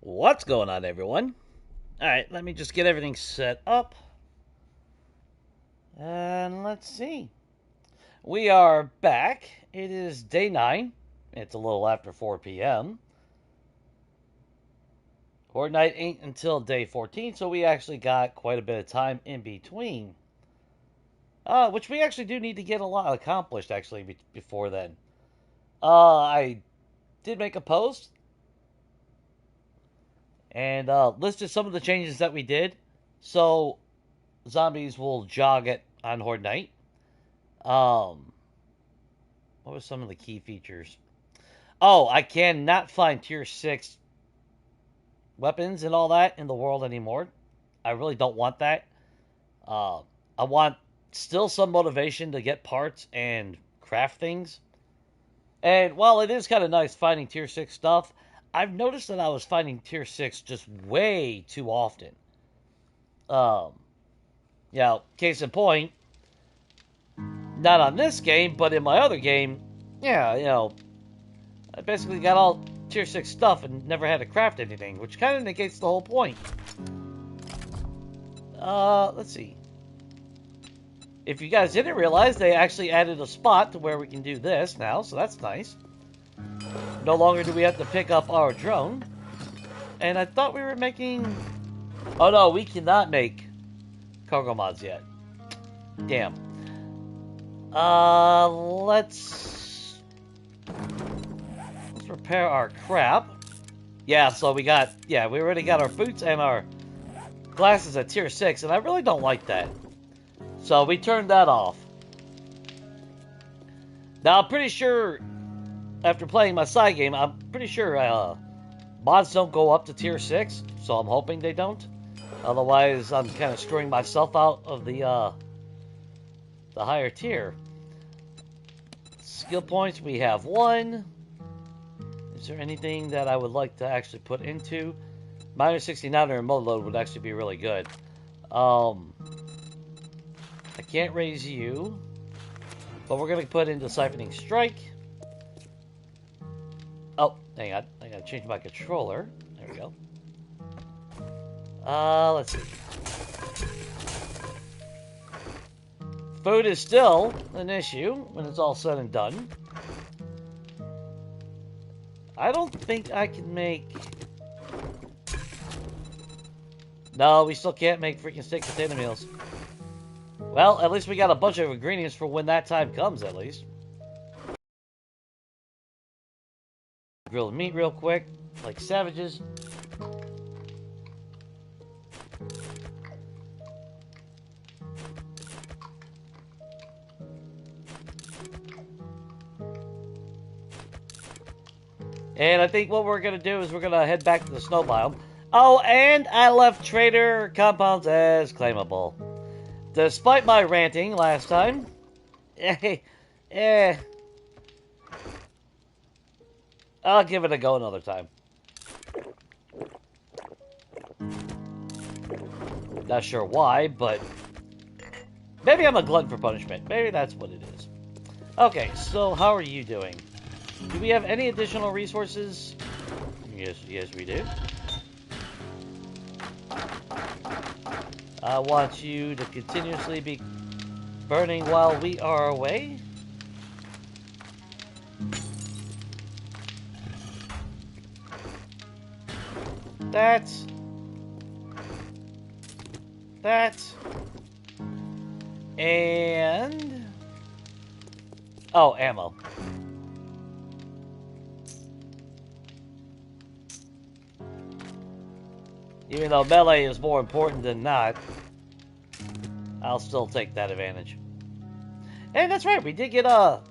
What's going on, everyone? Alright, let me just get everything set up. And let's see. We are back. It is day 9. It's a little after 4 p.m. Fortnite ain't until day 14, so we actually got quite a bit of time in between. Which we actually do need to get a lot accomplished, actually, before then. I did make a post and listed some of the changes that we did. So zombies will jog it on Horde Night. What were some of the key features? Oh, I cannot find tier 6 weapons and all that in the world anymore. I really don't want that. I want still some motivation to get parts and craft things. And while it is kind of nice finding tier 6 stuff, I've noticed that I was finding tier 6 just way too often. Case in point, not on this game, but in my other game, I basically got all tier 6 stuff and never had to craft anything, which kind of negates the whole point. Let's see. If you guys didn't realize, they actually added a spot to where we can do this now, so that's nice. No longer do we have to pick up our drone. And I thought we were making... Oh no, we cannot make cargo mods yet. Damn. Let's repair our crap. Yeah, so we already got our boots and our glasses at tier 6, and I really don't like that. So we turned that off. Now I'm pretty sure, after playing my side game, I'm pretty sure mods don't go up to tier 6, so I'm hoping they don't. Otherwise, I'm kind of screwing myself out of the higher tier. Skill points, we have 1. Is there anything that I would like to actually put into? Minus 69 or remote load would actually be really good. I can't raise you, but we're going to put into Siphoning Strike. Oh, hang on. I got to change my controller. There we go. Let's see. Food is still an issue when it's all said and done. I don't think I can make... No, we still can't make freaking steak potato meals. Well, at least we got a bunch of ingredients for when that time comes, at least. Grill the meat real quick, like savages. And I think what we're going to do is we're going to head back to the snow biome. Oh, and I left trader compounds as claimable. Despite my ranting last time. I'll give it a go another time. Not sure why, but maybe I'm a glutton for punishment. Maybe that's what it is. Okay, so how are you doing? Do we have any additional resources? Yes, we do. I want you to continuously be burning while we are away. That. And... oh, ammo. Even though melee is more important than not, I'll still take that advantage. And that's right, we did get a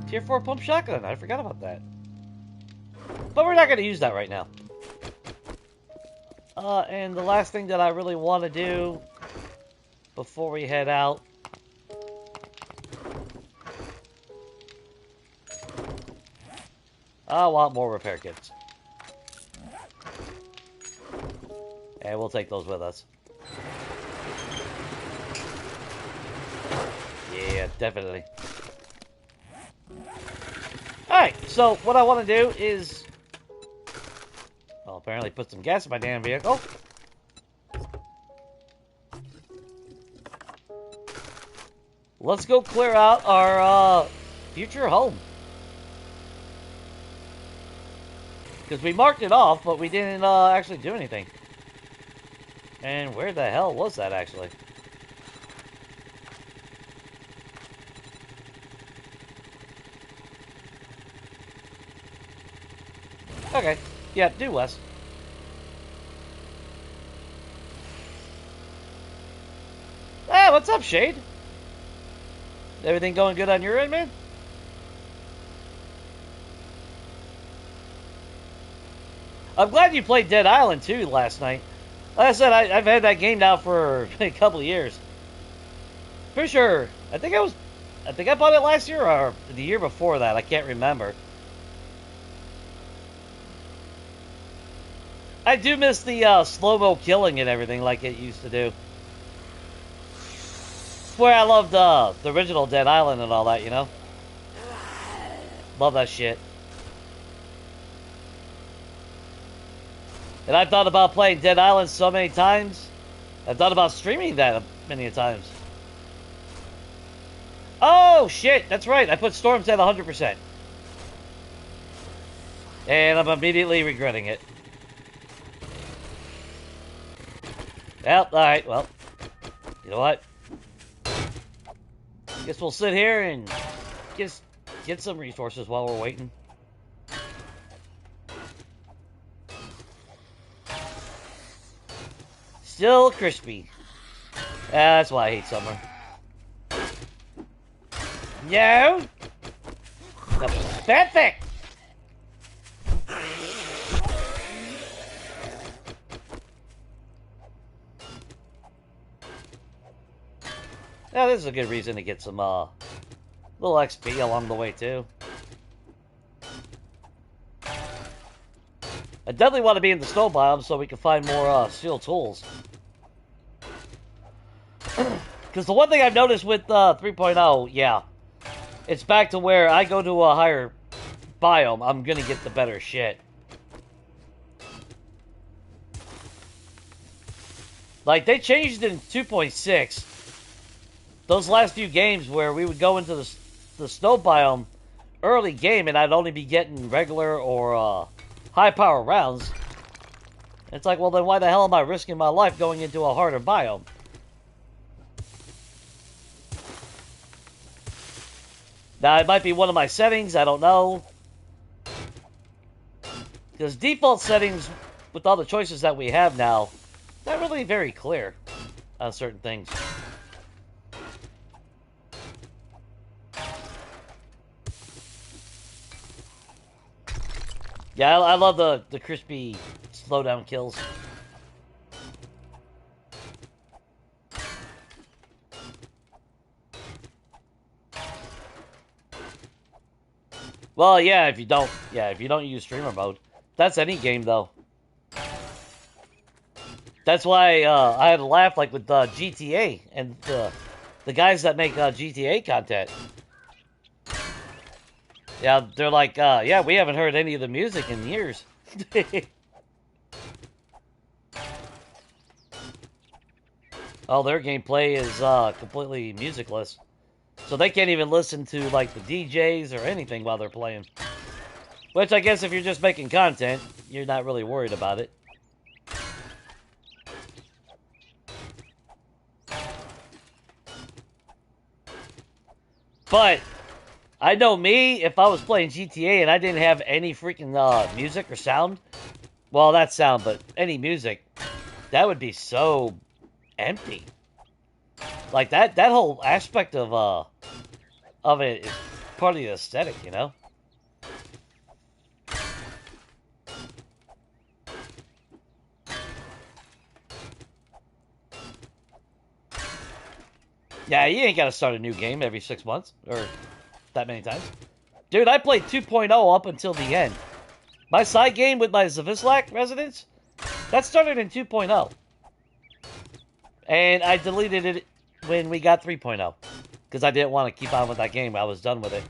tier 4 pump shotgun. I forgot about that. But we're not going to use that right now. And the last thing that I really want to do before we head out, I want more repair kits. And we'll take those with us. Yeah, definitely. Alright, so what I want to do is... well, Apparently put some gas in my damn vehicle. Let's go clear out our future home. Because we marked it off, but we didn't actually do anything. And where the hell was that, actually? Okay. Yeah, due west. Ah, what's up, Shade? Everything going good on your end, man? I'm glad you played Dead Island 2 last night. Like I said, I've had that game now for a couple of years. Pretty sure. I think I bought it last year or the year before that. I can't remember. I do miss the slow-mo killing and everything like it used to do. Where I loved the original Dead Island and all that, you know? Love that shit. And I've thought about playing Dead Island so many times. I've thought about streaming that many times. Oh, shit. That's right. I put Storms at 100%. And I'm immediately regretting it. Well, alright. Well, you know what? Guess we'll sit here and just get some resources while we're waiting. Still crispy. That's why I hate summer. No! Pathetic! Now, this is a good reason to get some little XP along the way, too. I definitely want to be in the snow biome so we can find more steel tools. Because the one thing I've noticed with 3.0, yeah, it's back to where I go to a higher biome, I'm going to get the better shit. Like, they changed it in 2.6. Those last few games where we would go into the snow biome early game and I'd only be getting regular or high power rounds. It's like, well, then why the hell am I risking my life going into a harder biome? Now, it might be one of my settings, I don't know. Because default settings, with all the choices that we have now, not really very clear on certain things. Yeah, I love the crispy slowdown kills. Well, yeah, if you don't use streamer mode. That's any game though. That's why I had to laugh like with GTA and the guys that make GTA content. Yeah, they're like, yeah, we haven't heard any of the music in years. Oh, their gameplay is completely musicless. So they can't even listen to, like, the DJs or anything while they're playing. Which, I guess, if you're just making content, you're not really worried about it. But I know me, if I was playing GTA and I didn't have any freaking music or sound, well, not sound, but any music, that would be so empty. Like, that whole aspect of it is part of the aesthetic, you know? Yeah, you ain't gotta start a new game every 6 months, or that many times. Dude, I played 2.0 up until the end. My side game with my Zavislak residents, that started in 2.0. And I deleted it when we got 3.0. Because I didn't want to keep on with that game. I was done with it.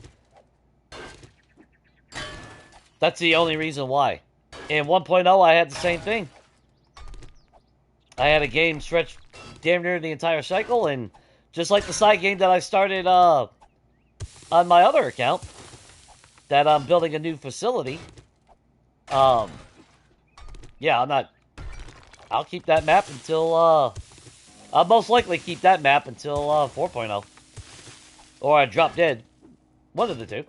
That's the only reason why. In 1.0, I had the same thing. I had a game stretch damn near the entire cycle, and just like the side game that I started on my other account, that I'm building a new facility. Yeah, I'll keep that map until, I'll most likely keep that map until 4.0. Or I drop dead. One of the two.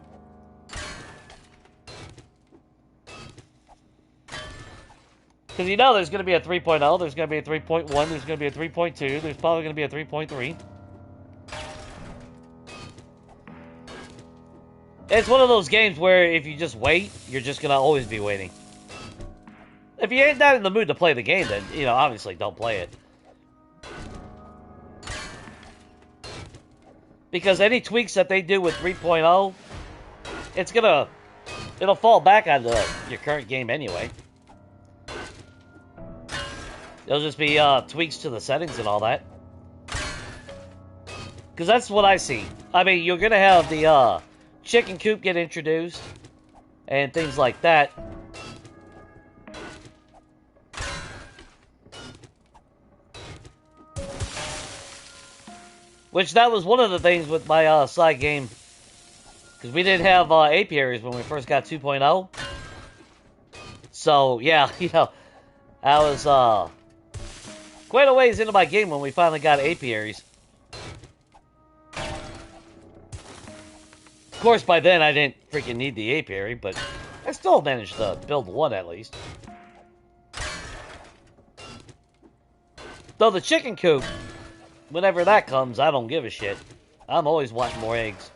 Because you know there's going to be a 3.0, there's going to be a 3.1, there's going to be a 3.2, there's probably going to be a 3.3. It's one of those games where if you just wait, you're just going to always be waiting. If you ain't not in the mood to play the game, then, you know, obviously don't play it. Because any tweaks that they do with 3.0, it'll fall back on your current game anyway. It'll just be tweaks to the settings and all that. Because that's what I see. I mean, you're going to have the chicken coop get introduced and things like that. Which that was one of the things with my side game. Because we didn't have apiaries when we first got 2.0. So, yeah, you know, I was quite a ways into my game when we finally got apiaries. Of course, by then I didn't freaking need the apiary, but I still managed to build one at least. Though the chicken coop, whenever that comes, I don't give a shit. I'm always wanting more eggs.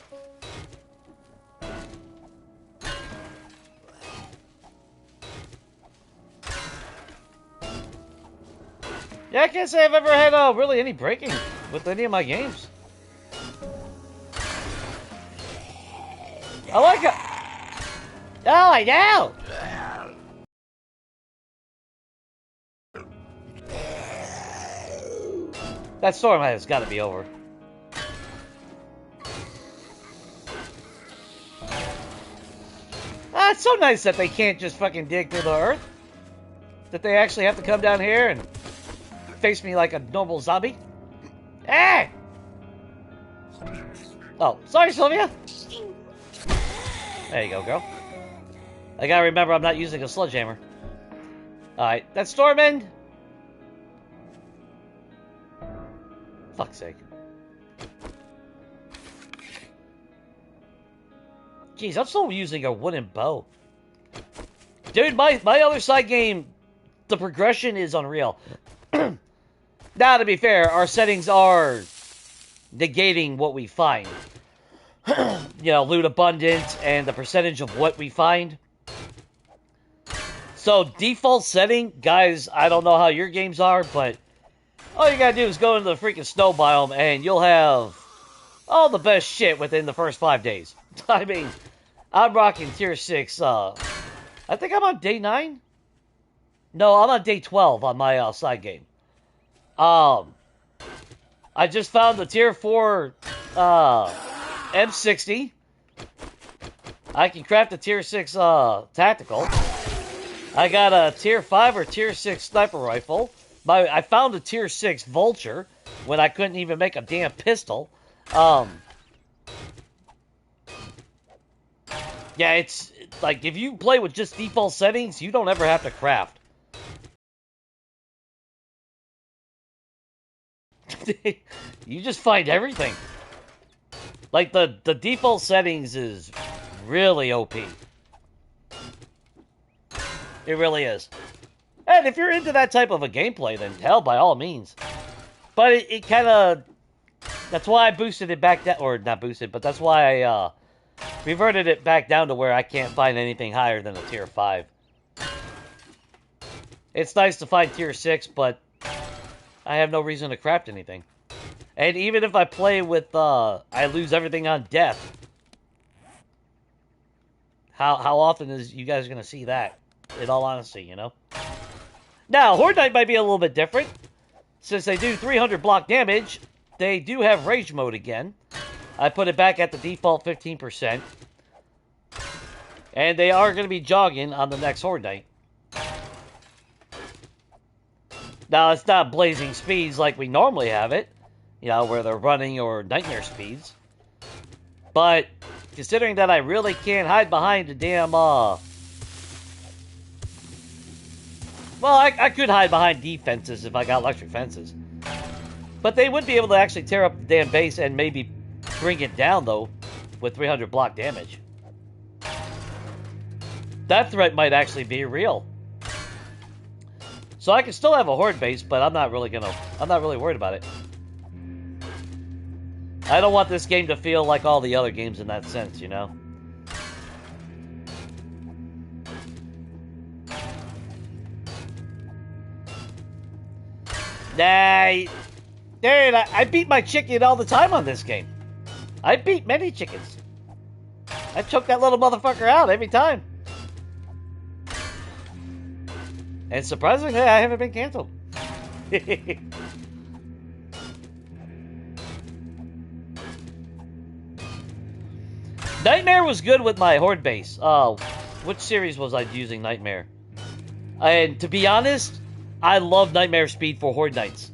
Yeah, I can't say I've ever had really any breaking with any of my games. I like it. Oh, I know. That storm has got to be over. Ah, it's so nice that they can't just fucking dig through the earth. That they actually have to come down here and face me like a normal zombie. Hey! Oh, sorry, Sylvia. There you go, girl. I gotta remember I'm not using a sledgehammer. Alright, that's Stormend. Fuck's sake. Jeez, I'm still using a wooden bow. Dude, my other side game, the progression is unreal. Now, to be fair, our settings are negating what we find. You know, loot abundance and the percentage of what we find. So, default setting, guys, I don't know how your games are, but all you gotta do is go into the freaking snow biome and you'll have all the best shit within the first 5 days. I mean, I'm rocking tier 6, I think I'm on day 9? No, I'm on day 12 on my side game. I just found the tier 4 M60. I can craft a tier 6 tactical. I got a tier 5 or tier 6 sniper rifle. I found a tier 6 vulture when I couldn't even make a damn pistol. Yeah, it's like if you play with just default settings, you don't ever have to craft. You just find everything. Like the default settings is really OP. It really is. And if you're into that type of a gameplay, then hell, by all means. But it kind of... That's why I boosted it back down... Or not boosted, but that's why I reverted it back down to where I can't find anything higher than a tier 5. It's nice to find tier 6, but I have no reason to craft anything. And even if I play with... I lose everything on death. How often is you guys going to see that? In all honesty, you know? Now, Horde Knight might be a little bit different. Since they do 300 block damage, they do have Rage Mode again. I put it back at the default 15%. And they are going to be jogging on the next Horde Knight. Now, it's not blazing speeds like we normally have it, you know, where they're running or nightmare speeds. But considering that I really can't hide behind the damn, well, I could hide behind defenses if I got electric fences. But they would be able to actually tear up the damn base and maybe bring it down, though, with 300 block damage. That threat might actually be real. So I can still have a horde base, but I'm not really worried about it. I don't want this game to feel like all the other games in that sense, you know? Nah, dude, I beat my chicken all the time on this game. I beat many chickens. I choke that little motherfucker out every time. And surprisingly, I haven't been canceled. Nightmare was good with my horde base. Which series was I using Nightmare? And to be honest, I love Nightmare speed for horde knights.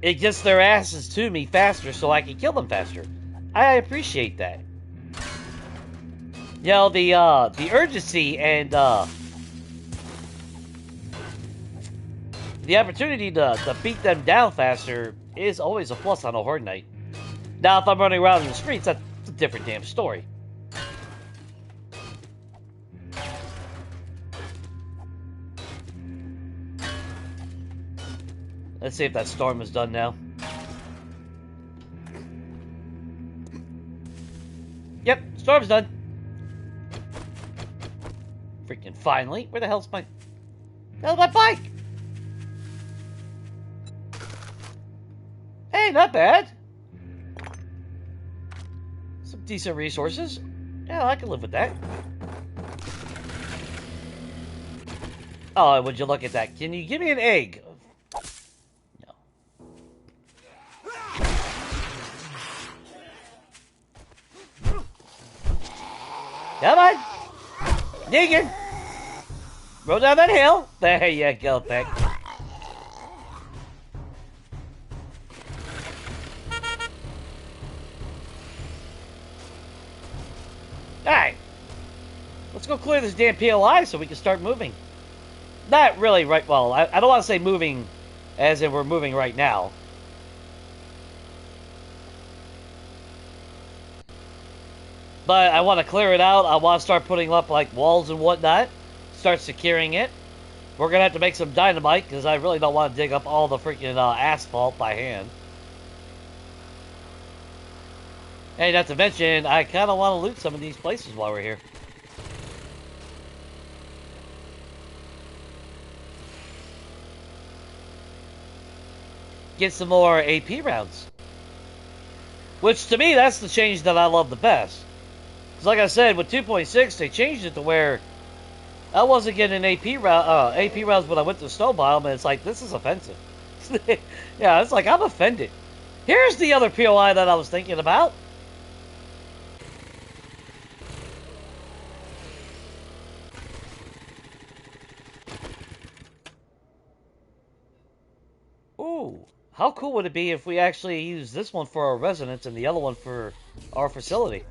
It gets their asses to me faster so I can kill them faster. I appreciate that. You know, the urgency and the opportunity to beat them down faster is always a plus on a horde knight. Now, if I'm running around in the streets, that's a different damn story. Let's see if that storm is done now. Yep, storm's done. Freaking finally. Where the hell's my bike? Hey, not bad. Some decent resources. Yeah, I can live with that. Oh, would you look at that? Can you give me an egg? No. Come on. Negan. Roll down that hill. There you go, Peck. Alright. Let's go clear this damn POI so we can start moving. Not really right, well, I don't want to say moving as in we're moving right now. But I want to clear it out. I want to start putting up like walls and whatnot. Start securing it. We're going to have to make some dynamite because I really don't want to dig up all the freaking asphalt by hand. And not to mention, I kind of want to loot some of these places while we're here. Get some more AP rounds. Which, to me, that's the change that I love the best. Because like I said, with 2.6, they changed it to where I wasn't getting AP rounds when I went to Snow Biome, and it's like, this is offensive. Yeah, it's like, I'm offended. Here's the other POI that I was thinking about. Ooh, how cool would it be if we actually use this one for our residence and the other one for our facility?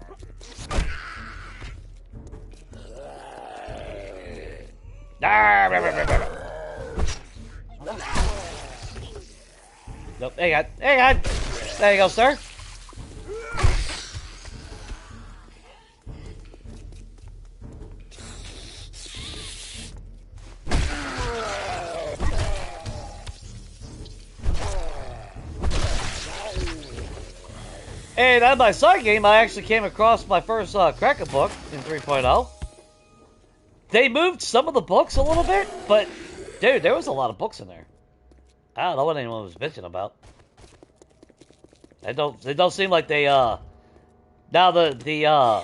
Nope, hang on, hang on. There you go, sir. And on my side game, I actually came across my first Cracker book in 3.0. They moved some of the books a little bit, but dude, there was a lot of books in there. I don't know what anyone was bitching about. They don't seem like they now the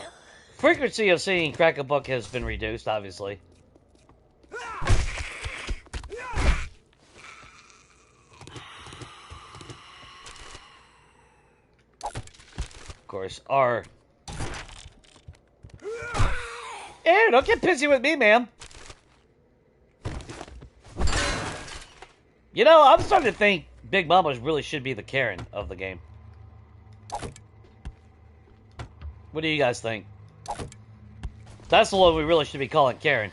frequency of seeing Cracker book has been reduced, obviously. Of course, our... Ew, don't get pissy with me, ma'am. You know, I'm starting to think Big Mama really should be the Karen of the game. What do you guys think? That's the one we really should be calling Karen.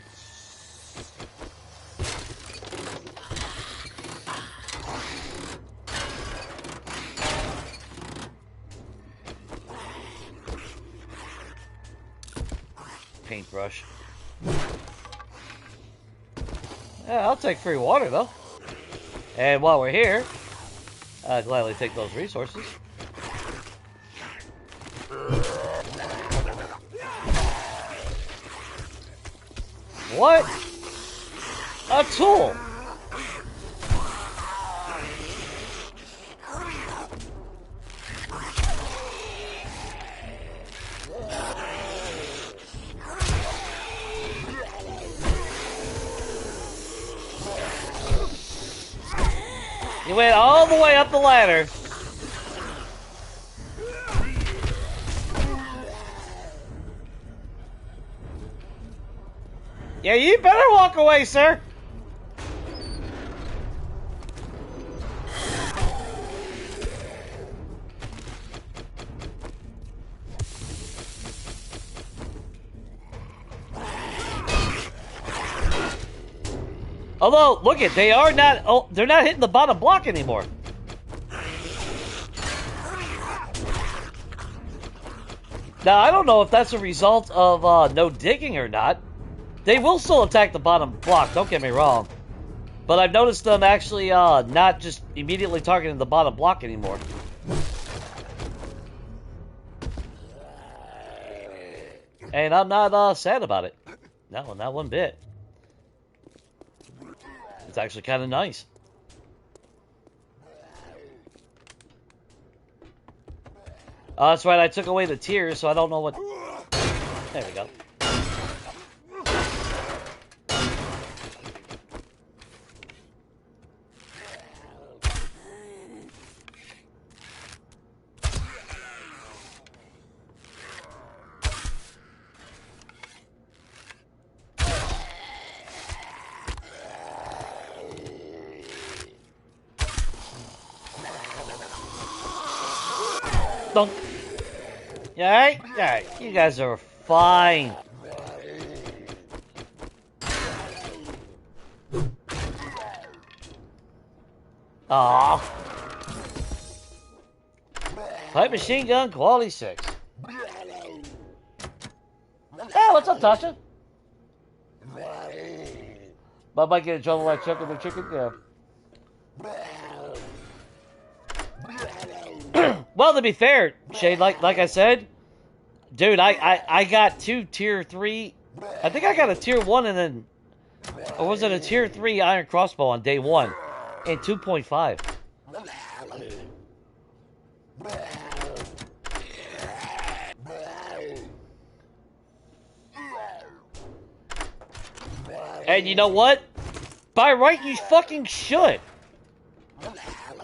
Paintbrush. Yeah, I'll take free water, though. And while we're here, I'll gladly take those resources. What? A tool! You went all the way up the ladder. Yeah, you better walk away, sir. Although, look it, they are not. Oh, they're not hitting the bottom block anymore. Now, I don't know if that's a result of no digging or not. They will still attack the bottom block, don't get me wrong. But I've noticed them actually not just immediately targeting the bottom block anymore. And I'm not sad about it. No, not one bit. It's actually kind of nice. That's right, I took away the tears, so I don't know what... There we go. Dunk. Alright? Alright. You guys are fine. Aww. Light machine gun, quality 6. Hey, what's up, Tasha? I might get in trouble like choking the chicken, yeah. Well, to be fair, Shade, like I said, dude, I got 2 tier 3. I think I got a tier 1 and then, or was it a tier 3 iron crossbow on day 1 and 2.5. And you know what? By right, you fucking should.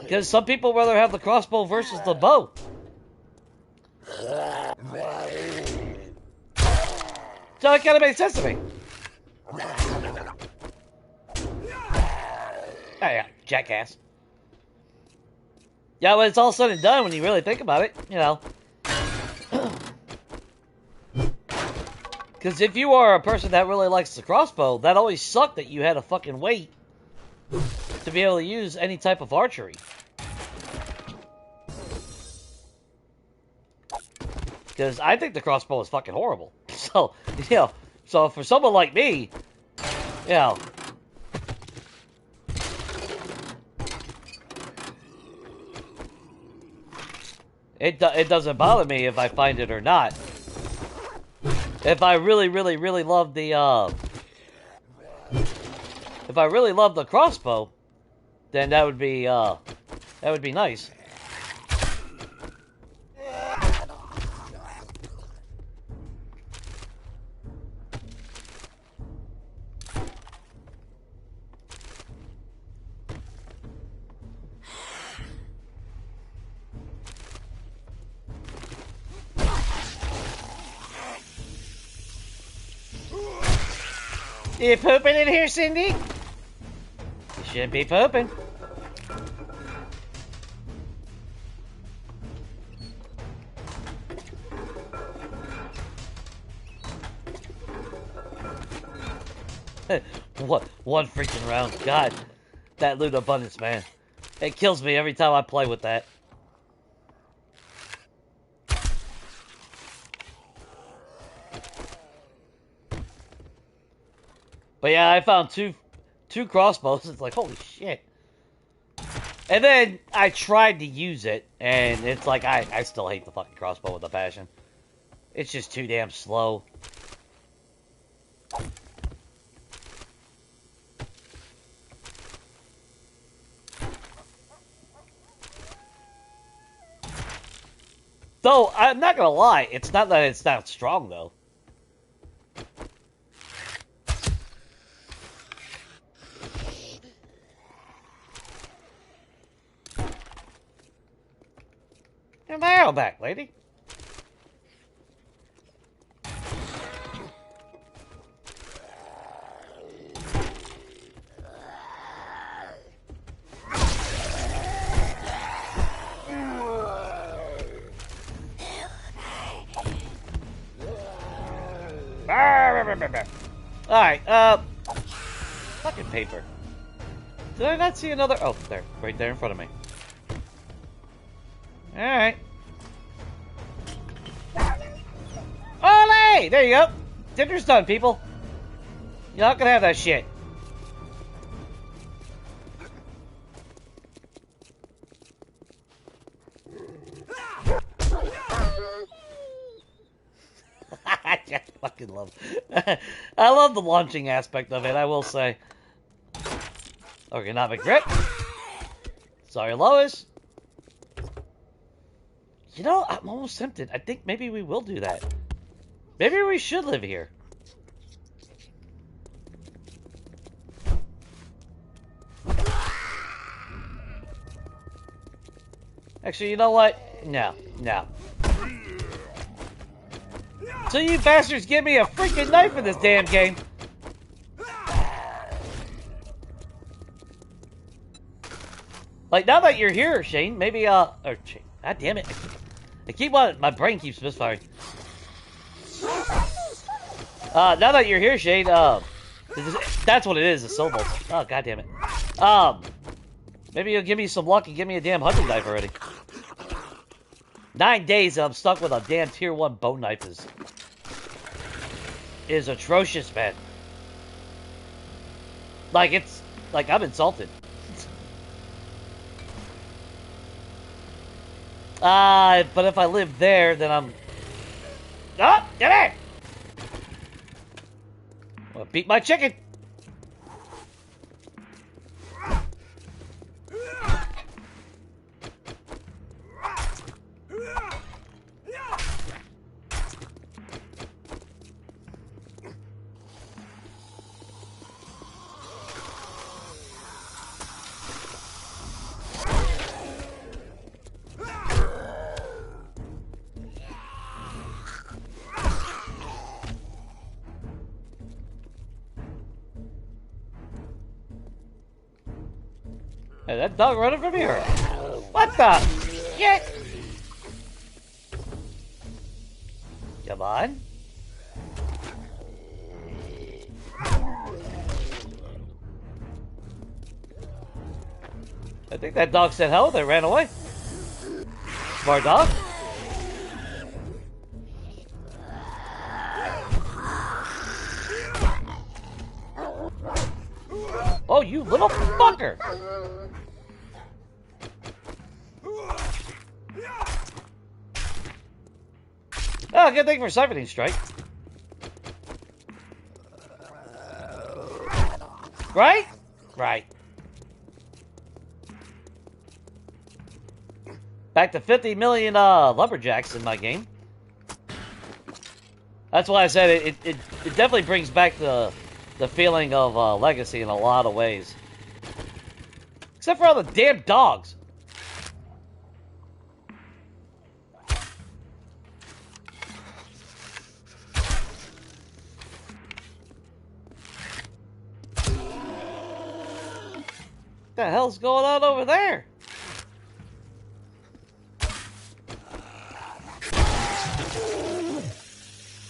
Because some people rather have the crossbow versus the bow. So it kind of makes sense to me. Oh yeah, jackass. Yeah, when it's all said and done, when you really think about it, you know. Because if you are a person that really likes the crossbow, that always sucked that you had to fucking wait to be able to use any type of archery. Because I think the crossbow is fucking horrible. So, you know, so for someone like me, you know, it doesn't bother me if I find it or not. If I really love the, if I really love the crossbow, then that would be nice. You pooping in here, Cindy? You shouldn't be pooping. One freaking round. God, that loot abundance, man. It kills me every time I play with that. But yeah, I found two crossbows. It's like, holy shit. And then I tried to use it, and it's like, I still hate the fucking crossbow with a passion. It's just too damn slow. Though, I'm not gonna lie, it's not that it's not strong, though. Get my arrow back, lady. Alright, fucking paper. Did I not see another? Oh, there. Right there in front of me. Alright. Olé! There you go. Dinner's done, people. You're not gonna have that shit. I just fucking love it. I love the launching aspect of it, I will say. Ergonomic grip. Sorry, Lois. You know, I'm almost tempted. I think maybe we will do that. Maybe we should live here. Actually, you know what? No, no. So you bastards give me a freaking knife in this damn game. Like, now that you're here, Shane, maybe, or, Shane, god damn it. I keep wanting, my brain keeps misfiring. Now that you're here, Shane, that's what it is, the soul bolts. Oh, god damn it. Maybe you'll give me some luck and give me a damn hunting knife already. 9 days and I'm stuck with a damn tier 1 bone knife is atrocious, man. Like, it's, like, I'm insulted. But if I live there, then I'm... Oh, get it! I'm gonna beat my chicken. Hey, that dog running from here. What the shit? Come on. I think that dog said hello, they ran away. Smart dog. Oh, you little fucker! Oh, good thing for siphoning strike. Right? Right. Back to 50 million lumberjacks in my game. That's why I said it definitely brings back the feeling of Legacy in a lot of ways. Except for all the damn dogs. What the hell's going on over there?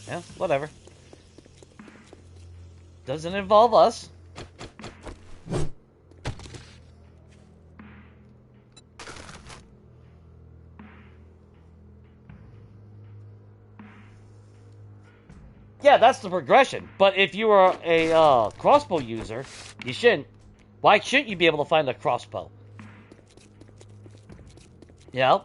Yeah, whatever. Doesn't involve us. Yeah, that's the progression. But if you are a crossbow user, you shouldn't. Why shouldn't you be able to find a crossbow? You know?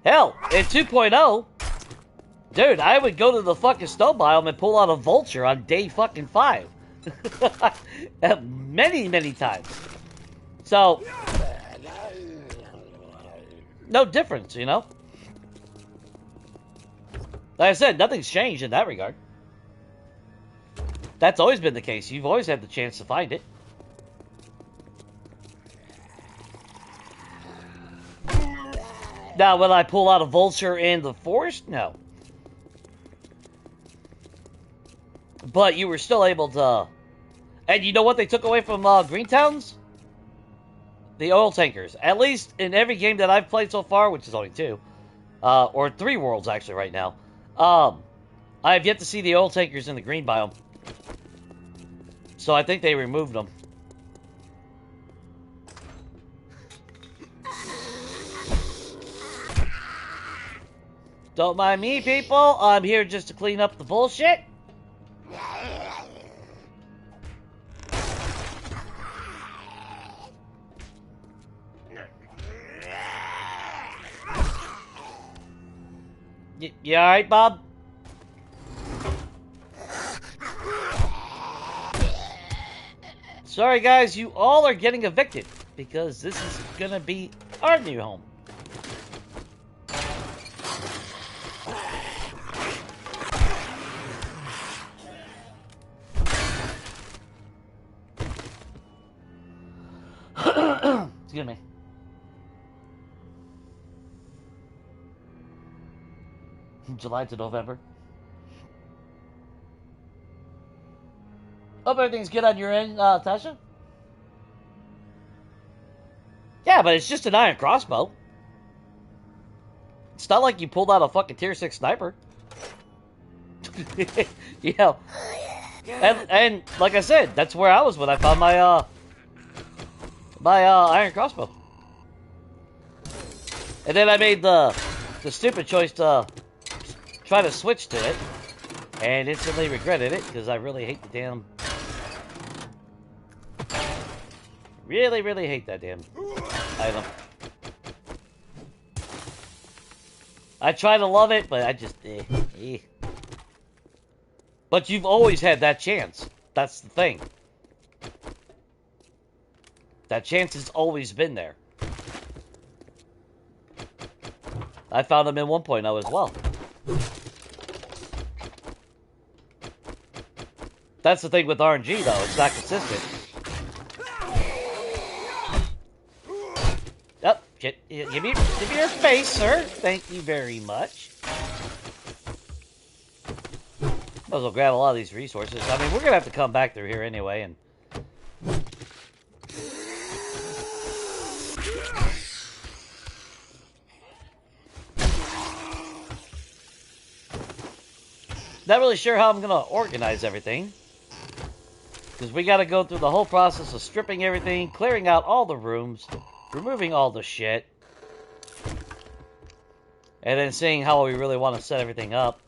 Hell, in 2.0, dude, I would go to the fucking snow biome and pull out a vulture on day fucking 5. Many, many times. So, no difference, you know? Like I said, nothing's changed in that regard. That's always been the case. You've always had the chance to find it. Now, will I pull out a vulture in the forest? No. But you were still able to... And you know what they took away from Green Towns? The oil tankers. At least in every game that I've played so far, which is only 2, or 3 worlds actually right now, I have yet to see the oil tankers in the green biome. So I think they removed them. Don't mind me, people. I'm here just to clean up the bullshit. You alright, Bob? Sorry, guys. You all are getting evicted because this is gonna be our new home. Excuse me. July to November. Hope everything's good on your end, Tasha. Yeah, but it's just an iron crossbow. It's not like you pulled out a fucking tier 6 sniper. You know. And like I said, that's where I was when I found my iron crossbow. And then I made the stupid choice to try to switch to it, and instantly regretted it because I really hate the damn. Really hate that damn item. I try to love it, but I just. But you've always had that chance. That's the thing. That chance has always been there. I found them in 1.0 as well. That's the thing with RNG, though. It's not consistent. Oh, shit. Give me your face, sir. Thank you very much. Might as well grab a lot of these resources. I mean, we're going to have to come back through here anyway, and... Not really sure how I'm going to organize everything. Because we got to go through the whole process of stripping everything, clearing out all the rooms, removing all the shit, and then seeing how we really want to set everything up.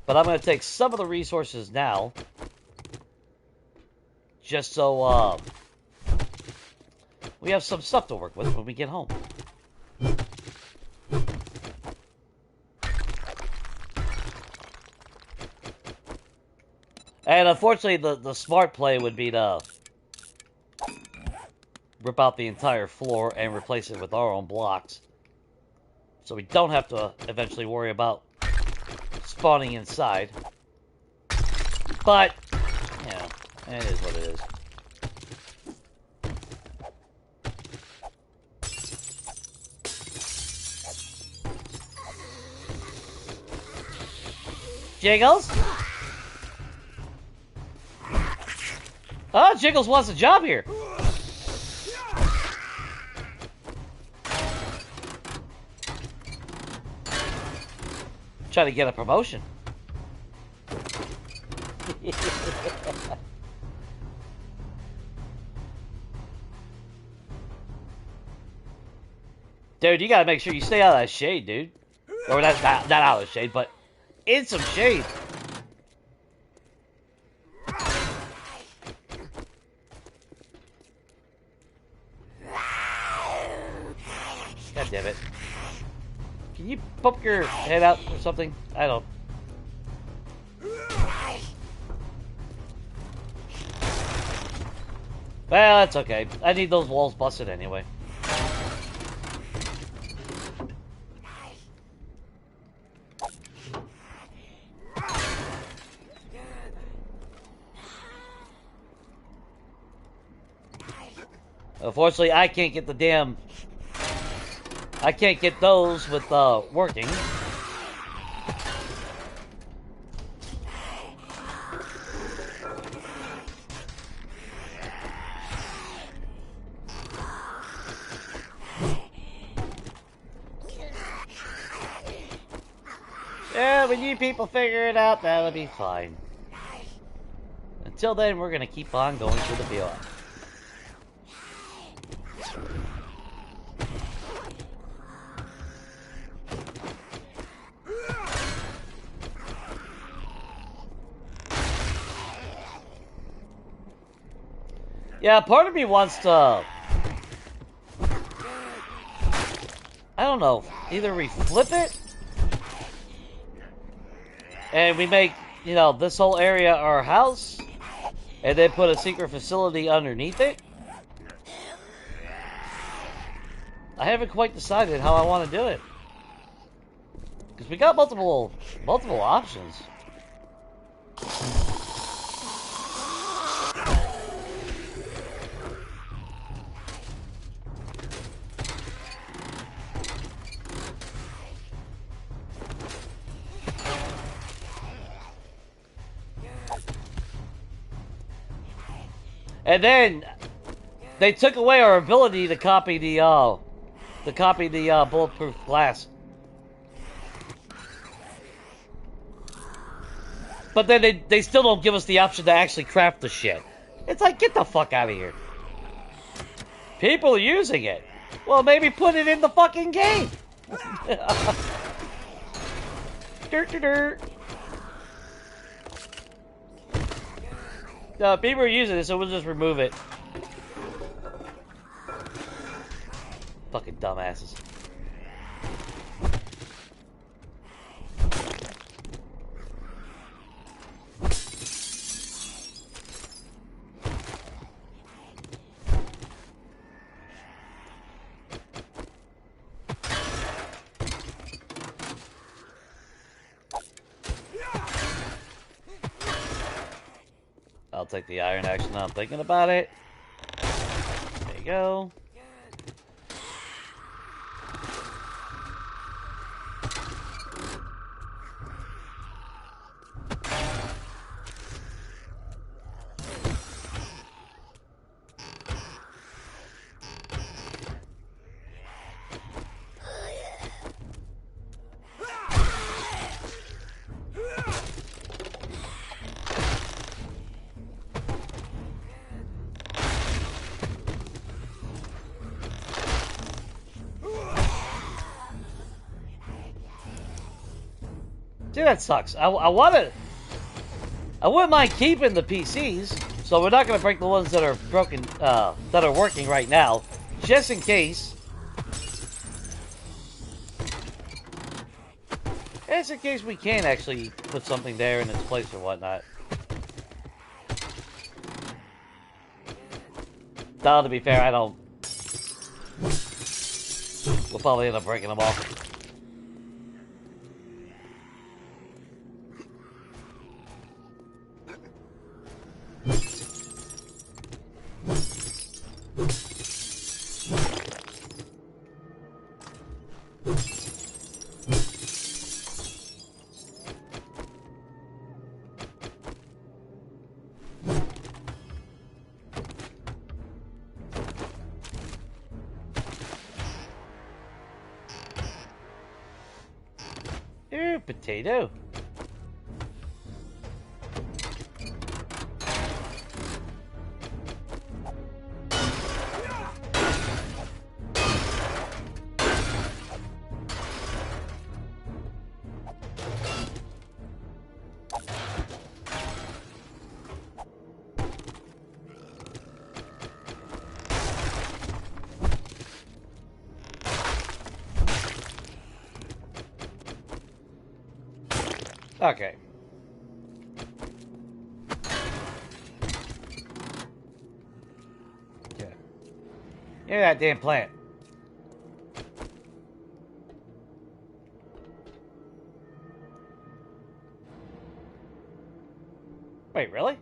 But I'm going to take some of the resources now, just so we have some stuff to work with when we get home. And unfortunately, the smart play would be to rip out the entire floor and replace it with our own blocks. So we don't have to eventually worry about spawning inside. But, yeah, it is what it is. Jiggles? Oh, Jiggles wants a job here. Try to get a promotion. Dude, you gotta make sure you stay out of that shade, dude. Or that's not out of the shade, but in some shade. God damn it. Can you poke your head out or something? I don't. Well, that's okay. I need those walls busted anyway. Unfortunately, I can't get the damn... I can't get those with, working. Yeah, when you people figure it out, that'll be fine. Until then, we're gonna keep on going through the BOI. Yeah, part of me wants to... I don't know. Either we flip it... and we make, you know, this whole area our house... and then put a secret facility underneath it. I haven't quite decided how I want to do it. Because we got multiple options. And then they took away our ability to copy the bulletproof glass. But then they still don't give us the option to actually craft the shit. It's like, get the fuck out of here. People are using it. Well, maybe put it in the fucking game. Dirt, dirt, dirt. No, people are using it, so we'll just remove it. Fucking dumbasses. I'll take the iron axe now I'm thinking about it. There you go. Dude, that sucks. I wouldn't mind keeping the PCs, so we're not going to break the ones that are broken, that are working right now, just in case. Just in case we can actually put something there in its place or whatnot. Though, to be fair, I don't... We'll probably end up breaking them all. potato. Okay. Yeah. Give me that damn plant. Wait, really?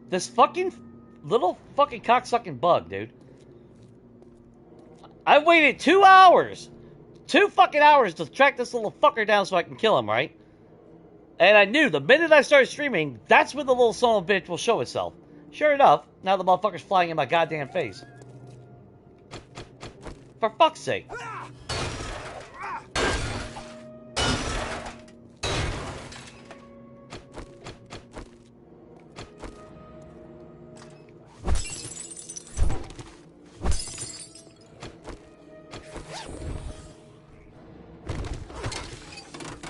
This fucking little fucking cocksucking bug, dude. I waited 2 hours! 2 fucking hours to track this little fucker down so I can kill him, right? And I knew the minute I started streaming, that's when the little son of a bitch will show itself. Sure enough, now the motherfucker's flying in my goddamn face. For fuck's sake.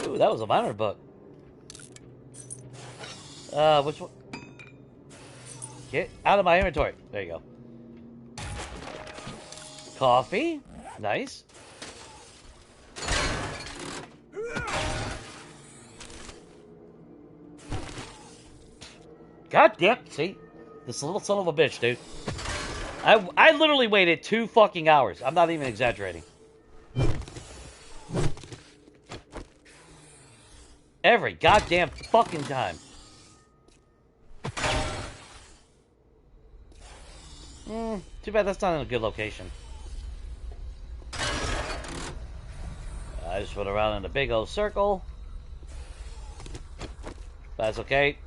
Ooh, that was a minor book. Which one? Get out of my inventory. There you go. Coffee. Nice. God damn. See? This little son of a bitch, dude. I literally waited 2 fucking hours. I'm not even exaggerating. Every goddamn fucking time. Too bad that's not in a good location. I just went around in a big old circle. That's okay.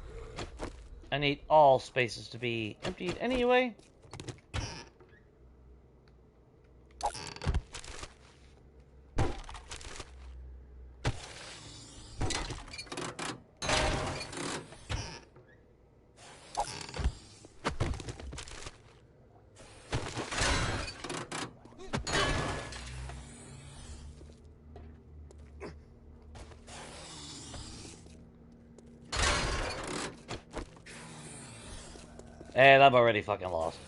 I need all spaces to be emptied anyway. And I'm already fucking lost.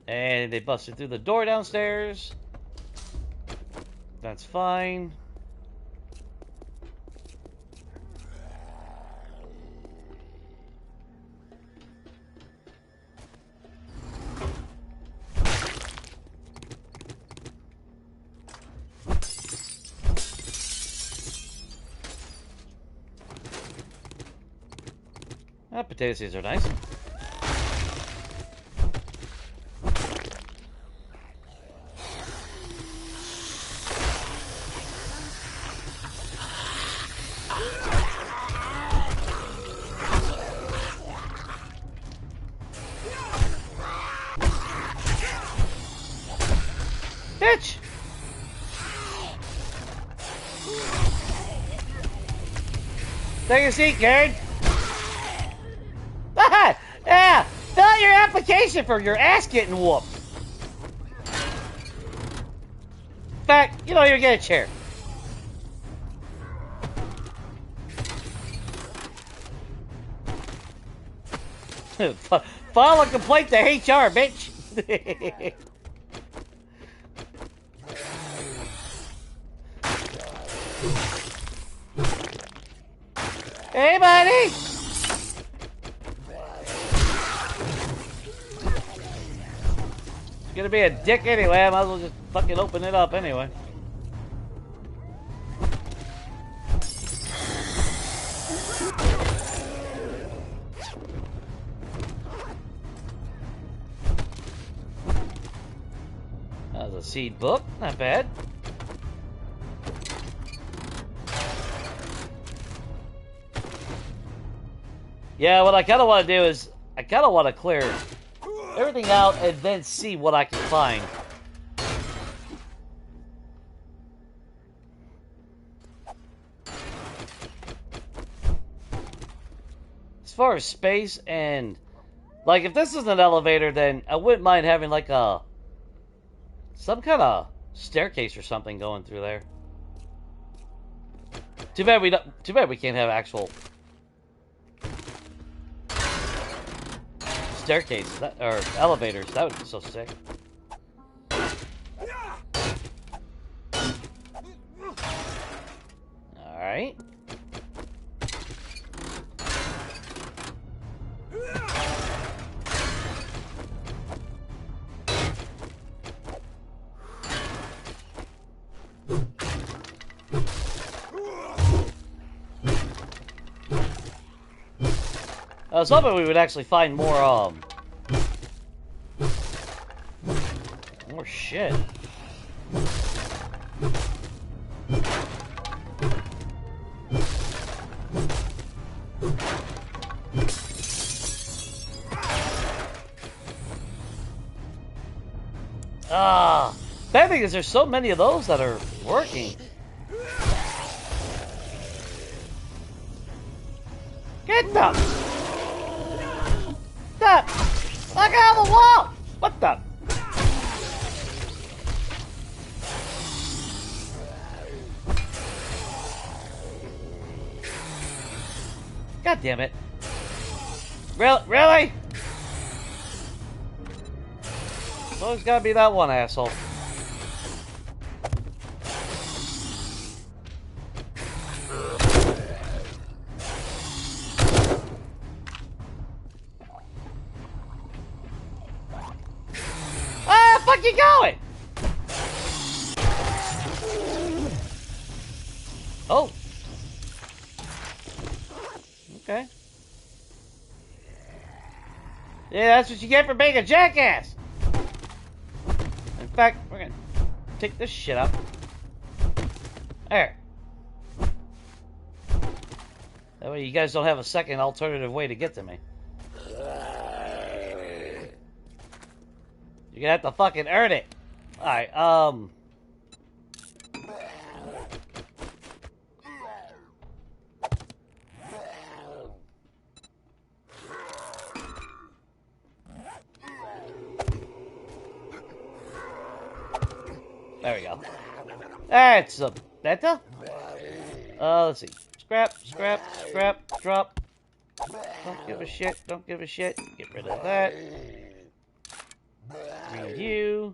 And they busted through the door downstairs. That's fine. Potato seeds are nice. Bitch! Take a seat, Karen. Yeah! Fill out your application for your ass getting whooped. In fact, you don't even get a chair. File a complaint to HR, bitch. Hey, buddy! Gonna be a dick anyway, I might as well just fucking open it up anyway. That was a seed book, not bad. Yeah, what I kind of want to do is I kind of want to clear everything out and then see what I can find. As far as space and... Like, if this is an elevator, then I wouldn't mind having, like, some kind of staircase or something going through there. Too bad we can't have actual staircases or elevators. That would be so sick. All right. I was hoping we would actually find more shit. Bad thing is there's so many of those that are working. Get them! Stop! Look out of the wall! What the? God damn it. Really? It's always gotta be that one asshole. Where you going? Oh. Okay. Yeah, that's what you get for being a jackass. In fact, we're gonna take this shit up. There. That way you guys don't have a second alternative way to get to me. You're gonna have to fucking earn it. Alright, there we go. That's better. Let's see. Scrap, drop. Don't give a shit, Get rid of that. Read you.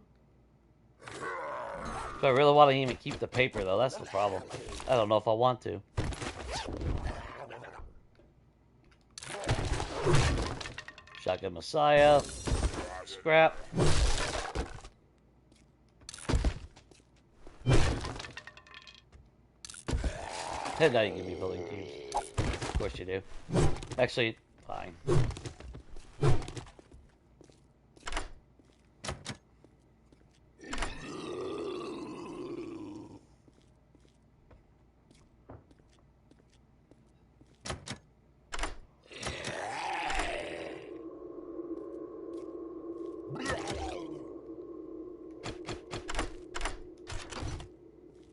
So I really want to even keep the paper, though. That's the problem. I don't know if I want to. Shotgun Messiah. Scrap. And now you give me building cubes. Of course you do. Actually, fine.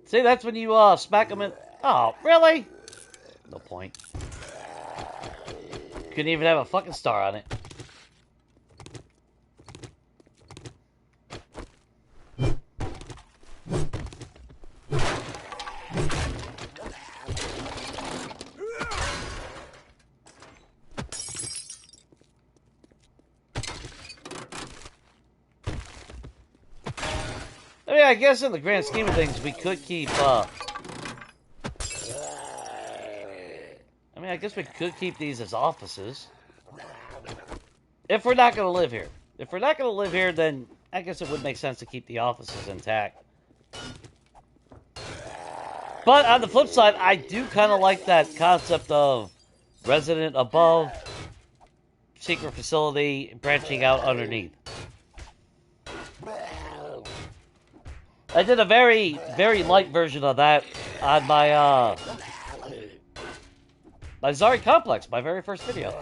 See, that's when you smack them in. Oh, really? No point. Couldn't even have a fucking star on it. I mean, I guess in the grand scheme of things, we could keep, I guess we could keep these as offices. If we're not going to live here. If we're not going to live here, then I guess it would make sense to keep the offices intact. But on the flip side, I do kind of like that concept of resident above, secret facility, branching out underneath. I did a very, very light version of that on my, my ZARI complex, my very first video.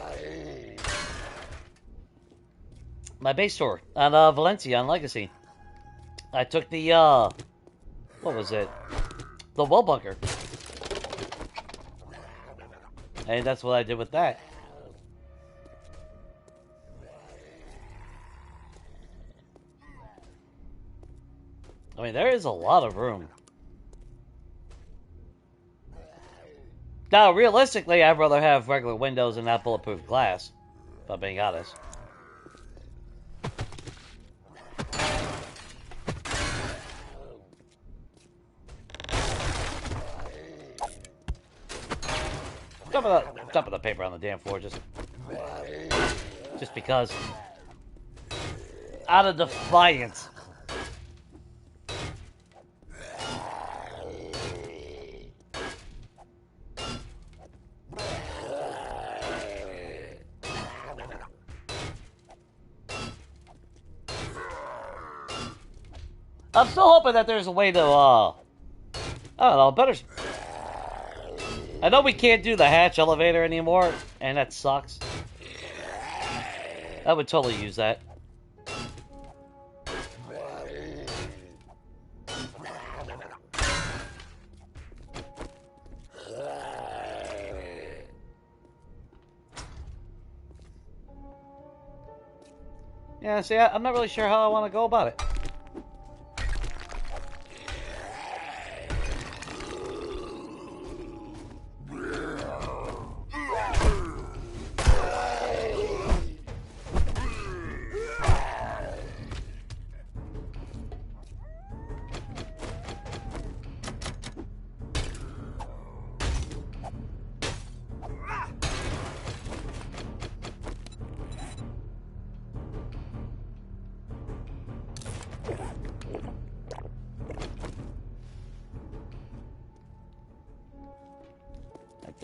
My base tour on Valencia on Legacy. I took the what was it? The well bunker. And that's what I did with that. I mean, there is a lot of room. Now, realistically, I'd rather have regular windows and not bulletproof glass, if I'm being honest. Dumping the paper on the damn floor just because. Out of defiance. I'm still hoping that there's a way to, I don't know, better... I know we can't do the hatch elevator anymore, and that sucks. I would totally use that. Yeah, see, I'm not really sure how I want to go about it.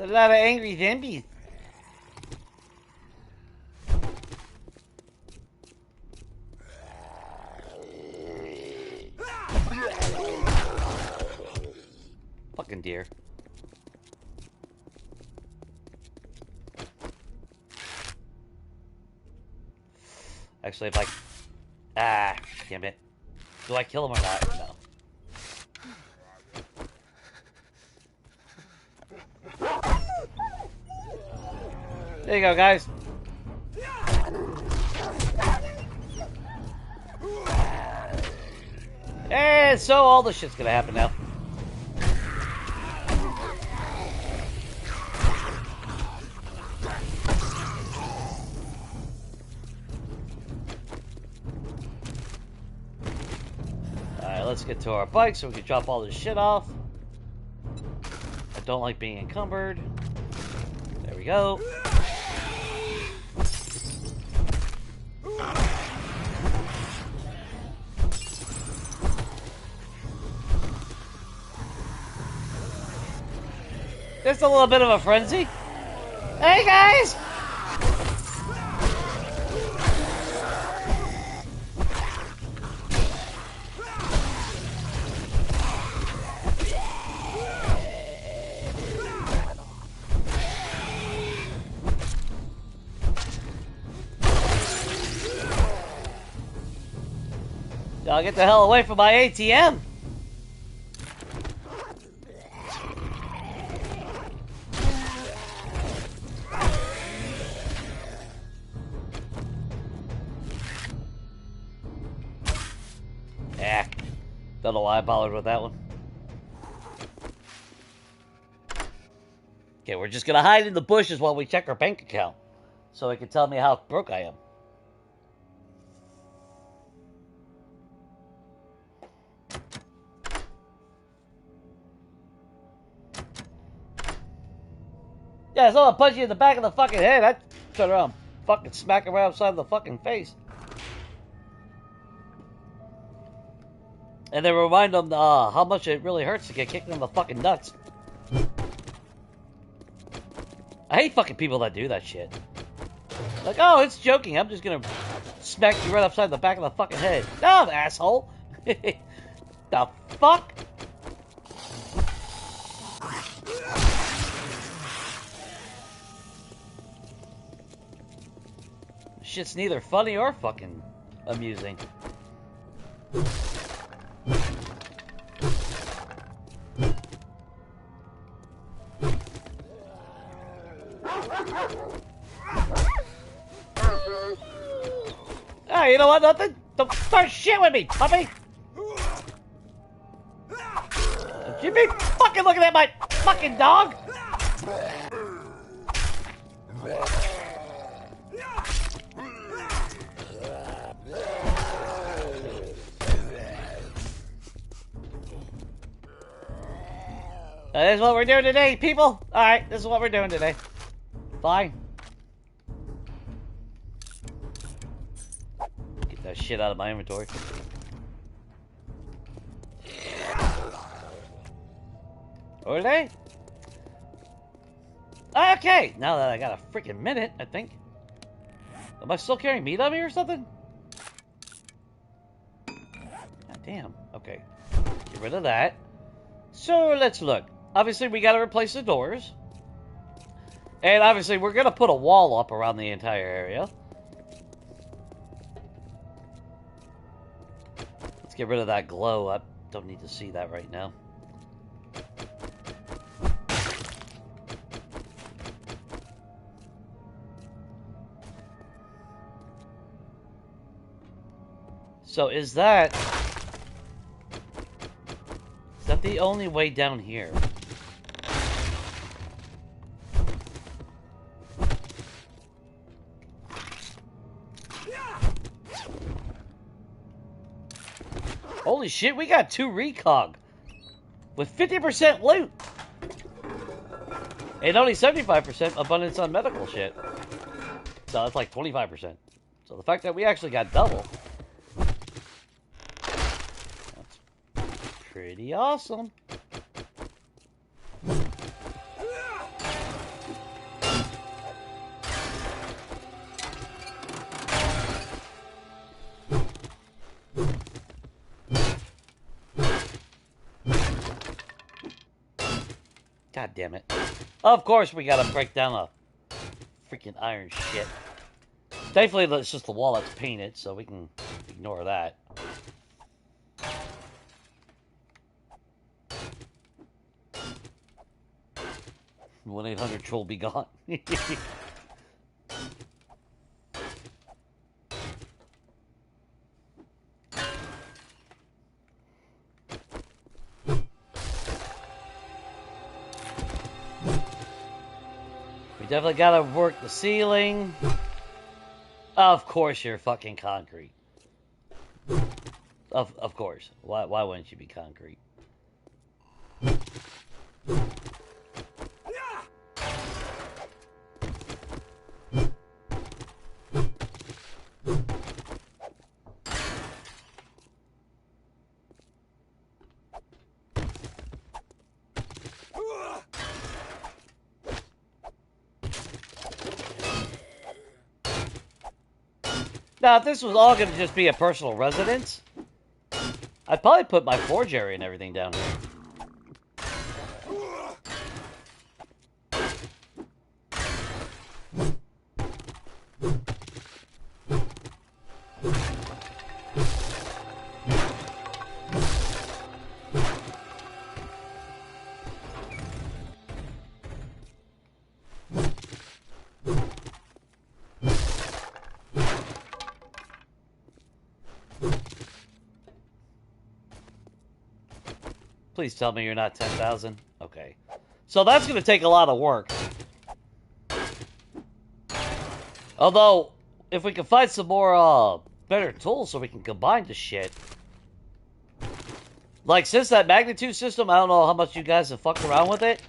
A lot of angry zombies. Fucking deer. Actually, if I... Ah, damn it. Do I kill him or not? No. There you go, guys. And so all this shit's gonna happen now. Alright, let's get to our bike so we can drop all this shit off. I don't like being encumbered. There we go. Just a little bit of a frenzy. Hey guys! Y'all get the hell away from my ATM! Don't know why I bothered with that one. Okay, we're just gonna hide in the bushes while we check our bank account. So it can tell me how broke I am. Yeah, someone punch you in the back of the fucking head. I turn around, fucking smack him right upside the fucking face. And then remind them how much it really hurts to get kicked in the fucking nuts. I hate fucking people that do that shit. Like, oh, it's joking. I'm just gonna smack you right upside the back of the fucking head. No, asshole. The fuck? Shit's neither funny or fucking amusing. Ah, you know what? Nothing. Don't start shit with me, puppy. Don't you be fucking looking at my fucking dog. This is what we're doing today, people. All right, this is what we're doing today. Fine. Get that shit out of my inventory. Are they? Okay, now that I got a freaking minute, I think. Am I still carrying meat on me or something? God damn. Okay. Get rid of that. So let's look. Obviously, we got to replace the doors. And obviously, we're going to put a wall up around the entire area. Let's get rid of that glow. I don't need to see that right now. So is that the only way down here? Holy shit, we got 2 recog with 50% loot and only 75% abundance on medical shit. So that's like 25%. So the fact that we actually got double, that's pretty awesome. God damn it. Of course we gotta break down a freaking iron shit. Thankfully it's just the wall that's painted, so we can ignore that. 1-800 troll be gone. Definitely gotta work the ceiling. Of course you're fucking concrete. Of course. Why wouldn't you be concrete? Now, if this was all going to just be a personal residence, I'd probably put my forge area and everything down here. Please tell me you're not 10,000. Okay. So that's going to take a lot of work. Although, if we can find some more, better tools so we can combine the shit. Like, since that magnitude system, I don't know how much you guys have fucked around with it.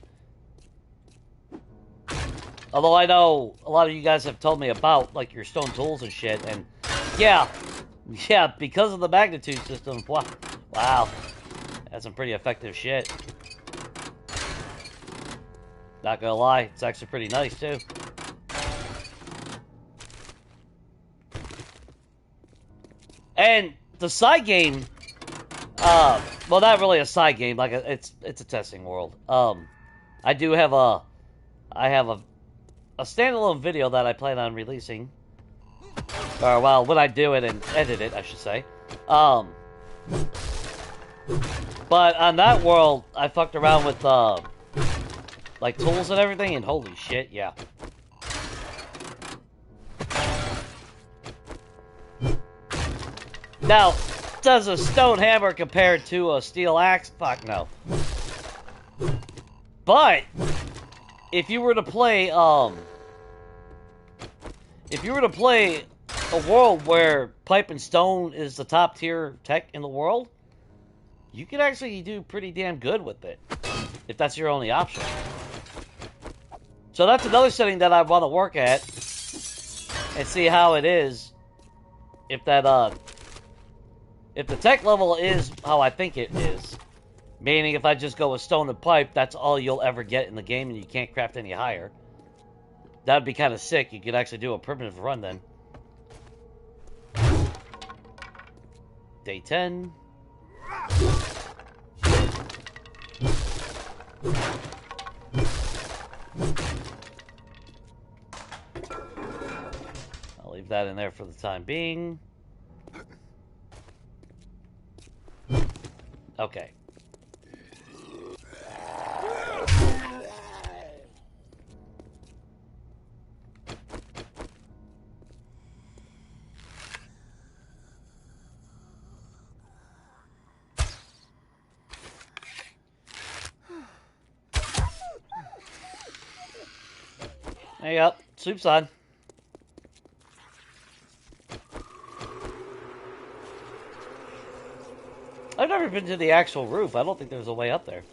Although I know a lot of you guys have told me about, like, your stone tools and shit. And, yeah, because of the magnitude system, wow. That's some pretty effective shit. Not gonna lie, it's actually pretty nice too. And the side game, well, not really a side game. Like it's a testing world. I do have a standalone video that I plan on releasing Or, well, when I do it and edit it, I should say. But on that world, I fucked around with, like, tools and everything, and holy shit, yeah. Now, does a stone hammer compare to a steel axe? Fuck no. But, if you were to play, if you were to play a world where pipe and stone is the top tier tech in the world, you could actually do pretty damn good with it, if that's your only option. So that's another setting that I want to work at and see how it is. If that, if the tech level is how I think it is, meaning if I just go with stone and pipe, that's all you'll ever get in the game and you can't craft any higher. That'd be kind of sick. You could actually do a primitive run then. Day 10. I'll leave that in there for the time being. Okay. There you go. Soup's on. I've never been to the actual roof. I don't think there's a way up there.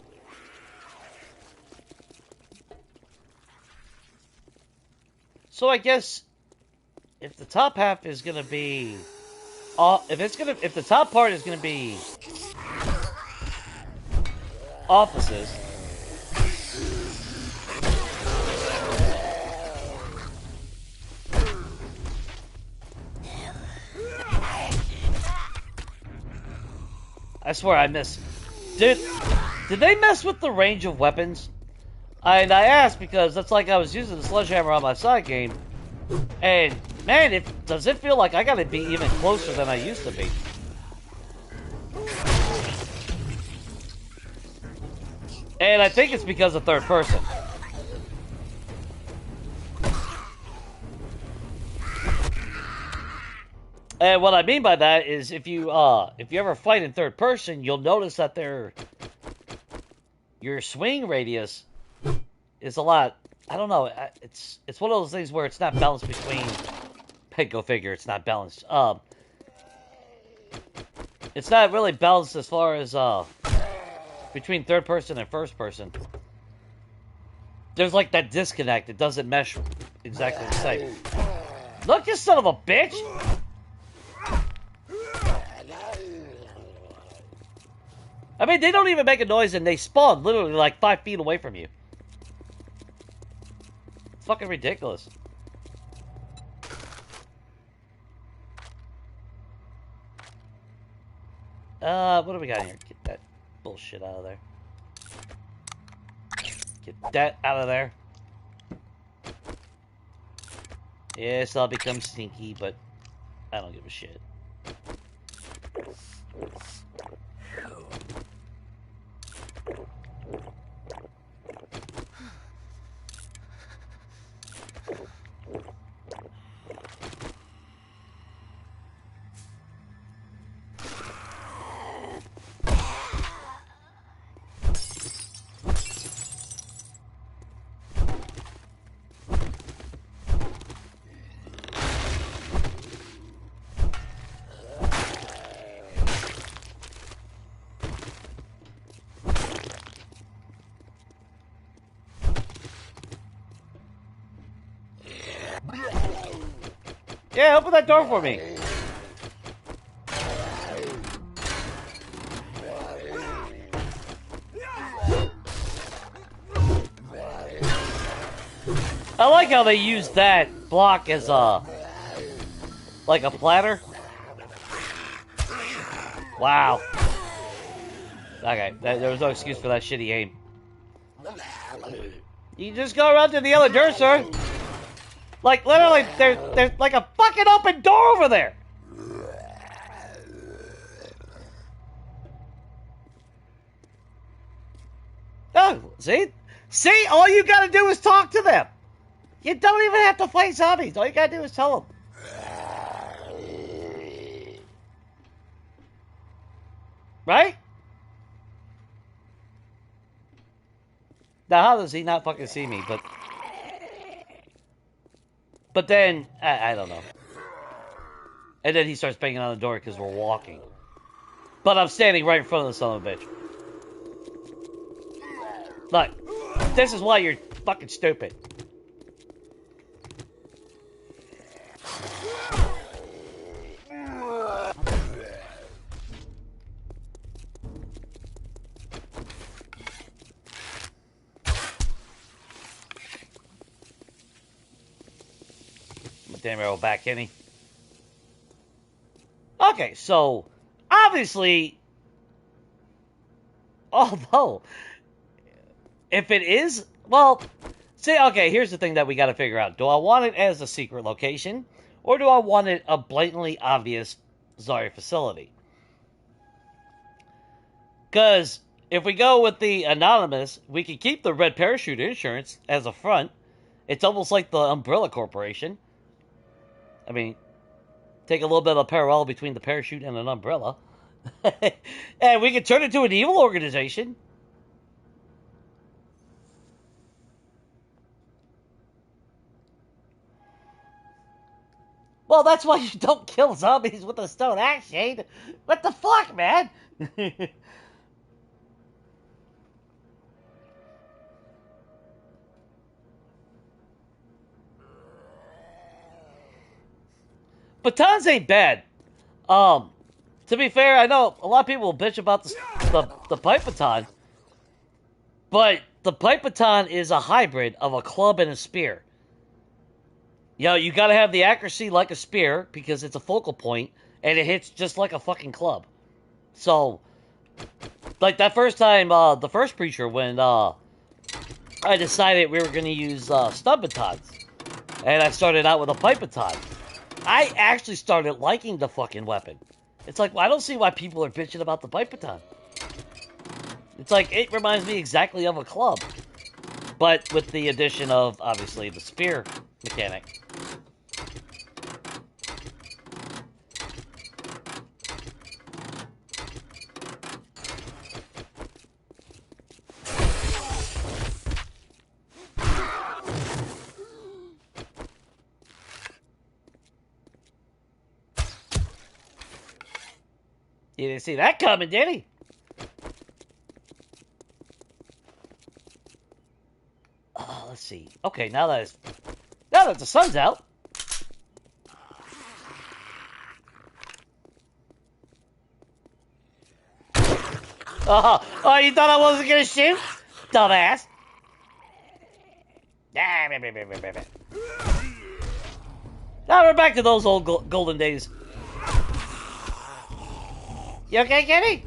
So I guess if the top half is gonna be, if the top part is gonna be offices. I swear I missed. Did they mess with the range of weapons? And I asked because that's like I was using the sledgehammer on my side game. And, man, does it feel like I gotta be even closer than I used to be. And I think it's because of third person. And what I mean by that is if you ever fight in third person, you'll notice that your swing radius is a lot, I don't know, it's one of those things where it's not balanced between, go figure, it's not balanced. It's not really balanced as far as between third person and first person. There's like that disconnect, it doesn't mesh exactly the same. Look, you son of a bitch! I mean, they don't even make a noise and they spawn literally like 5 feet away from you. It's fucking ridiculous. What do we got here? Get that bullshit out of there. Get that out of there. Yes, I'll become stinky, but I don't give a shit. Yeah, open that door for me. I like how they use that block as a, like a platter. Wow. Okay, there was no excuse for that shitty aim. You just go around to the other door, sir. Like, literally, there's like a fucking open door over there. Oh, see? See? All you gotta do is talk to them. You don't even have to fight zombies. All you gotta do is tell them. Right? Now, how does he not fucking see me? But then, I don't know. And then he starts banging on the door because we're walking. But I'm standing right in front of the son of a bitch. Look, this is why you're fucking stupid. Damn arrow back, Kenny. Okay, so obviously, although if it is, well, see, okay, here's the thing that we got to figure out: do I want it as a secret location, or do I want it a blatantly obvious ZARI facility? Because if we go with the anonymous, we can keep the red parachute insurance as a front. It's almost like the Umbrella Corporation. I mean, take a little bit of a parallel between the parachute and an umbrella. And we can turn it to an evil organization. Well, that's why you don't kill zombies with a stone axe, Shade. What the fuck, man? Batons ain't bad. To be fair, I know a lot of people will bitch about the pipe baton, but the pipe baton is a hybrid of a club and a spear. You know, you gotta have the accuracy like a spear because it's a focal point and it hits just like a fucking club. So, like that first time, the first preacher, when I decided we were gonna use stub batons, and I started out with a pipe baton. I actually started liking the fucking weapon. It's like, well, I don't see why people are bitching about the pipe baton. It's like, it reminds me exactly of a club. But with the addition of, obviously, the spear mechanic. You didn't see that coming, did he? Let's see. Okay, now that the sun's out. Oh, you thought I wasn't gonna shoot? Dumbass. Now we're back to those old golden days. You okay, Kenny?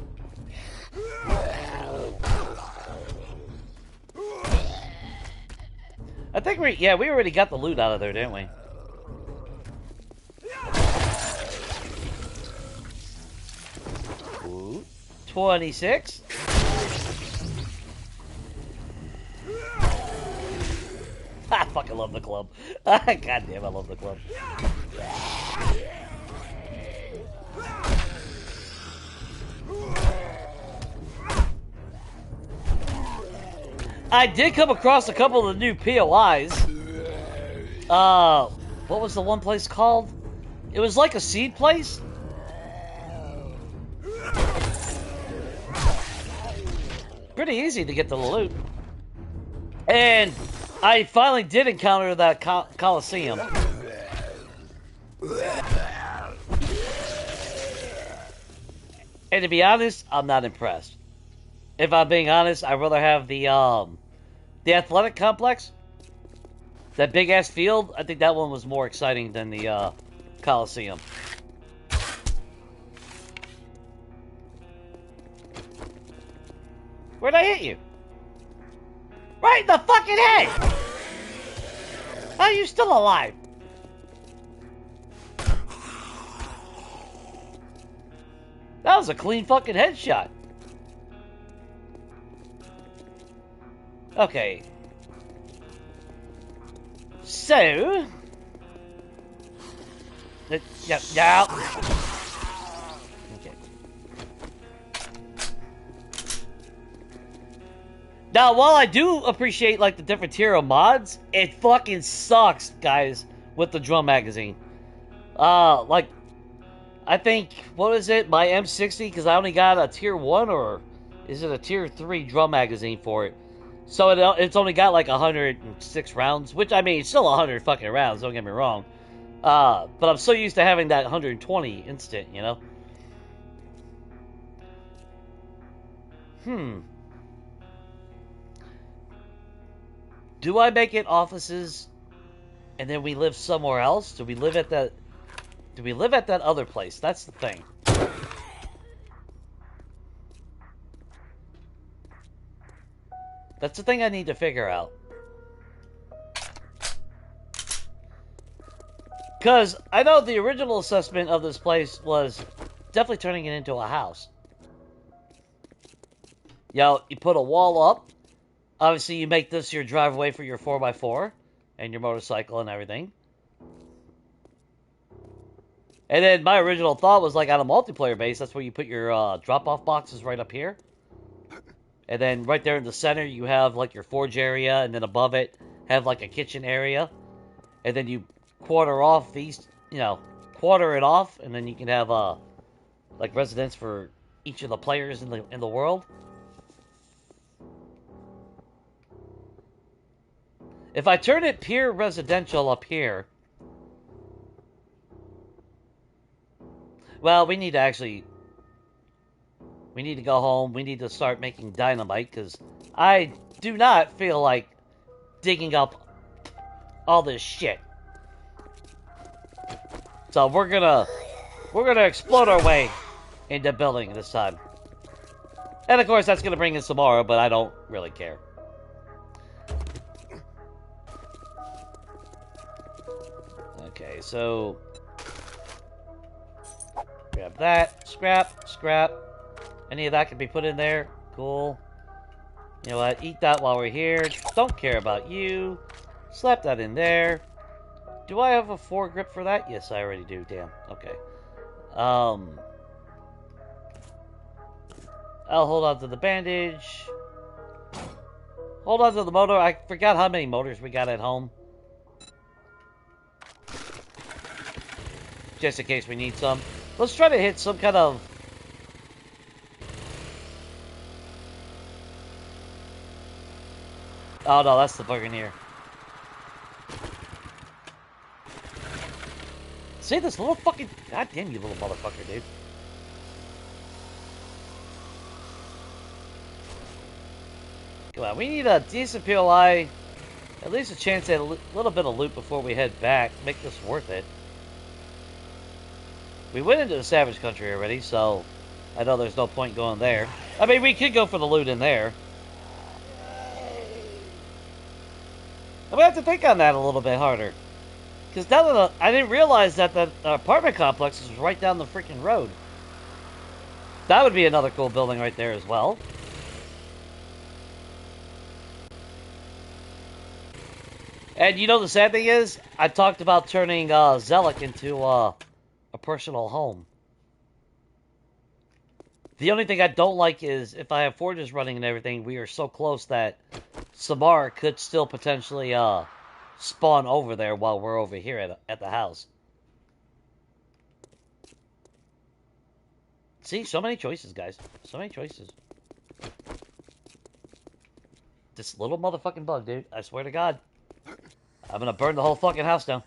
I think we already got the loot out of there, didn't we? Ooh, 26. I fucking love the club. God damn, I love the club. I did come across a couple of the new POIs. What was the one place called? It was like a seed place. Pretty easy to get to the loot. And I finally did encounter that Coliseum. And to be honest, I'm not impressed. If I'm being honest, I'd rather have the athletic complex. That big ass field, I think that one was more exciting than the Coliseum. Where'd I hit you? Right in the fucking head! How are you still alive? That was a clean fucking headshot. Okay. So... Yeah. Okay. Now, while I do appreciate, like, the different tier of mods, it fucking sucks, guys, with the drum magazine. Like, I think, what is it, my M60, because I only got a tier 1, or is it a tier 3 drum magazine for it? So it's only got, like, 106 rounds, which, I mean, it's still 100 fucking rounds, don't get me wrong. But I'm so used to having that 120 instant, you know? Do I make it offices and then we live somewhere else? Do we live at that other place? That's the thing. That's the thing I need to figure out. Because I know the original assessment of this place was definitely turning it into a house. You put a wall up. Obviously, you make this your driveway for your 4x4 and your motorcycle and everything. And then my original thought was, like, on a multiplayer base, that's where you put your drop-off boxes right up here. And then right there in the center, you have, like, your forge area, and then above it, have, like, a kitchen area. And then you quarter off these, quarter it off, and then you can have, like, residence for each of the players in the world. If I turn it pure residential up here... Well, we need to go home. We need to start making dynamite, because I do not feel like digging up all this shit. So we're gonna explode our way into building this time. And of course, that's gonna bring in some more, but I don't really care. Okay, so grab that, scrap. Any of that can be put in there. Cool. You know what? Eat that while we're here. Don't care about you. Slap that in there. Do I have a foregrip for that? Yes, I already do. Damn. Okay. I'll hold on to the bandage. Hold on to the motor. I forgot how many motors we got at home. Just in case we need some. Let's try to hit some kind of... Oh no, that's the Buccaneer. See this little fucking... God damn you little motherfucker, dude. Come on, we need a decent POI. At least a chance at a little bit of loot before we head back. Make this worth it. We went into the Savage Country already, so I know there's no point going there. I mean, we could go for the loot in there. I'm gonna have to think on that a little bit harder. Because now that I didn't realize that the apartment complex is right down the freaking road. That would be another cool building right there as well. And you know the sad thing is, I talked about turning Zellic into a personal home. The only thing I don't like is if I have forges running and everything, we are so close that Samar could still potentially spawn over there while we're over here at the house. See, so many choices, guys. So many choices. This little motherfucking bug, dude. I swear to God. I'm gonna burn the whole fucking house down.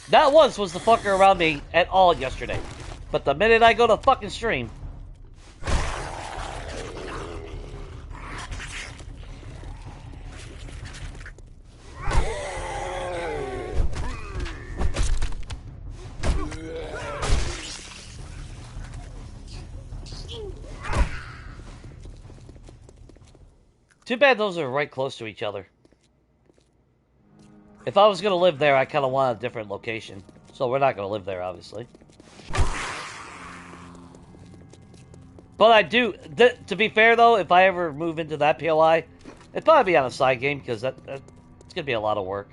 Not once was the fucker around me at all yesterday. But the minute I go to fucking stream... Too bad those are right close to each other. If I was going to live there, I kind of want a different location. So we're not going to live there, obviously. But I do... to be fair, though, if I ever move into that POI, it'd probably be on a side game, because it's going to be a lot of work.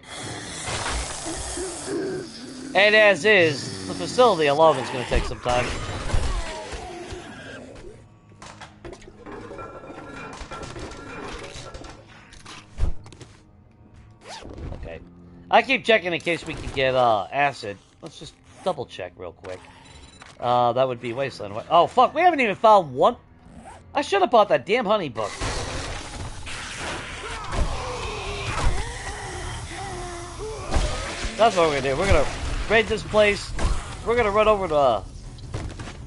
And as is, the facility alone is going to take some time. Okay. I keep checking in case we can get acid. Let's just double check real quick. That would be Wasteland. Oh, fuck, we haven't even found one. I should have bought that damn honey book. That's what we're gonna do. We're gonna raid this place. We're gonna run over to,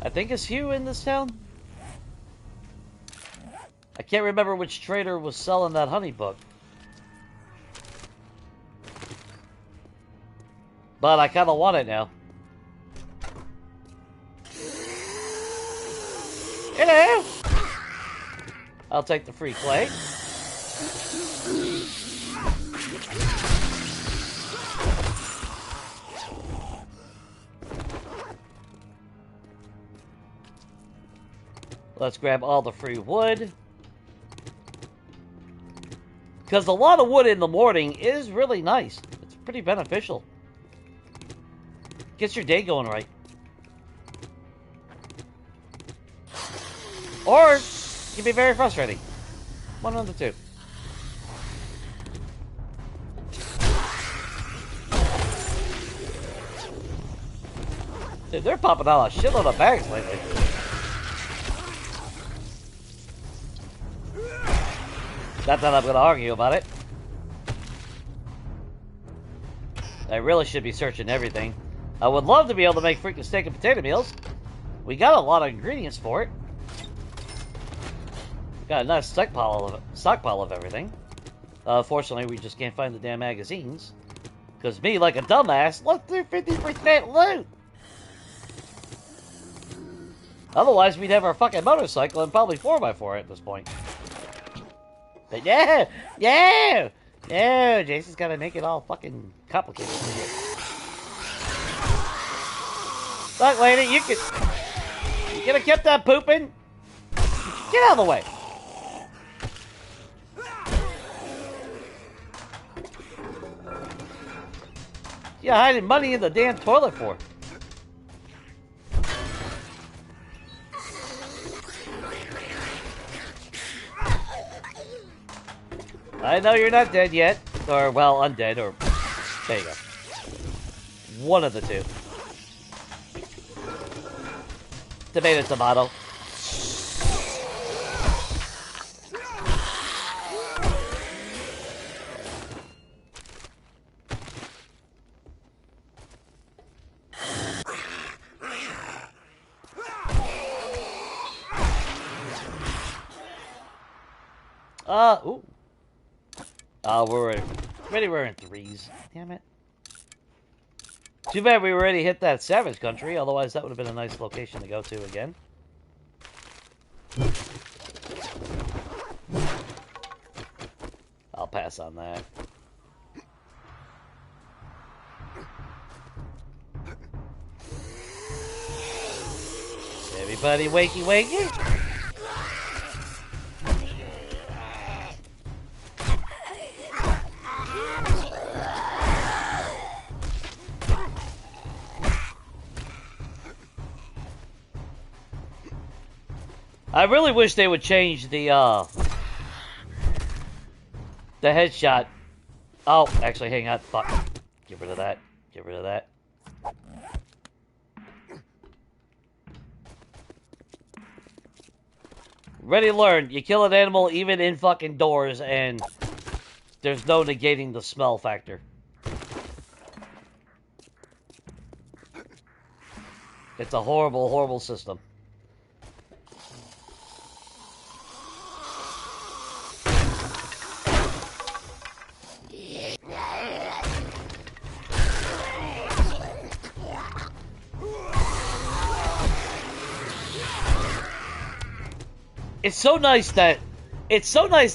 I think it's Hugh in this town? I can't remember which trader was selling that honey book. But I kinda want it now. Hello! I'll take the free clay. Let's grab all the free wood. Because a lot of wood in the morning is really nice. It's pretty beneficial. Gets your day going right. Or, it can be very frustrating. One of the two. Dude, they're popping out a shitload of bags lately. Not that I'm going to argue about it. I really should be searching everything. I would love to be able to make freaking steak and potato meals. We got a lot of ingredients for it. Got a nice stockpile of everything. Fortunately, we just can't find the damn magazines. Because me, like a dumbass, let's do 50% loot! Otherwise, we'd have our fucking motorcycle and probably 4x4 at this point. But no! No! No! Jason's gotta make it all fucking complicated. Look, lady, you could have kept that pooping. Get out of the way. You hiding money in the damn toilet for? I know you're not dead yet. Or, well, undead, or... There you go. One of the two. Tomato, tomato. Ooh. We're in threes. Damn it. Too bad we already hit that Savage Country, otherwise that would have been a nice location to go to again. I'll pass on that. Everybody wakey wakey? I really wish they would change the headshot. Oh, actually, hang on. Fuck. Get rid of that. Get rid of that. Ready to learn. You kill an animal even in fucking doors, and there's no negating the smell factor. It's a horrible, horrible system. It's so nice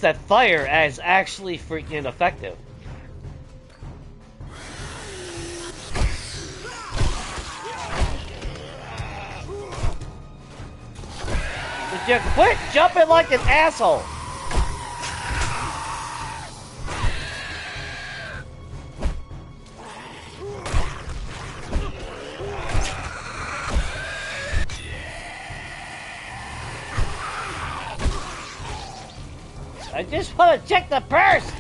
that fire is actually freaking effective. Would you quit jumping like an asshole? I just want to check the purse!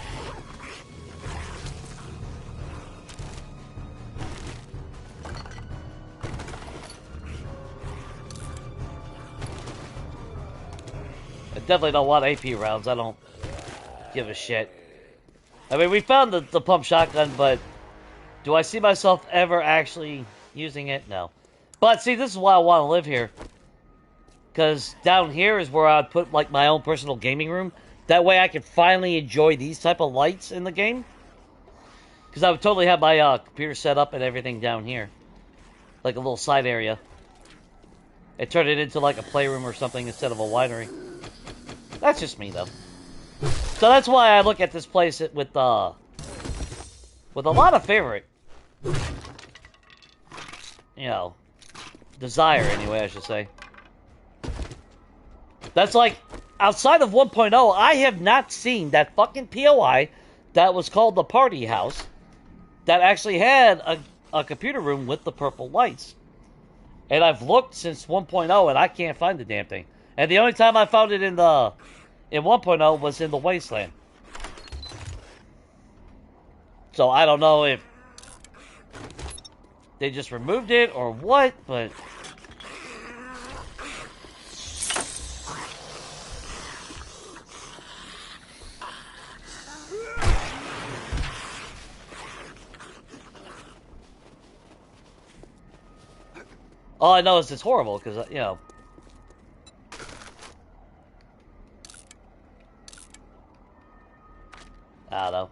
I definitely don't want AP rounds. I don't give a shit. I mean, we found the pump shotgun, but do I see myself ever actually using it? No. But see, this is why I want to live here. Because down here is where I'd put like my own personal gaming room. That way I could finally enjoy these type of lights in the game. Because I would totally have my computer set up and everything down here. Like a little side area. And turn it into like a playroom or something instead of a winery. That's just me though. So that's why I look at this place with a lot of favorite. You know, desire anyway, I should say. That's like, outside of 1.0, I have not seen that fucking POI that was called the Party House that actually had a computer room with the purple lights. And I've looked since 1.0 and I can't find the damn thing. And the only time I found it in 1.0 was in the Wasteland. So I don't know if they just removed it or what, but... All I know is it's horrible, because, you know... I don't know.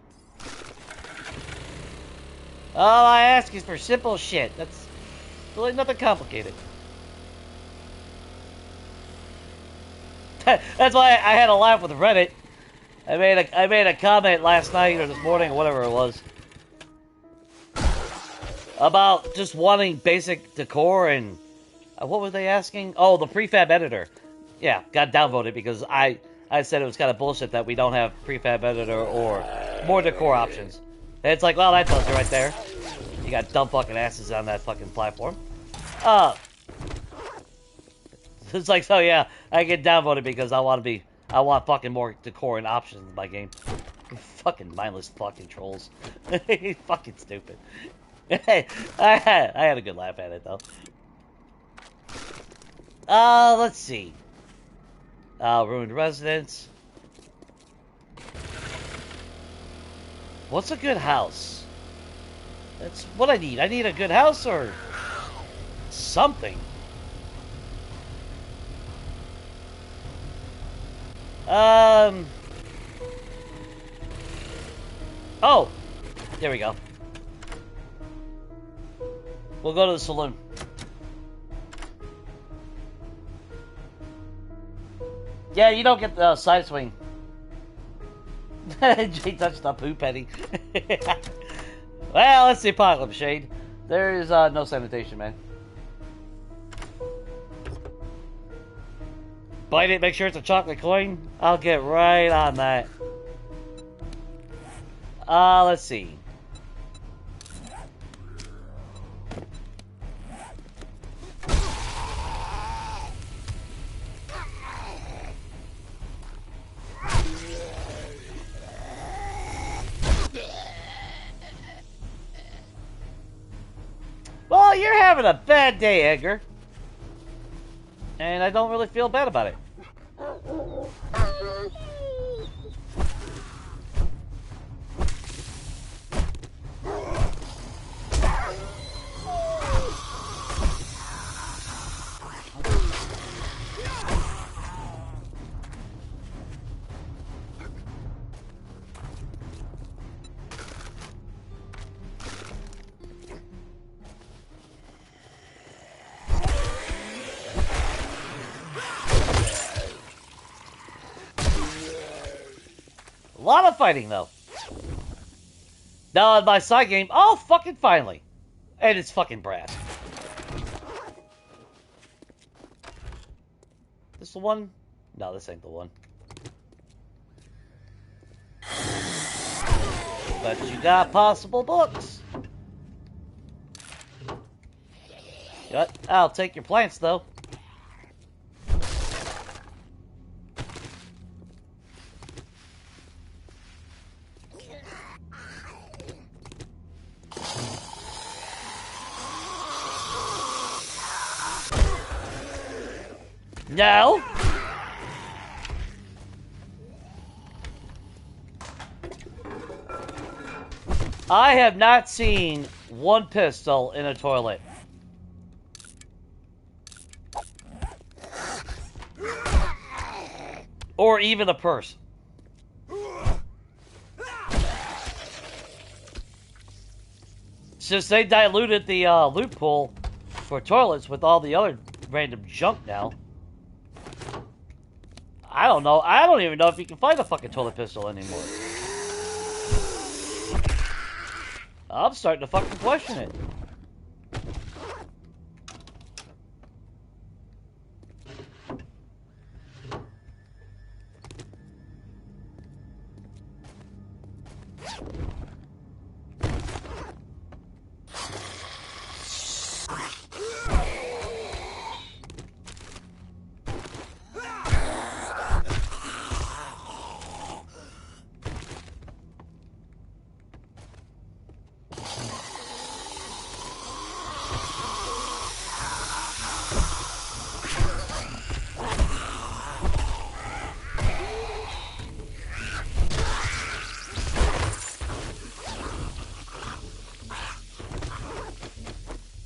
All I ask is for simple shit. That's really nothing complicated. That's why I had a laugh with Reddit. I made a comment last night or this morning or whatever it was about just wanting basic decor and what were they asking? Oh, the prefab editor. Yeah, got downvoted because I said it was kind of bullshit that we don't have prefab editor or more decor options. And it's like, well, that tells you right there. You got dumb fucking asses on that fucking platform. It's like, so yeah, I get downvoted because I want fucking more decor and options in my game. Fucking mindless fucking trolls. Fucking stupid. I had a good laugh at it though. Let's see. Ruined residence. What's a good house? That's what I need. I need a good house or something. Oh! There we go. We'll go to the saloon. Yeah, you don't get the side swing. Jay touched the poo penny. Well, it's the apocalypse, Shade. There is no sanitation, man. Bite it, make sure it's a chocolate coin. I'll get right on that. Let's see. Well, you're having a bad day, Edgar. And I don't really feel bad about it. A lot of fighting, though. Now, in my side game, oh, fucking finally. And it's fucking brass. This the one? No, this ain't the one. But you got possible books. What? I'll take your plants, though. No. I have not seen one pistol in a toilet. Or even a purse. Since they diluted the loot pool for toilets with all the other random junk now. I don't know. I don't even know if you can find a fucking toilet pistol anymore. I'm starting to fucking question it.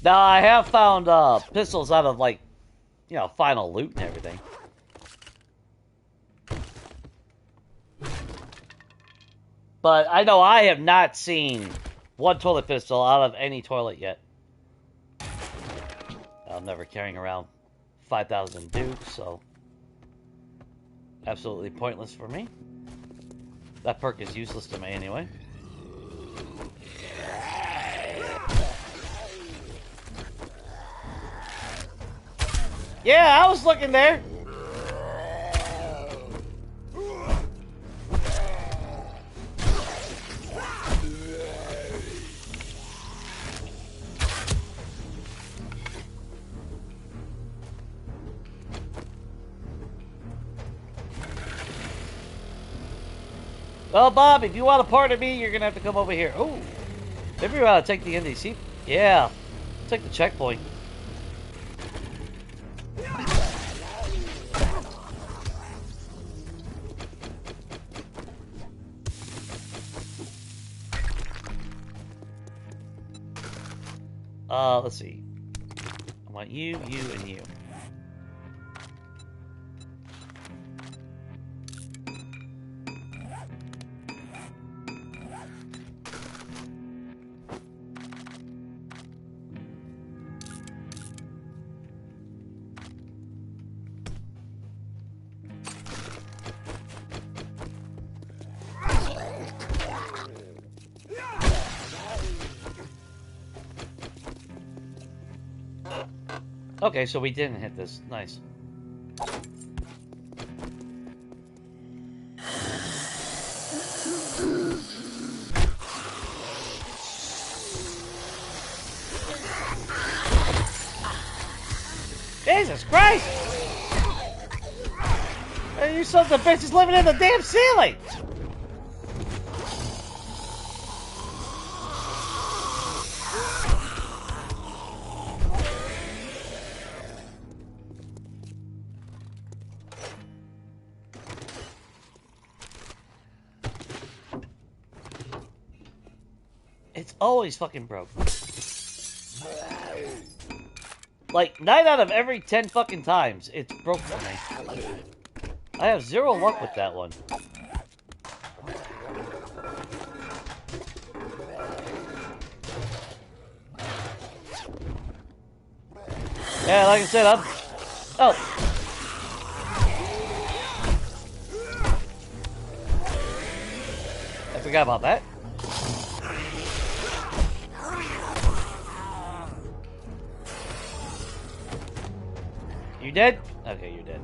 Now, I have found pistols out of, like, you know, final loot and everything. But I know I have not seen one toilet pistol out of any toilet yet. I'm never carrying around 5,000 dukes, so absolutely pointless for me. That perk is useless to me anyway. Yeah, I was looking there. Well, Bob, if you want a part of me, you're gonna have to come over here. Oh, maybe we ought to take the NDC. Yeah, take the checkpoint. Let's see. I want you, you, and you. Okay, so we didn't hit this. Nice. Jesus Christ! Hey, you sons of bitches living in the damn ceiling! It's always fucking broke. Like, 9 out of every 10 fucking times, it's broke for me. I have 0 luck with that one. Yeah, like I said, I'm... Oh! I forgot about that. You dead? Okay, you're dead.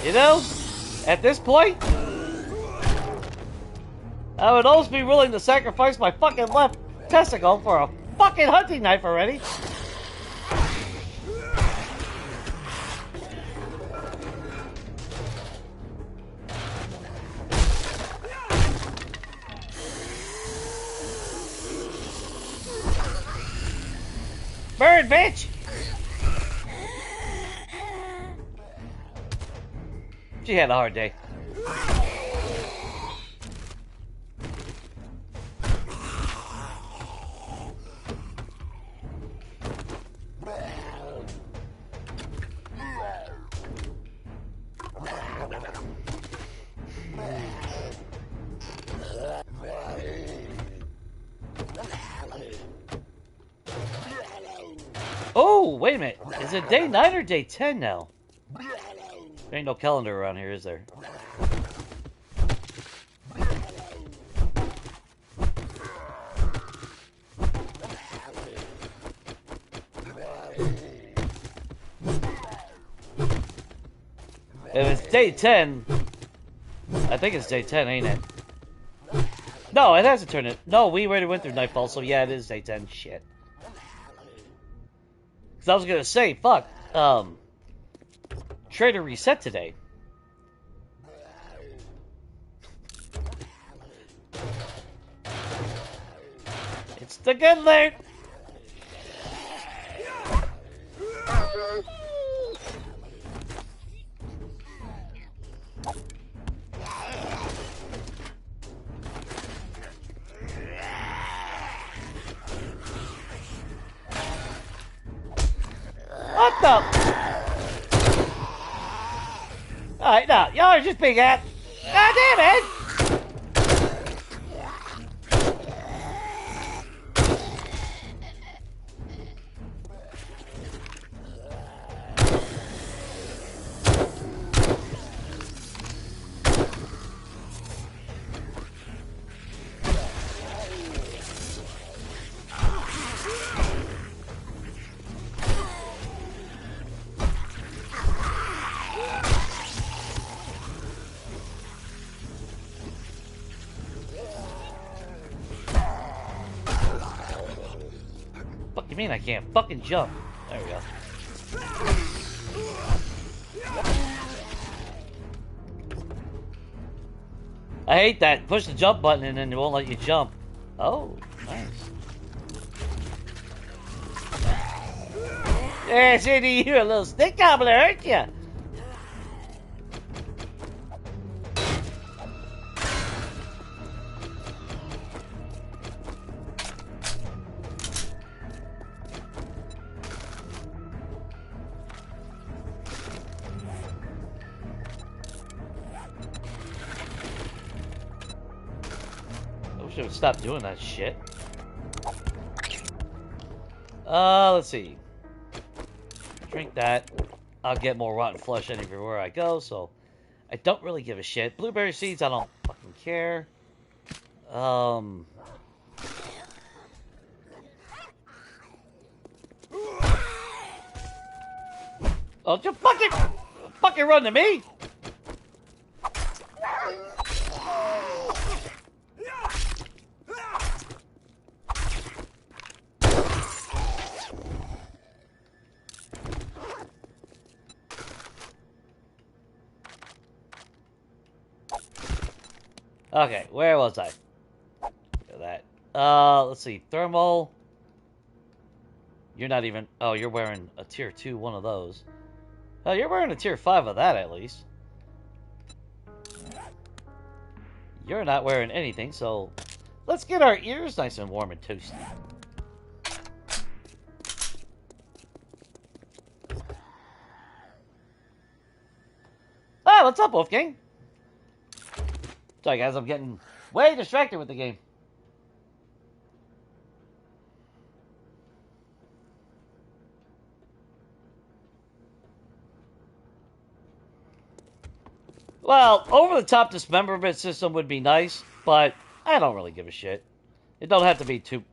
You know, at this point, I would almost be willing to sacrifice my fucking left testicle for a fucking hunting knife already. Burn, bitch! She had a hard day. Oh, wait a minute. Is it day 9 or day 10 now? There ain't no calendar around here, is there? If it's day 10, I think it's day 10, ain't it? No, it hasn't turned it. No, we already went through Nightfall, so yeah, it is day 10. Shit. Because I was going to say, fuck, Trader reset today. It's the good loot. What the? Alright, no, y'all are just big ass. God damn it! Fuck you mean I can't fucking jump? There we go. I hate that. Push the jump button and then it won't let you jump. Oh, nice. Yeah, Cindy, you're a little stick gobbler, aren't you? I wish I would stop doing that shit. Let's see. Drink that. I'll get more rotten flesh anywhere I go, so I don't really give a shit. Blueberry seeds, I don't fucking care. Oh, just fucking run to me! Okay, where was I? Look at that. Let's see. Thermal. You're not even... Oh, you're wearing a tier 2 one of those. Oh, you're wearing a tier 5 of that at least. You're not wearing anything, so... Let's get our ears nice and warm and toasty. Ah, what's up, Wolfgang? Sorry guys, I'm getting way distracted with the game. Well, over-the-top dismemberment system would be nice, but I don't really give a shit. It don't have to be too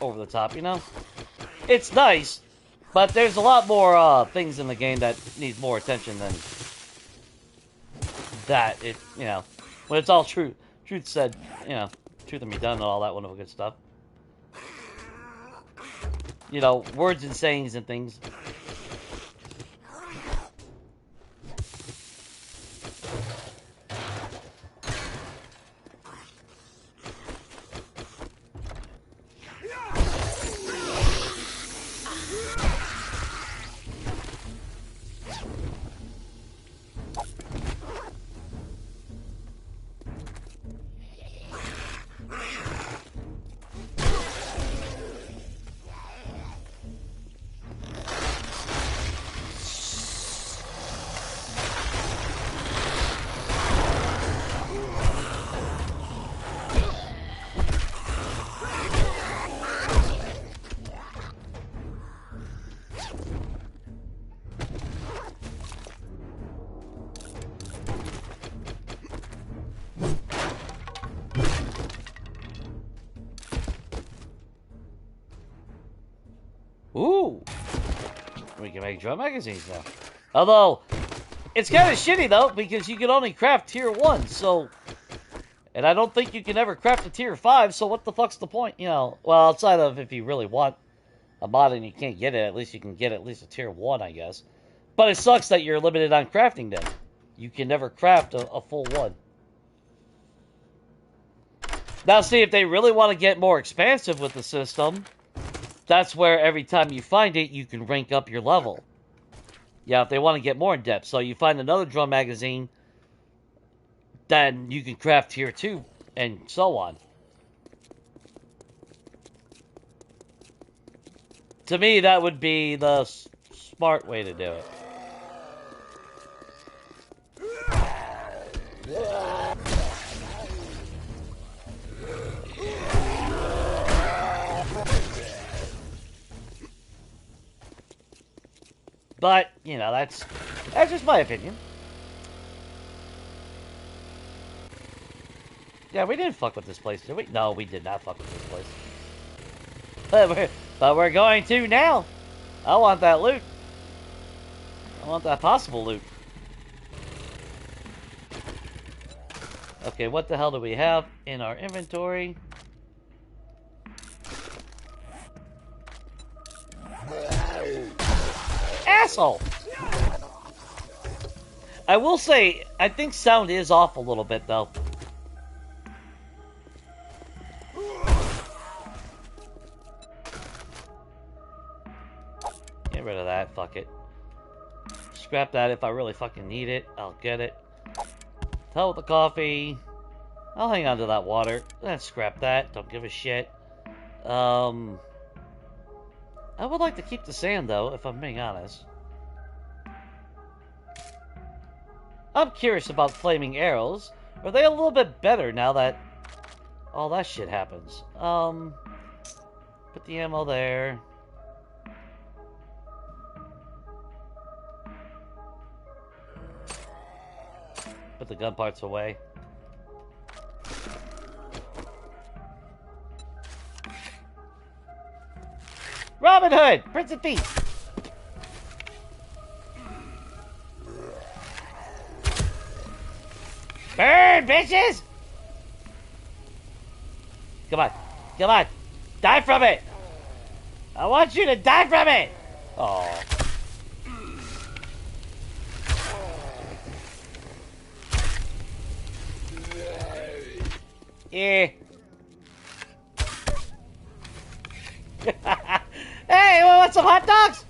over the top, you know? It's nice, but there's a lot more things in the game that need more attention than that. It, you know, when it's all truth said, you know, truth and be done and all that wonderful good stuff. You know, words and sayings and things. Ooh! We can make drum magazines now. Although, it's kind of shitty though, because you can only craft tier 1, so... And I don't think you can ever craft a tier 5, so what the fuck's the point? You know, well, outside of if you really want a mod and you can't get it, at least you can get at least a tier 1, I guess. But it sucks that you're limited on crafting them. You can never craft a full one. Now see, if they really want to get more expansive with the system... That's where every time you find it, you can rank up your level. Yeah, if they want to get more in depth. So you find another drum magazine, then you can craft tier 2, and so on. To me, that would be the smart way to do it. But, you know, that's just my opinion. Yeah, we didn't fuck with this place, did we? No, we did not fuck with this place. But we're going to now. I want that loot. I want that possible loot. Okay, what the hell do we have in our inventory? Asshole! I will say, I think sound is off a little bit, though. Get rid of that, fuck it. Scrap that if I really fucking need it. I'll get it. Hell with the coffee. I'll hang on to that water. Scrap that. Don't give a shit. I would like to keep the sand, though, if I'm being honest. I'm curious about flaming arrows. Are they a little bit better now that all that shit happens? Put the ammo there. Put the gun parts away. Robin Hood! Prince of Peace! Burn, bitches! Come on. Come on. Die from it! I want you to die from it! Oh. Yeah. Hey, want some hot dogs?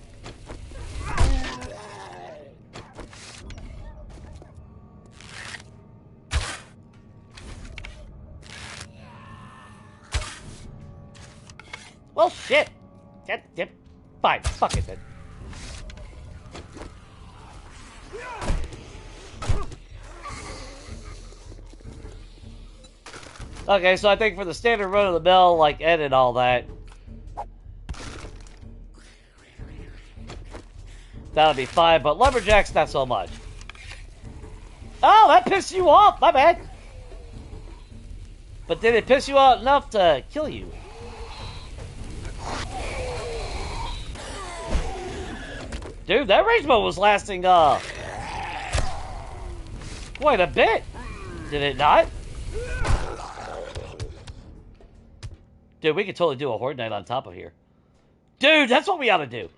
Well, shit. Fine, fuck it then. Okay, so I think for the standard run of the mill, like Ed and all that, that would be fine, but Lumberjacks, not so much. Oh, that pissed you off! My bad! But did it piss you out enough to kill you? Dude, that rage mode was lasting, quite a bit. Did it not? Dude, we could totally do a Horde Night on top of here. Dude, that's what we ought to do.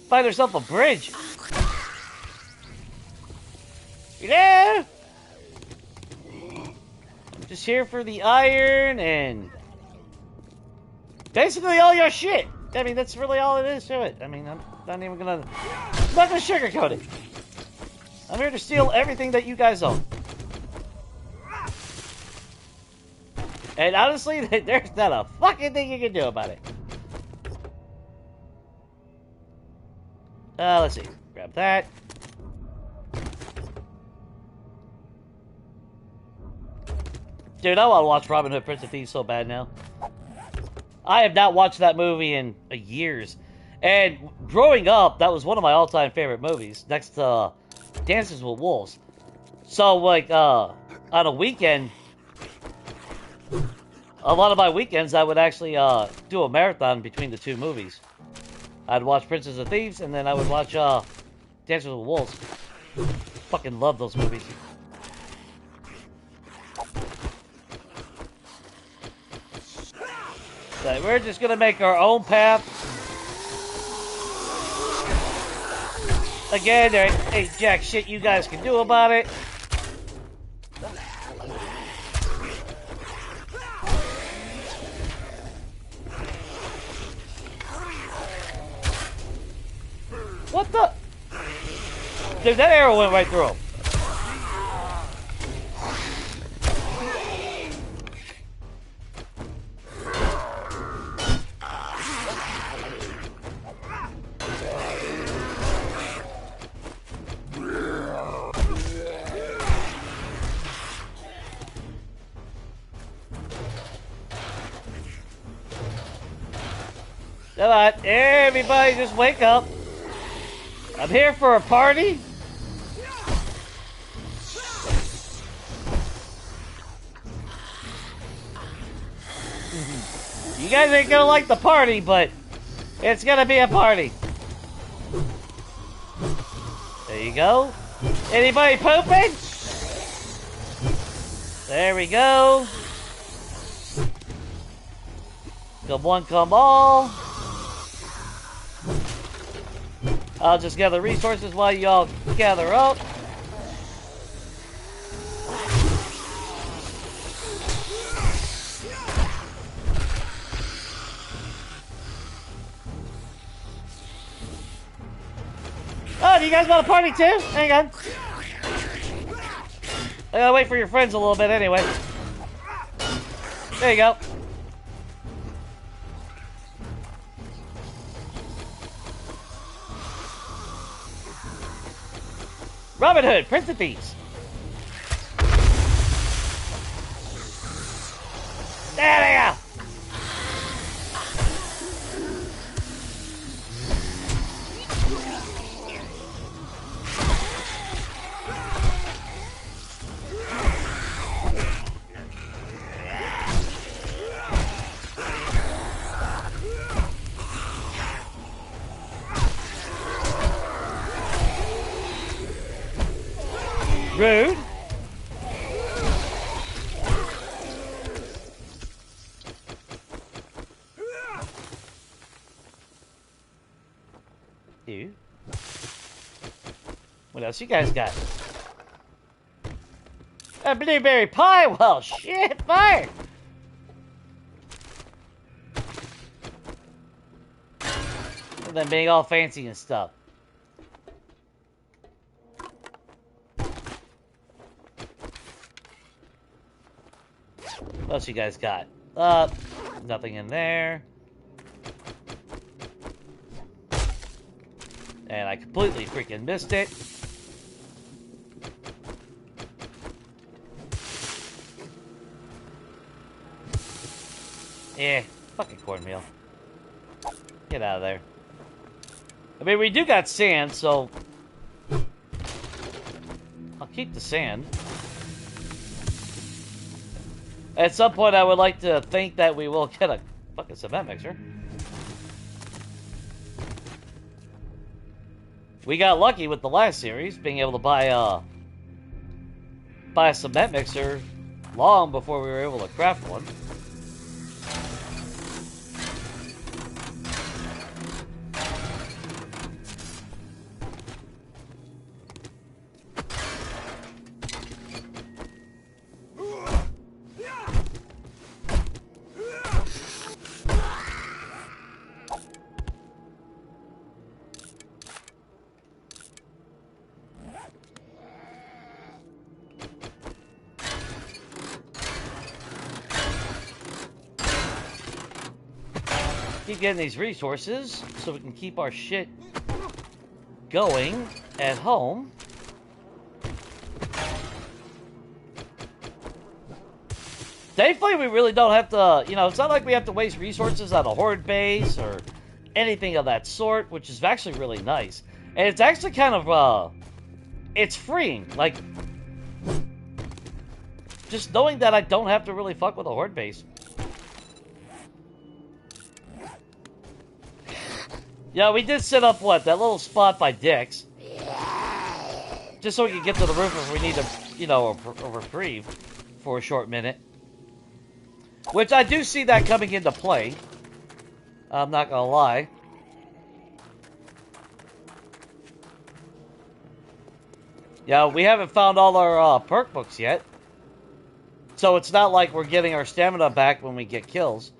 Find ourselves a bridge. Yeah. I'm just here for the iron and basically all your shit. I mean, that's really all it is to it. I mean, I'm not even gonna... I'm not gonna sugarcoat it. I'm here to steal everything that you guys own. And honestly, there's not a fucking thing you can do about it. Let's see. Grab that. Dude, I want to watch Robin Hood, Prince of Thieves so bad now. I have not watched that movie in years. And growing up, that was one of my all-time favorite movies, next to Dances with Wolves. So, like, on a weekend, a lot of my weekends, I would actually do a marathon between the two movies. I'd watch Princess of Thieves, and then I would watch Dances with Wolves. Fucking love those movies. So we're just gonna make our own path. Again, there ain't jack shit you guys can do about it. What the? Dude, that arrow went right through him. Come on, everybody just wake up. I'm here for a party. You guys ain't gonna like the party, but it's gonna be a party. There you go. Anybody pooping? There we go. Come one, come all. I'll just gather resources while y'all gather up. Oh, do you guys want to party too? Hang on. I gotta wait for your friends a little bit anyway. There you go. Robin Hood, Prince of Thieves. There they go. Rude. Dude. What else you guys got? A blueberry pie? Well, shit, fire! And then being all fancy and stuff. What else you guys got? Nothing in there. And I completely freaking missed it. Yeah, fucking cornmeal. Get out of there. I mean, we do got sand, so I'll keep the sand. At some point, I would like to think that we will get a fucking cement mixer. We got lucky with the last series, being able to buy a cement mixer long before we were able to craft one. Keep getting these resources so we can keep our shit going at home. Thankfully, we really don't have to, you know, it's not like we have to waste resources on a horde base or anything of that sort, which is actually really nice. And it's actually kind of, it's freeing. Like, just knowing that I don't have to really fuck with a horde base. Yeah, we did set up, what, that little spot by Dick's. Just so we can get to the roof if we need to, you know, a reprieve for a short minute. Which I do see that coming into play. I'm not gonna lie. Yeah, we haven't found all our perk books yet. So it's not like we're getting our stamina back when we get kills.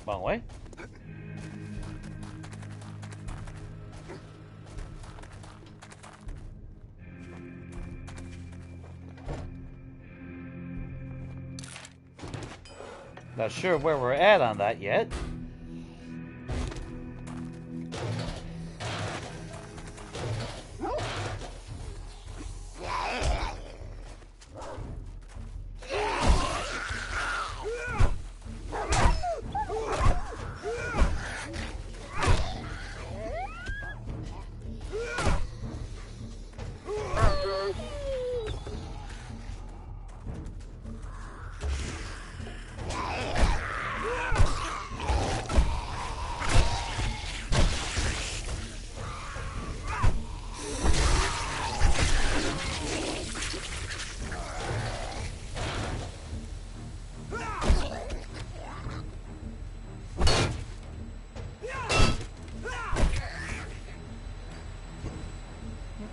Wrong way. Not sure where we're at on that yet.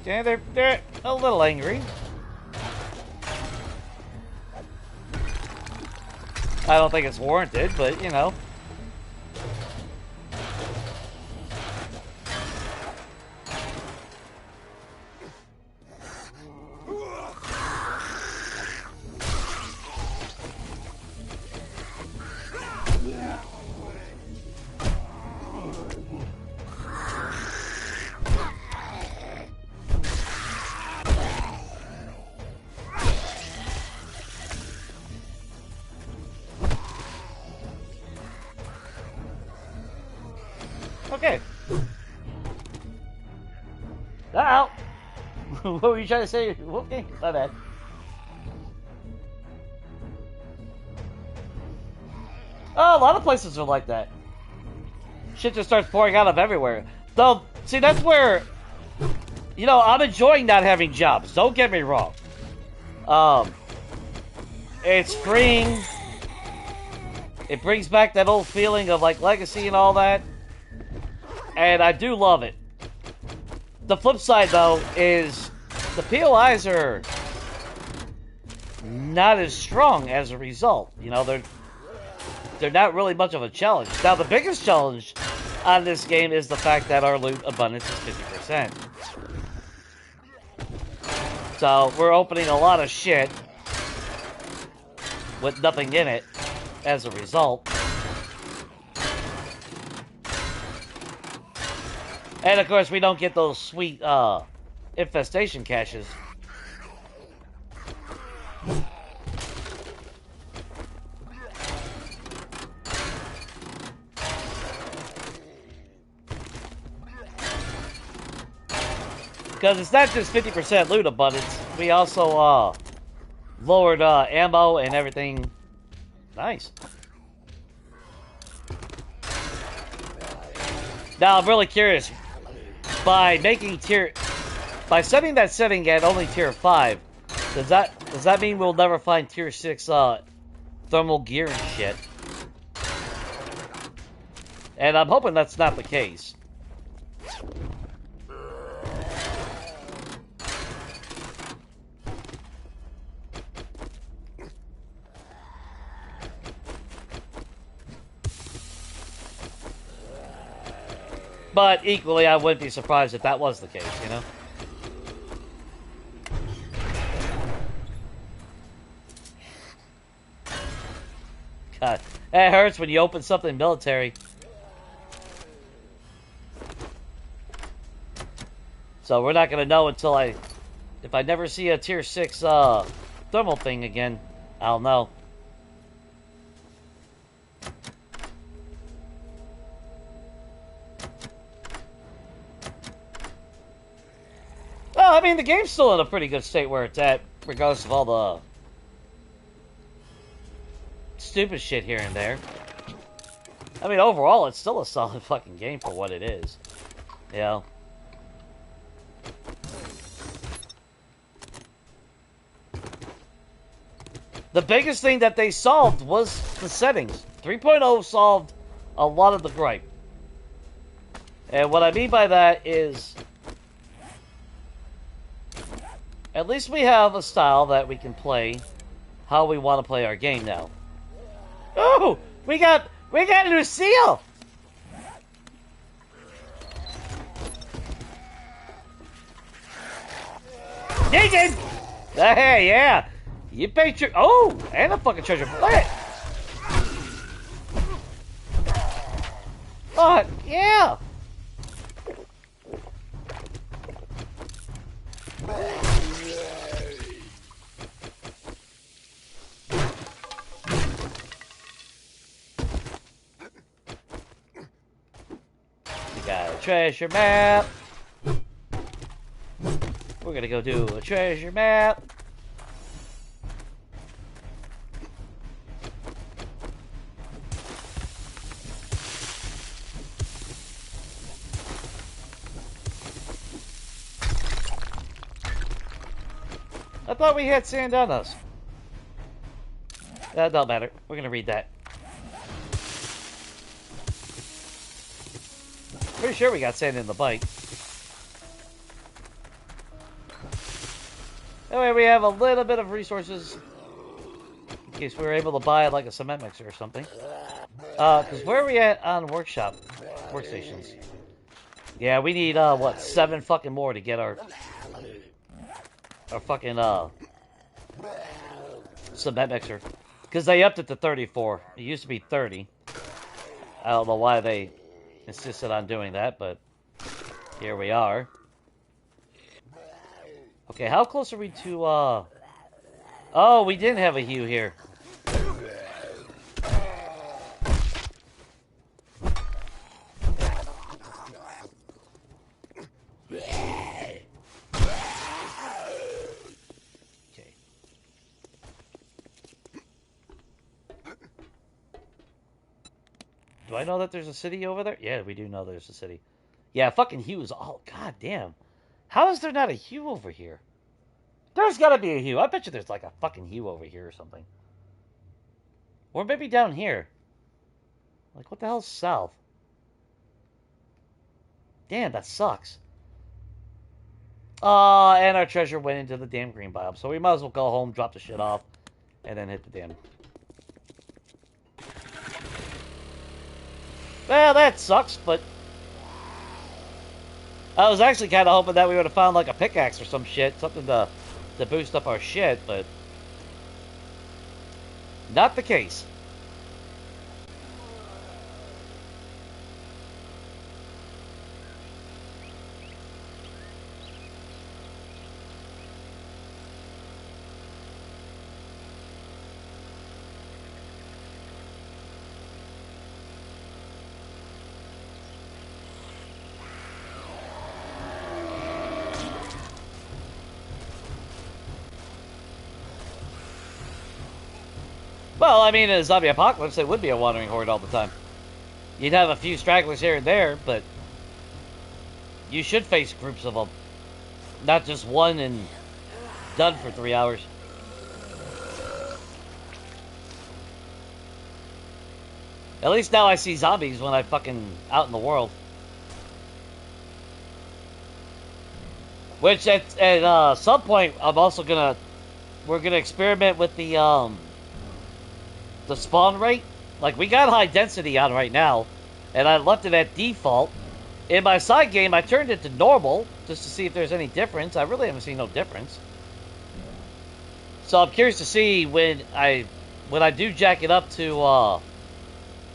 Yeah, they're a little angry. I don't think it's warranted, but you know. Okay. Ow! What were you trying to say? Okay, my bad. Oh, a lot of places are like that. Shit just starts pouring out of everywhere. Though, see, that's where, you know, I'm enjoying not having jobs. Don't get me wrong. It's freeing. It brings back that old feeling of, like, legacy and all that. And I do love it. The flip side, though, is the POIs are not as strong as a result. You know, they're not really much of a challenge. Now, the biggest challenge on this game is the fact that our loot abundance is 50%. So, we're opening a lot of shit with nothing in it as a result. And, of course, we don't get those sweet infestation caches. Because it's not just 50% loot abundance. We also lowered ammo and everything. Nice. Now I'm really curious. By setting that setting at only tier 5, does that mean we'll never find tier 6 thermal gear and shit? And I'm hoping that's not the case. But equally, I wouldn't be surprised if that was the case, you know? God, it hurts when you open something military. So we're not going to know until if I never see a tier 6 thermal thing again, I'll know. Well, I mean, the game's still in a pretty good state where it's at, regardless of all the stupid shit here and there. I mean, overall, it's still a solid fucking game for what it is. You know? The biggest thing that they solved was the settings. 3.0 solved a lot of the gripe. And what I mean by that is, at least we have a style that we can play how we want to play our game now. Oh, we got Lucille. Nathan! Hey, yeah. You paid your... Oh, and a fucking treasure. Look at it. Fuck, yeah. We got a treasure map. We're gonna go do a treasure map. I thought we had sand on us. That don't matter. We're gonna read that. Pretty sure we got sand in the bite. Anyway, we have a little bit of resources in case we were able to buy like a cement mixer or something. Because where are we at on workstations? Yeah, we need what, 7 fucking more to get our fucking cement mixer. Because they upped it to 34. It used to be 30. I don't know why they insisted on doing that, but here we are. Okay, how close are we to, Oh, we didn't have a hue here. Okay. Do I know that there's a city over there? Yeah, we do know there's a city. Yeah, fucking hues. Oh, god damn. How is there not a hue over here? There's gotta be a hue. I bet you there's like a fucking hue over here or something. Or maybe down here. Like, what the hell's south? Damn, that sucks. And our treasure went into the damn green biome. So we might as well go home, drop the shit off, and then hit the damn... Well, that sucks, but... I was actually kind of hoping that we would have found like a pickaxe or some shit. Something to boost up our shit, but... Not the case. Well, I mean, in a zombie apocalypse, it would be a wandering horde all the time. You'd have a few stragglers here and there, but you should face groups of them. Not just one and done for 3 hours. At least now I see zombies when I'm fucking out in the world. Which at some point I'm also we're gonna experiment with the spawn rate. Like, we got high density on right now, and I left it at default. In my side game, I turned it to normal just to see if there's any difference. I really haven't seen no difference. So I'm curious to see when I do jack it up to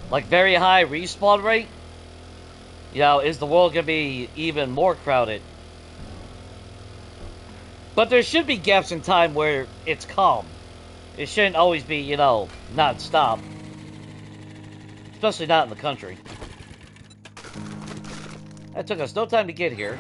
like very high respawn rate. You know, is the world gonna be even more crowded? But there should be gaps in time where it's calm. It shouldn't always be, you know, non-stop. Especially not in the country. That took us no time to get here.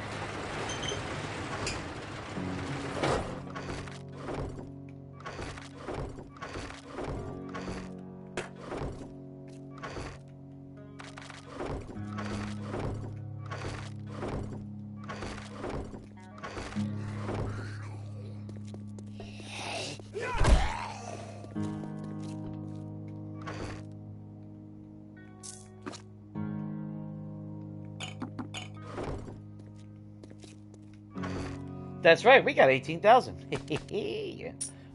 That's right, we got 18,000.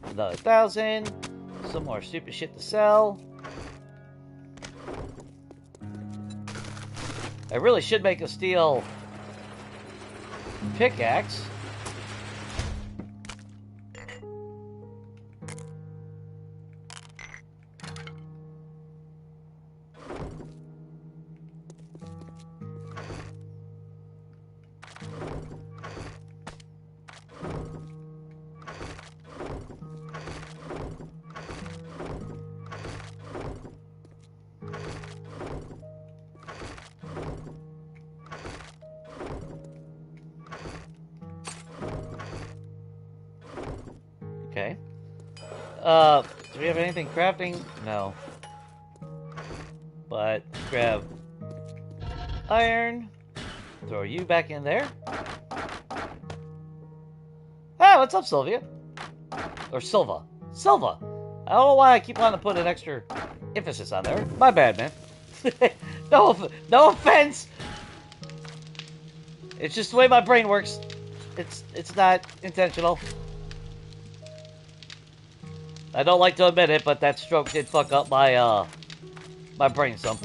Another 1,000. Some more stupid shit to sell. I really should make a steel pickaxe. Okay. Do we have anything crafting? No. But grab iron. Throw you back in there. Ah, what's up, Sylvia? Or Silva. Silva! I don't know why I keep wanting to put an extra emphasis on there. My bad, man. No offense! It's just the way my brain works. It's not intentional. I don't like to admit it, but that stroke did fuck up my my brain some.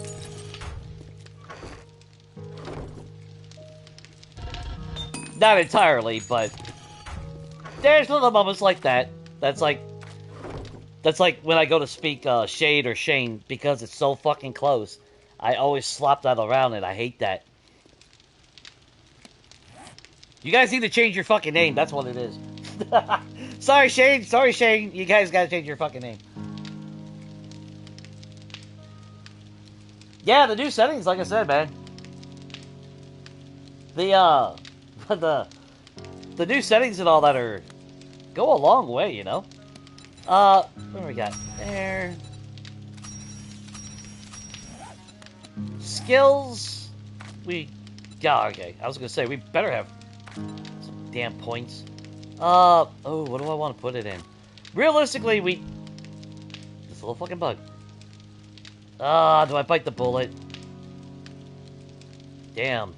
Not entirely, but there's little moments like that. That's like when I go to speak Shade or Shane, because it's so fucking close. I always slop that around, and I hate that. You guys need to change your fucking name. That's what it is. Sorry, Shane. Sorry, Shane. You guys gotta change your fucking name. Yeah, the new settings, like I said, man. The the new settings and all that go a long way, you know. What do we got there? Skills. Okay. I was gonna say we better have some damn points. Oh, what do I want to put it in? Realistically, this little fucking bug. Do I bite the bullet? Damn.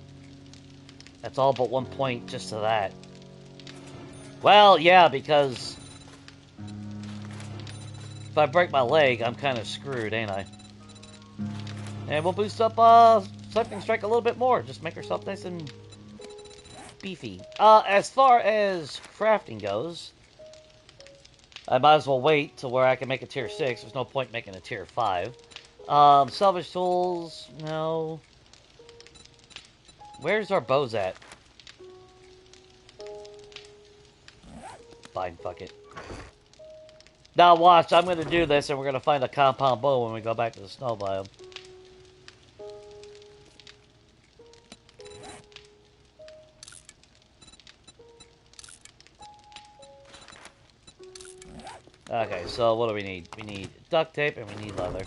That's all but 1 point just to that. Well, yeah, because if I break my leg, I'm kind of screwed, ain't I? And we'll boost up Siphoning Strike a little bit more. Just make herself nice and beefy. As far as crafting goes, I might as well wait to where I can make a tier 6. There's no point making a tier 5. Salvage tools, no. Where's our bows at? Fine, fuck it. Now watch, I'm gonna do this and we're gonna find a compound bow when we go back to the snow biome. Okay, so what do we need? We need duct tape and we need leather.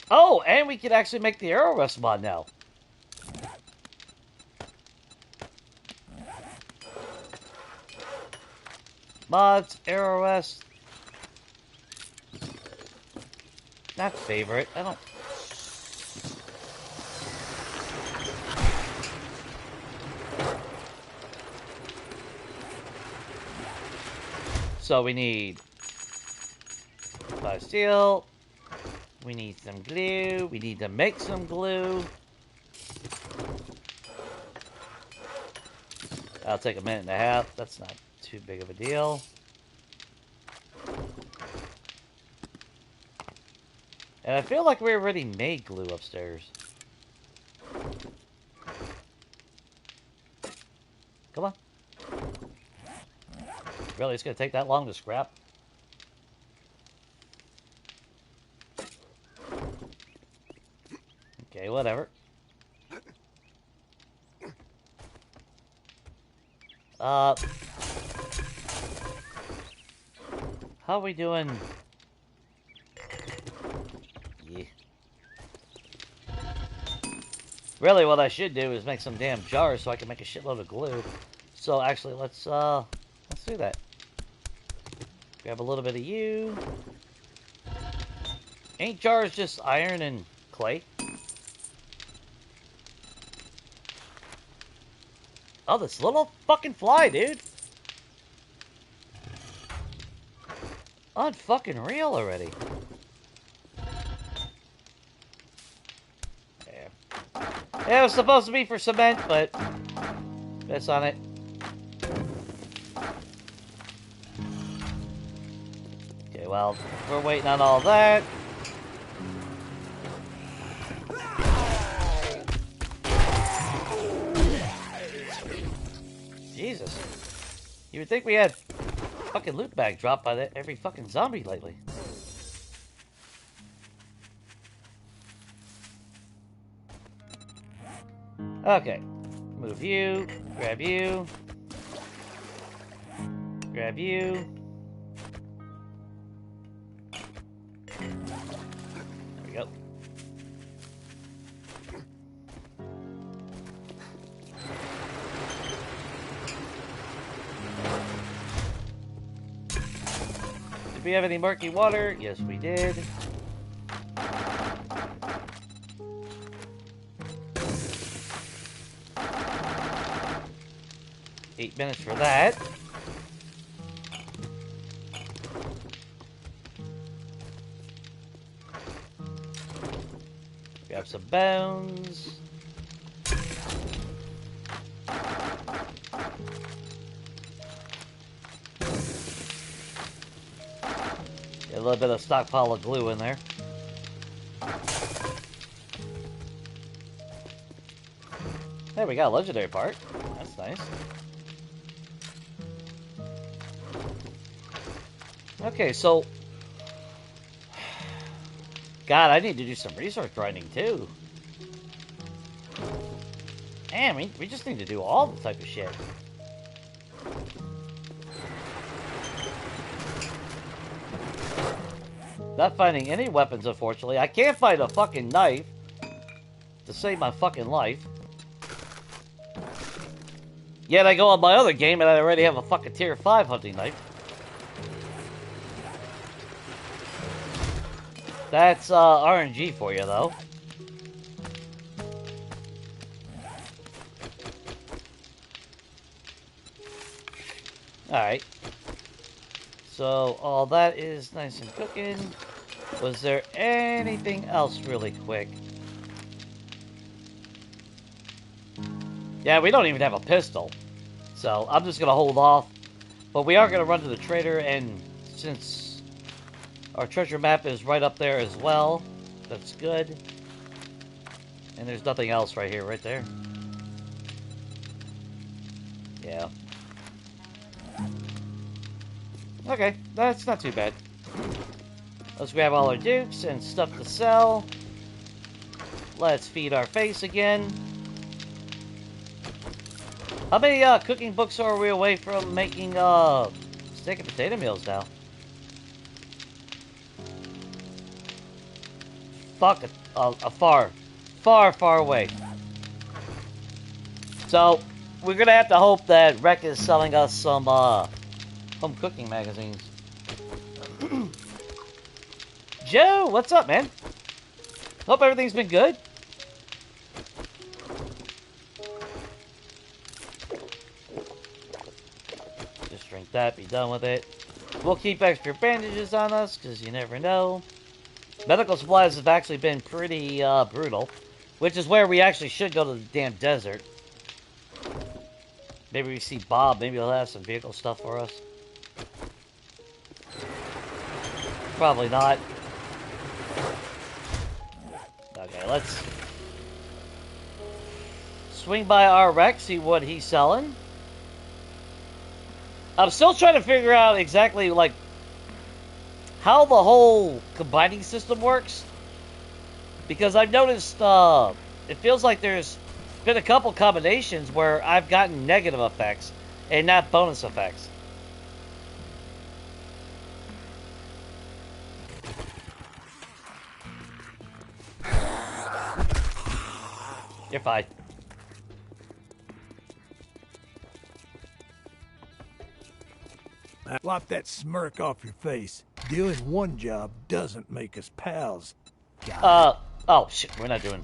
Oh, and we can actually make the arrow rest mod now. Mods, arrow rest. Not favorite. I don't... So we need 5 steel. We need some glue. We need to make some glue. That'll take a minute and a half. That's not too big of a deal. And I feel like we already made glue upstairs. Come on. Really, it's going to take that long to scrap? Okay, whatever. How are we doing? Yeah. Really, what I should do is make some damn jars so I can make a shitload of glue. So actually, let's do that. Grab a little bit of you. Ain't jars just iron and clay? Oh, this little fucking fly, dude. Unfucking real already. Yeah, it was supposed to be for cement, but piss on it. Okay, well, we're waiting on all that. Jesus. You would think we had fucking loot bag dropped by every fucking zombie lately. Okay. Move you. Grab you. Grab you. There we go. Did we have any murky water? Yes, we did. $8 minutes for that. Grab some bones. Get a little bit of stockpile of glue in there. There we got a legendary part. That's nice. Okay, so... God, I need to do some resource grinding, too. Man, we just need to do all the type of shit. Not finding any weapons, unfortunately. I can't find a fucking knife to save my fucking life. Yet I go on my other game and I already have a fucking tier 5 hunting knife. That's RNG for you, though. Alright. So, all that is nice and cooking. Was there anything else really quick? Yeah, we don't even have a pistol. So, I'm just going to hold off. But we are going to run to the trader, and since our treasure map is right up there as well, that's good. And there's nothing else right here, right there. Yeah. Okay, that's not too bad. Let's grab all our dukes and stuff to sell. Let's feed our face again. How many cooking books are we away from making steak and potato meals now? Fuck, a far away. So, we're gonna have to hope that Rec is selling us some home cooking magazines. Joe, what's up, man? Hope everything's been good. Just drink that, be done with it. We'll keep extra bandages on us, because you never know. Medical supplies have actually been pretty brutal, which is where we actually should go to the damn desert. Maybe we see Bob, maybe he'll have some vehicle stuff for us. Probably not. Okay, let's swing by our Rec, see what he's selling. I'm still trying to figure out exactly, like, how the whole combining system works. Because I've noticed, it feels like there's been a couple combinations where I've gotten negative effects and not bonus effects. You're fine. Wipe that smirk off your face. Doing one job doesn't make us pals. Oh shit, we're not doing.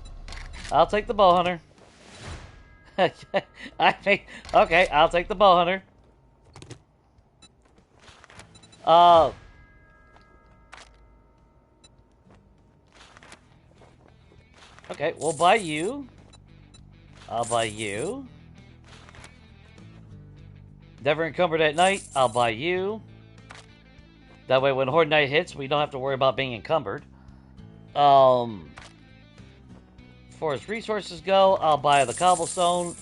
I'll take the bow hunter. I think, okay, I'll take the bow hunter. Okay, we'll buy you. I'll buy you. Never encumbered at night, I'll buy you. That way when Horde Night hits, we don't have to worry about being encumbered. As far as resources go, I'll buy the cobblestone.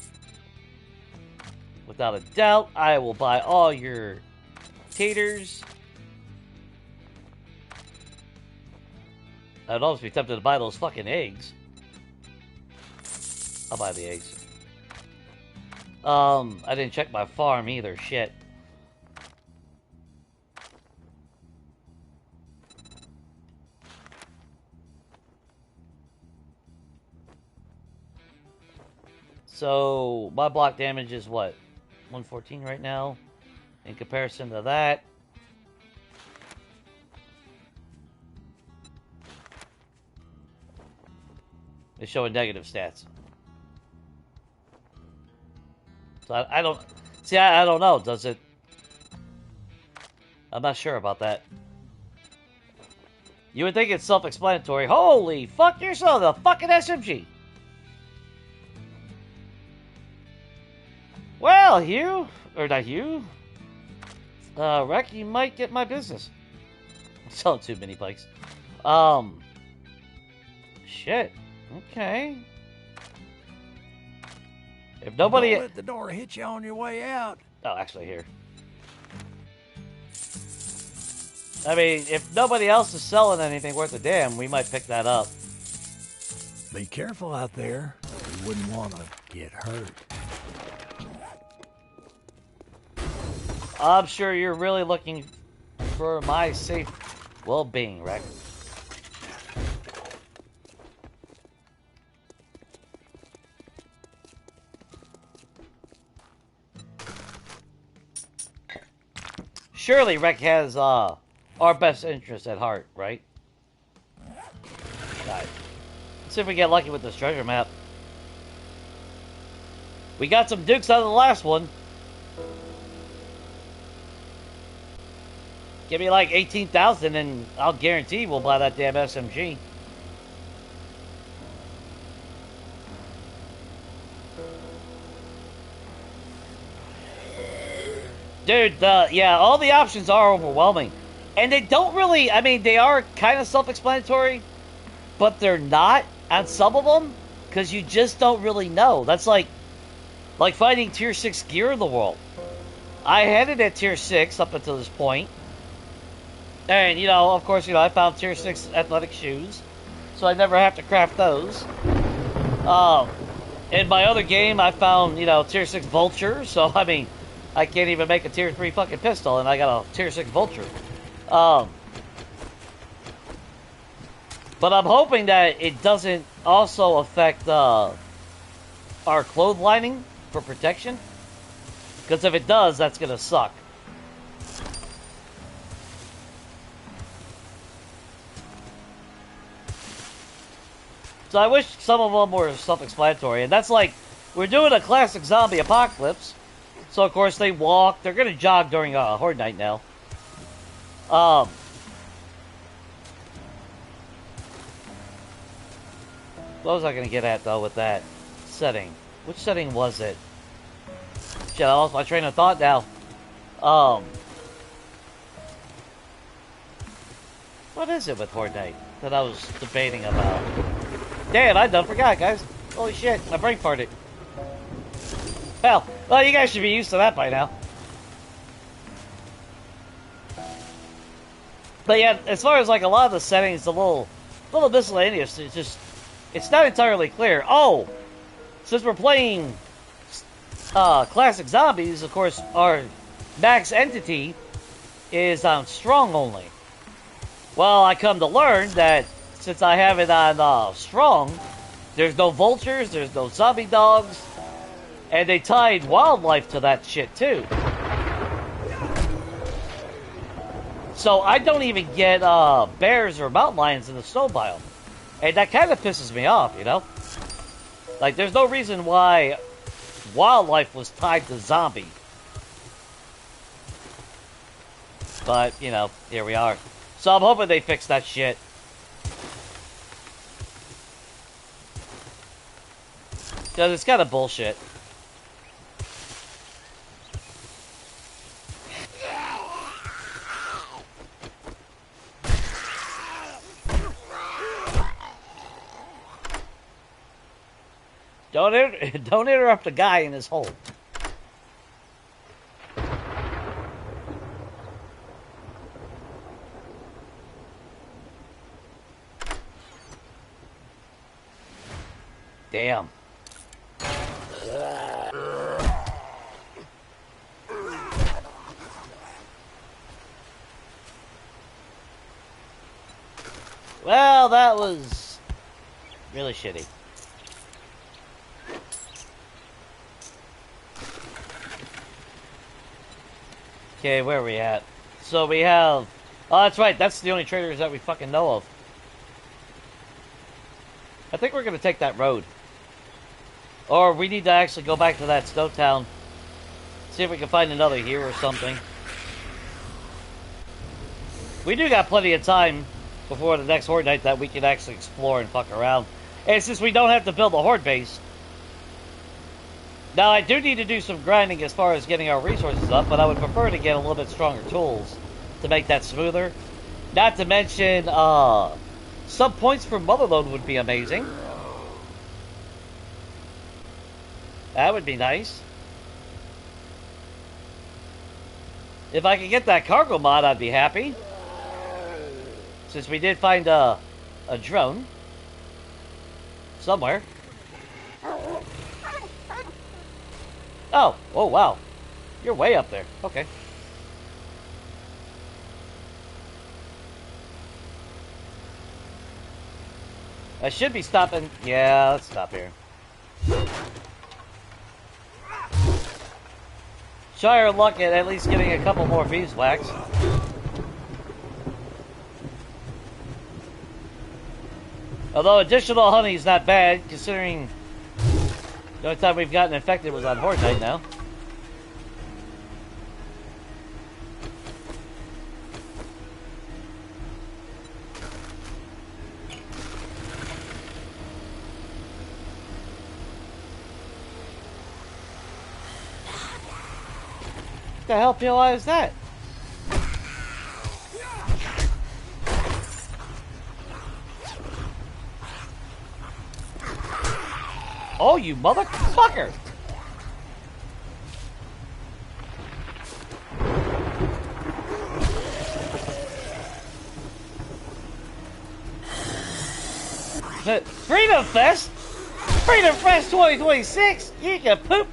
Without a doubt, I will buy all your taters. I'd almost be tempted to buy those fucking eggs. I'll buy the eggs. I didn't check my farm either. Shit. So, my block damage is what? 114 right now. In comparison to that. It's showing negative stats. So I don't... See, I don't know. Does it... I'm not sure about that. You would think it's self-explanatory. Holy fuck, you're selling the fucking SMG! Well, Hugh... Or not Hugh... Rec, you might get my business. I'm selling too many bikes. Shit. Okay. If nobody... Don't let the door hit you on your way out. Oh, actually, here. I mean, if nobody else is selling anything worth a damn, we might pick that up. Be careful out there. You wouldn't want to get hurt. I'm sure you're really looking for my safe well-being, Rec. Surely Rec has our best interest at heart, right? Right. Let's see if we get lucky with this treasure map. We got some dukes out of the last one. Give me like 18,000 and I'll guarantee we'll buy that damn SMG. Dude, yeah, all the options are overwhelming. And they don't really, I mean, they are kind of self-explanatory, but they're not on some of them, because you just don't really know. That's like finding tier 6 gear in the world. I had it at tier 6 up until this point. And, you know, of course, you know, I found tier 6 athletic shoes, so I never have to craft those. In my other game, I found, you know, tier 6 vulture, so, I mean, I can't even make a tier 3 fucking pistol, and I got a tier 6 vulture. But I'm hoping that it doesn't also affect our clothes lining for protection. Because if it does, that's going to suck. So I wish some of them were self-explanatory. And that's like, we're doing a classic zombie apocalypse. So, of course, they walk. They're going to jog during Horde Night now. What was I going to get at, though, with that setting? Which setting was it? Shit, I lost my train of thought now. What is it with Horde Night that I was debating about? Damn, I done forgot, guys. Holy shit, my brain farted. Hell, well, you guys should be used to that by now. But yeah, as far as like a lot of the settings, a little miscellaneous. It's not entirely clear. Oh, since we're playing classic zombies, of course, our max entity is on strong only. Well, I come to learn that since I have it on strong, there's no vultures, there's no zombie dogs, and they tied wildlife to that shit too. So I don't even get bears or mountain lions in the snow biome. And that kind of pisses me off, you know? Like, there's no reason why wildlife was tied to zombie. But, you know, here we are. So I'm hoping they fix that shit. Because it's kind of bullshit. Don't interrupt a guy in his hole. Damn. Well, that was really shitty. Okay, where are we at? So we have... Oh, that's right. That's the only traders that we fucking know of. I think we're going to take that road. Or we need to actually go back to that snow town. See if we can find another here or something. We do got plenty of time before the next Horde Night that we can actually explore and fuck around. And since we don't have to build a Horde base... Now, I do need to do some grinding as far as getting our resources up, but I would prefer to get a little bit stronger tools to make that smoother. Not to mention, some points for Motherload would be amazing. That would be nice. If I could get that cargo mod, I'd be happy. Since we did find a drone somewhere. Oh, wow. You're way up there. Okay. I should be stopping. Yeah, let's stop here. Try our luck at least getting a couple more beeswax. Although additional honey is not bad, considering the only time we've gotten infected was on Horde Night now. What the hell PLI is that? Oh, you motherfucker! Freedom Fest? Freedom Fresh 2026, you can poop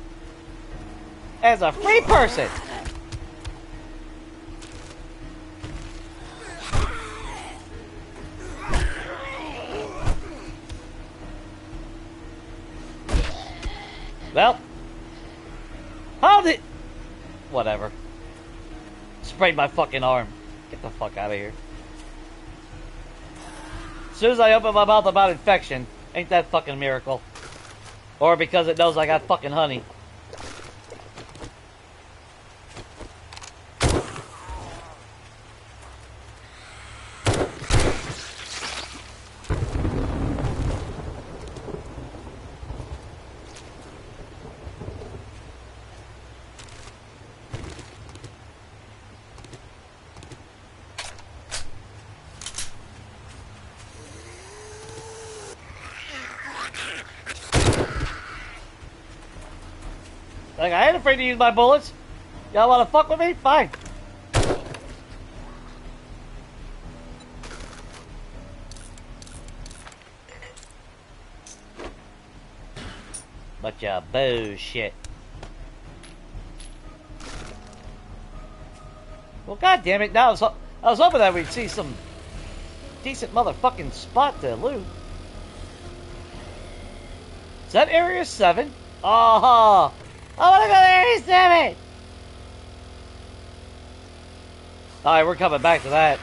as a free person. Well, how did... Whatever. Sprayed my fucking arm. Get the fuck out of here. As soon as I open my mouth about infection, ain't that fucking miracle. Or because it knows I got fucking honey. Like, I ain't afraid to use my bullets. Y'all wanna fuck with me? Fine. Bunch of bullshit. Well, god damn it! Now I was hoping that we'd see some decent motherfucking spot to loot. Is that Area 7? Oh, I wanna go to Area 7! Alright, we're coming back to that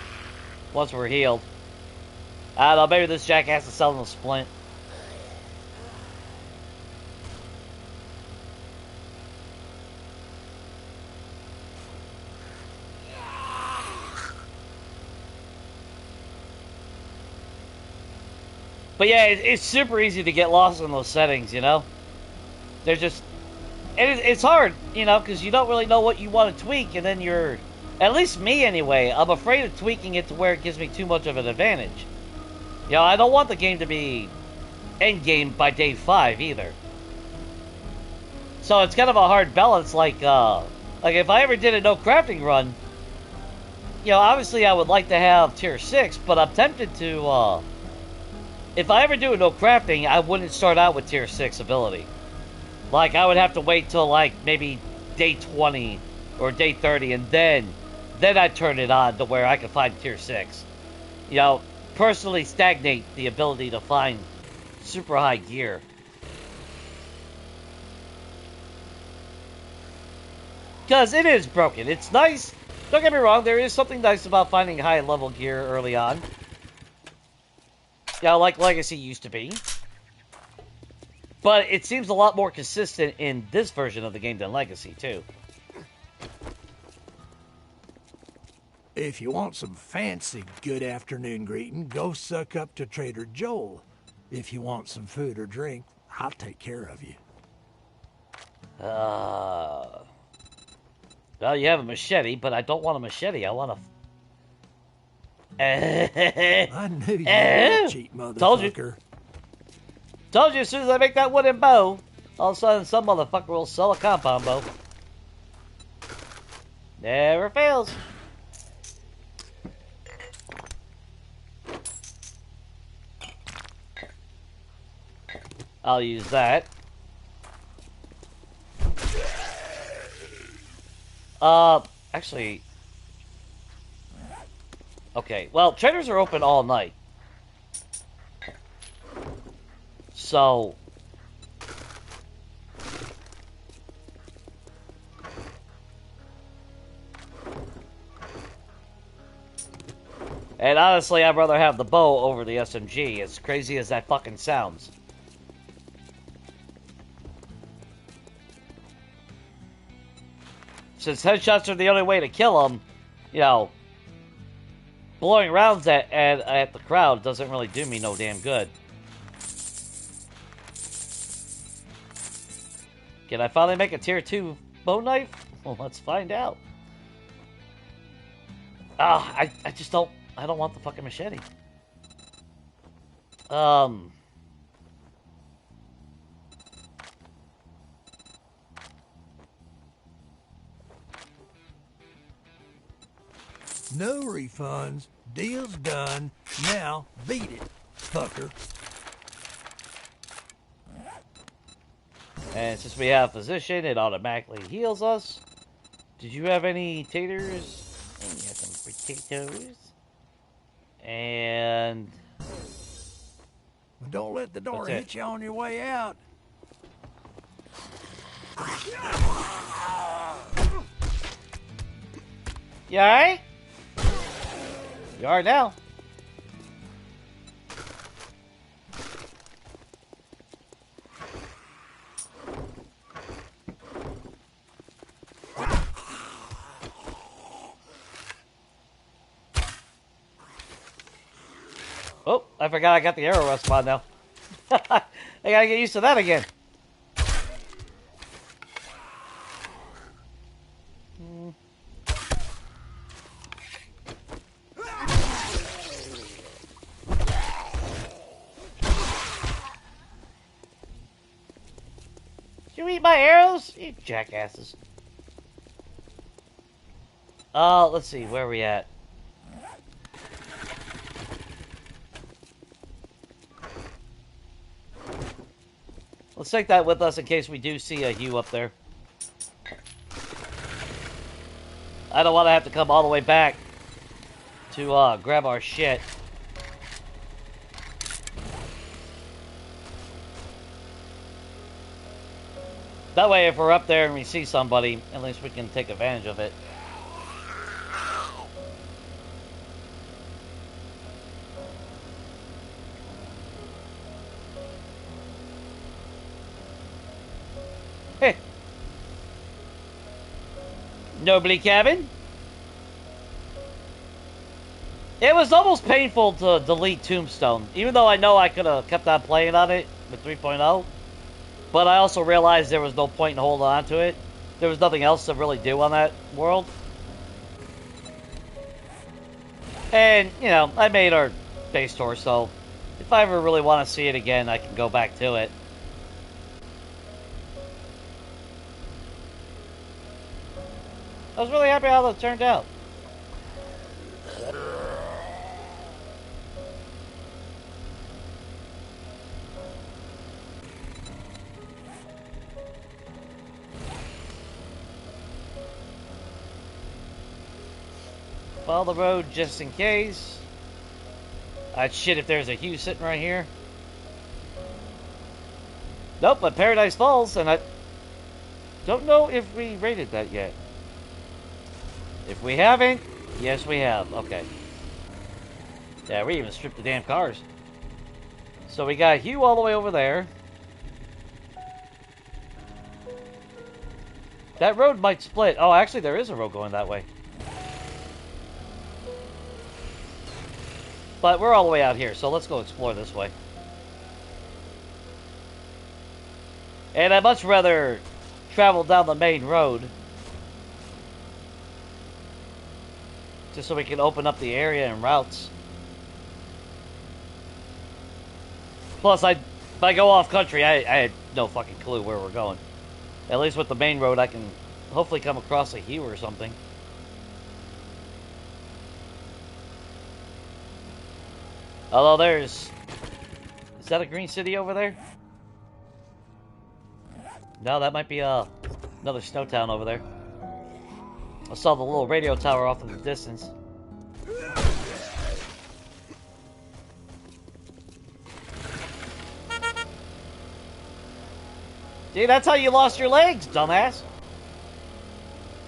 once we're healed. I don't know, maybe this jackass is selling a splint. But yeah, it's super easy to get lost in those settings, you know? They're just... It's hard, you know, because you don't really know what you want to tweak, and then you're... At least me, anyway. I'm afraid of tweaking it to where it gives me too much of an advantage. You know, I don't want the game to be endgame by day 5, either. So it's kind of a hard balance, like if I ever did a no crafting run, you know, obviously I would like to have tier 6, but I'm tempted to, if I ever do a no crafting, I wouldn't start out with tier 6 ability. Like, I would have to wait till, like, maybe day 20 or day 30, and then I'd turn it on to where I could find tier 6. You know, personally stagnate the ability to find super high gear. Because it is broken. It's nice. Don't get me wrong, there is something nice about finding high level gear early on. You know, like Legacy used to be. But it seems a lot more consistent in this version of the game than Legacy, too. If you want some fancy good afternoon greeting, go suck up to Trader Joel. If you want some food or drink, I'll take care of you. Well, you have a machete, but I don't want a machete. I want a... I knew you were a cheap motherfucker. Told you. Told you, as soon as I make that wooden bow, all of a sudden some motherfucker will sell a compound bow. Never fails. I'll use that. Actually... Okay, well, traders are open all night. So... And honestly, I'd rather have the bow over the SMG, as crazy as that fucking sounds. Since headshots are the only way to kill them, you know, blowing rounds at the crowd doesn't really do me no damn good. Can I finally make a tier 2 bow knife? Well, let's find out. I just don't... I don't want the fucking machete. No refunds. Deal's done. Now, beat it, fucker. And since we have position, it automatically heals us. Did you have any taters? And you have some potatoes. And Don't let the door hit you on your way out. You alright? You are now. Oh, I forgot I got the arrow respawn now. I gotta get used to that again. Did you eat my arrows? You jackasses. Let's see, where are we at? Let's take that with us in case we do see a Hugh up there. I don't want to have to come all the way back to grab our shit. That way, if we're up there and we see somebody, at least we can take advantage of it. Heh. Nobly cabin. It was almost painful to delete Tombstone, even though I know I could have kept on playing on it with 3.0. But I also realized there was no point in holding on to it. There was nothing else to really do on that world. And, you know, I made our base tour, so if I ever really want to see it again, I can go back to it. I was really happy how it turned out. Follow the road just in case. Shit, if there's a Hugh sitting right here. Nope, but Paradise Falls, and I don't know if we rated that yet. If we haven't, yes we have. Okay. Yeah, we even stripped the damn cars. So we got Hugh all the way over there. That road might split. Oh, actually there is a road going that way. But we're all the way out here, so let's go explore this way. And I'd much rather travel down the main road. Just so we can open up the area and routes. Plus, if I go off country, I had no fucking clue where we're going. At least with the main road, I can hopefully come across a Hue or something. Although there's... Is that a green city over there? No, that might be another snow town over there. I saw the little radio tower off in the distance. See, that's how you lost your legs, dumbass.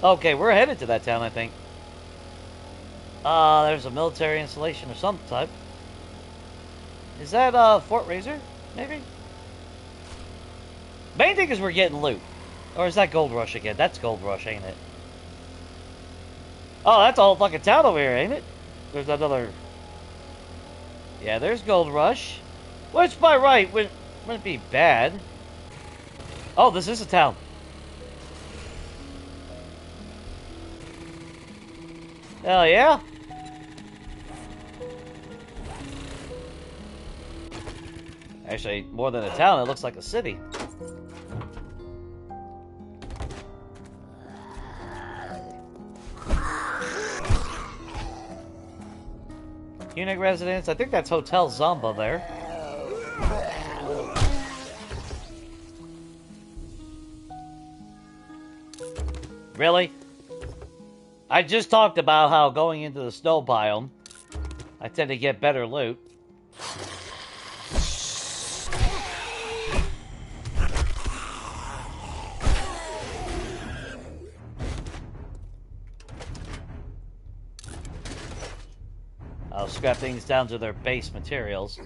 Okay, we're headed to that town, I think. There's a military installation of some type. Is that, Fort Razor? Maybe? Main thing is we're getting loot. Or is that Gold Rush again? That's Gold Rush, ain't it? Oh, that's a whole fucking town over here, ain't it? There's another... Yeah, there's Gold Rush. Which, by right, wouldn't be bad. Oh, this is a town. Hell yeah. Actually, more than a town, it looks like a city. Unique residence. I think that's Hotel Zomba there. Really? I just talked about how going into the snow biome, I tend to get better loot. I'll scrap things down to their base materials.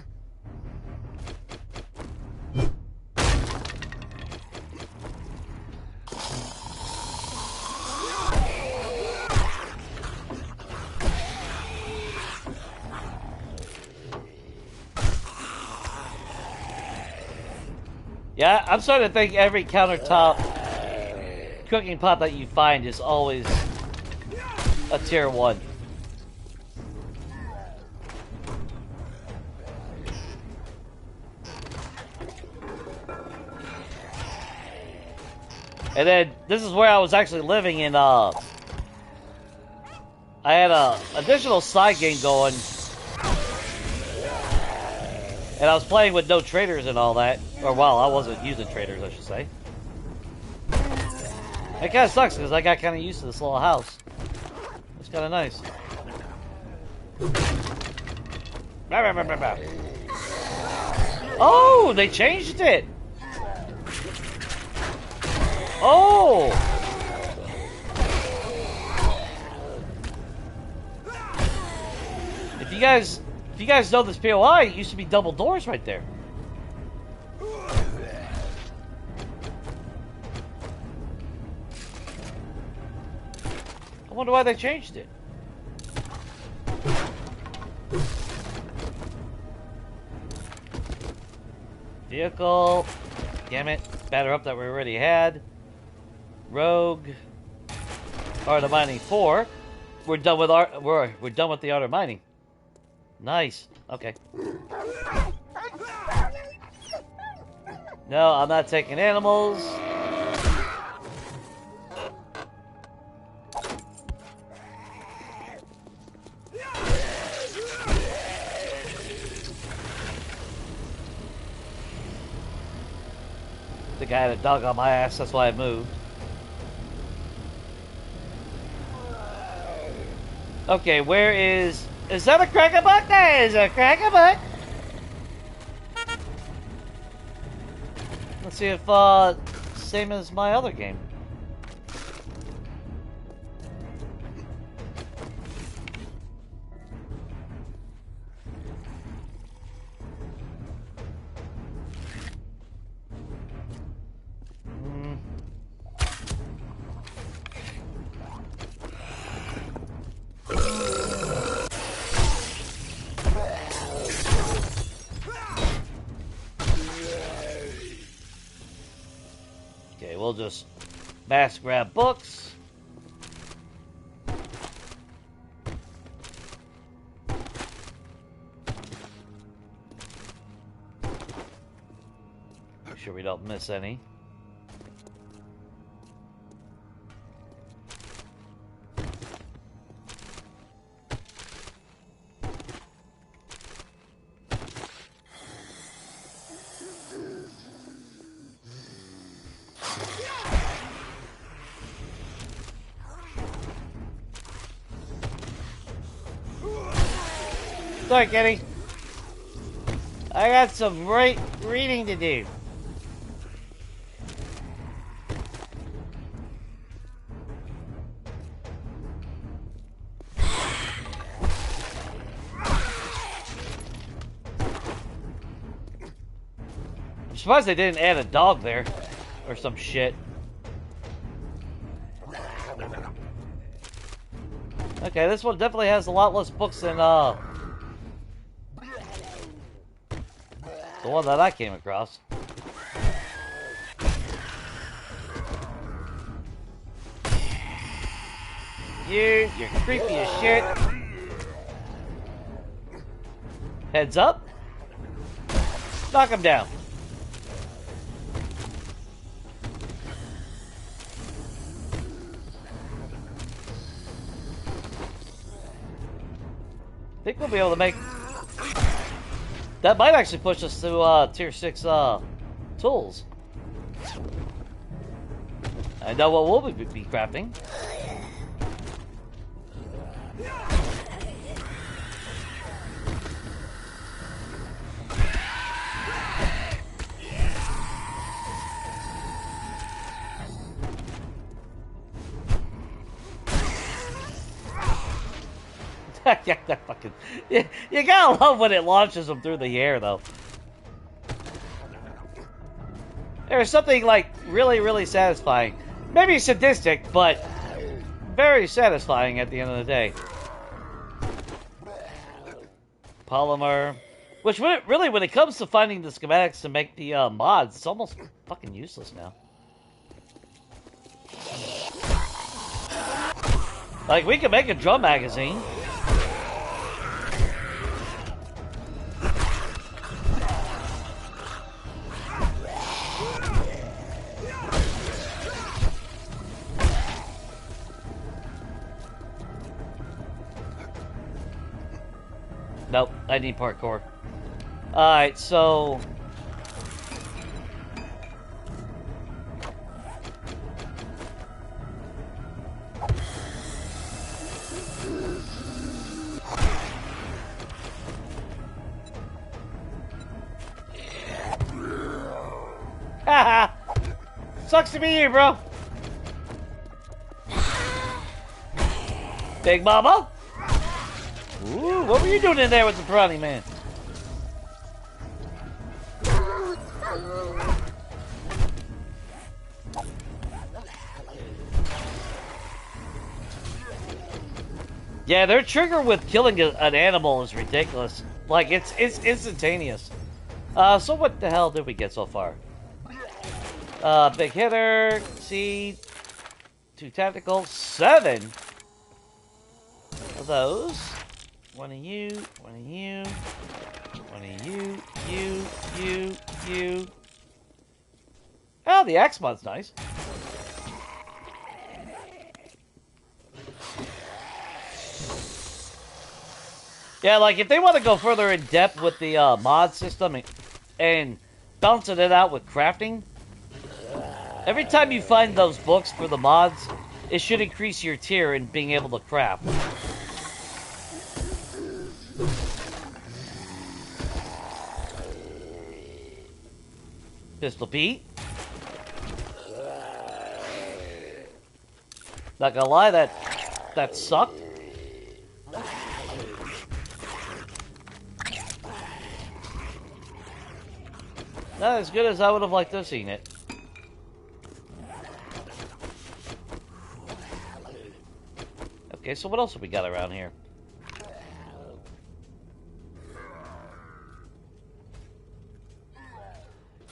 Yeah, I'm starting to think every countertop cooking pot that you find is always a tier 1. And then, this is where I was actually living in, I had a additional side game going. And I was playing with no traders and all that. Or, well, I wasn't using traders, I should say. It kind of sucks, because I got kind of used to this little house. It's kind of nice. Oh, they changed it! Oh! If you guys know this POI, it used to be double doors right there. I wonder why they changed it. Vehicle. Damn it. Batter up that we already had. Rogue. Art of Mining 4. We're done with we're done with the Art of Mining. Nice. Okay. No, I'm not taking animals. I think I had a dog on my ass, that's why I moved. Okay, where is that a crackerbuck? That is a crackerbuck. Let's see if, same as my other game. We'll just mass grab books. Make sure we don't miss any. Sorry, Kenny. I got some reading to do. I'm surprised they didn't add a dog there. Or some shit. Okay, this one definitely has a lot less books than, the one that I came across. You're creepy as shit. Heads up. Knock him down. I think we'll be able to make... That might actually push us to tier 6 tools. I know what we'll be crafting. Yeah, that fucking. You gotta love when it launches them through the air, though. There's something like really satisfying. Maybe sadistic, but very satisfying at the end of the day. Polymer. Which really, when it comes to finding the schematics to make the mods, it's almost fucking useless now. Like, we can make a drum magazine. Nope, I need parkour. Alright, so... Haha! Sucks to be you, bro! Big Mama? Ooh, what were you doing in there with the Piranha Man? Yeah, their trigger with killing an animal is ridiculous. Like, it's instantaneous. So what the hell did we get so far? Big hitter, seed, 2 tactical, 7 of those. One of you, one of you, one of you, you. Oh, the X mod's nice. Yeah, like if they want to go further in depth with the mod system and balancing it out with crafting, every time you find those books for the mods, it should increase your tier in being able to craft. Pistol Pete. Not gonna lie, that sucked. Not as good as I would have liked to have seen it. Okay, so what else have we got around here?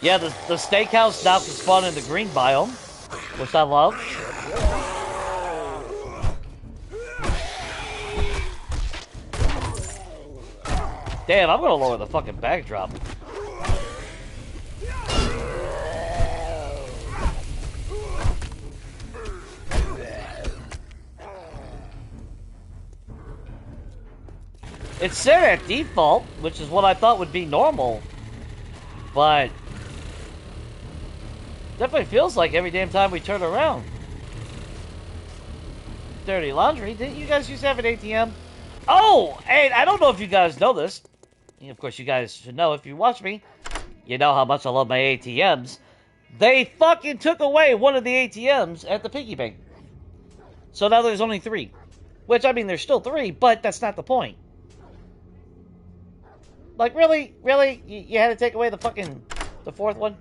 Yeah, the steakhouse now can spawn in the green biome, which I love. Damn, I'm gonna lower the fucking backdrop. It's set at default, which is what I thought would be normal, but definitely feels like every damn time we turn around. Dirty laundry. Didn't you guys used to have an ATM? Oh, and I don't know if you guys know this. Of course, you guys should know if you watch me. You know how much I love my ATMs. They fucking took away one of the ATMs at the piggy bank. So now there's only 3. Which, I mean, there's still 3, but that's not the point. Like, really? Really? You had to take away the 4th one?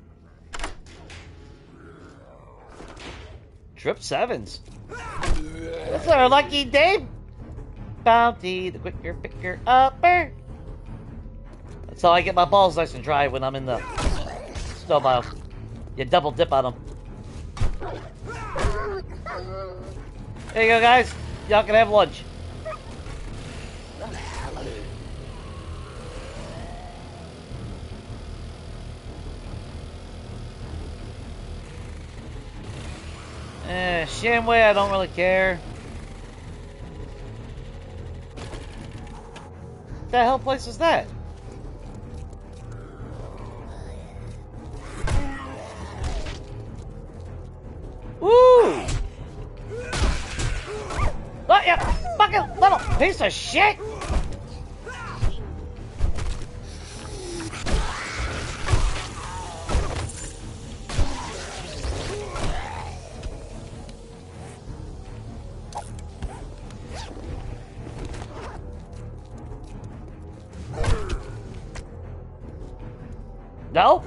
Trip 7s. That's our lucky day. Bounty, the quicker picker upper. That's how I get my balls nice and dry when I'm in the snow biome. You double dip on them. There you go, guys. Y'all can have lunch. Shamway, I don't really care. What the hell place is that? Woo! You fucking little piece of shit! No?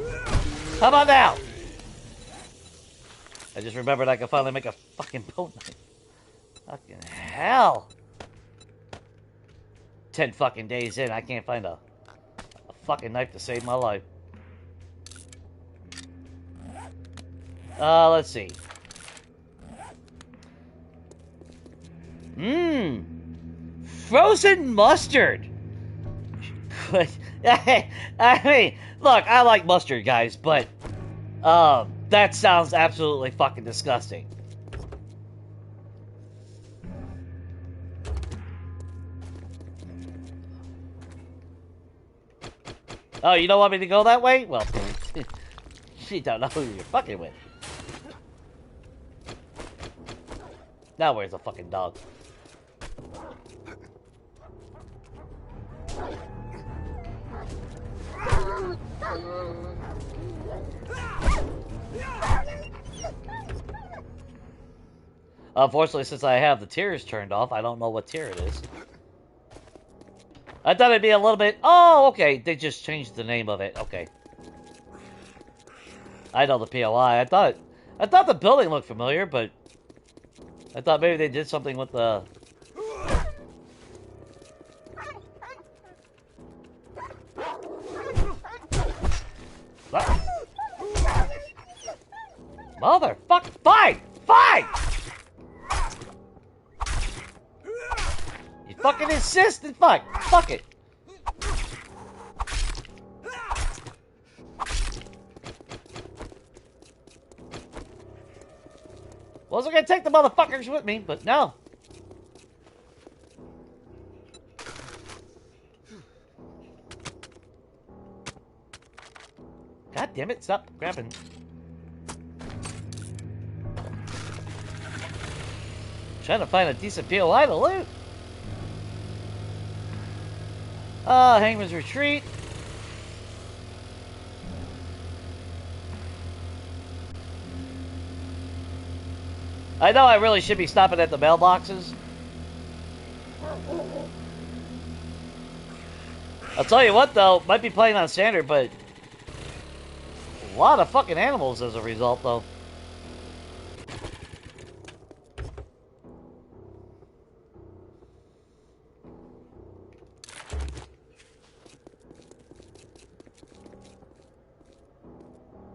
How about now? I just remembered I can finally make a fucking boat knife. Fucking hell. 10 fucking days in, I can't find a fucking knife to save my life. Let's see. Mmm. Frozen mustard. I mean, look, I like mustard, guys, but that sounds absolutely fucking disgusting. Oh, you don't want me to go that way? Well, you don't know who you're fucking with. Now where's the fucking dog? Unfortunately, since I have the tiers turned off, I don't know what tier it is. I thought it'd be a little bit... Oh, okay. They just changed the name of it. Okay. I know the POI. I thought the building looked familiar, but... I thought maybe they did something with the... Motherfucker! Fine! Fine! You fucking insist, then fine. Fuck it. Wasn't gonna take the motherfuckers with me, but no. God damn it, stop grabbing. Trying to find a decent POI to loot. Hangman's Retreat. I know I really should be stopping at the mailboxes. I'll tell you what though, might be playing on standard, but a lot of fucking animals as a result though.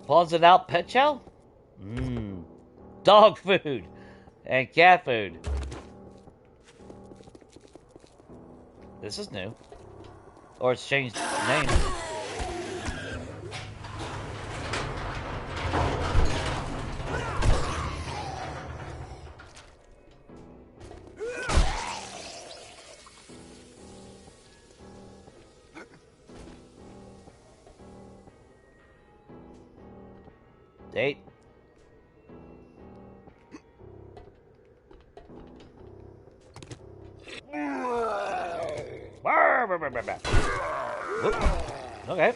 Pawns it out pet chow? Mmm. Dog food. And cat food. This is new. Or it's changed name. Date. Okay.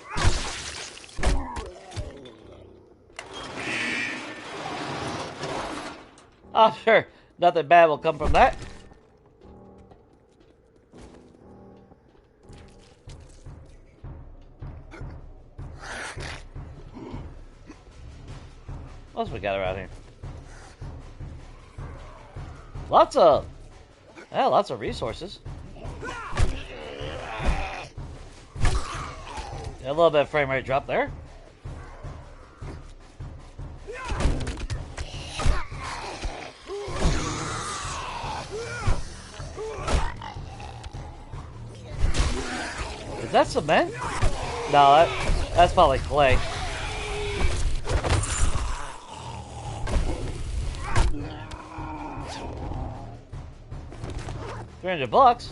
Oh, sure. Nothing bad will come from that. What else we got around here? Lots of resources. A little bit of frame rate drop there. Is that cement? No, that's probably clay. $300.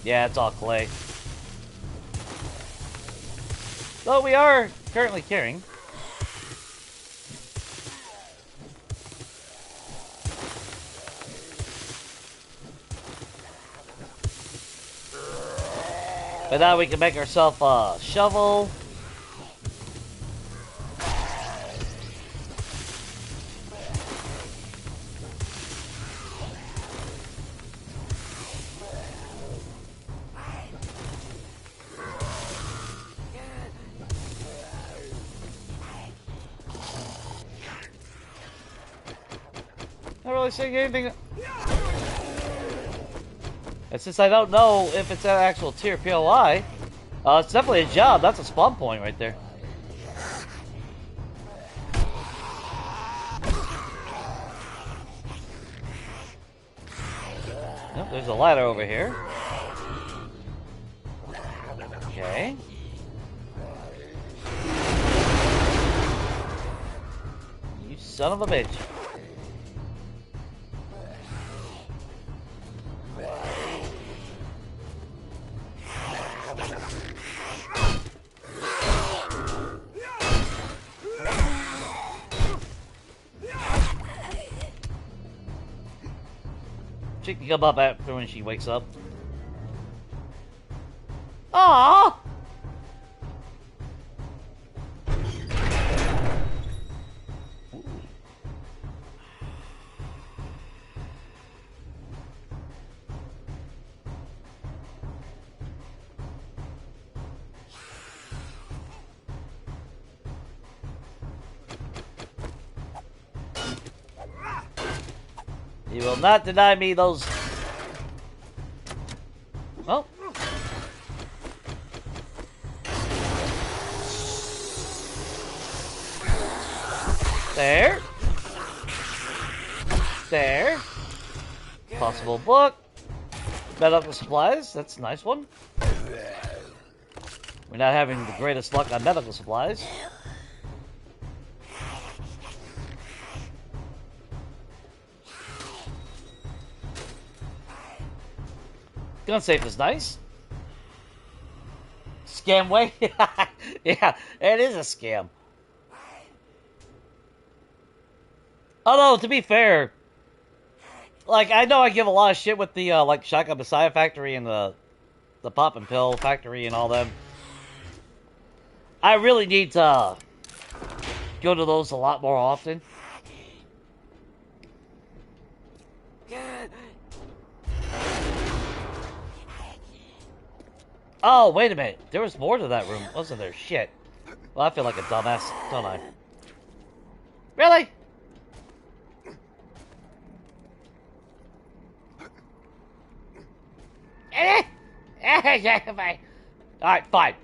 Yeah, it's all clay. Though we are currently carrying And now we can make ourselves a shovel. Not really seeing anything. And since I don't know if it's an actual tier POI, it's definitely a job. That's a spawn point right there. Yep, there's a ladder over here. Okay. You son of a bitch. She can come up after when she wakes up. Aww! You will not deny me those. Well. There. There. Possible book. Medical supplies. That's a nice one. We're not having the greatest luck on medical supplies. Gun safe is nice. Scam way? Yeah, it is a scam. Although, to be fair, like, I know I give a lot of shit with the, like, Shotgun Messiah factory and the Pop and Pill factory and all them. I really need to go to those a lot more often. Oh, wait a minute. There was more to that room, wasn't there? Shit. Well, I feel like a dumbass, don't I? Really? Alright, fine.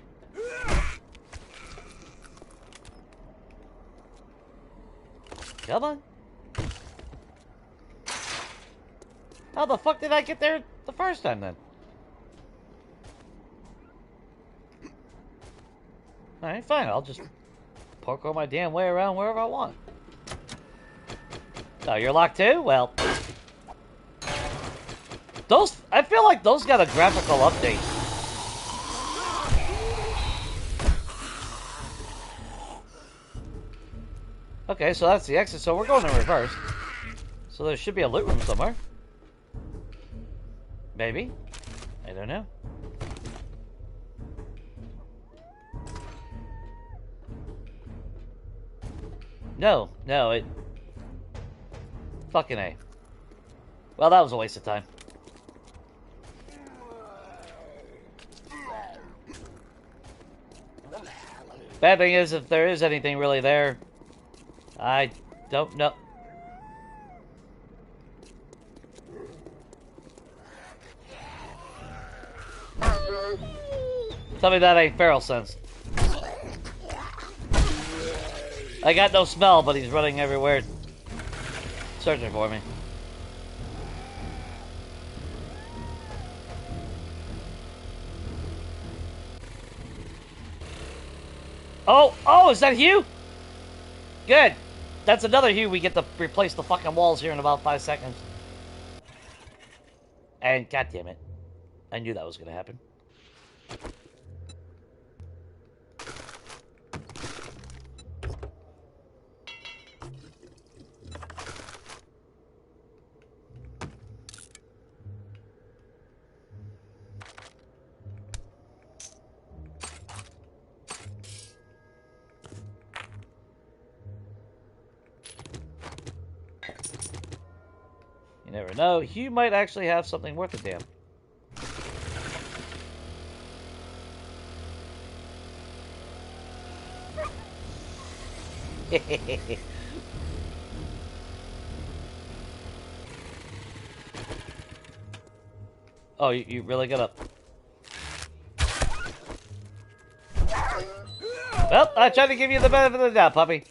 Come on. How the fuck did I get there the first time then? Alright, fine. I'll just parkour my damn way around wherever I want. Oh, you're locked too? Well. Those, I feel like those got a graphical update. Okay, so that's the exit, so we're going in reverse. So there should be a loot room somewhere. Maybe. I don't know. No, it... Fucking A. Well, that was a waste of time. Bad thing is, if there is anything really there, I don't know. Tell me that ain't feral sense. I got no smell, but he's running everywhere, searching for me. Oh, is that Hugh? Good. That's another Hugh. We get to replace the fucking walls here in about 5 seconds. And goddamn it, I knew that was gonna happen. never know. You might actually have something worth a damn. Oh, you really gotta... Well, I tried to give you the benefit of the doubt, puppy.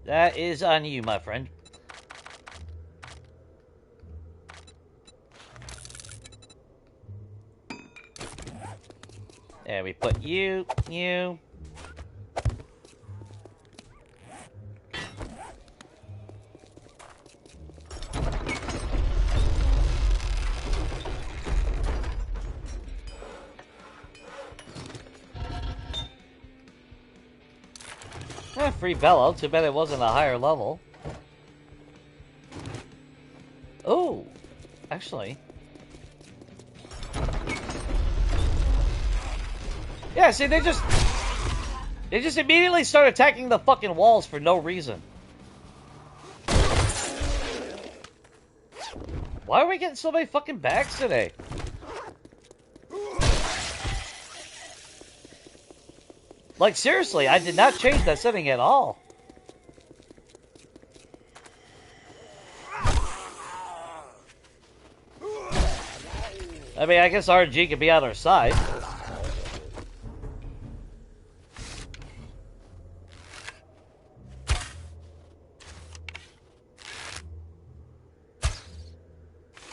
That is on you, my friend. There, we put you. Free bellow. Too bad it wasn't a higher level. Oh, actually. Yeah, see, they just immediately start attacking the fucking walls for no reason. Why are we getting so many fucking bags today? Like, seriously, I did not change that setting at all. I mean, I guess RNG could be on our side.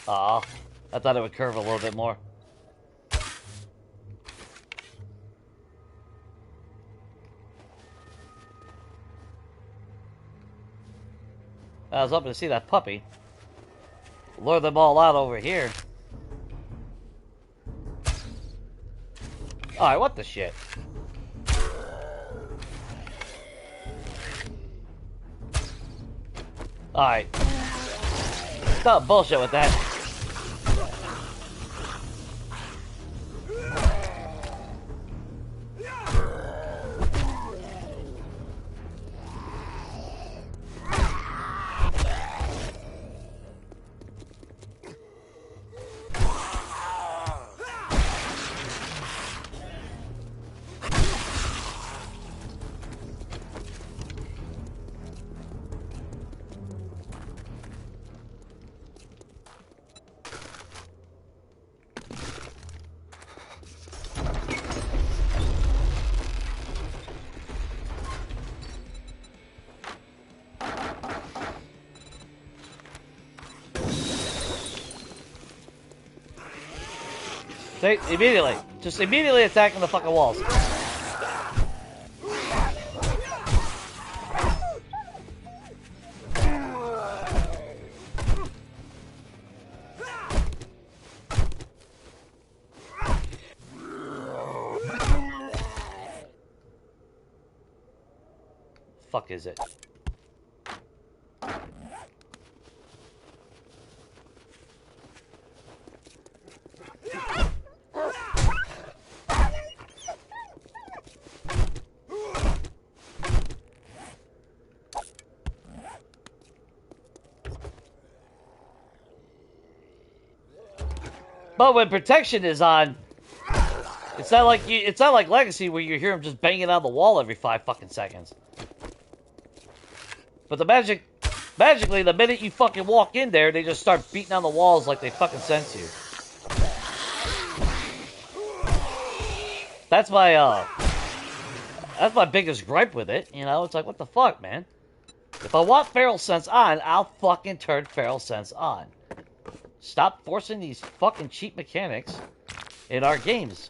Aw, I thought it would curve a little bit more. I was hoping to see that puppy. Lure them all out over here. Alright, what the shit? Alright. Stop bullshit with that. They, immediately. Just immediately attacking the fucking walls. Fuck is it? But when protection is on, it's not like Legacy where you hear them just banging on the wall every 5 fucking seconds. But magically, the minute you fucking walk in there, they just start beating on the walls like they fucking sense you. That's my biggest gripe with it. You know, it's like, what the fuck, man? If I want Feral Sense on, I'll fucking turn Feral Sense on. Stop forcing these fucking cheap mechanics in our games.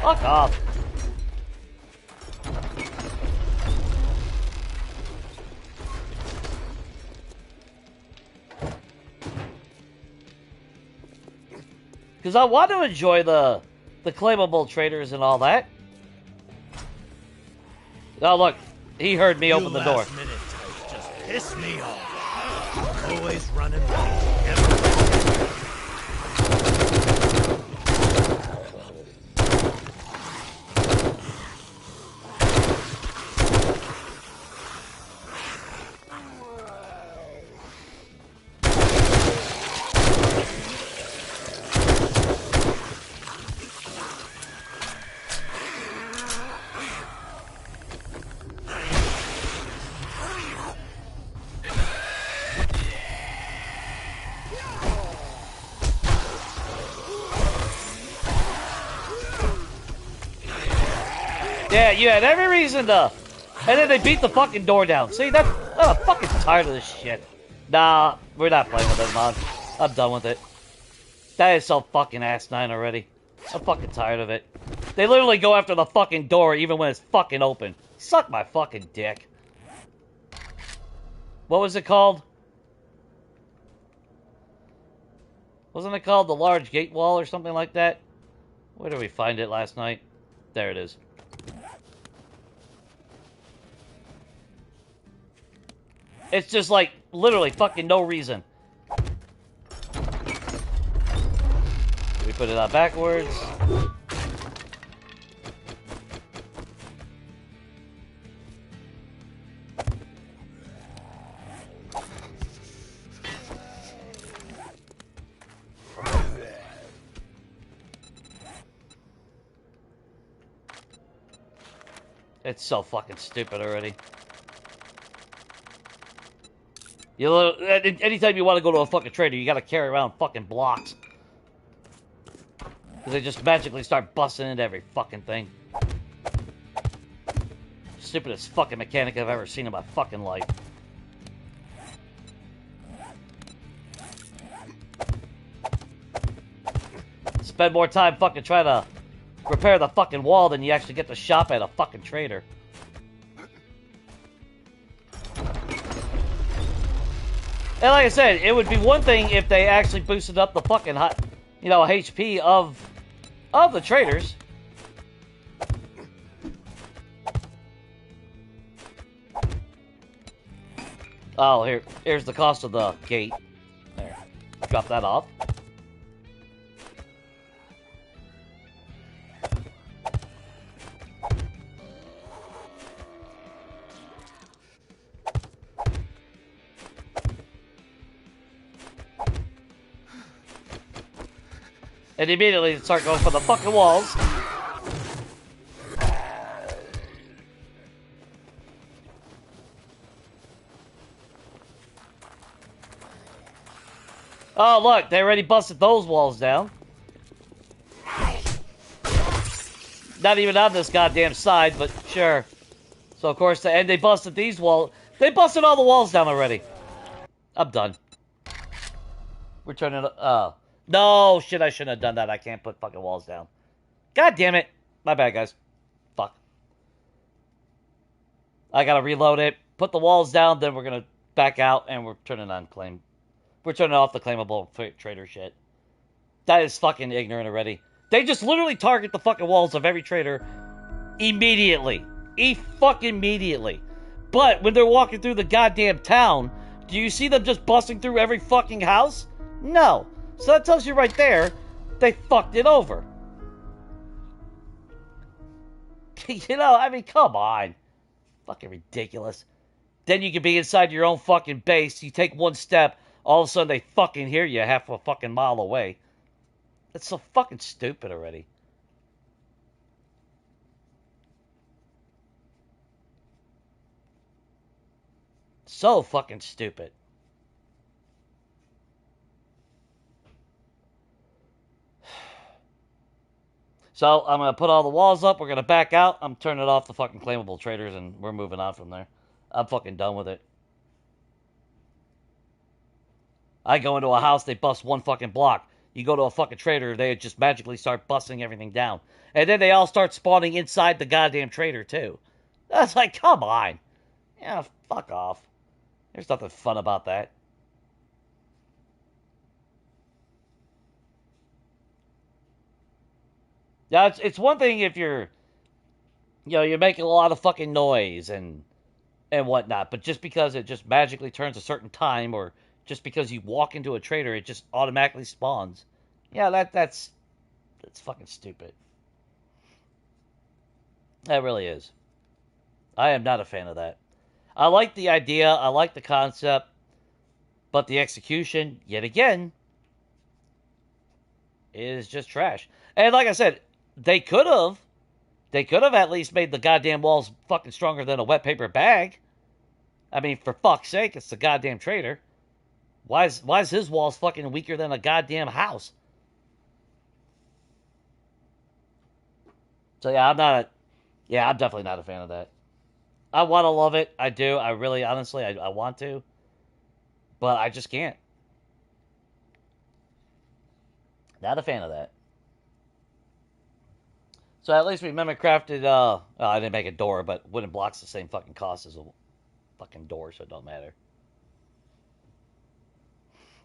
Fuck off. Because I want to enjoy the claimable traders and all that. Oh, look. He heard me open the door. Piss me off. Always running late. Yeah, you had every reason to. And then they beat the fucking door down. See, I'm fucking tired of this shit. Nah, we're not playing with it, man. I'm done with it. That is so fucking asinine already. I'm fucking tired of it. They literally go after the fucking door even when it's fucking open. Suck my fucking dick. What was it called? Wasn't it called the large gate wall or something like that? Where did we find it last night? There it is. It's just like, literally fucking no reason. We put it on backwards. It's so fucking stupid already. Anytime you want to go to a fucking trader, you gotta carry around fucking blocks. Because they just magically start busting into every fucking thing. Stupidest fucking mechanic I've ever seen in my fucking life. Spend more time fucking trying to repair the fucking wall than you actually get to shop at a fucking trader. And like I said, it would be one thing if they actually boosted up the fucking HP of the traders. Oh, here's the cost of the gate. There. Drop that off. And immediately start going for the fucking walls. Oh, look, they already busted those walls down. Not even on this goddamn side, but sure. So, of course, and they busted these walls. They busted all the walls down already. I'm done. We're turning... No, shit, I shouldn't have done that. I can't put fucking walls down. God damn it. My bad, guys. Fuck. I gotta reload it, put the walls down, then we're gonna back out, and we're turning on claim. We're turning off the claimable trader shit. That is fucking ignorant already. They just literally target the fucking walls of every trader immediately. Fucking immediately. But when they're walking through the goddamn town, do you see them just busting through every fucking house? No. So that tells you right there, they fucked it over. You know, I mean, come on. Fucking ridiculous. Then you can be inside your own fucking base, you take one step, all of a sudden they fucking hear you half a fucking mile away. That's so fucking stupid already. So fucking stupid. So, I'm going to put all the walls up. We're going to back out. I'm turning off the fucking claimable traders, and we're moving on from there. I'm fucking done with it. I go into a house, they bust one fucking block. You go to a fucking trader, they just magically start busting everything down. And then they all start spawning inside the goddamn trader, too. That's like, come on. Yeah, fuck off. There's nothing fun about that. Yeah, it's one thing if you're making a lot of fucking noise and whatnot, but just because it just magically turns a certain time, or just because you walk into a trader, it just automatically spawns. Yeah, that's fucking stupid. That really is. I am not a fan of that. I like the idea, I like the concept, but the execution, yet again, is just trash. And like I said, they could have at least made the goddamn walls fucking stronger than a wet paper bag. I mean, for fuck's sake, it's the goddamn trader. Why is his walls fucking weaker than a goddamn house? So yeah, Yeah, I'm definitely not a fan of that. I want to love it. I do. I really, honestly, I want to. But I just can't. Not a fan of that. So at least we mimic crafted, I didn't make a door, but wooden blocks the same fucking cost as a fucking door, so it don't matter.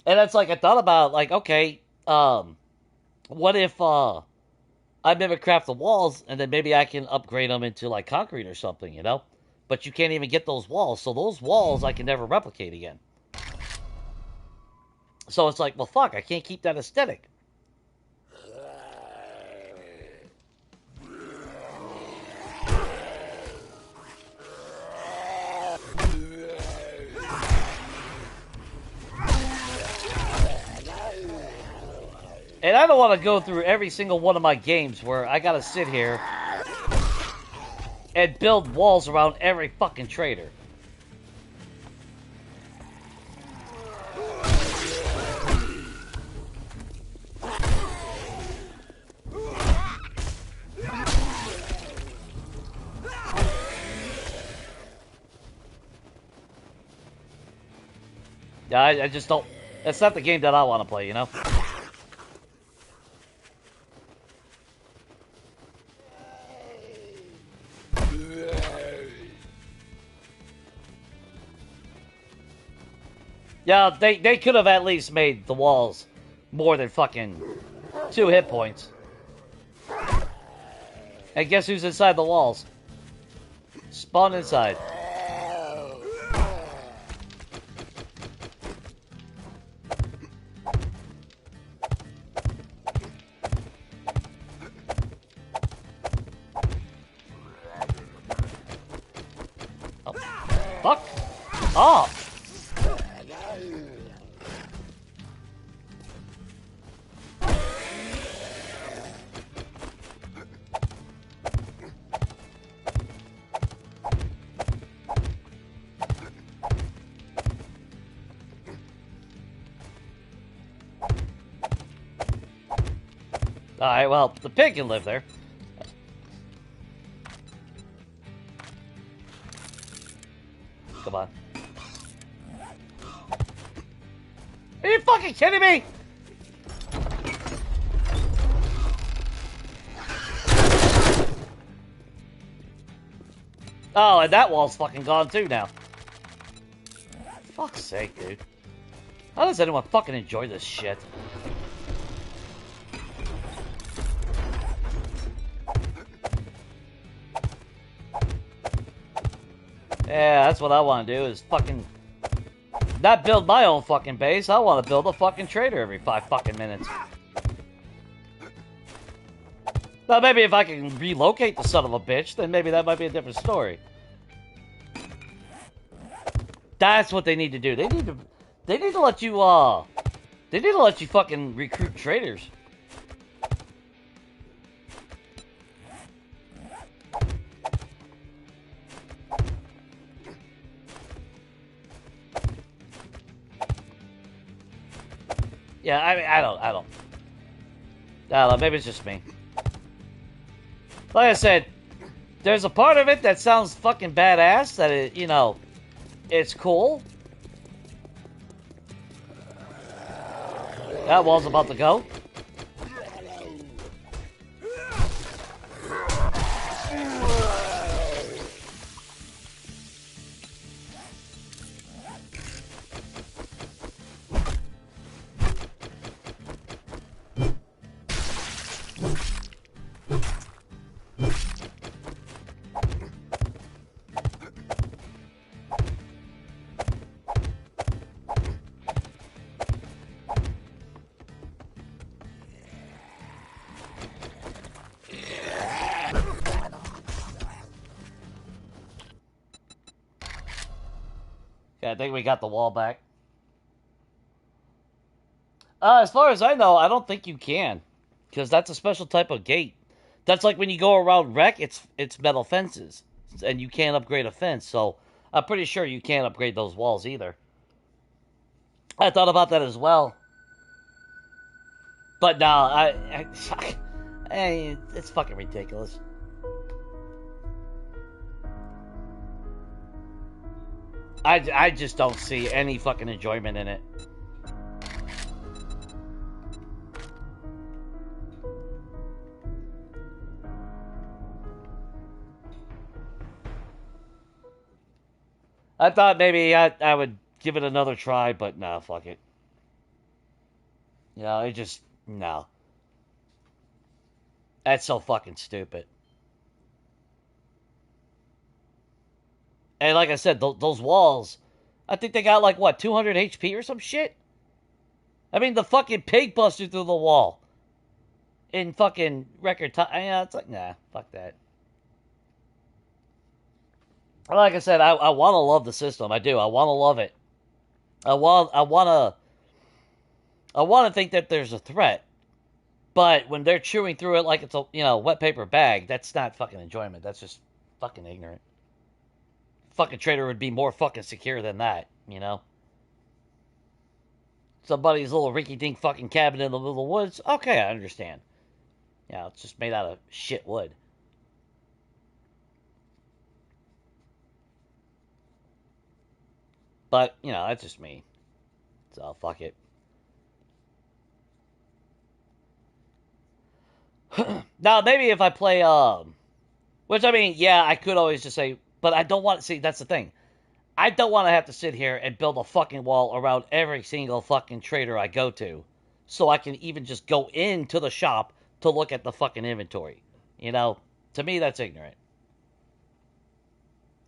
And it's like, I thought about, like, okay, what if, I mimic craft the walls, and then maybe I can upgrade them into, like, concrete or something, you know? But you can't even get those walls, so those walls I can never replicate again. So it's like, well, fuck, I can't keep that aesthetic. And I don't want to go through every single one of my games where I gotta sit here and build walls around every fucking trader. Yeah, I just don't. That's not the game that I want to play, you know? Yeah, they could have at least made the walls more than fucking 2 hit points. And guess who's inside the walls? Spawn inside. Oh, fuck off. Alright, well, the pig can live there. Come on. Are you fucking kidding me? Oh, and that wall's fucking gone too now. Fuck's sake, dude. How does anyone fucking enjoy this shit? Yeah, that's what I want to do, is fucking not build my own fucking base. I want to build a fucking trader every 5 fucking minutes. Now, maybe if I can relocate the son of a bitch, then maybe that might be a different story. That's what they need to do. They need to let you, they need to let you fucking recruit traders. Yeah, I don't know, maybe it's just me. Like I said, there's a part of it that sounds fucking badass, that it, you know, it's cool. That wall's about to go. Yeah, I think we got the wall back. As far as I know, I don't think you can, because that's a special type of gate. That's like when you go around wreck, it's metal fences, and you can't upgrade a fence. So I'm pretty sure you can't upgrade those walls either. I thought about that as well, but no, it's fucking ridiculous. I just don't see any fucking enjoyment in it. I thought maybe I would give it another try, but no, fuck it. You know, it just, no. That's so fucking stupid. And like I said, those walls, I think they got like, what, 200 HP or some shit? I mean, the fucking pig busted through the wall in fucking record time. Yeah, it's like, nah, fuck that. Like I said, I want to love the system. I do. I want to love it. I want to think that there's a threat. But when they're chewing through it like it's a, you know, wet paper bag, that's not fucking enjoyment. That's just fucking ignorant. Fucking trader would be more fucking secure than that, you know? Somebody's little rinky-dink fucking cabin in the middle of the woods, okay, I understand. Yeah, it's just made out of shit wood. But, you know, that's just me. So, fuck it. Now, maybe if I play, which, I mean, yeah, I could always just say, but I don't want to, see, that's the thing. I don't want to have to sit here and build a fucking wall around every single fucking trader I go to, so I can even just go into the shop to look at the fucking inventory. You know, to me, that's ignorant.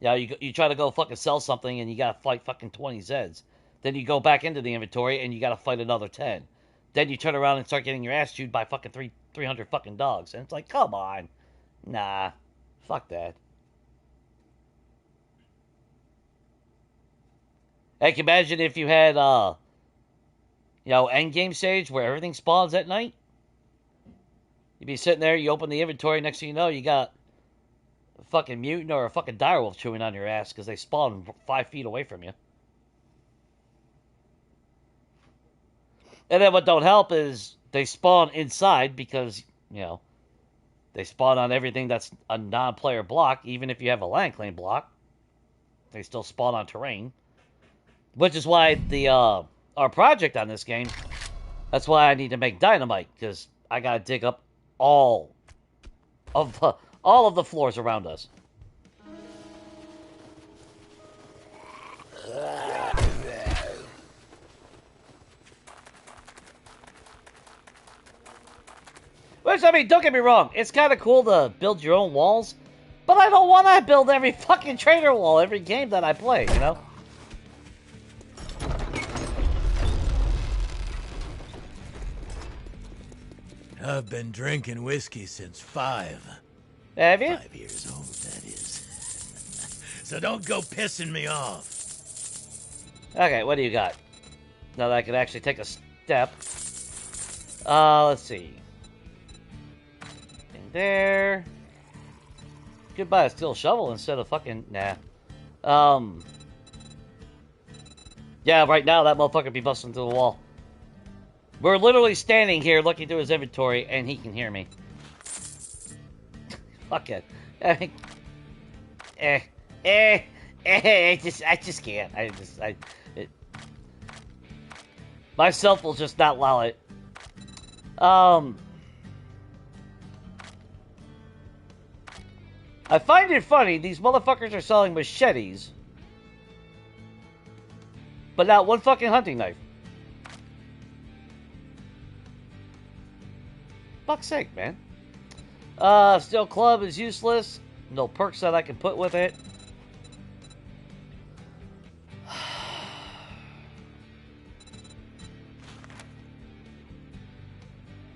You know, you try to go fucking sell something and you gotta fight fucking 20 Zeds. Then you go back into the inventory and you gotta fight another 10. Then you turn around and start getting your ass chewed by fucking 300 fucking dogs. And it's like, come on. Nah. Fuck that. Hey, can you imagine if you had, you know, endgame stage where everything spawns at night? You'd be sitting there, you open the inventory, next thing you know, you got a fucking mutant or a fucking direwolf chewing on your ass because they spawn 5 feet away from you. And then what don't help is they spawn inside because, you know, they spawn on everything that's a non-player block. Even if you have a land claim block, they still spawn on terrain. Which is why the our project on this game, that's why I need to make dynamite, because I gotta dig up all of the floors around us. Which, I mean, don't get me wrong, it's kind of cool to build your own walls, but I don't want to build every fucking trader wall every game that I play, you know? I've been drinking whiskey since 5. Have you? 5 years old, that is. So don't go pissing me off. Okay, what do you got? Now that I can actually take a step. Let's see. In there. Could buy a steel shovel instead of fucking... Nah. Yeah, right now that motherfucker be busting through the wall. We're literally standing here looking through his inventory, and he can hear me. Fuck it. I mean, I just can't. Myself will just not allow it. I find it funny, these motherfuckers are selling machetes, but not one fucking hunting knife. Fuck's sake, man. Steel club is useless. No perks that I can put with it.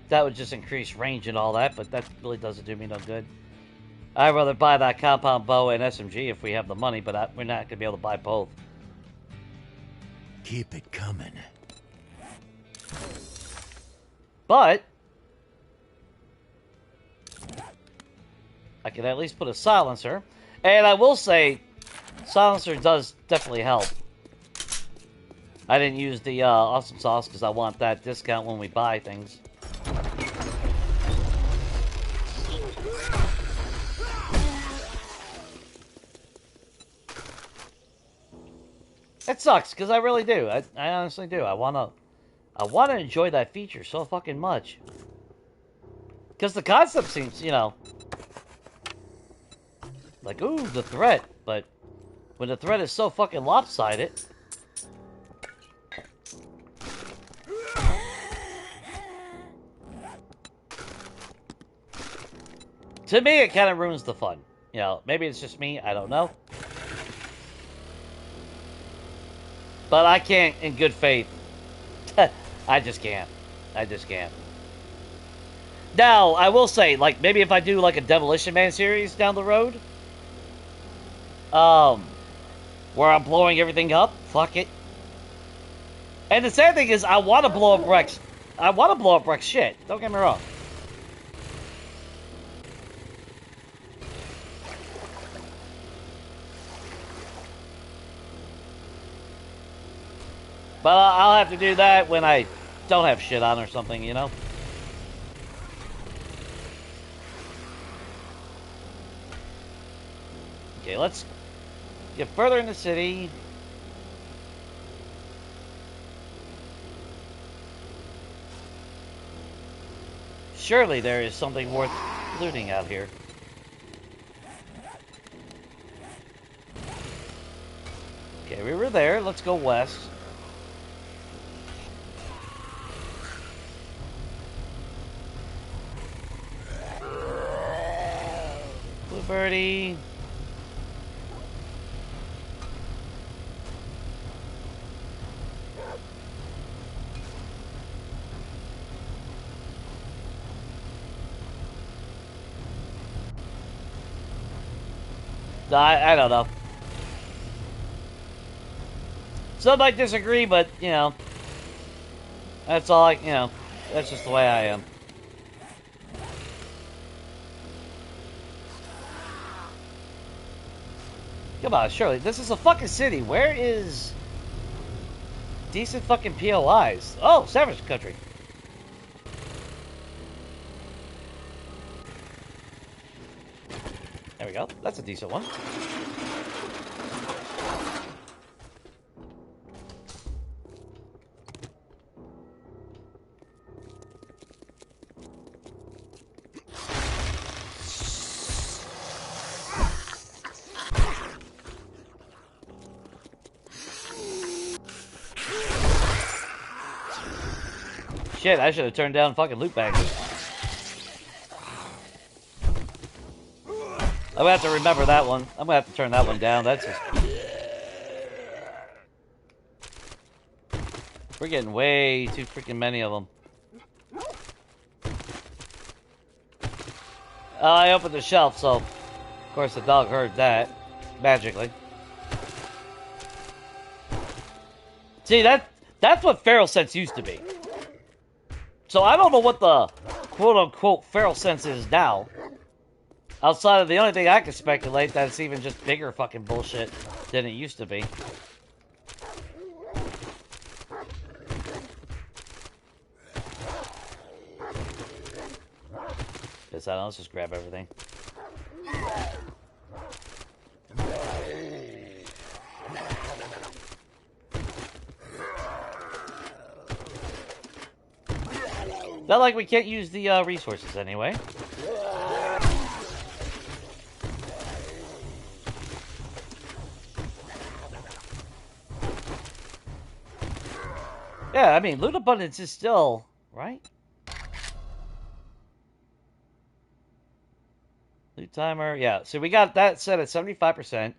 That would just increase range and all that, but that really doesn't do me no good. I'd rather buy that compound bow and SMG if we have the money, but we're not going to be able to buy both. Keep it coming. But I can at least put a silencer. And I will say, silencer does definitely help. I didn't use the awesome sauce because I want that discount when we buy things. It sucks because I really do. I honestly do. I wanna enjoy that feature so fucking much. Because the concept seems, you know, like, ooh, the threat. But when the threat is so fucking lopsided, to me, it kind of ruins the fun. You know, maybe it's just me. I don't know. But I can't, in good faith. I just can't. I just can't. Now, I will say, like, maybe if I do, like, a Demolition Man series down the road, where I'm blowing everything up, fuck it. And the sad thing is, I want to blow up Rex. I want to blow up Rex shit. Don't get me wrong. But I'll have to do that when I don't have shit on or something, you know? Okay, let's get further in the city. Surely there is something worth looting out here. Okay, we were there. Let's go west. Blue birdie. I don't know. Some might disagree, but, you know, that's all you know, that's just the way I am. Come on, surely, this is a fucking city. Where is decent fucking POIs? Oh, Savage Country. There we go. That's a decent one. Shit, I should have turned down fucking loot bags. I'm gonna have to remember that one. I'm gonna have to turn that one down. That's just... We're getting way too freaking many of them. I opened the shelf, so... Of course the dog heard that. Magically. See, that's what feral sense used to be. So I don't know what the quote-unquote feral sense is now. Outside of the only thing I can speculate, that it's even just bigger fucking bullshit than it used to be. Guess I don't know, let's just grab everything. Not like we can't use the resources anyway. Yeah, I mean, loot abundance is still, right? Loot timer, yeah. So we got that set at 75%.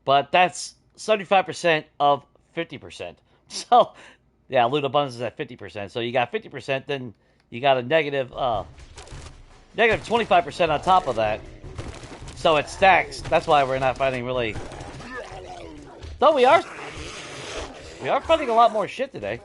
But that's 75% of 50%. So, yeah, loot abundance is at 50%. So you got 50%, then you got a negative 25% on top of that. So it stacks. That's why we're not finding really... Though we are finding a lot more shit today.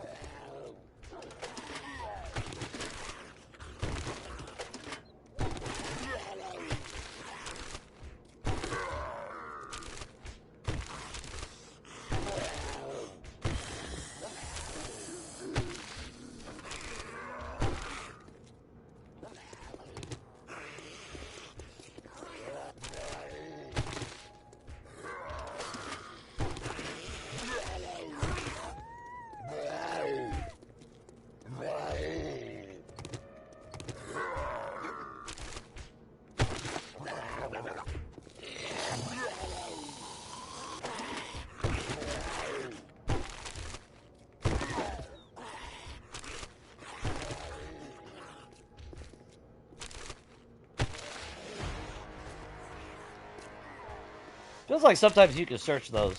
Feels like sometimes you can search those.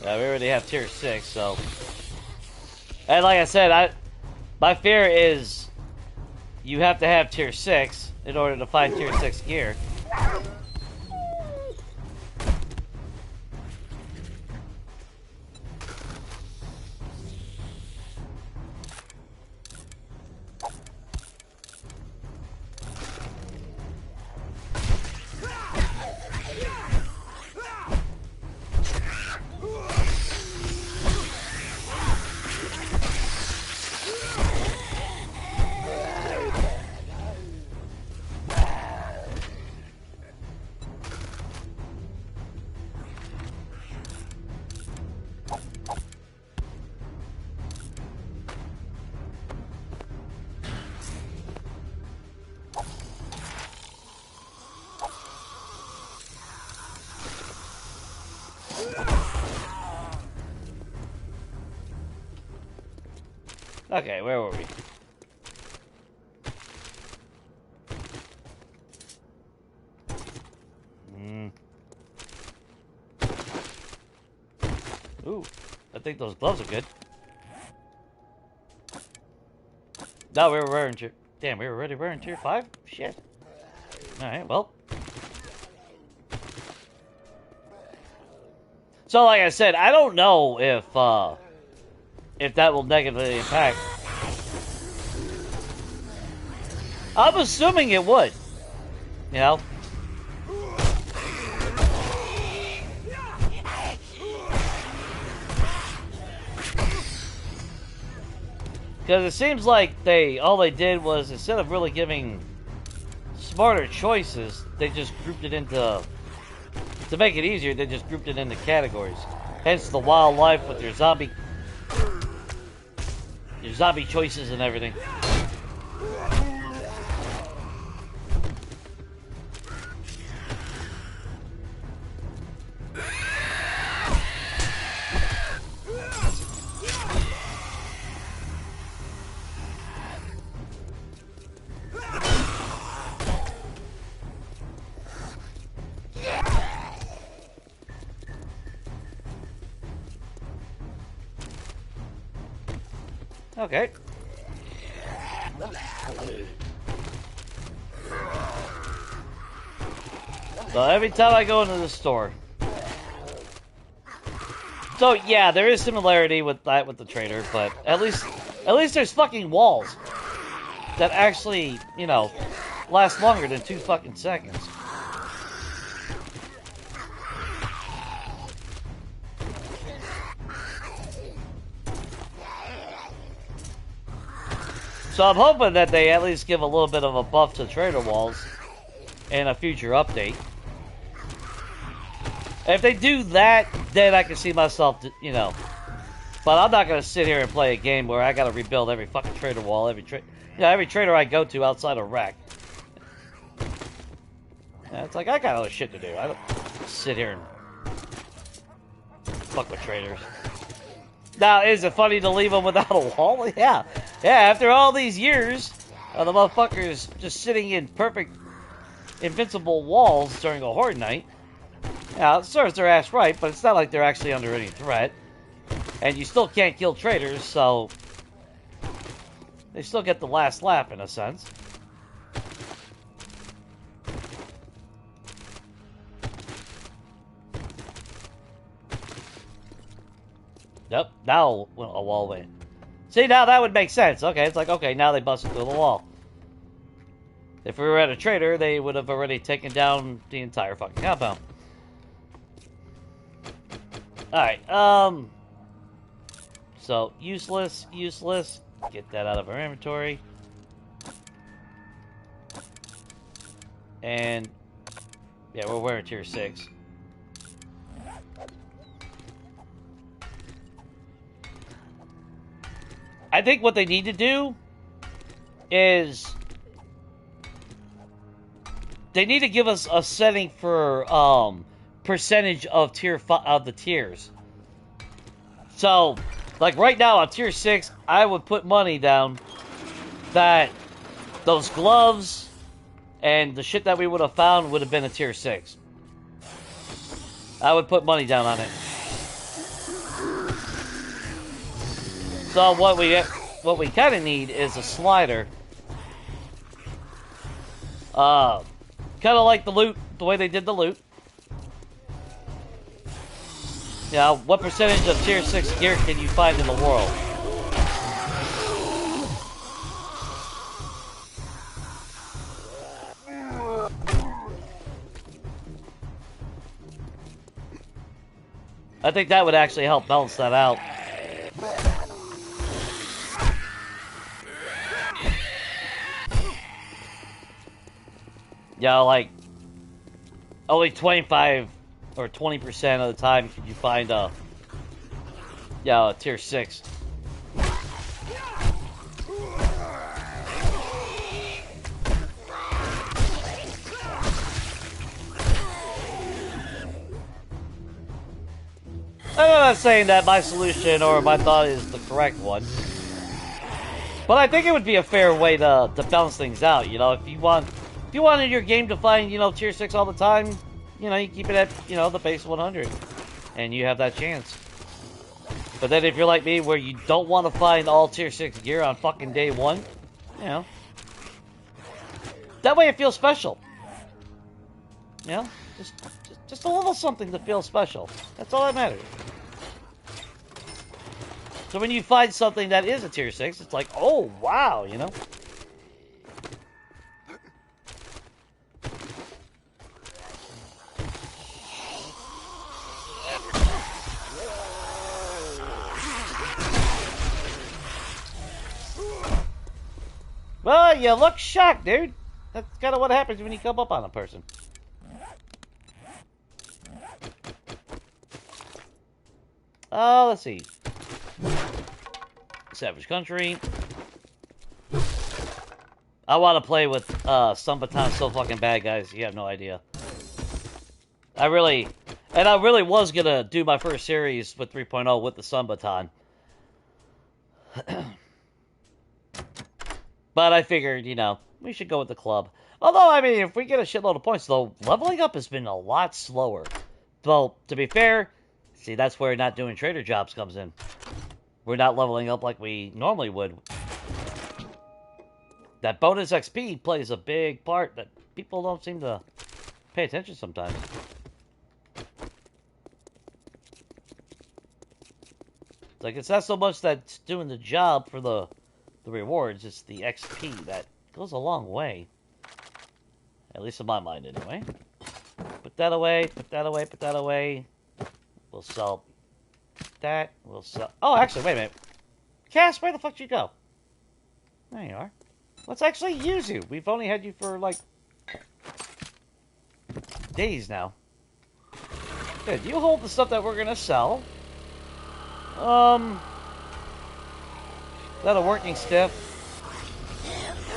Yeah, we already have tier 6, so... And like I said, my fear is you have to have tier 6 in order to find tier 6 gear. Okay, where were we? Ooh, I think those gloves are good. No, we were wearing tier... Damn, we were already wearing tier 5? Shit. Alright, well. So, like I said, I don't know if that will negatively impact. I'm assuming it would. You know? Because it seems like all they did was, instead of really giving smarter choices, they just grouped it into, to make it easier, they just grouped it into categories. Hence the wildlife with your zombie choices and everything. Okay. So every time I go into the store. So yeah, there is similarity with that with the trader, but at least there's fucking walls that actually, you know, last longer than 2 fucking seconds. So I'm hoping that they at least give a little bit of a buff to trader walls in a future update. If they do that, then I can see myself, you know. But I'm not going to sit here and play a game where I got to rebuild every fucking trader wall, every trader I go to outside of Wreck. Yeah, it's like, I got other shit to do. I don't sit here and fuck with traders. Now, is it funny to leave them without a wall? Yeah. Yeah, after all these years of the motherfuckers just sitting in perfect, invincible walls during a horde night. Now, it serves their ass right, but it's not like they're actually under any threat. And you still can't kill traitors, so they still get the last laugh in a sense. Yep, now a wall went. See, now that would make sense. Okay, it's like, okay, now they busted through the wall. If we were at a trader, they would have already taken down the entire fucking compound. Alright, so, useless. Get that out of our inventory. And, yeah, we're wearing tier 6. I think what they need to do is they need to give us a setting for percentage of of the tiers. So, like right now on tier 6, I would put money down that those gloves and the shit that we would have found would have been a tier 6. I would put money down on it. So what we kind of need is a slider. Kind of like the loot, the way they did the loot. Yeah, what percentage of tier 6 gear can you find in the world? I think that would actually help balance that out. Yeah, like only 25 or 20% of the time can you find a tier 6. I'm not saying that my solution or my thought is the correct one, but I think it would be a fair way to balance things out. You know, if you wanted your game to find, tier 6 all the time, you keep it at, the base 100. And you have that chance. But then if you're like me, where you don't want to find all tier 6 gear on fucking day 1, that way it feels special. Just a little something to feel special. That's all that matters. So when you find something that is a tier 6, it's like, oh, wow, Well, you look shocked, dude. That's kind of what happens when you come up on a person. Let's see. Savage Country. I want to play with Sunbaton so fucking bad, guys. You have no idea. I really was gonna do my first series with 3.0 with the Sunbaton. But I figured, we should go with the club. Although, I mean, if we get a shitload of points, though, leveling up has been a lot slower. Well, to be fair, see, that's where not doing trader jobs comes in. We're not leveling up like we normally would. That bonus XP plays a big part that people don't seem to pay attention sometimes. Like, it's not so much that's doing the job for the rewards, it's the XP that goes a long way. At least in my mind, anyway. Put that away, put that away, put that away. We'll sell that. We'll sell... Oh, actually, wait a minute. Cass, where the fuck did you go? There you are. Let's actually use you. We've only had you for, like, days now. Good. You hold the stuff that we're gonna sell. Is that a working stiff?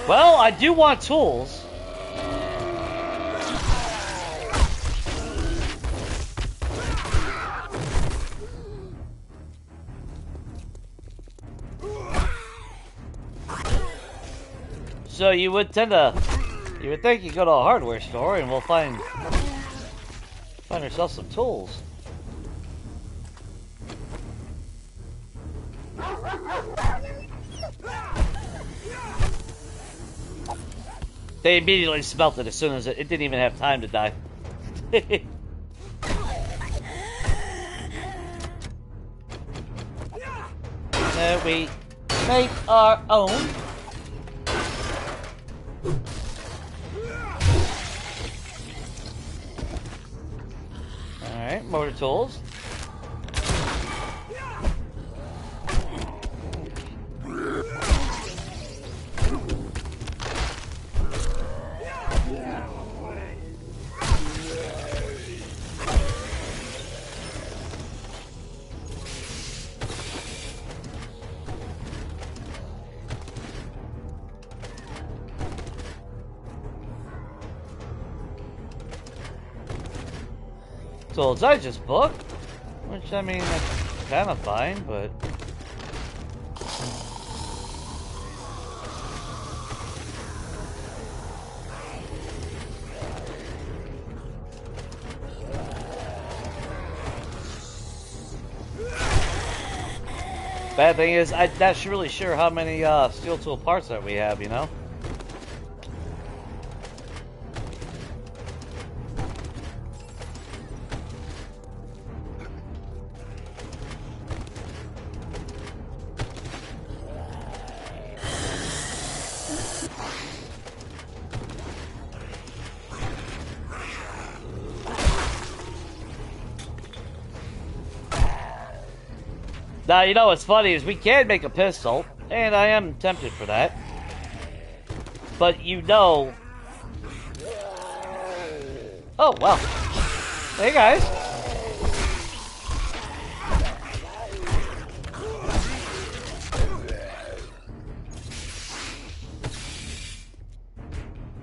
Well, I do want tools. So you would think you go to a hardware store and we'll find ourselves some tools. They immediately smelt it as soon as it didn't even have time to die. We make our own. Alright, motor tools. tools I just booked. Which, I mean, that's kind of fine, but... Bad thing is, I'm not really sure how many steel tool parts that we have, you know? Now, you know what's funny is we can make a pistol, and I am tempted for that. But you know... Oh, well. Hey, guys.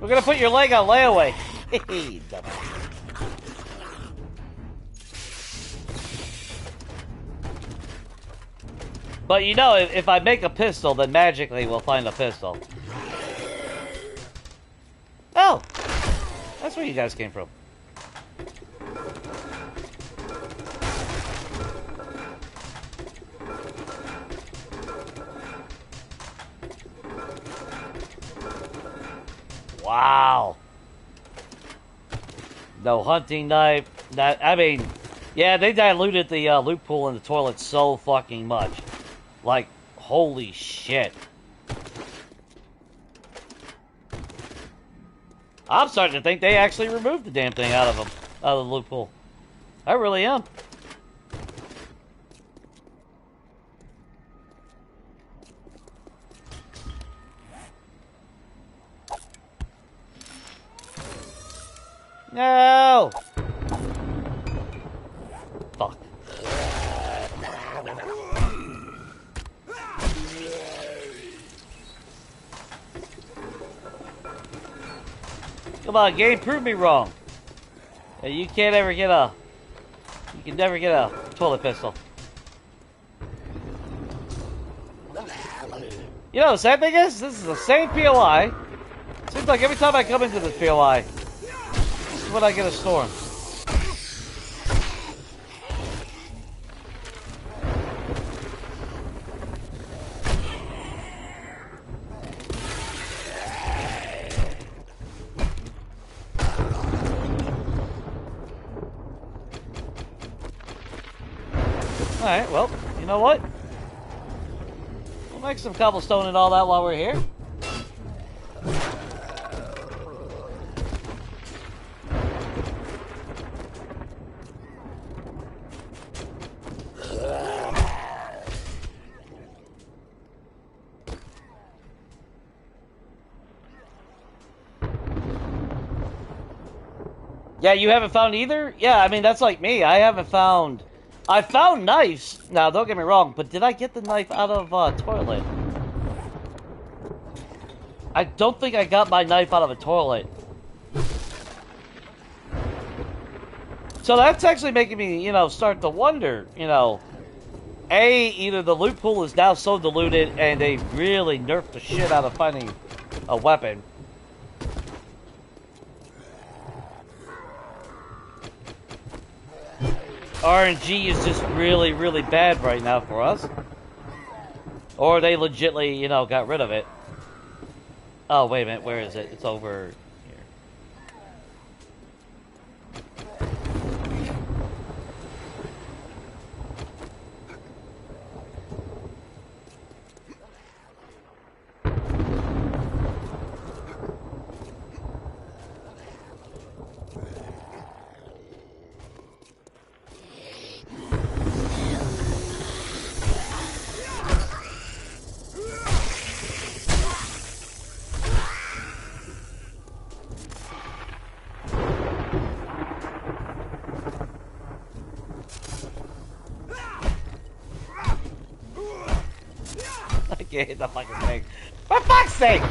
We're gonna put your leg on layaway. Hey, dumbass. But you know, if I make a pistol, then magically we'll find a pistol. Oh! That's where you guys came from. Wow. No hunting knife. I mean, yeah, they diluted the loot pool in the toilet so fucking much. Like, holy shit. I'm starting to think they actually removed the damn thing out of them, out of the loot pool. I really am. No! Fuck. Come on, game, prove me wrong. You can't ever get a... You can never get a toilet pistol. You know, the sad thing is, this is the same POI. Seems like every time I come into this POI, this is when I get a storm. Alright, well, you know what? We'll make some cobblestone and all that while we're here. Yeah, you haven't found either? Yeah, I mean, that's like me. I haven't found... I found knives. Now, don't get me wrong, but did I get the knife out of toilet? I don't think I got my knife out of a toilet. So that's actually making me, you know, start to wonder, you know, either the loot pool is now so diluted and they really nerfed the shit out of finding a weapon. RNG is just really, really bad right now for us. Or they legitly, you know, got rid of it. Oh, wait a minute, where is it? It's over here. I can't hit the fucking thing. For fuck's sake!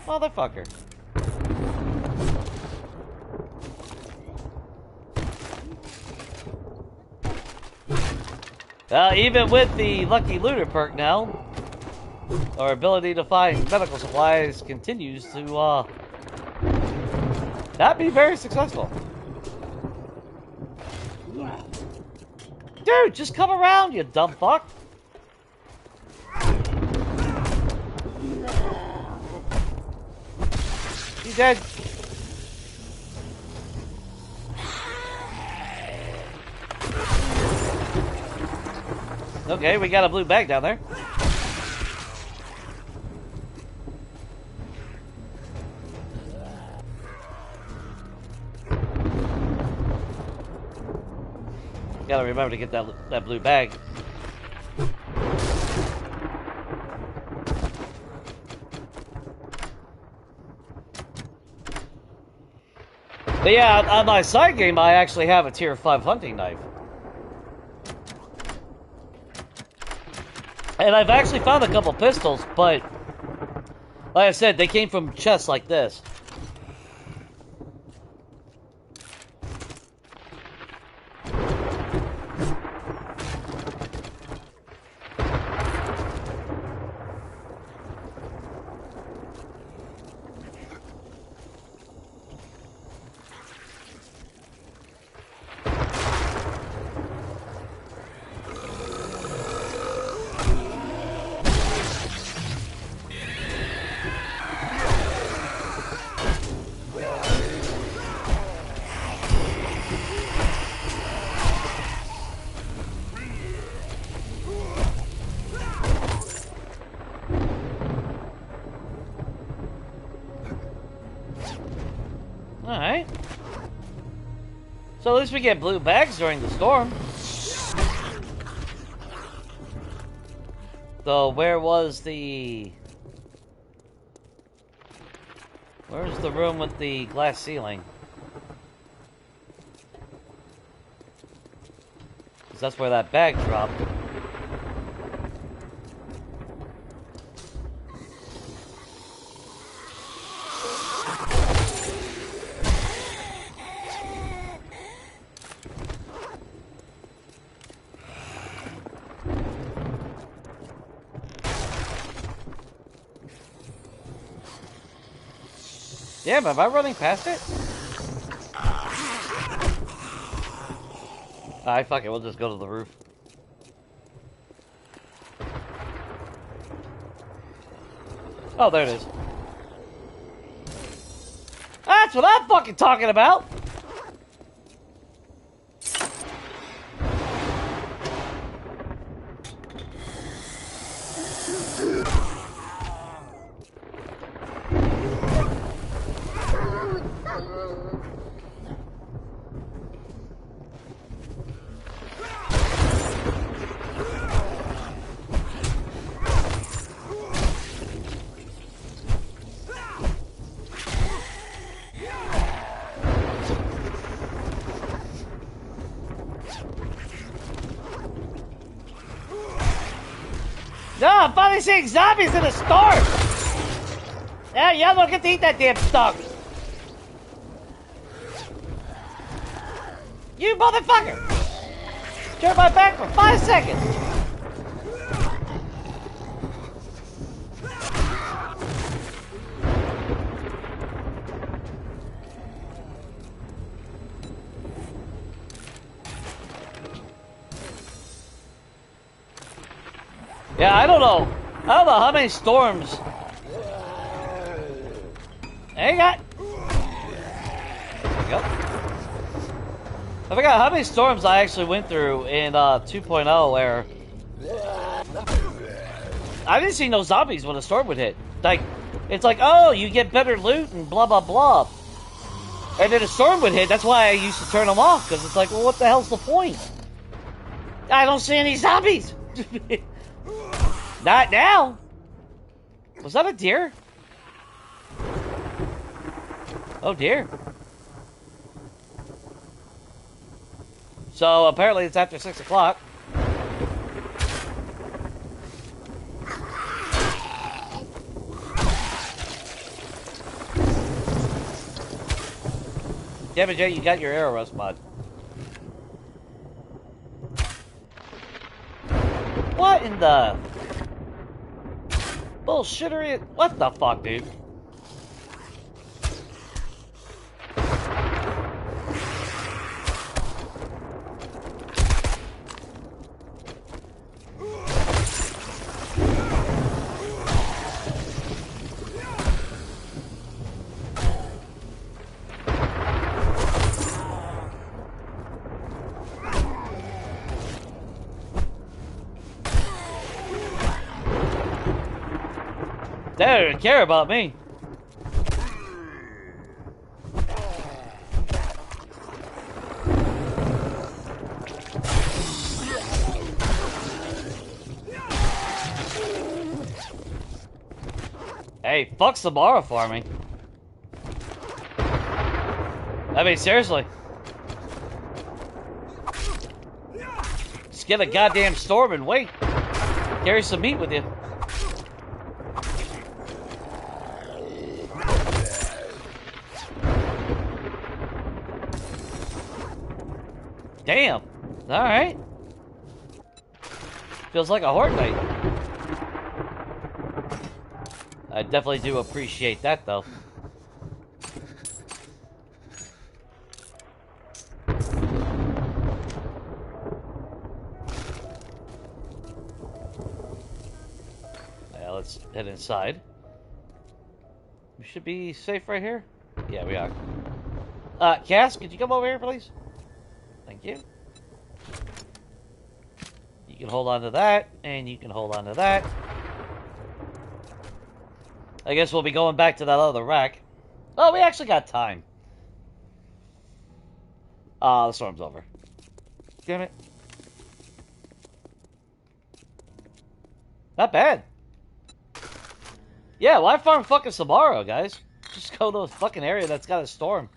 Motherfucker. Even with the Lucky Looter perk now, our ability to find medical supplies continues to not be very successful. Dude, just come around, you dumb fuck. He's dead. Okay, we got a blue bag down there. Gotta remember to get that blue bag. But yeah, on my side game, I actually have a tier 5 hunting knife. And I've actually found a couple pistols, but like I said, they came from chests like this. Alright. So at least we get blue bags during the storm. So where's the room with the glass ceiling? Because that's where that bag dropped. Yeah, but am I running past it? Alright, fuck it, we'll just go to the roof. Oh, there it is. That's what I'm fucking talking about! No, I'm finally seeing zombies in a storm! Yeah, y'all don't get to eat that damn stuff! You motherfucker! Turn my back for 5 seconds! Yeah, I don't know how many storms. There you go. There you go. I forgot how many storms I actually went through in 2.0 where I didn't see no zombies when a storm would hit. Like, it's like, oh, you get better loot and blah, blah, blah. And then a storm would hit. That's why I used to turn them off, because it's like, well, what the hell's the point? I don't see any zombies. Not now. Was that a deer? Oh dear. So apparently it's after 6 o'clock. Damn it, Jay, you got your arrow rust mod. What in the bullshittery? What the fuck, dude? They don't care about me. Hey, fuck Samara for me. I mean, seriously. Just get a goddamn storm and wait. Carry some meat with you. Damn. Alright. Feels like a horde night. I definitely do appreciate that, though. Yeah, let's head inside. We should be safe right here. Yeah, we are. Cass, could you come over here, please? Thank you. You can hold on to that, and you can hold on to that. I guess we'll be going back to that other rack. Oh, we actually got time. The storm's over. Damn it. Not bad. Yeah, why farm fucking Samara, guys? Just go to a fucking area that's got a storm.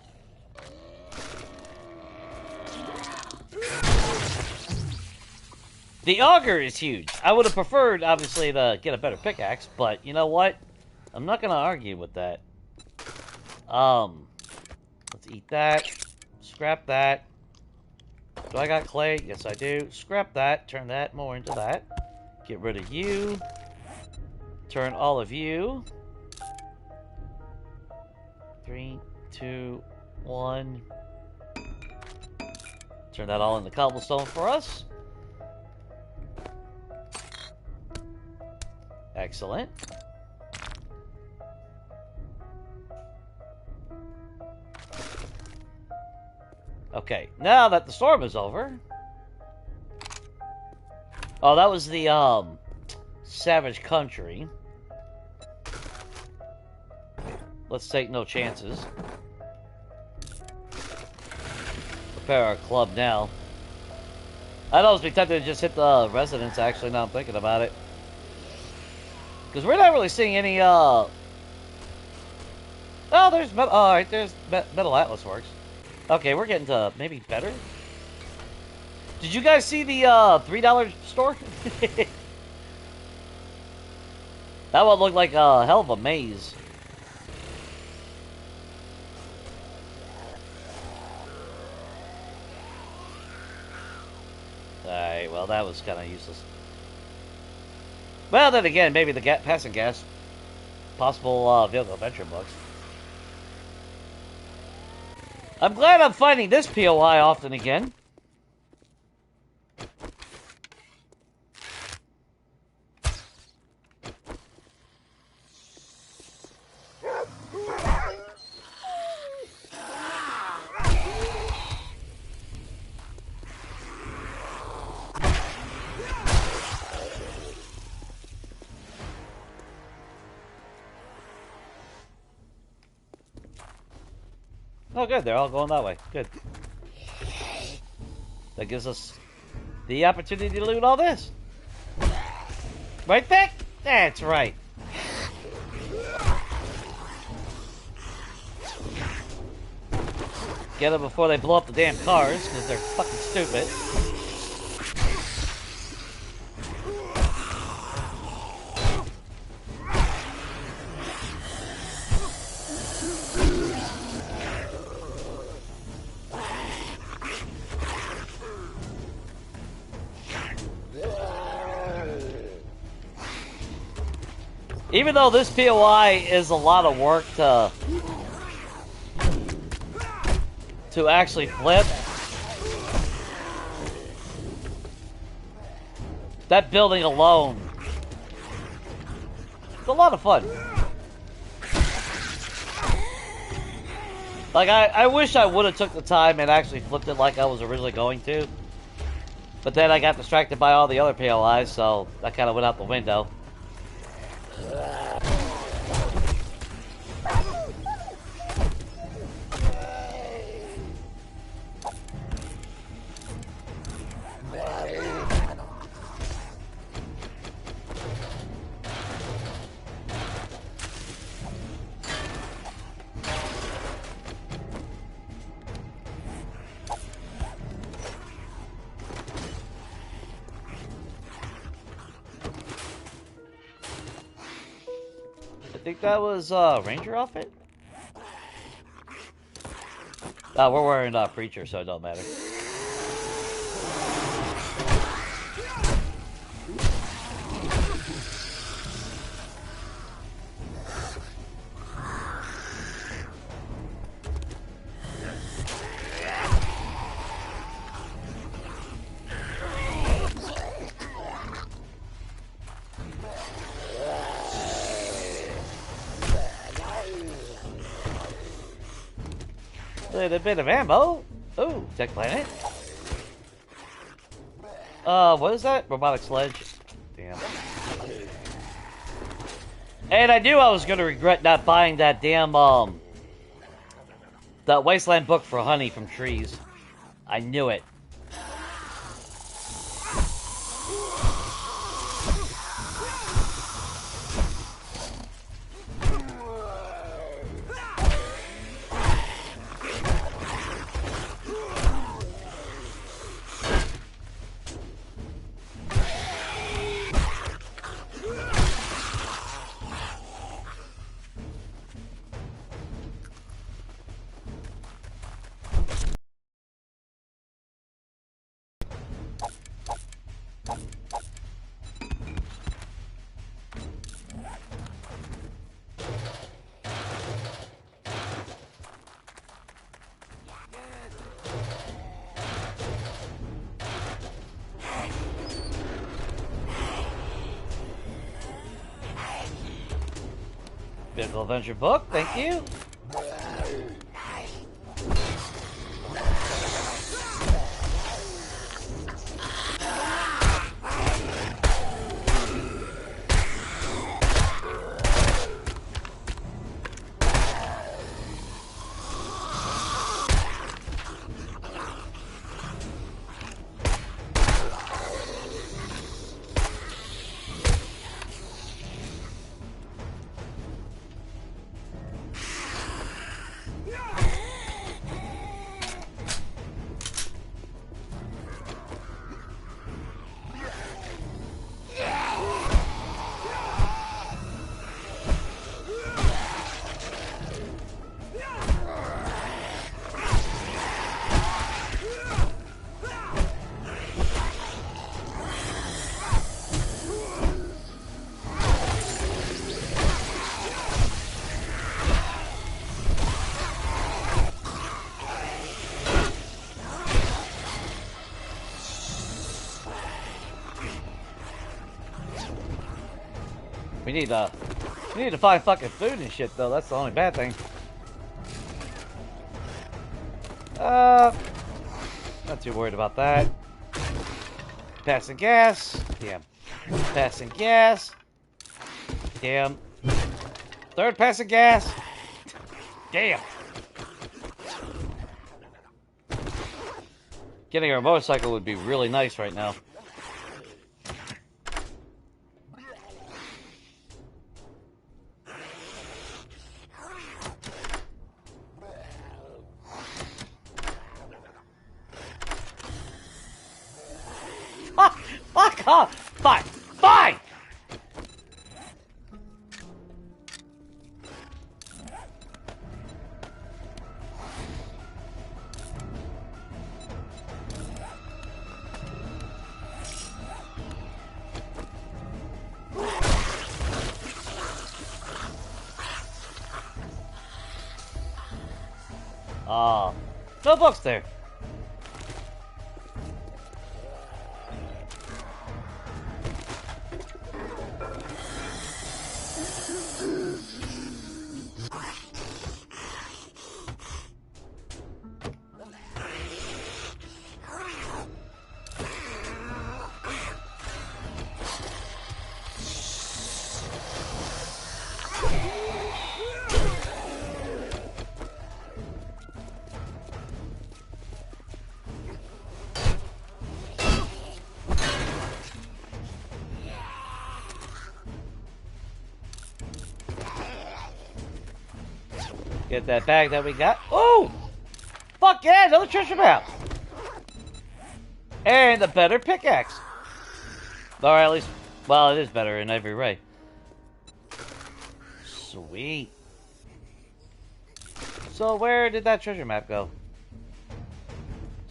The auger is huge. I would have preferred, obviously, to get a better pickaxe, but you know what? I'm not gonna argue with that. Let's eat that. Scrap that. Do I got clay? Yes, I do. Scrap that. Turn that more into that. Get rid of you. Turn all of you. 3, 2, 1. Turn that all into cobblestone for us. Excellent. Okay, now that the storm is over... Oh, that was the, Savage Country. Let's take no chances. Prepare our club now. I'd always be tempted to just hit the residence, actually, now I'm thinking about it. Because we're not really seeing any, Oh, there's metal... Alright, there's Metal Atlas Works. Okay, we're getting to maybe better. Did you guys see the $3 store? That one looked like a hell of a maze. Alright, well that was kind of useless. Well, then again, maybe the passing gas. Possible vehicle adventure books. I'm glad I'm finding this POI often again. Oh, good. They're all going that way. Good. That gives us the opportunity to loot all this. Right, Vic? That's right. Get them before they blow up the damn cars, because they're fucking stupid. Even though this POI is a lot of work to actually flip, that building alone, it's a lot of fun. Like, I wish I would have took the time and actually flipped it like I was originally going to. But then I got distracted by all the other POIs, so that kind of went out the window. I think that was Ranger outfit. Oh, we're wearing Preacher, so it don't matter. A bit of ammo. Ooh, tech planet. What is that? Robotic sledge. Damn. And I knew I was gonna regret not buying that damn that Wasteland book for honey from trees. I knew it. Vehicle Adventure book, thank you. We need to find fucking food and shit though. That's the only bad thing. Not too worried about that. Passing gas. Damn. Passing gas. Damn. Third passing gas. Damn. Getting our motorcycle would be really nice right now. Fuck off! Fine! Fine! Ah, no books there. Get that bag that we got. Oh! Fuck yeah, another treasure map! And a better pickaxe. Or at least, well, it is better in every way. Sweet. So where did that treasure map go?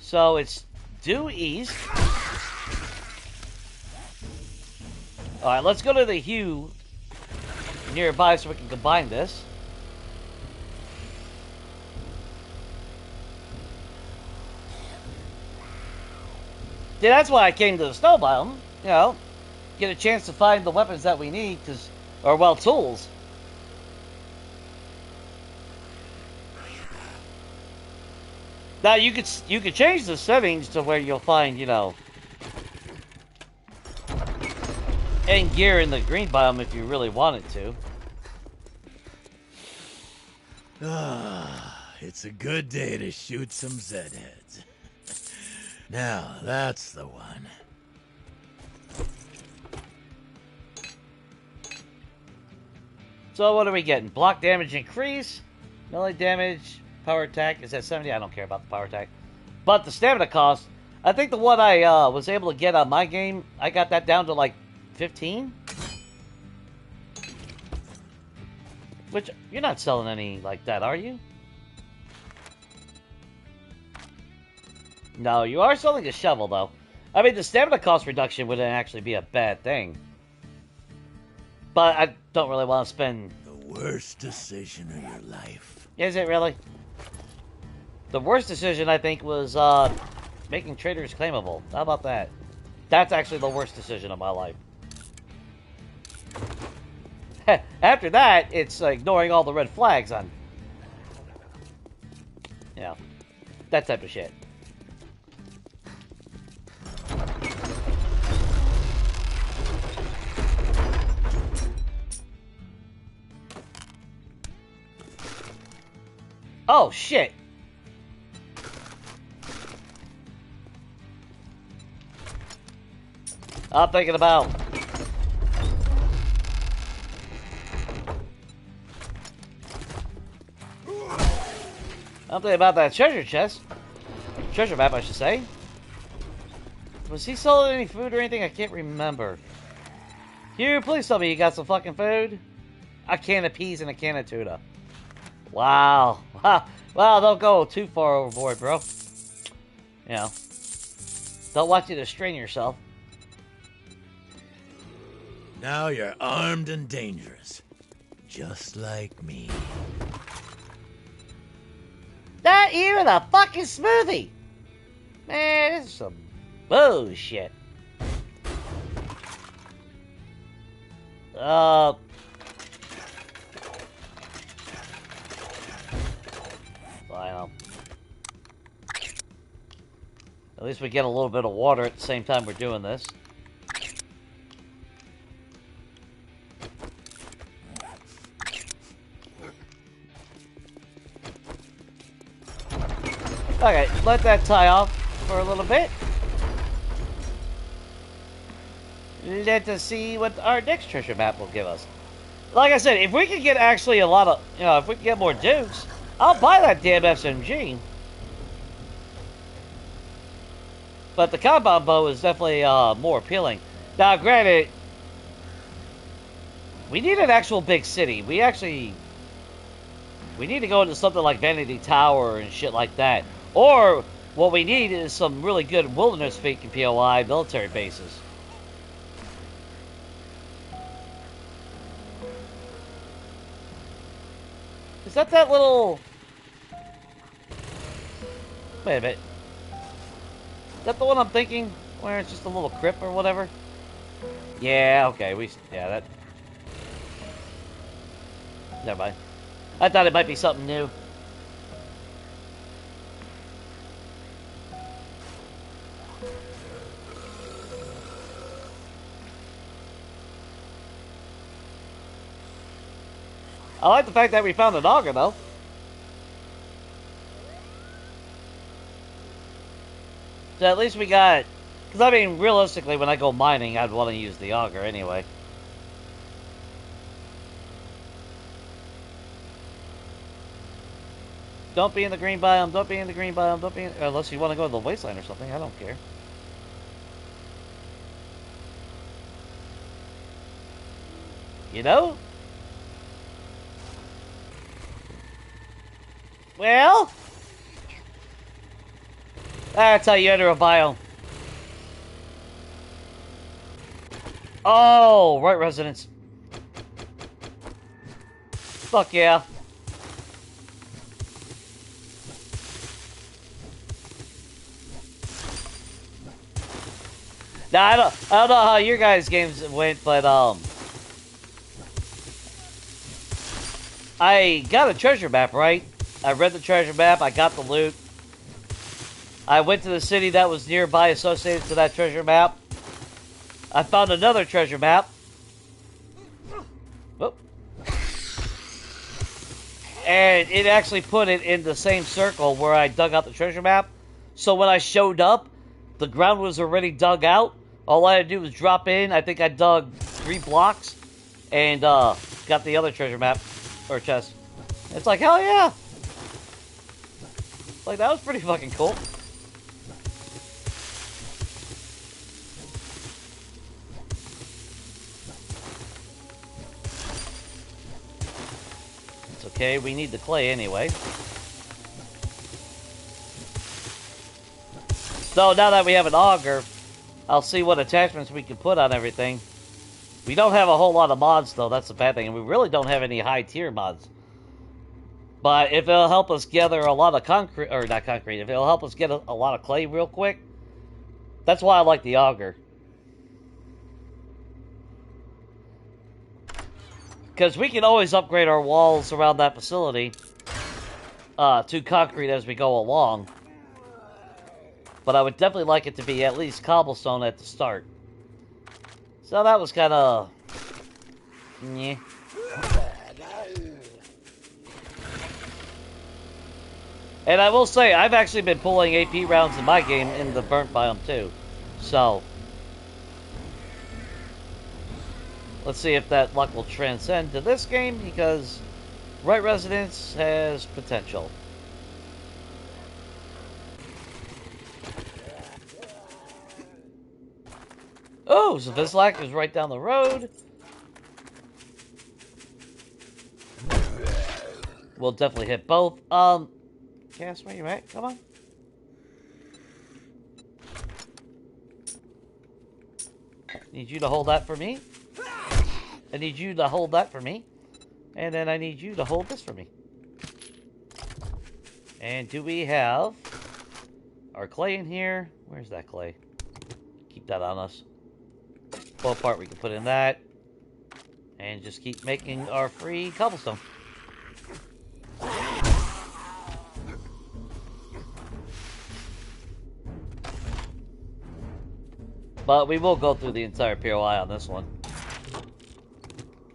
So it's due east. Alright, let's go to the hue nearby so we can combine this. Yeah, that's why I came to the snow biome. You know, get a chance to find the weapons that we need, or well, tools. Now you could change the settings to where you'll find, you know, and gear in the green biome if you really wanted to. Ah, it's a good day to shoot some Zed-heads. Now, that's the one. So what are we getting? Block damage increase, melee damage, power attack is at 70. I don't care about the power attack. But the stamina cost, I think the one I was able to get on my game, I got that down to like 15. Which, you're not selling any like that, are you? No, you are selling a shovel, though. I mean, the stamina cost reduction wouldn't actually be a bad thing. But I don't really want to spend... The worst decision of your life. Is it really? The worst decision, I think, was making traders claimable. How about that? That's actually the worst decision of my life. After that, it's ignoring all the red flags on... Yeah. That type of shit. Oh, shit. I'm thinking about... I'm thinking about that treasure chest. Treasure map, I should say. Was he selling any food or anything? I can't remember. Hugh, please tell me you got some fucking food. A can of peas and a can of tuna. Wow. Wow, don't go too far overboard, bro. You know. Don't want you to strain yourself. Now you're armed and dangerous. Just like me. Not even a fucking smoothie! Man, this is some bullshit. I know. At least we get a little bit of water at the same time we're doing this. Okay, let that tie off for a little bit. Let us see what our next treasure map will give us. Like I said, if we could get actually a lot of, you know, if we could get more dukes, I'll buy that damn SMG. But the compound bow is definitely more appealing. Now, granted, we need an actual big city. We need to go into something like Vanity Tower and shit like that. Or, what we need is some really good wilderness fake and POI military bases. Is that little... Wait a minute. Is that the one I'm thinking? Where it's just a little crypt or whatever? Yeah, okay. Yeah, that... Never mind. I thought it might be something new. I like the fact that we found an auger, though. So at least we got... Because, I mean, realistically, when I go mining, I'd want to use the auger anyway. Don't be in the green biome, don't be in the green biome, don't be in... Unless you want to go to the wasteland or something, I don't care. You know? Well... That's how you enter a biome. Oh, right, residents. Fuck yeah. Now, I don't know how your guys' games went, but, I got a treasure map, right? I read the treasure map, I got the loot. I went to the city that was nearby associated to that treasure map. I found another treasure map. Oh. And it actually put it in the same circle where I dug out the treasure map. So when I showed up, the ground was already dug out. All I had to do was drop in. I think I dug 3 blocks and got the other treasure map or chest. It's like, hell yeah! Like, that was pretty fucking cool. It's okay, we need the clay anyway. So now that we have an auger, I'll see what attachments we can put on everything. We don't have a whole lot of mods, though. That's the bad thing. And we really don't have any high-tier mods. But if it'll help us gather a lot of concrete... Or, not concrete. If it'll help us get a lot of clay real quick. That's why I like the auger. Because we can always upgrade our walls around that facility to concrete as we go along. But I would definitely like it to be at least cobblestone at the start. So that was kind of... yeah. And I will say, I've actually been pulling AP rounds in my game in the burnt biome too. So... let's see if that luck will transcend to this game, because Right Residence has potential. Oh, so Vislac is right down the road. We'll definitely hit both. Cass, where you at? Come on. Need you to hold that for me. I need you to hold that for me. And then I need you to hold this for me. And do we have our clay in here? Where's that clay? Keep that on us. Full part we can put in that. And just keep making our free cobblestone. But we will go through the entire POI on this one.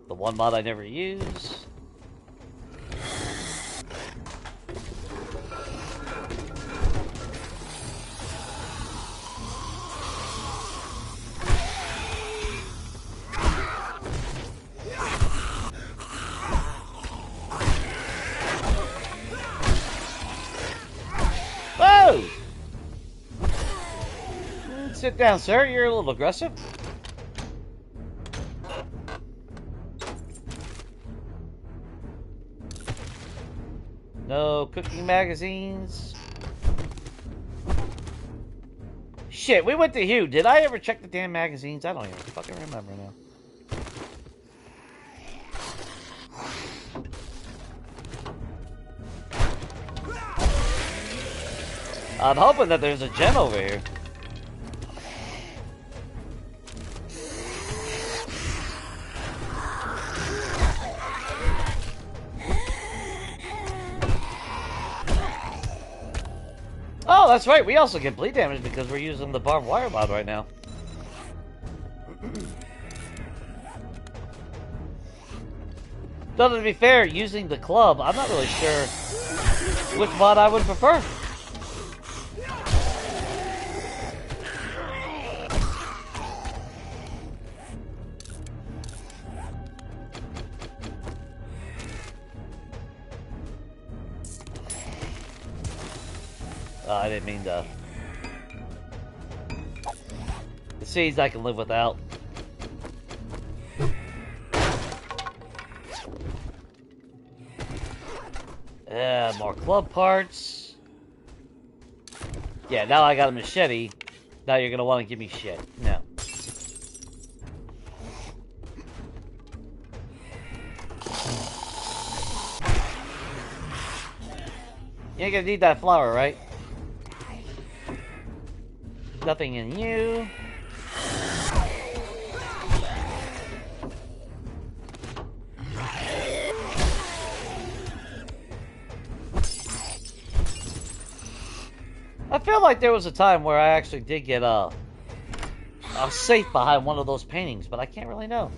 The one mod I never use. Whoa! Sit down, sir. You're a little aggressive. No cooking magazines. Shit, we went to Hugh. Did I ever check the damn magazines? I don't even fucking remember now. I'm hoping that there's a gem over here. Oh, that's right. We also get bleed damage because we're using the barbed wire mod right now. Though, to be fair, using the club, I'm not really sure which mod I would prefer. I didn't mean to. The seeds I can live without. More club parts. Yeah, now I got a machete. Now you're gonna want to give me shit. No. You ain't gonna need that flower, right? Nothing in you. I feel like there was a time where I actually did get a safe behind one of those paintings, but I can't really know.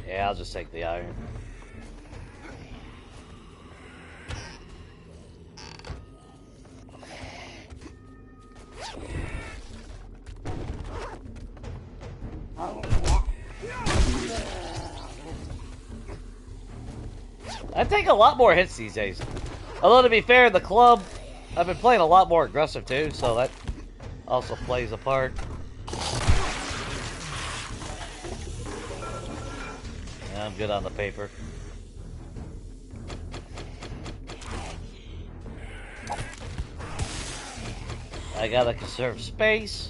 Yeah, I'll just take the iron. I take a lot more hits these days. Although, to be fair, the club, I've been playing a lot more aggressive too, so that also plays a part. Yeah, I'm good on the paper. I gotta conserve space.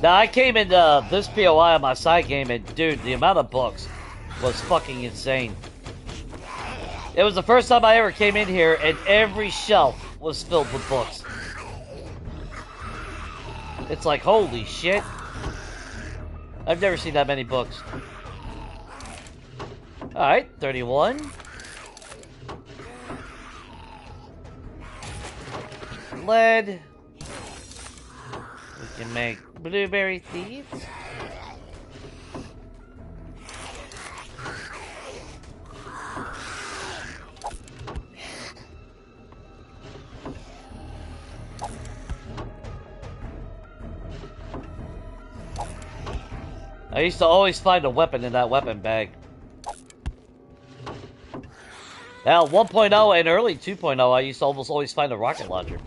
Now, I came into this POI on my side game, and dude, the amount of books was fucking insane. It was the first time I ever came in here, and every shelf was filled with books. It's like, holy shit. I've never seen that many books. Alright, 31. Lead. We can make blueberry thieves. I used to always find a weapon in that weapon bag. Now, 1.0 and early 2.0, I used to almost always find a rocket launcher.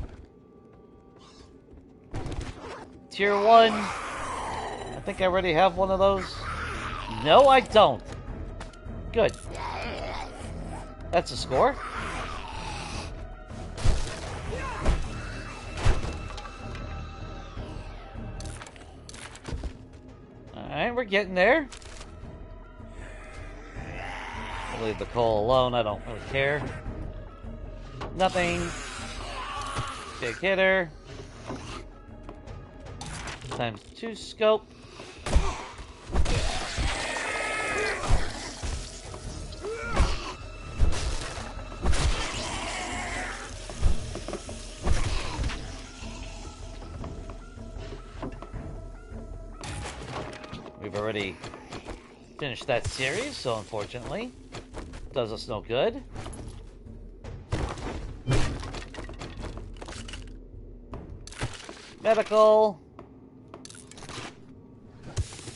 Tier 1. I think I already have one of those. No, I don't. Good. That's a score. Alright, we're getting there. I'll leave the coal alone, I don't really care. Nothing. Big hitter. Times 2 scope. We've already finished that series, so unfortunately, does us no good. Medical.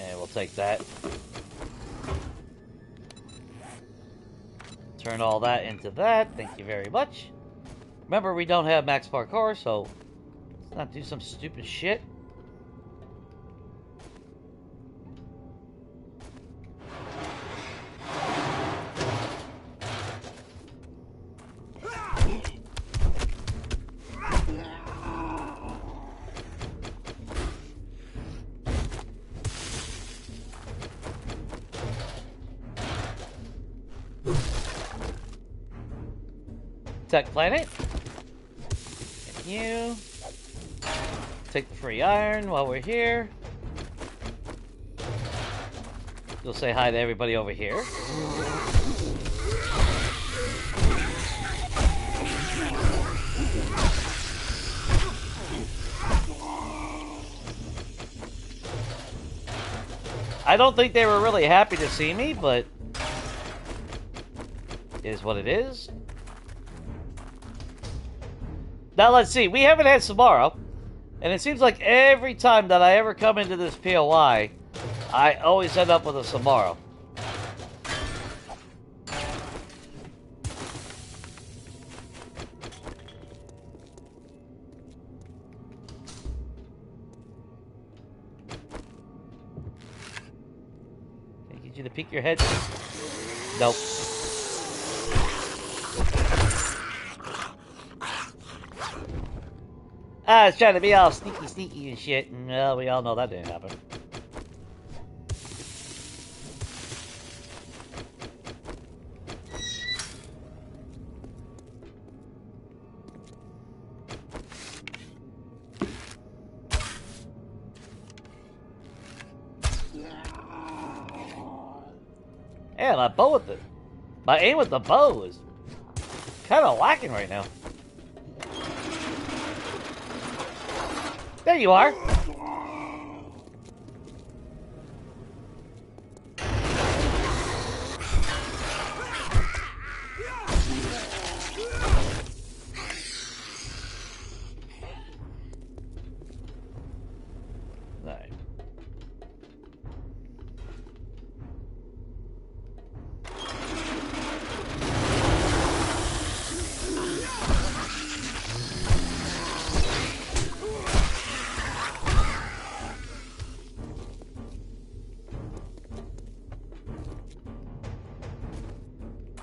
And we'll take that. Turn all that into that. Thank you very much. Remember, we don't have max parkour, so let's not do some stupid shit. Tech planet. Thank you. Take the free iron while we're here. You'll say hi to everybody over here. I don't think they were really happy to see me, but it is what it is. Now let's see, we haven't had Samara, and it seems like every time that I ever come into this POI, I always end up with a Samara. Can I get you to peek your head? Nope. I was trying to be all sneaky and shit, and well, we all know that didn't happen. Yeah, my bow with it. My aim with the bow is kind of lacking right now. There you are. Right.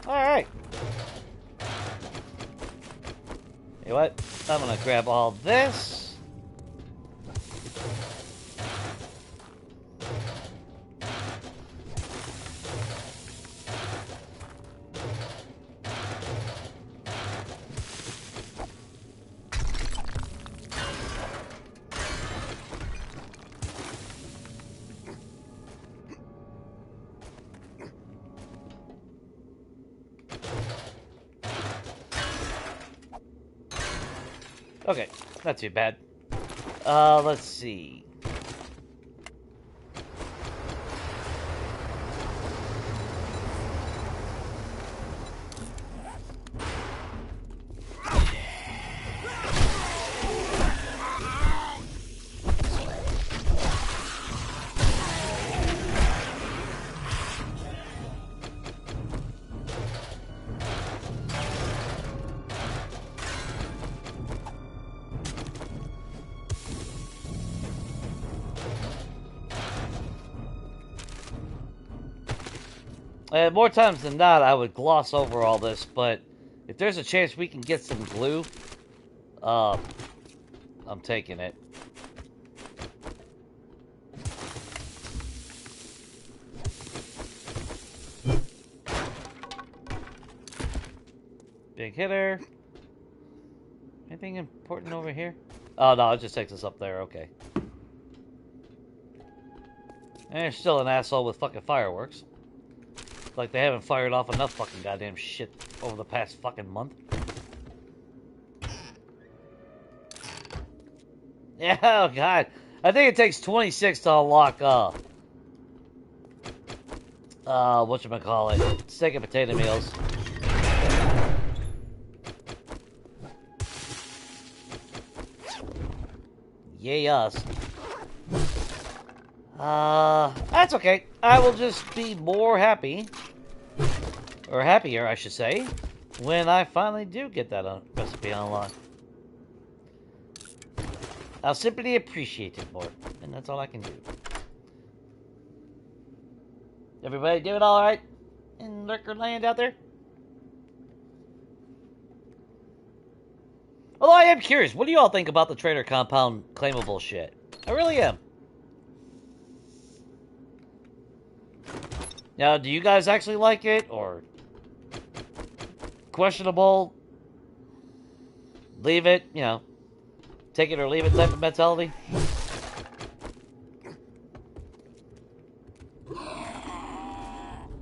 Alright. You know what? I'm gonna grab all this. Okay, not too bad. Let's see. More times than not, I would gloss over all this, but if there's a chance we can get some glue, I'm taking it. Big hitter. Anything important over here? Oh, no, it just takes us up there. Okay. And there's still an asshole with fucking fireworks. Like they haven't fired off enough fucking goddamn shit over the past fucking month. Yeah, oh god. I think it takes 26 to unlock, whatchamacallit, steak and potato meals. Yay us. That's okay. I will just be more happy. Or happier, I should say. when I finally do get that recipe unlocked. I'll simply appreciate it for it, and that's all I can do. Everybody doing all right in Lurker Land out there? Although I am curious, what do you all think about the trader compound claimable shit? I really am. Now, do you guys actually like it, or questionable? Leave it, you know, take it or leave it type of mentality?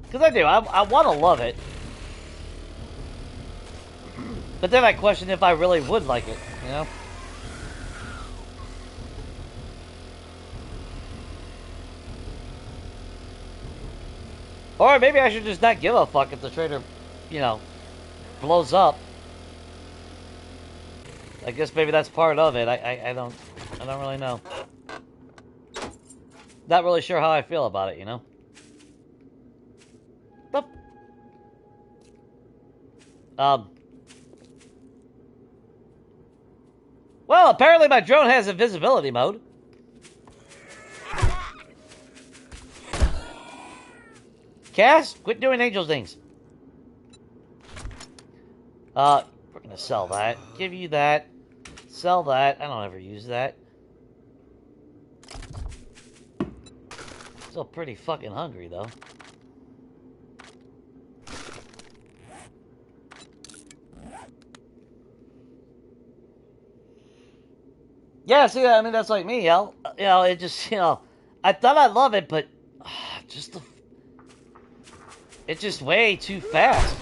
Because I do, I want to love it. But then I question if I really would like it, you know? Or maybe I should just not give a fuck if the trader, you know, blows up. I guess maybe that's part of it. I don't really know. Not really sure how I feel about it, you know? But, well, apparently my drone has invisibility mode. Cass, quit doing angel things. We're gonna sell that. Give you that. Sell that. I don't ever use that. Still pretty fucking hungry, though. Yeah, see, I mean, that's like me, you know, it just, you know, I thought I'd love it, but just the... It's just way too fast.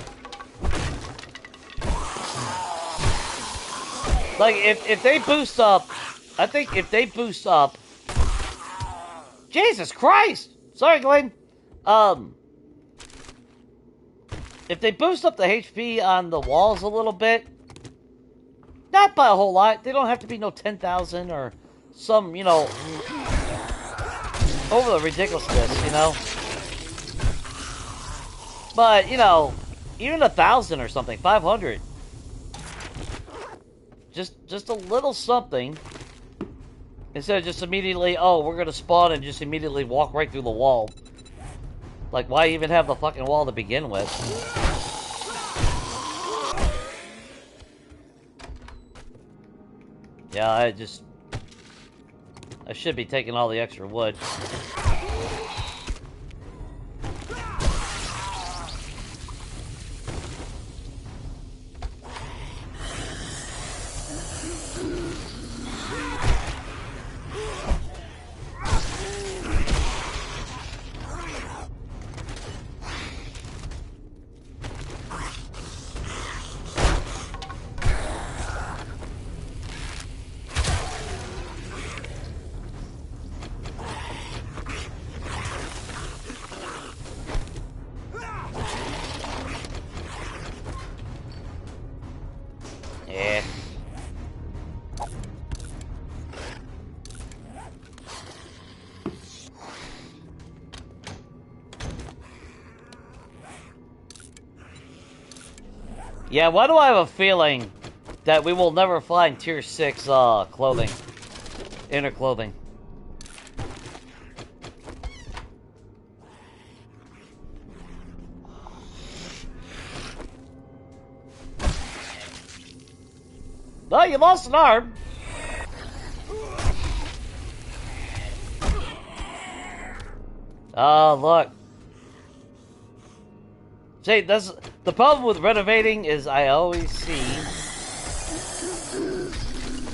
Like, if they boost up... I think if they boost up... Jesus Christ! Sorry, Glenn. If they boost up the HP on the walls a little bit... Not by a whole lot. They don't have to be no 10,000 or some, you know... over the ridiculousness, you know? But, you know, even 1,000 or something, 500. Just a little something. Instead of just immediately, oh, we're gonna spawn and just immediately walk right through the wall. Like, why even have the fucking wall to begin with? Yeah, I should be taking all the extra wood. Yeah, why do I have a feeling that we will never find tier 6 clothing? Inner clothing. Oh, you lost an arm. Oh, look. See, that's the problem with renovating is I always see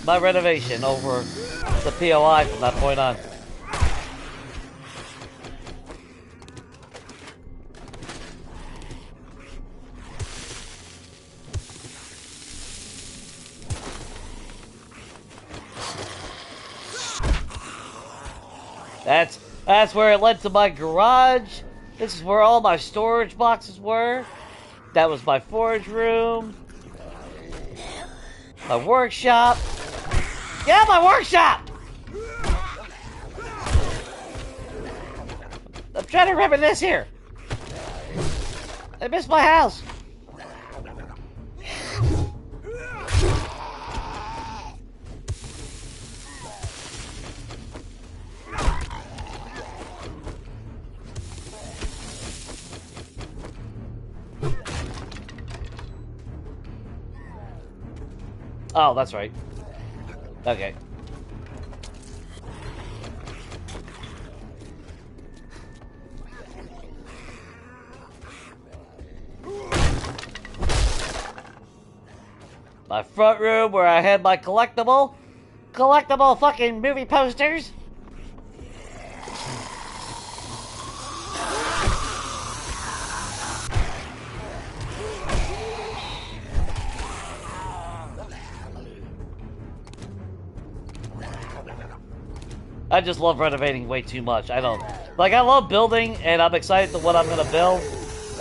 my renovation over the POI from that point on. That's where it led to my garage. This is where all my storage boxes were. That was my forage room. My workshop. Yeah, my workshop! I'm trying to reminisce here. I miss my house. Oh, that's right. Okay. My front room where I had my collectible fucking movie posters. I just love renovating way too much. I don't like. I love building, and I'm excited to what I'm gonna build,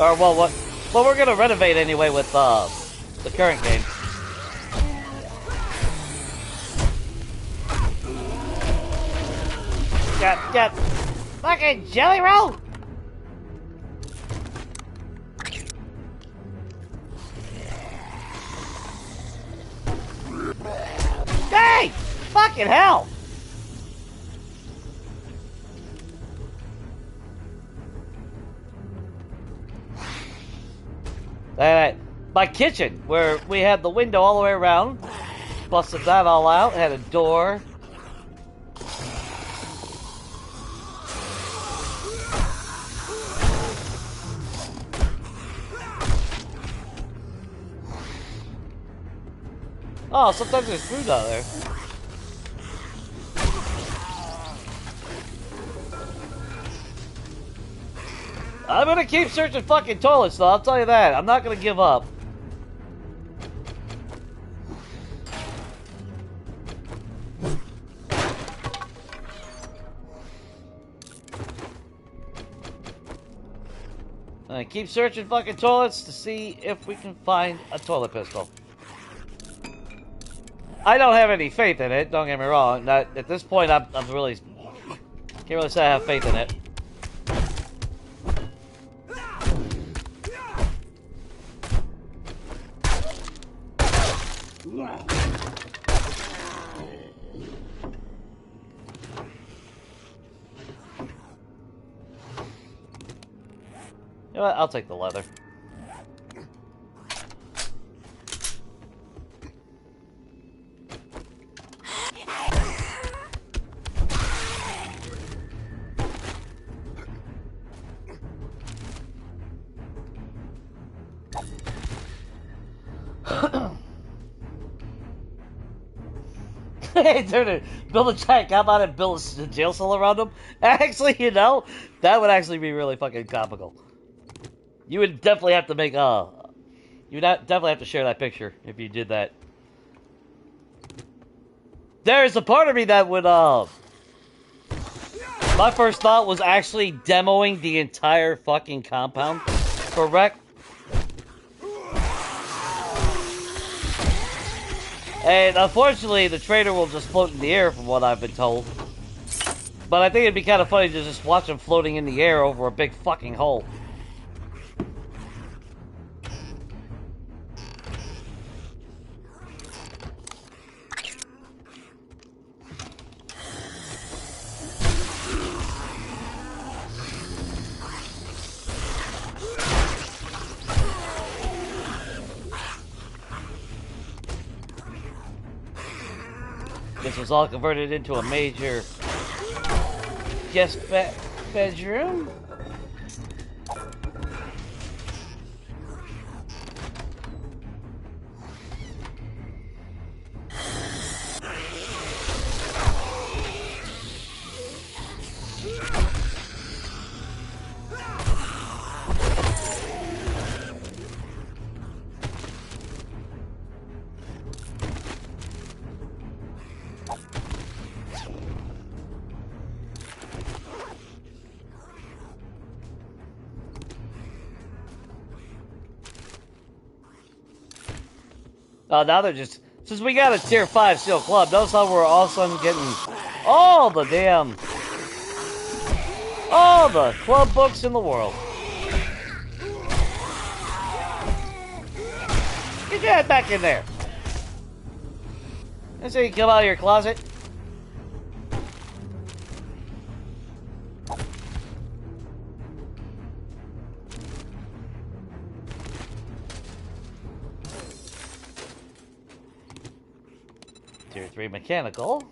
or well, what we're gonna renovate anyway with the current game. Got fucking jelly roll. Hey, fucking hell! Alright, my kitchen, where we had the window all the way around, busted that all out, had a door. Oh, sometimes there's food out there. I'm gonna keep searching fucking toilets, though, I'll tell you that. I'm not gonna give up. I keep searching fucking toilets to see if we can find a toilet pistol. I don't have any faith in it, don't get me wrong. Not, at this point, I'm really... Can't really say I have faith in it. You know what? I'll take the leather. Hey, dude, build a giant compound and build a jail cell around them. Actually, you know, that would actually be really fucking comical. You would definitely have to make you would definitely have to share that picture if you did that. There's a part of me that would my first thought was actually demoing the entire fucking compound for Rec. And unfortunately, the trader will just float in the air, from what I've been told. But I think it'd be kind of funny to just watch him floating in the air over a big fucking hole. This was all converted into a major guest bedroom. Now they're just... Since we got a tier 5 steel club, notice how we're all of a sudden getting all the damn... all the club books in the world. Get your head back in there. And so you come out of your closet. Tier 3 mechanical.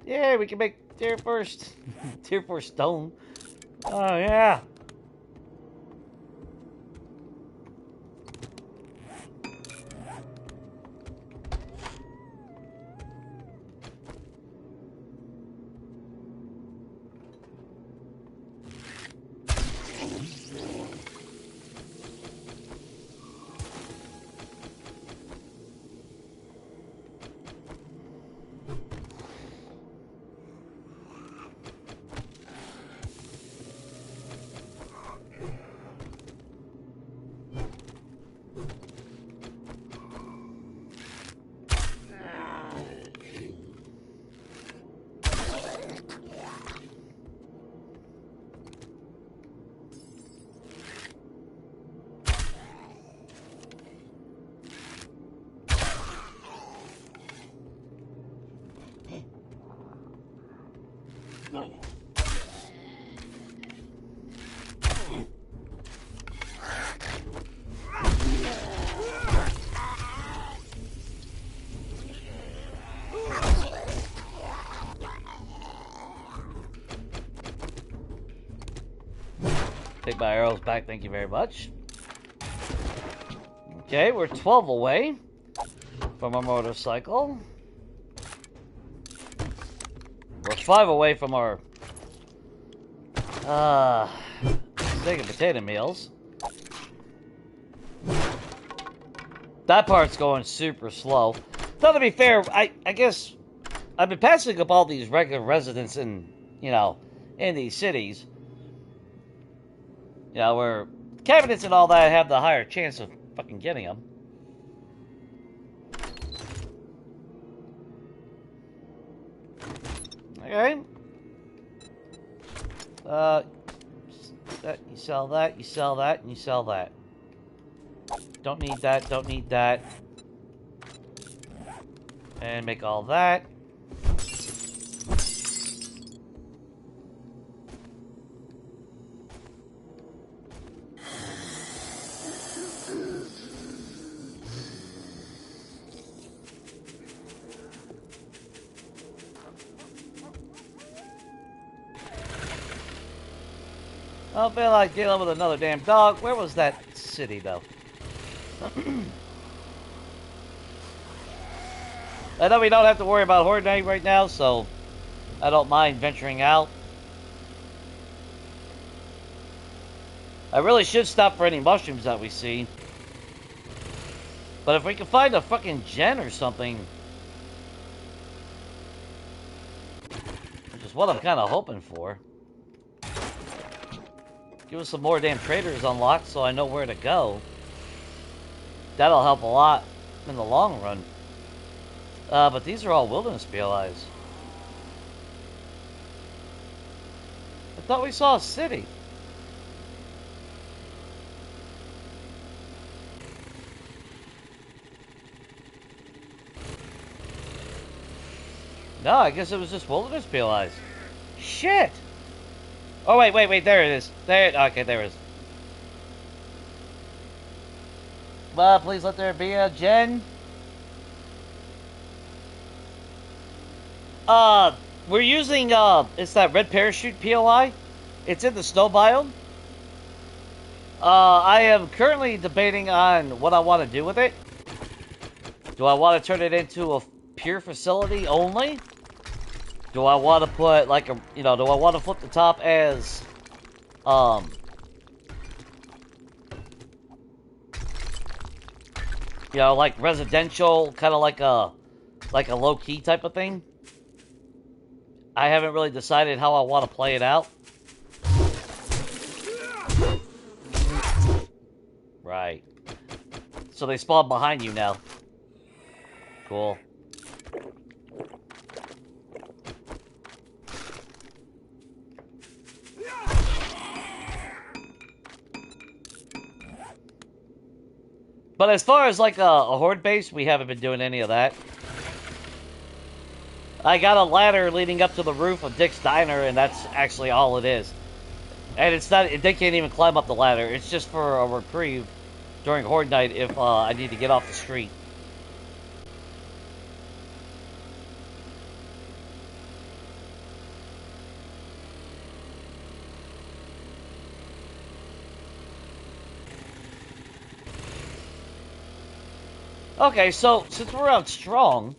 Yeah, we can make Tier 4 Tier 4 stone. Oh yeah. Take my arrows back, thank you very much. Okay, we're 12 away from our motorcycle. We're 5 away from our steak and potato meals. That part's going super slow. Now, to be fair, I guess I've been passing up all these regular residents in, in these cities. Where cabinets and all that have the higher chance of fucking getting them. Okay. You sell that, you sell that, and you sell that. Don't need that, don't need that. And make all that. I don't feel like dealing with another damn dog. Where was that city, though? I know we don't have to worry about Horde Night right now, so I don't mind venturing out. I really should stop for any mushrooms that we see. But if we can find a fucking gen or something, which is what I'm kind of hoping for. Give us some more damn traders unlocked so I know where to go. That'll help a lot in the long run. But these are all wilderness PLIs. I thought we saw a city. No, I guess it was just wilderness PLIs. Shit! Oh, wait, there it is. Okay, there it is. Please let there be a gen. We're using, it's that red parachute PLI. It's in the snow biome. I am currently debating on what I want to do with it. Do I want to turn it into a pure facility only? Do I want to put, like, do I want to flip the top as, like residential, kind of like a low-key type of thing? I haven't really decided how I want to play it out. Right. So they spawn behind you now. Cool. But as far as like a horde base, we haven't been doing any of that. I got a ladder leading up to the roof of Dick's Diner, and that's actually all it is. And it's not, they can't even climb up the ladder. It's just for a reprieve during Horde Night if I need to get off the street. Okay, so since we're on strong,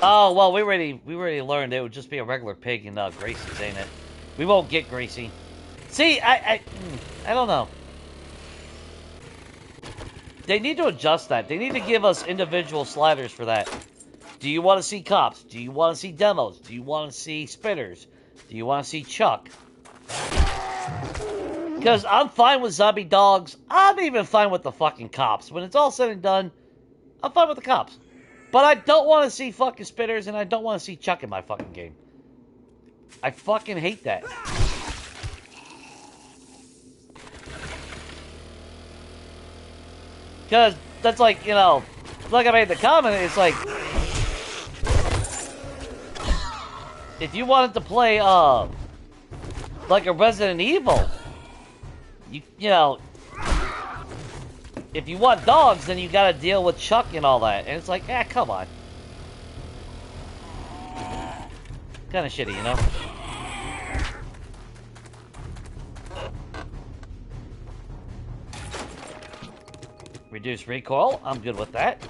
oh well, we already learned it would just be a regular pig in Gracie's, ain't it? We won't get Gracie. See, I don't know. They need to adjust that. They need to give us individual sliders for that. Do you want to see cops? Do you want to see demos? Do you want to see spitters? Do you want to see Chuck? Because I'm fine with zombie dogs. I'm even fine with the fucking cops. When it's all said and done, I'm fine with the cops. But I don't want to see fucking spitters, and I don't want to see Chuck in my fucking game. I fucking hate that. Because that's like, you know, like I made the comment, it's like, if you wanted to play, like a Resident Evil, you know, if you want dogs, then you gotta deal with Chuck and all that. And it's like, come on. Kind of shitty, you know? Reduce recoil, I'm good with that.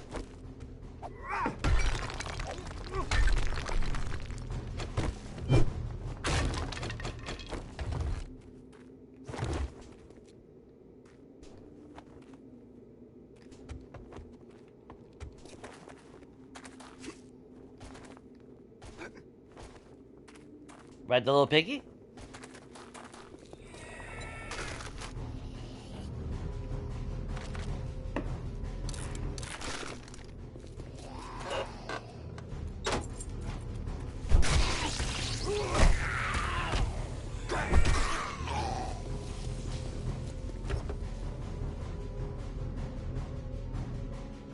Right, the little piggy?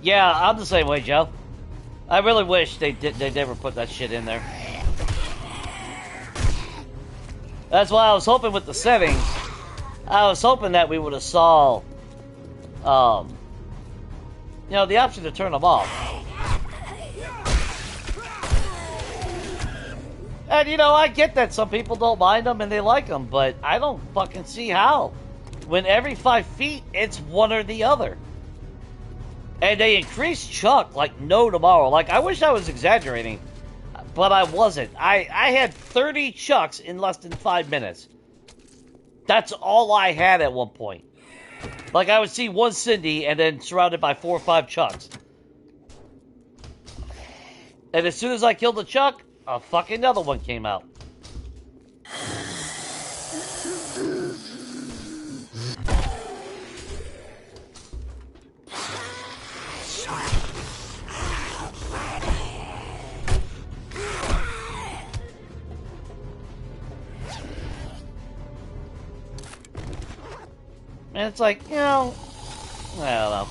Yeah, I'm the same way, Joe. I really wish they never put that shit in there. That's why I was hoping with the settings, I was hoping that we would have saw, you know, the option to turn them off. And, you know, I get that some people don't mind them and they like them, but I don't fucking see how. When every 5 feet, it's one or the other. And they increased Chuck like no tomorrow. Like, I wish I was exaggerating, but I wasn't. I had 30 Chucks in less than 5 minutes. That's all I had at one point. Like, I would see one Cindy and then surrounded by 4 or 5 Chucks. And as soon as I killed the Chuck, a fucking another one came out. And it's like, you know, I don't know.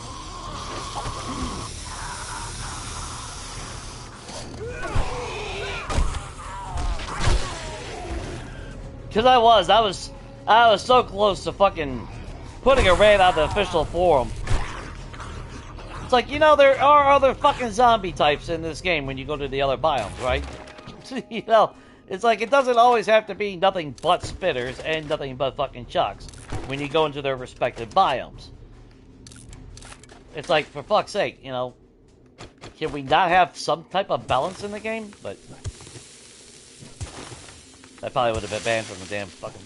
Because I was so close to fucking putting a raid on the official forum. It's like, you know, there are other fucking zombie types in this game when you go to the other biomes, right? You know, it's like, it doesn't always have to be nothing but spitters and nothing but fucking Chucks when you go into their respective biomes. It's like, for fuck's sake, you know, can we not have some type of balance in the game? But that probably would have been banned from the damn fucking...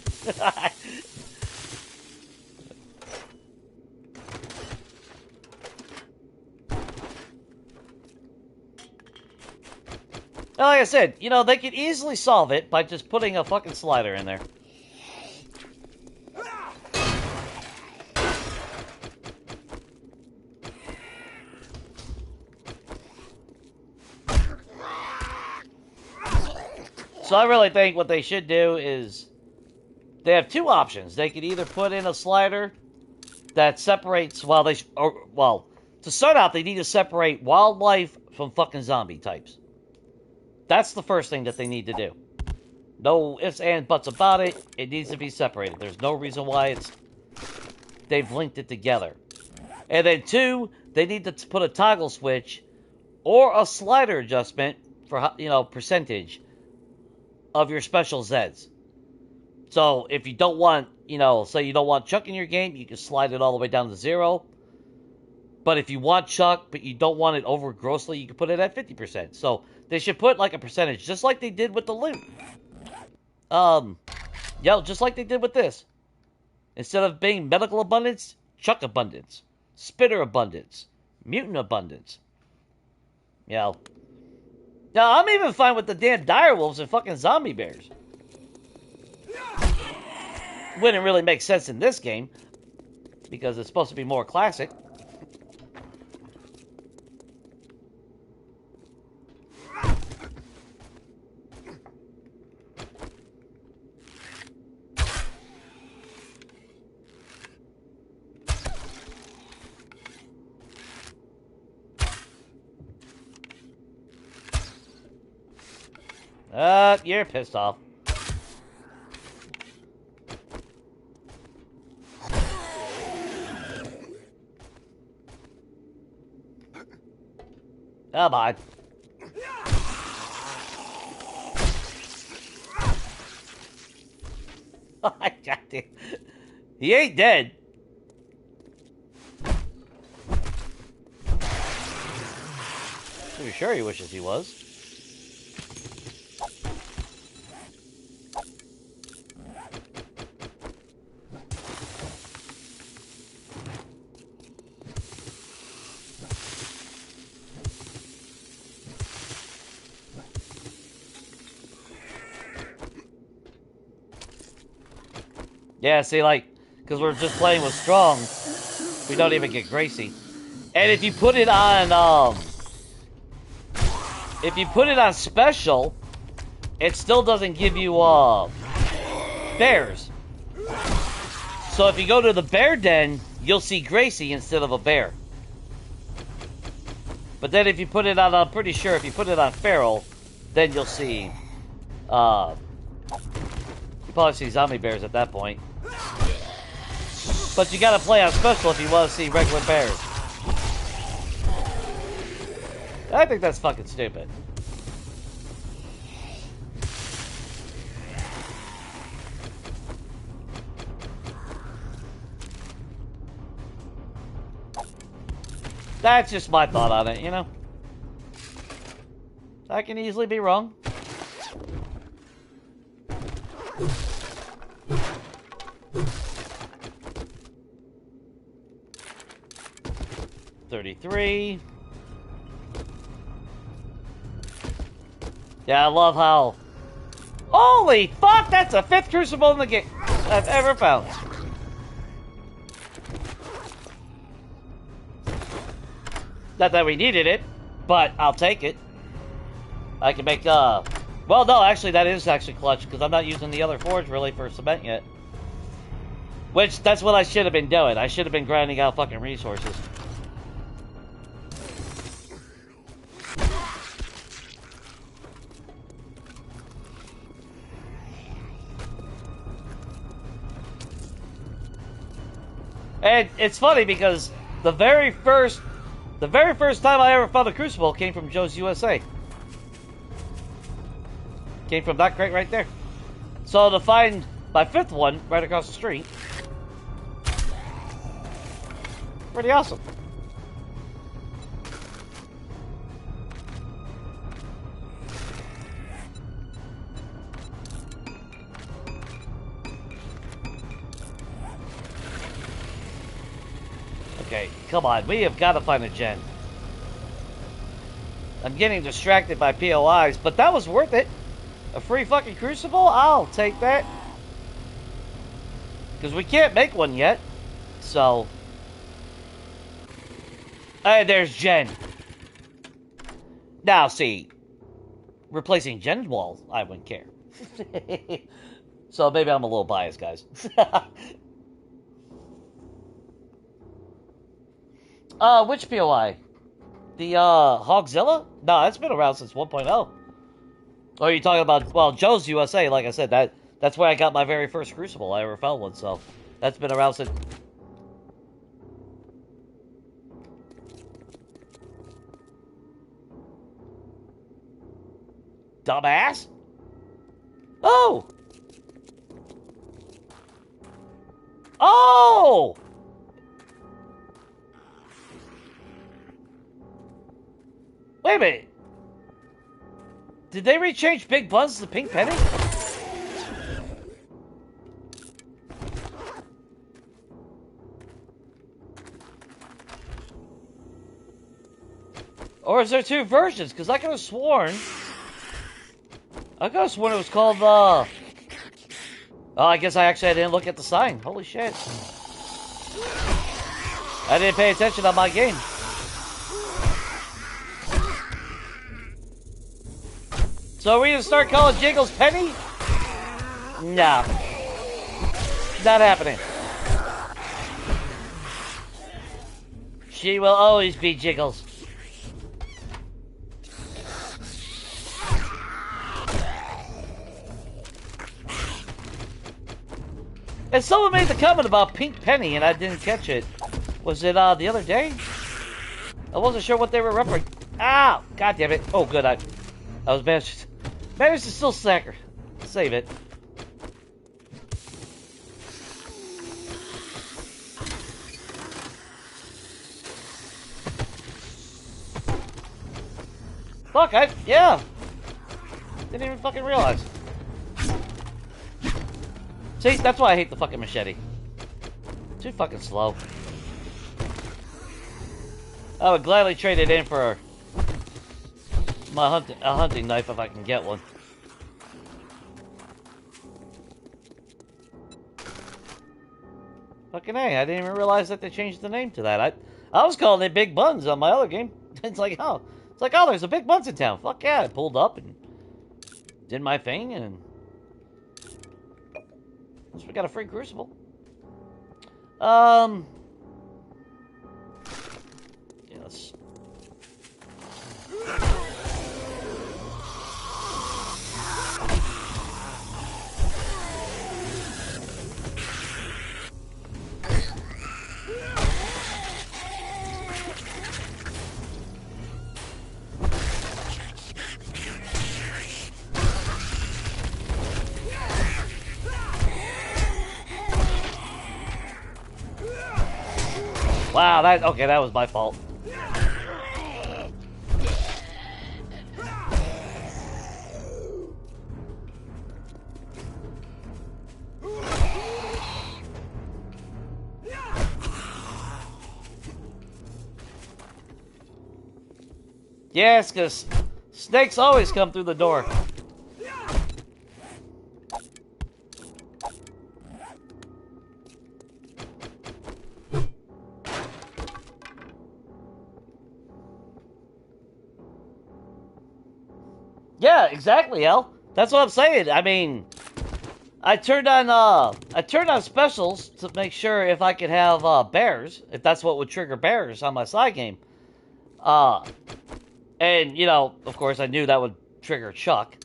Like I said, you know, they could easily solve it by just putting a fucking slider in there. So I really think what they should do is they have 2 options. They could either put in a slider that separates, well, to start out, they need to separate wildlife from fucking zombie types. That's the first thing that they need to do. No ifs, ands, buts about it. It needs to be separated. There's no reason why they've linked it together. And then 2, they need to put a toggle switch or a slider adjustment for, you know, percentage of your special Zeds. So if you don't want, you know, say you don't want Chuck in your game, you can slide it all the way down to 0. But if you want chuck, but you don't want it over grossly, you can put it at 50%. So they should put like a percentage, just like they did with the loot. Yeah, just like they did with this. Instead of being medical abundance, chuck abundance, spitter abundance, mutant abundance. Yeah. Now I'm even fine with the damn direwolves and fucking zombie bears. Wouldn't really make sense in this game because it's supposed to be more classic. You're pissed off. Come on. I got it. He ain't dead. Pretty sure he wishes he was. Yeah, see, like, because we're just playing with strong, we don't even get Gracie. And if you put it on, special, it still doesn't give you, bears. So if you go to the bear den, you'll see Gracie instead of a bear. But then if you put it on, I'm pretty sure if you put it on feral, then you'll see, you probably see zombie bears at that point. But you gotta play on special if you want to see regular bears. I think that's fucking stupid. That's just my thought on it, you know? I can easily be wrong. $33. Yeah, I love how... Holy fuck, that's the 5th crucible in the game I've ever found. Not that we needed it, but I'll take it. I can make, well, no, actually, that is actually clutch, because I'm not using the other forge, really, for cement yet. Which, that's what I should have been doing. I should have been grinding out fucking resources. And it's funny because the very first time I ever found a crucible came from Joe's USA. Came from that crate right there. So to find my 5th one right across the street, pretty awesome. Okay, come on. We have got to find a gen. I'm getting distracted by POIs, but that was worth it. A free fucking crucible? I'll take that. Because we can't make one yet. So. Hey, there's Jen. Now, see. Replacing Jen's wall, I wouldn't care. So maybe I'm a little biased, guys. Which POI? The, Hogzilla? No, that's been around since 1.0. Oh, are you talking about, well, Joe's USA, like I said, that's where I got my very first crucible I ever found one, so that's been around since... Dumbass? Oh! Oh! Wait a minute. Did they rechange Big Buns to Pink Penny? Or is there two versions? Because I could have sworn... I could have sworn it was called, Oh, I guess I didn't look at the sign. Holy shit. I didn't pay attention on my game. So are we gonna start calling Jiggles Penny? No. Not happening. She will always be Jiggles. And someone made the comment about Pink Penny and I didn't catch it. Was it the other day? I wasn't sure what they were referring. Ah! God damn it. Oh good, I was managed to still save it. Fuck, yeah. Didn't even fucking realize. See, that's why I hate the fucking machete. Too fucking slow. I would gladly trade it in for my hunting knife if I can get one. Fucking A, I didn't even realize that they changed the name to that. I was calling it Big Buns on my other game. It's like, oh, there's a Big Buns in town. Fuck yeah, I pulled up and did my thing and we got a free crucible. Yes. Wow, that was my fault. Yes, because snakes always come through the door. Yeah, exactly, El. That's what I'm saying. I mean, I turned on specials to make sure if I could have bears, if that's what would trigger bears on my side game. And you know, of course, I knew that would trigger Chuck,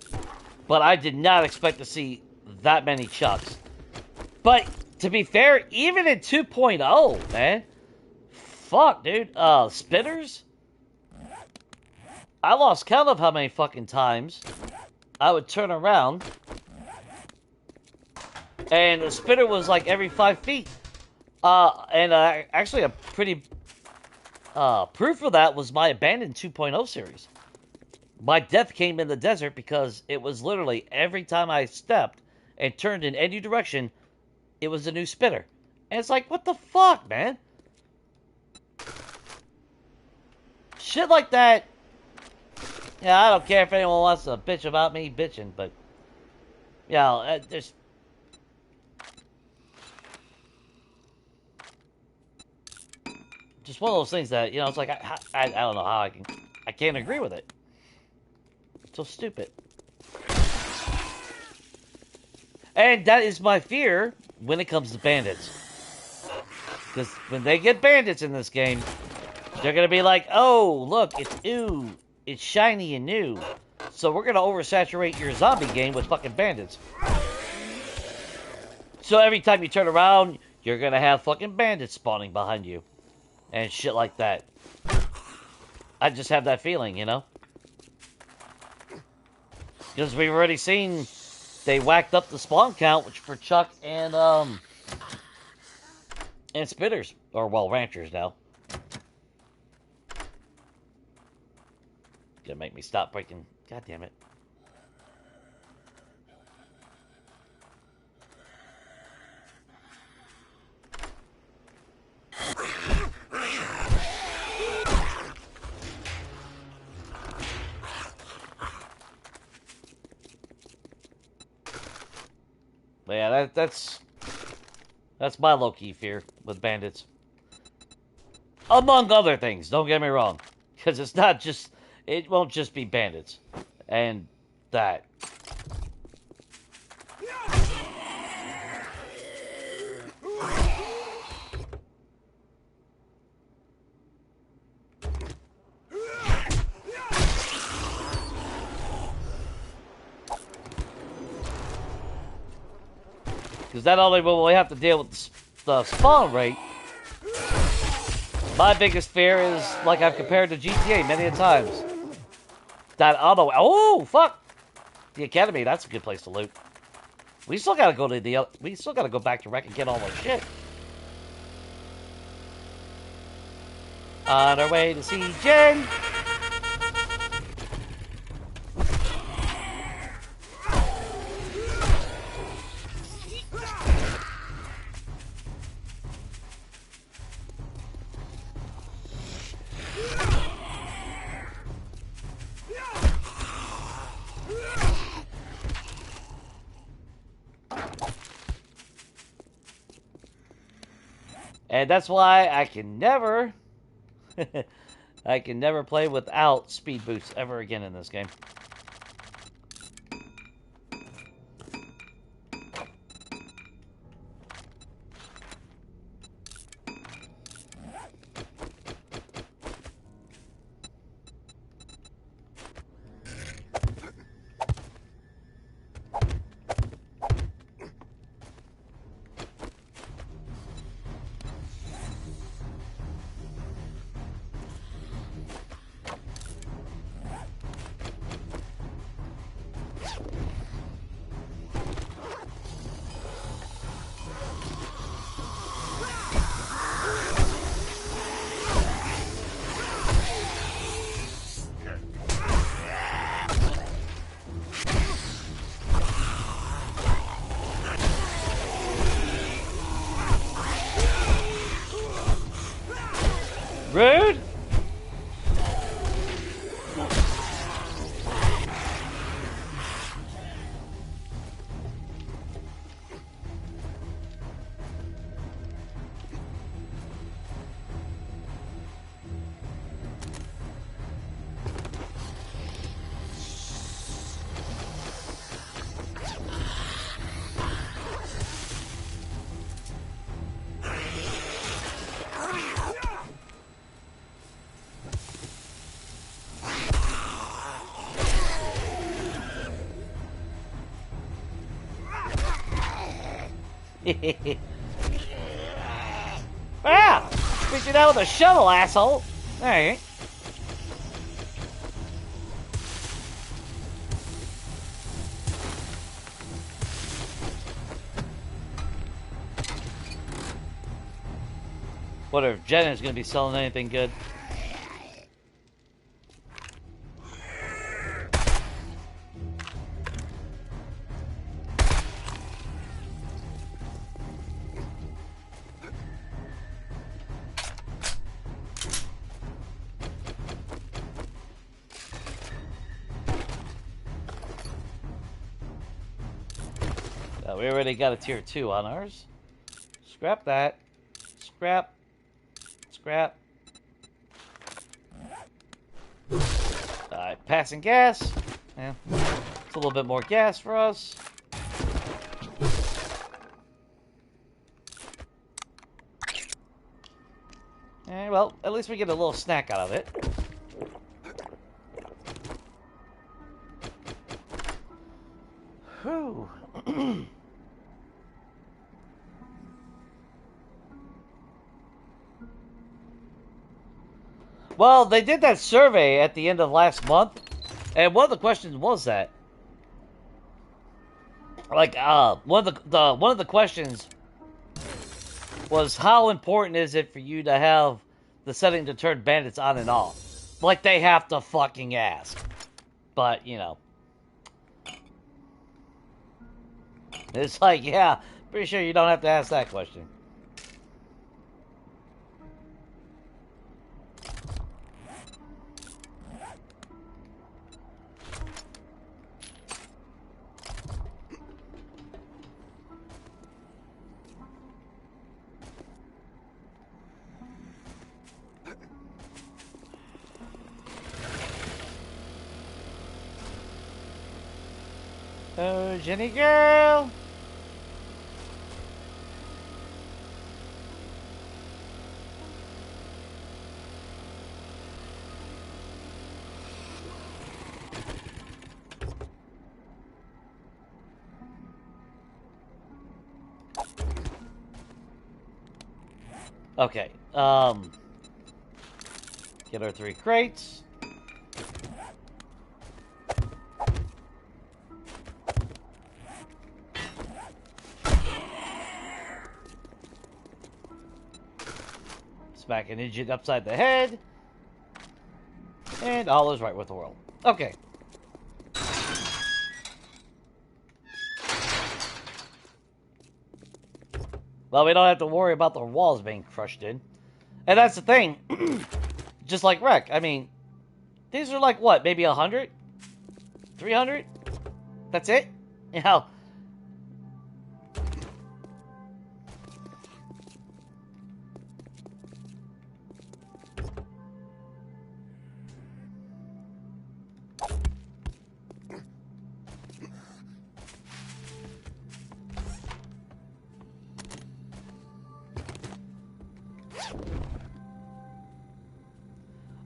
but I did not expect to see that many Chucks. But to be fair, even in 2.0, man, fuck, dude, spitters. I lost count of how many fucking times I would turn around and the spitter was like every 5 feet. Actually a pretty proof of that was my abandoned 2.0 series. My death came in the desert because it was literally every time I stepped and turned in any direction, it was a new spitter. And it's like, what the fuck, man? Shit like that. Yeah, I don't care if anyone wants to bitch about me bitching, but yeah, there's just one of those things that, you know, it's like I don't know how I can't agree with it. It's so stupid. And that is my fear when it comes to bandits. Because when they get bandits in this game, they're gonna be like, oh, look, it's shiny and new. So we're gonna oversaturate your zombie game with fucking bandits. So every time you turn around, you're gonna have fucking bandits spawning behind you. And shit like that. I just have that feeling, you know? Because we've already seen they whacked up the spawn count, which for Chuck and spitters. Or, well, ranchers now. gonna make me stop breaking. God damn it. But yeah, that's my low-key fear with bandits. Among other things, don't get me wrong. Because it's not just... It won't just be bandits. And that. Because not only will we have to deal with the spawn rate, my biggest fear is, like I've compared to GTA many a times, that other way. Oh, fuck! The Academy, that's a good place to loot. We still gotta go to we still gotta go back to Wreck and get all our shit. On our way to see Jen. And that's why I can never play without speed boosts ever again in this game. Rude? Ah! Beat you down with a shovel, asshole! Alright. Wonder if Jenna's gonna be selling anything good. We already got a tier 2 on ours. Scrap that. Scrap. Scrap. Alright, passing gas. Yeah. It's a little bit more gas for us. Well, at least we get a little snack out of it. Whew. Well, they did that survey at the end of last month, and one of the questions was that, like, one of the questions was how important is it for you to have the setting to turn bandits on and off? Like they have to fucking ask. But, you know. It's like, yeah, pretty sure you don't have to ask that question. Oh, Jenny girl. Okay, get our 3 crates. Smack an idiot upside the head. And all is right with the world. Okay. Well, we don't have to worry about the walls being crushed in. And that's the thing. Just like Wreck. I mean, these are like what? Maybe 100? 300? That's it? You know.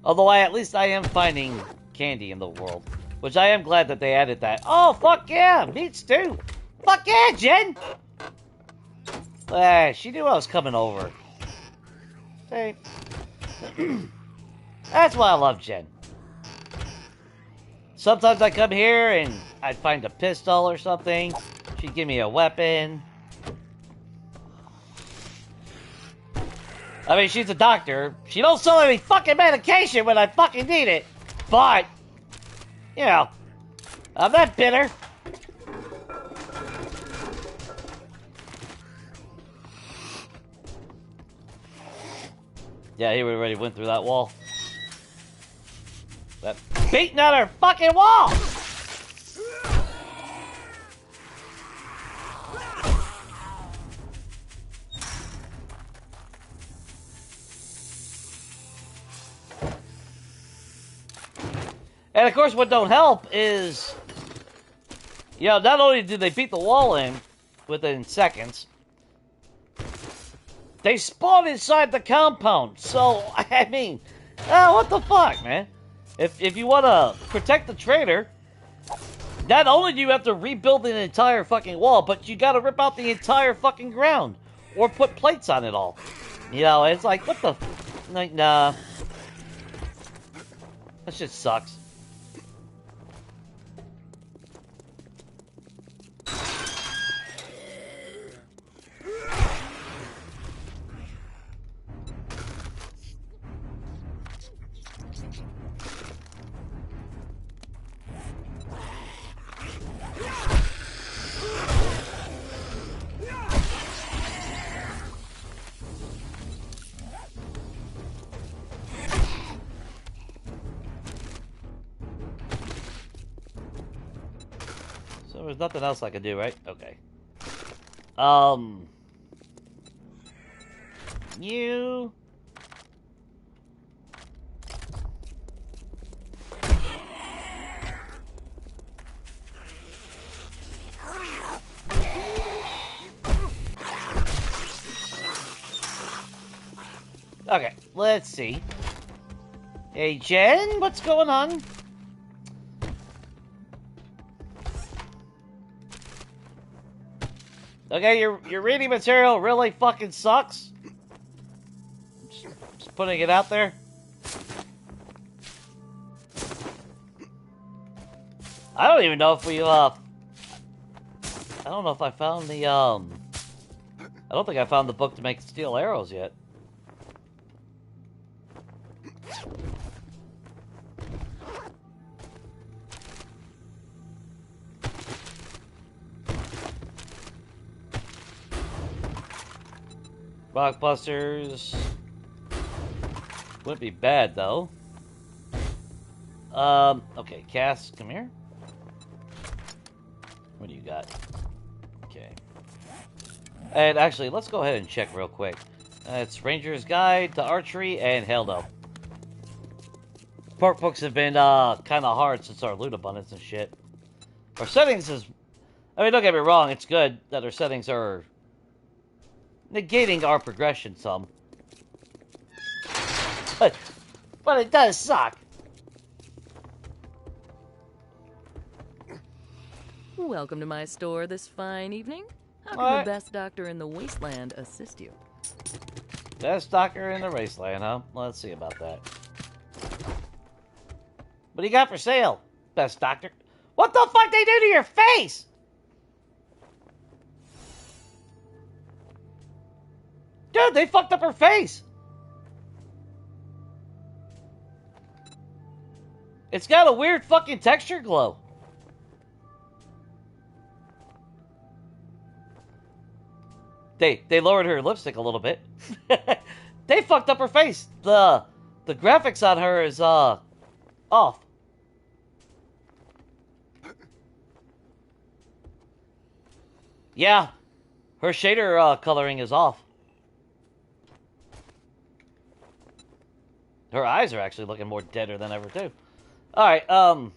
Although at least I am finding candy in the world. Which I am glad that they added that. Oh, fuck yeah! Meat stew! Fuck yeah, Jen! She knew I was coming over. Hey. That's why I love Jen. Sometimes I come here and I'd find a pistol or something. She'd give me a weapon. I mean, she's a doctor. She don't sell any fucking medication when I fucking need it. But, you know, I'm not bitter. Yeah, he already went through that wall. That beating on her fucking wall! And of course, what don't help is, you know, not only did they beat the wall in within seconds, they spawn inside the compound. So, I mean, what the fuck, man? If you want to protect the trader, not only do you have to rebuild an entire fucking wall, but you got to rip out the entire fucking ground or put plates on it all. You know, it's like, what the, like, nah, that shit sucks. There's nothing else I can do, right? Okay. You... Okay, let's see. Hey, Jen, what's going on? Okay, your reading material really fucking sucks. Just putting it out there. I don't even know if we, I don't know if I found the, I don't think I found the book to make steel arrows yet. Blockbusters. Wouldn't be bad, though. Okay, Cass, come here. What do you got? Okay. And actually, let's go ahead and check real quick. It's Ranger's Guide to Archery, and hell no. Pork books have been, kind of hard since our loot abundance and shit. Our settings is... I mean, don't get me wrong, it's good that our settings are negating our progression some. But it does suck. Welcome to my store this fine evening. How can the best doctor in the wasteland assist you? Best doctor in the wasteland, huh? Let's see about that. What do you got for sale, best doctor? What the fuck they do to your face? Dude, they fucked up her face. It's got a weird fucking texture glow. They lowered her lipstick a little bit. They fucked up her face. The graphics on her is off. Yeah, her shader coloring is off. Her eyes are actually looking more deader than ever too. All right,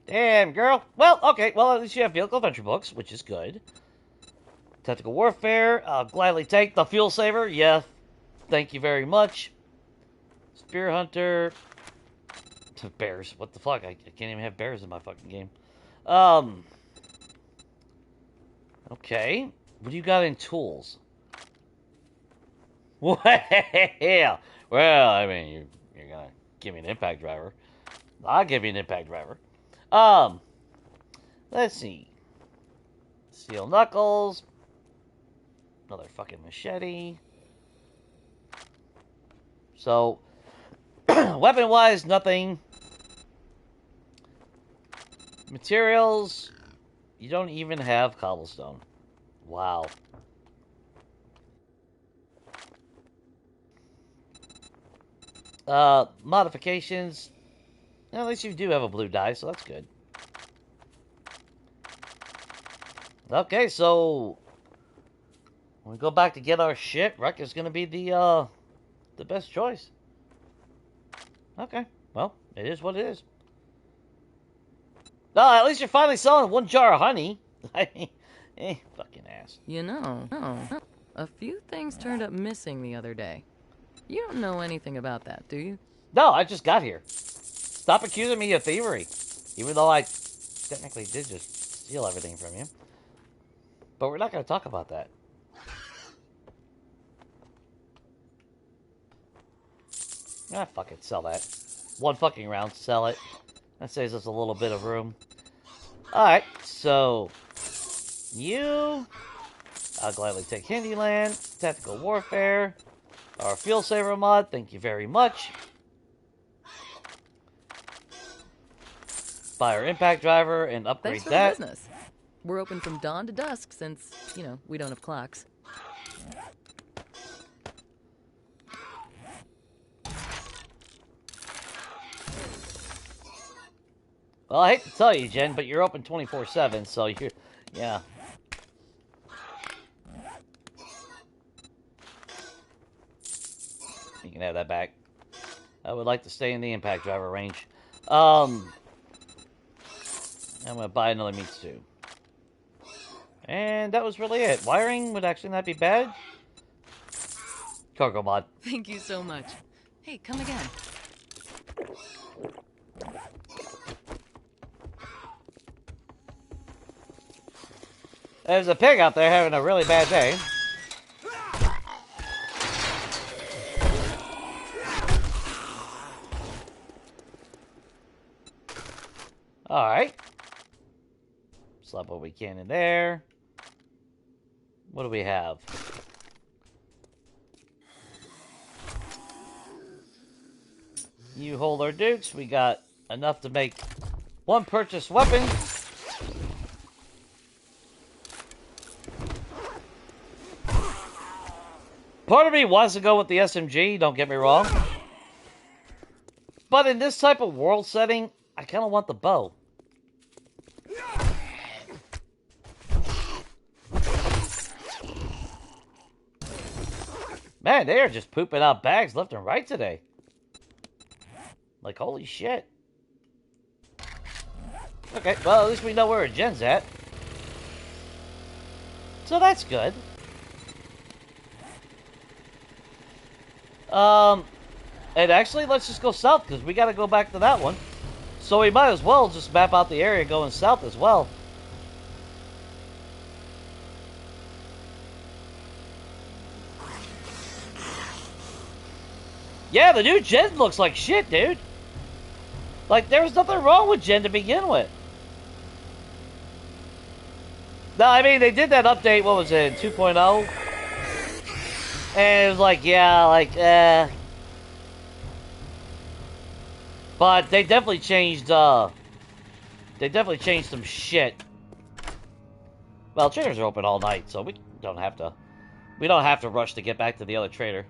damn, girl. Well, okay. Well, at least you have vehicle adventure books, which is good. Tactical warfare. I'll gladly take the fuel saver. Yeah, thank you very much. Spear hunter. Bears. What the fuck? I can't even have bears in my fucking game. Okay. What do you got in tools? Well, I mean, you're gonna give me an impact driver. I'll give you an impact driver. Let's see. Steel knuckles. Another fucking machete. So, weapon-wise, nothing. Materials. You don't even have cobblestone. Wow. Modifications. At least you do have a blue dye, so that's good. Okay, so when we go back to get our shit, Wreck is gonna be the best choice. Okay, well, it is what it is. No, at least you're finally selling one jar of honey. I mean, fucking ass. You know, a few things turned up missing the other day. You don't know anything about that, do you? No, I just got here. Stop accusing me of thievery. Even though I technically did just steal everything from you. But we're not going to talk about that. Ah, fuck it. Sell that. One fucking round. Sell it. That saves us a little bit of room. Alright, so... You... I'll gladly take Handyland. Tactical Warfare. Our Fuel Saver mod. Thank you very much. Buy our impact driver and upgrade Thanks for that. the business. We're open from dawn to dusk since, you know, we don't have clocks. Well, I hate to tell you, Jen, but you're open 24/7, so you're... Yeah. You can have that back. I would like to stay in the impact driver range. I'm going to buy another meat stew. And that was really it. Wiring would actually not be bad. Cargo mod. Thank you so much. Hey, come again. There's a pig out there having a really bad day. Alright. Slap what we can in there. What do we have? You hold our dukes. We got enough to make one purchase weapon. Part of me wants to go with the SMG, don't get me wrong. But in this type of world setting, I kind of want the bow. Man, they are just pooping out bags left and right today. Like, holy shit. Okay, well, at least we know where Jen's at. So that's good. And actually, let's just go south, because we got to go back to that one. So we might as well just map out the area going south as well. Yeah, the new Gen looks like shit, dude. Like, there was nothing wrong with Gen to begin with. No, I mean, they did that update, what was it, 2.0? And it was like, yeah, like, But they definitely changed, some shit. Well, traders are open all night, so we don't have to rush to get back to the other trader.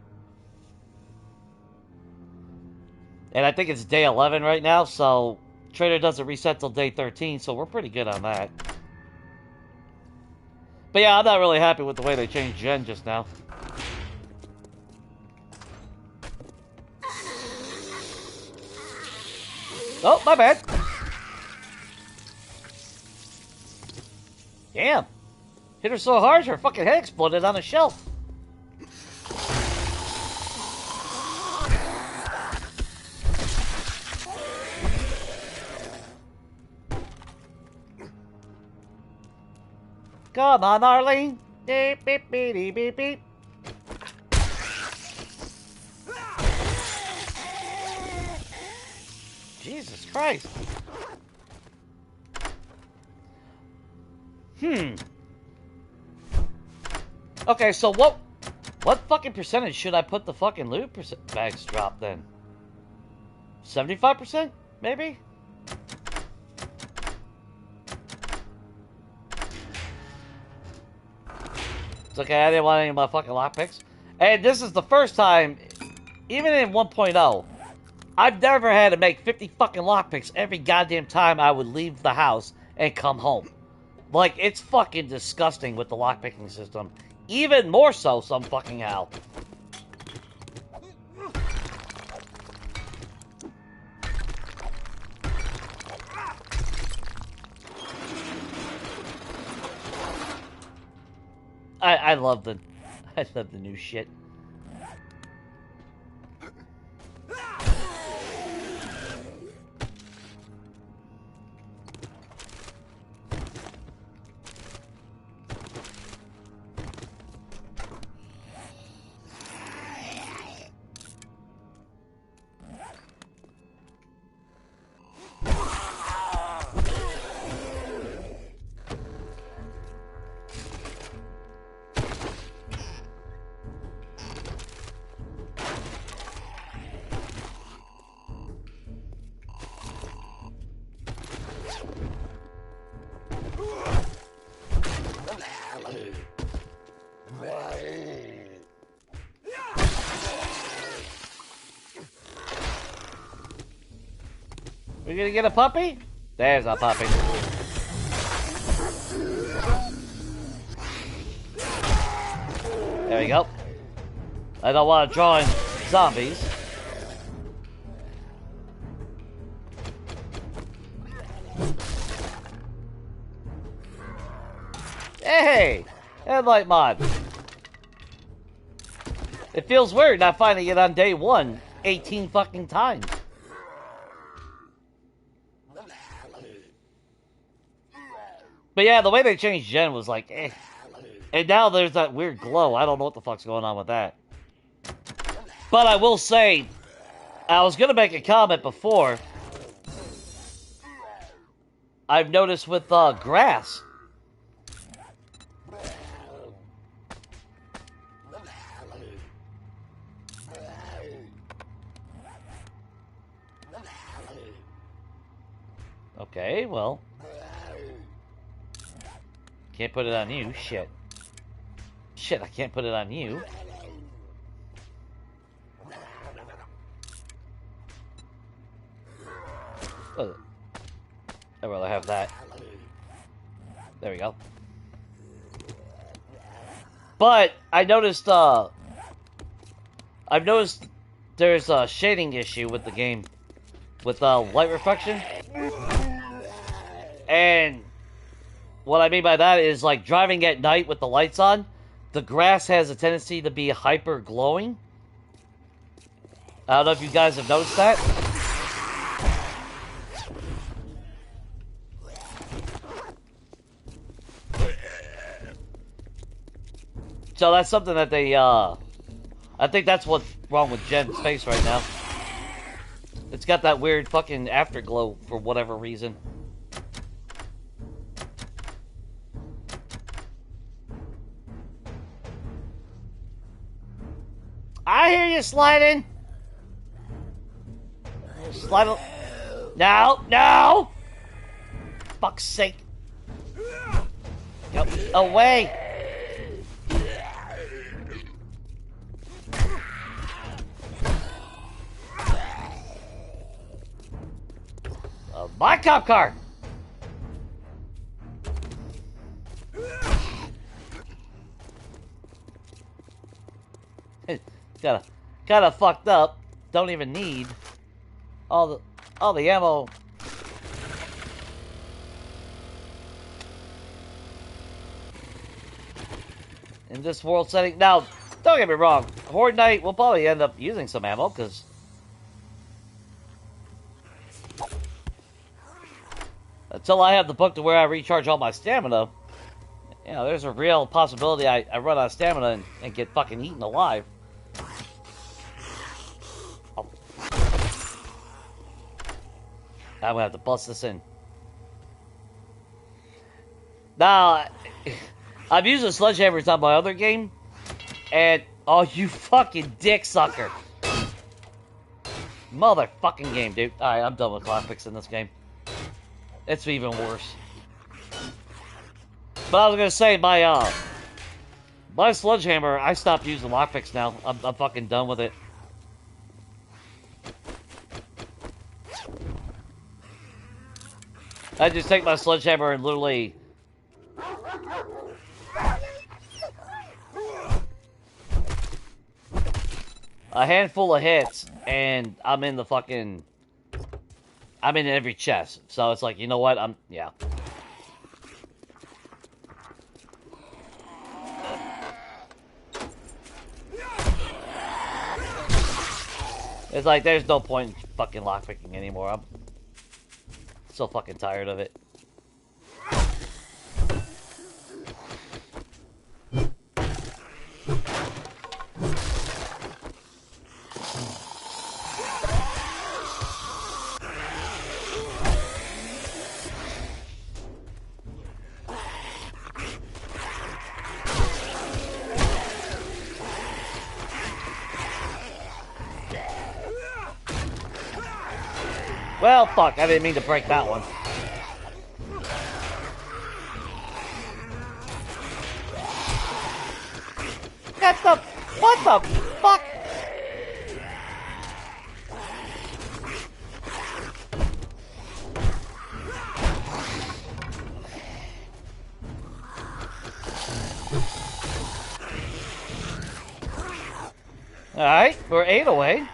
And I think it's day 11 right now, so trader doesn't reset till day 13, so we're pretty good on that. But yeah, I'm not really happy with the way they changed Gen just now. Oh, my bad. Damn. Hit her so hard, her fucking head exploded on a shelf. Come on, Arlene. Beep, beep, beep, beep, beep. Jesus Christ. Okay, so what fucking percentage should I put the fucking loot bags drop then? 75%? Maybe? It's okay, I didn't want any of my fucking lockpicks. And this is the first time, even in 1.0, I've never had to make 50 fucking lockpicks every goddamn time I would leave the house and come home. Like, it's fucking disgusting with the lockpicking system. Even more so, some fucking how. I love the new shit. We gonna get a puppy? There's a puppy. There we go. I don't want to join zombies. Hey! Headlight mod. It feels weird not finding it on day 1 18 fucking times. But yeah, the way they changed Gen was like, eh. And now there's that weird glow. I don't know what the fuck's going on with that. But I will say, I was gonna make a comment before. I've noticed with grass. Okay, well. Can't put it on you. Shit. Shit, I can't put it on you. I'd rather have that. There we go. But I noticed, I've noticed there's a shading issue with the game, with light reflection. And what I mean by that is, like, driving at night with the lights on, the grass has a tendency to be hyper glowing. I don't know if you guys have noticed that. So that's something that they, I think that's what's wrong with Jen's face right now. It's got that weird fucking afterglow for whatever reason. I hear you sliding. Slide. No, no! Fuck's sake. Go away. My cop car. Kind of fucked up. Don't even need all the ammo. In this world setting. Now, don't get me wrong. Horde Night will probably end up using some ammo because until I have the book to where I recharge all my stamina, you know, there's a real possibility I run out of stamina and get fucking eaten alive. Oh. I'm gonna have to bust this in. Now, I've used the sledgehammers on my other game, and oh, you fucking dick sucker. Motherfucking game, dude. Alright, I'm done with lockpicks in this game. It's even worse. But I was gonna say, my sledgehammer, I stopped using lockpicks now. I'm fucking done with it. I just take my sledgehammer and literally a handful of hits, and I'm in every chest. So it's like, you know what? Yeah. It's like, there's no point in fucking lockpicking anymore. I'm so fucking tired of it. Well, fuck, I didn't mean to break that one. What the fuck? Alright, we're 8 away.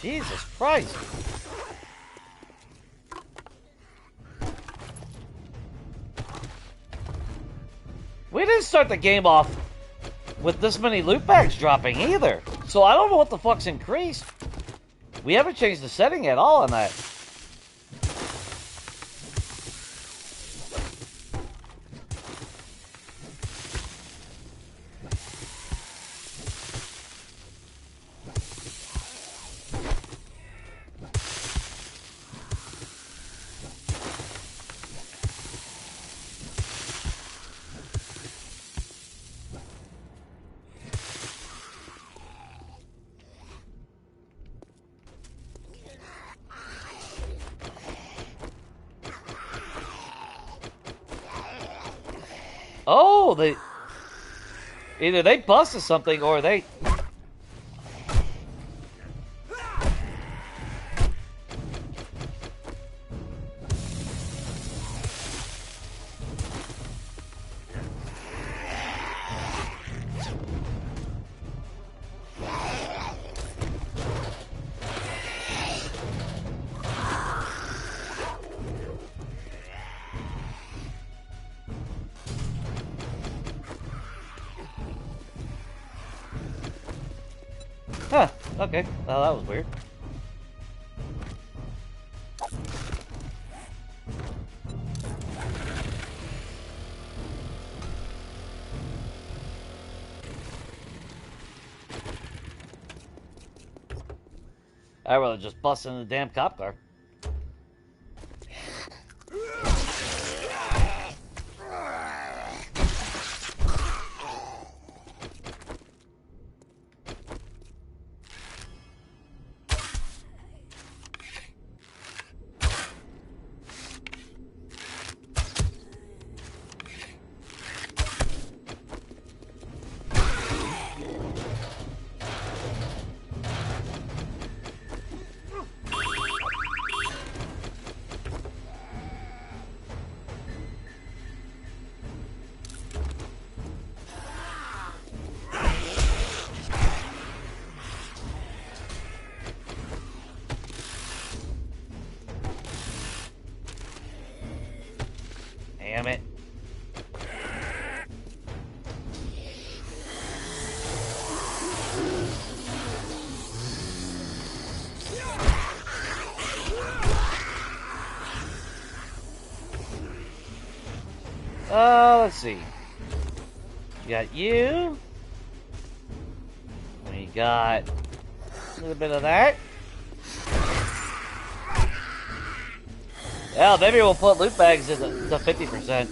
Jesus Christ. We didn't start the game off with this many loot bags dropping either. So I don't know what the fuck's increased. We haven't changed the setting at all on that. Oh, they... Either they busted something or they... Huh, okay. Well, that was weird. I'd rather just bust in the damn cop car. Damn it. Let's see. We got you. We got a little bit of that. Well, maybe we'll put loot bags in to 50%.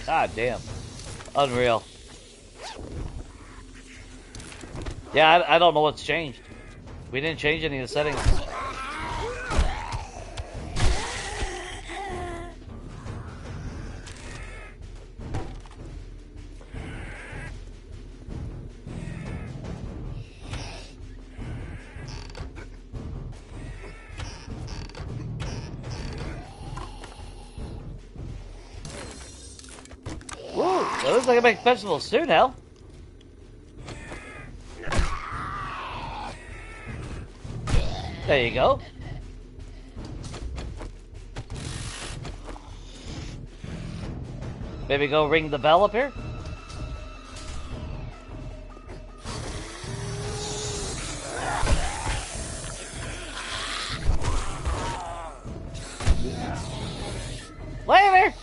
God damn. Unreal. Yeah, I don't know what's changed. We didn't change any of the settings. Woo! It looks like a big festival soon, hell. There you go. Maybe go ring the bell up here. Later,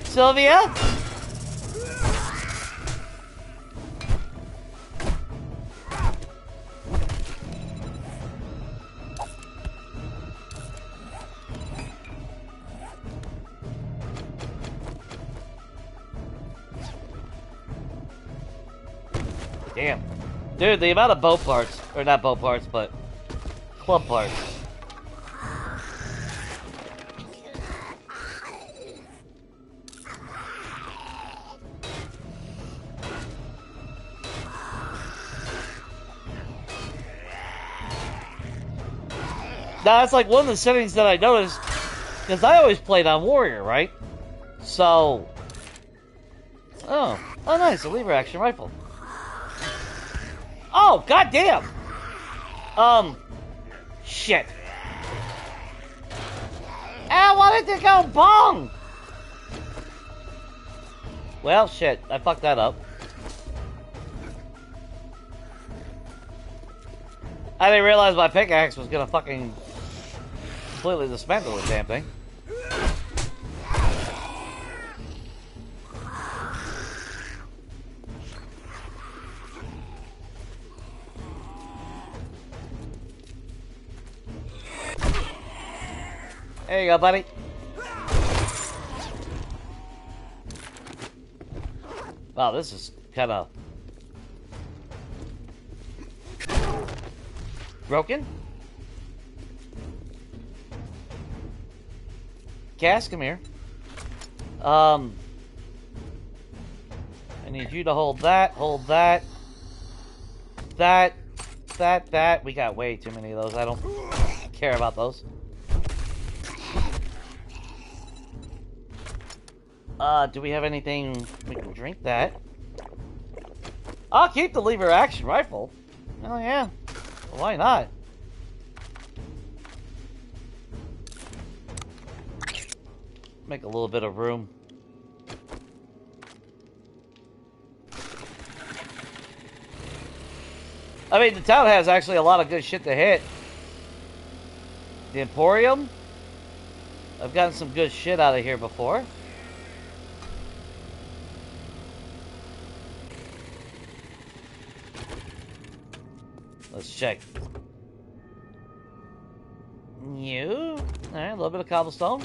Sylvia. Damn. Dude, the amount of boat parts, or not boat parts, but club parts. Now, that's like one of the settings that I noticed, because I always played on Warrior, right? So, oh nice, a lever action rifle. Oh, goddamn! Shit. I wanted to go bong! Well, shit, I fucked that up. I didn't realize my pickaxe was gonna fucking completely dismantle the damn thing. There you go, buddy. Wow, this is kind of broken. Cass, come here. I need you to hold that, that. We got way too many of those. I don't care about those. Do we have anything we can drink that? I'll keep the lever action rifle. Oh yeah. Why not? Make a little bit of room. I mean, the town has actually a lot of good shit to hit. The Emporium. I've gotten some good shit out of here before. Let's check. New. Alright, a little bit of cobblestone.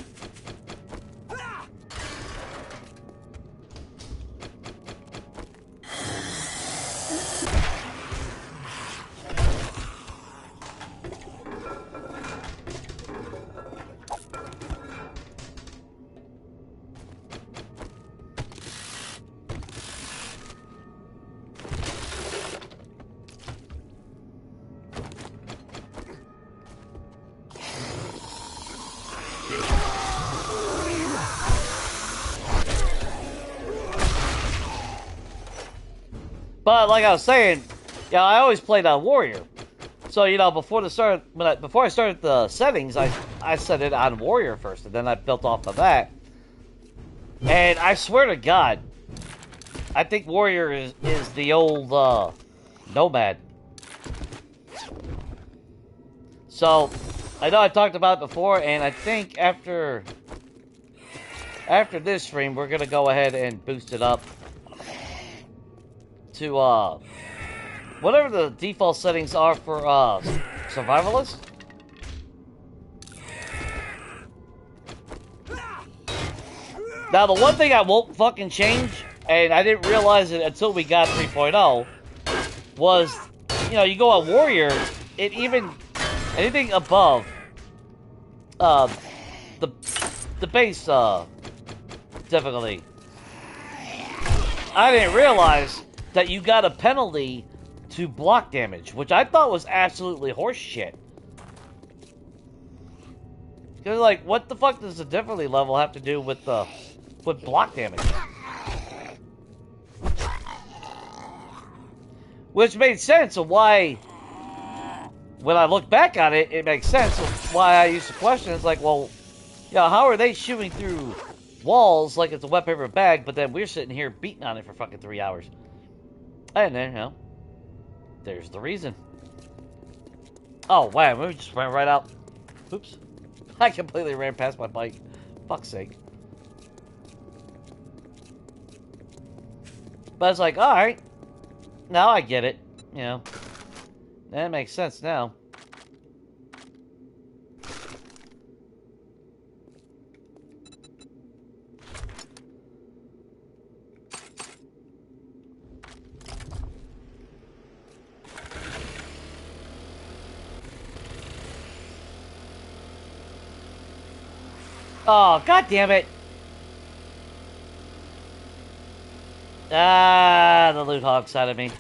But like I was saying, yeah, I always played on Warrior. So you know, before I started the settings, I set it on Warrior first, and then I built off of that. And I swear to God, I think Warrior is the old Nomad. So I know I talked about it before, and I think after this stream, we're gonna go ahead and boost it up to whatever the default settings are for survivalist. Now the one thing I won't fucking change, and I didn't realize it until we got 3.0, was, you know, you go on Warrior, it even anything above the base difficulty, I didn't realize that you got a penalty to block damage, which I thought was absolutely horse shit. Because, like, what the fuck does the difficulty level have to do with block damage? Which made sense of why, when I look back on it, it makes sense of why I used to question. It's like, well, yeah, how are they shooting through walls like it's a wet paper bag, but then we're sitting here beating on it for fucking 3 hours? And then, you know, there's the reason. Oh, wow, we just ran right out. Oops. I completely ran past my bike. Fuck's sake. But it's like, alright. Now I get it. You know. That makes sense now. Oh, god damn it. Ah, the loot hog side of me.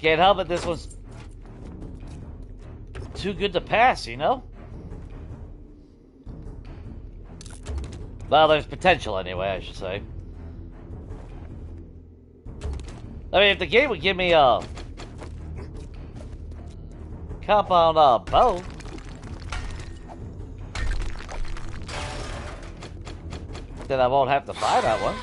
Can't help it, this was too good to pass, you know? Well, there's potential anyway, I should say. I mean, if the game would give me a compound bow, then I won't have to buy that one.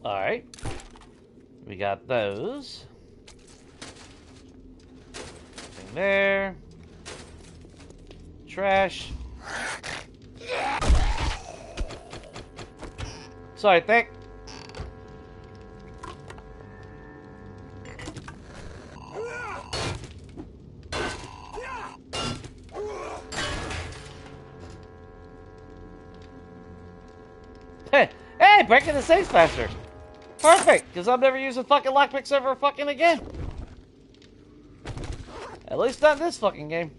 Alright. We got those. Nothing there. Trash. Sorry, Thick. Hey, breaking the safes faster. Perfect, because I'm never using fucking lockpicks ever fucking again. At least not in this fucking game.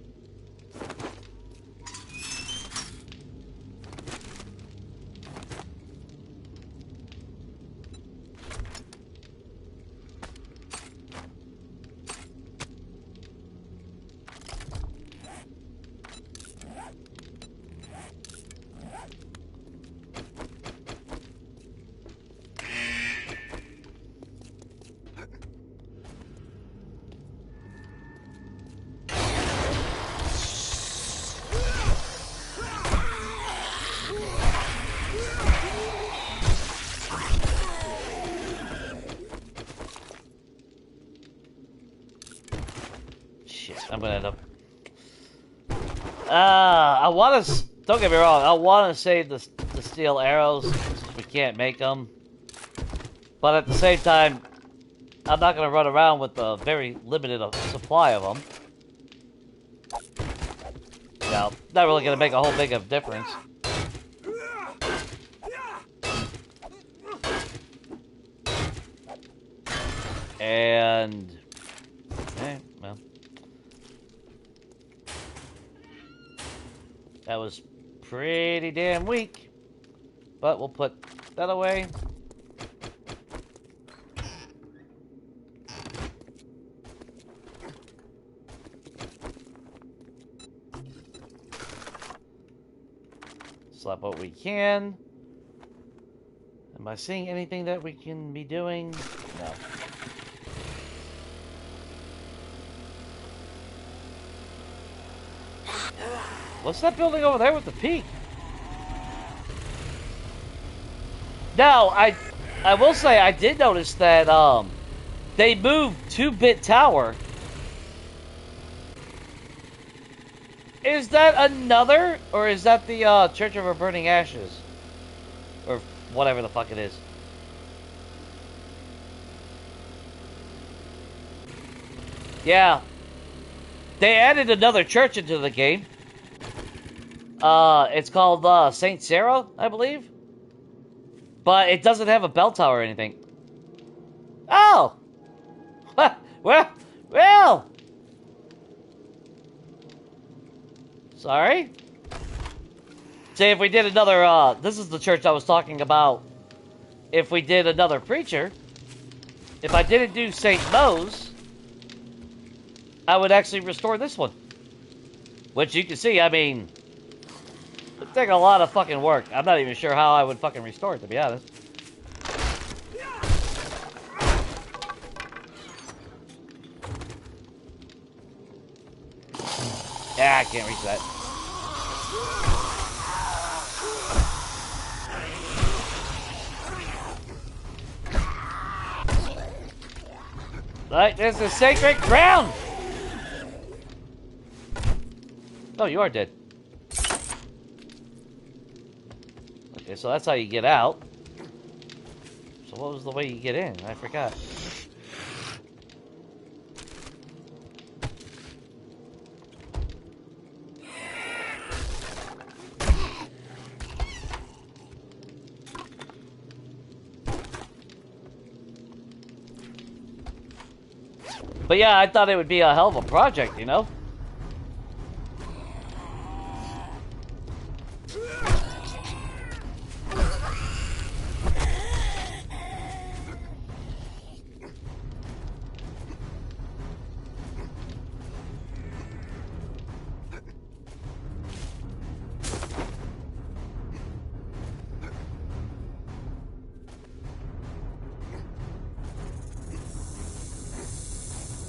I'm gonna end up. I want to. Don't get me wrong. I want to save the steel arrows since we can't make them. But at the same time, I'm not gonna run around with a very limited supply of them. No, not really gonna make a whole big of difference. And well. That was pretty damn weak. But we'll put that away. Slap what we can. Am I seeing anything that we can be doing? No. What's that building over there with the peak? Now, I will say I did notice that they moved 2-Bit Tower. Is that another, or is that the Church of Her Burning Ashes? Or whatever the fuck it is. Yeah. They added another church into the game. It's called Saint Sarah, I believe. But it doesn't have a bell tower or anything. Oh! Well! Sorry? See, if we did another, this is the church I was talking about. If we did another preacher, if I didn't do St. Mo's, I would actually restore this one. Which you can see, I mean, it'd take a lot of fucking work. I'm not even sure how I would fucking restore it, to be honest. Yeah, I can't reach that. Right, this is sacred ground! Oh, you are dead. Okay, so that's how you get out. So what was the way you get in? I forgot. But yeah, I thought it would be a hell of a project, you know?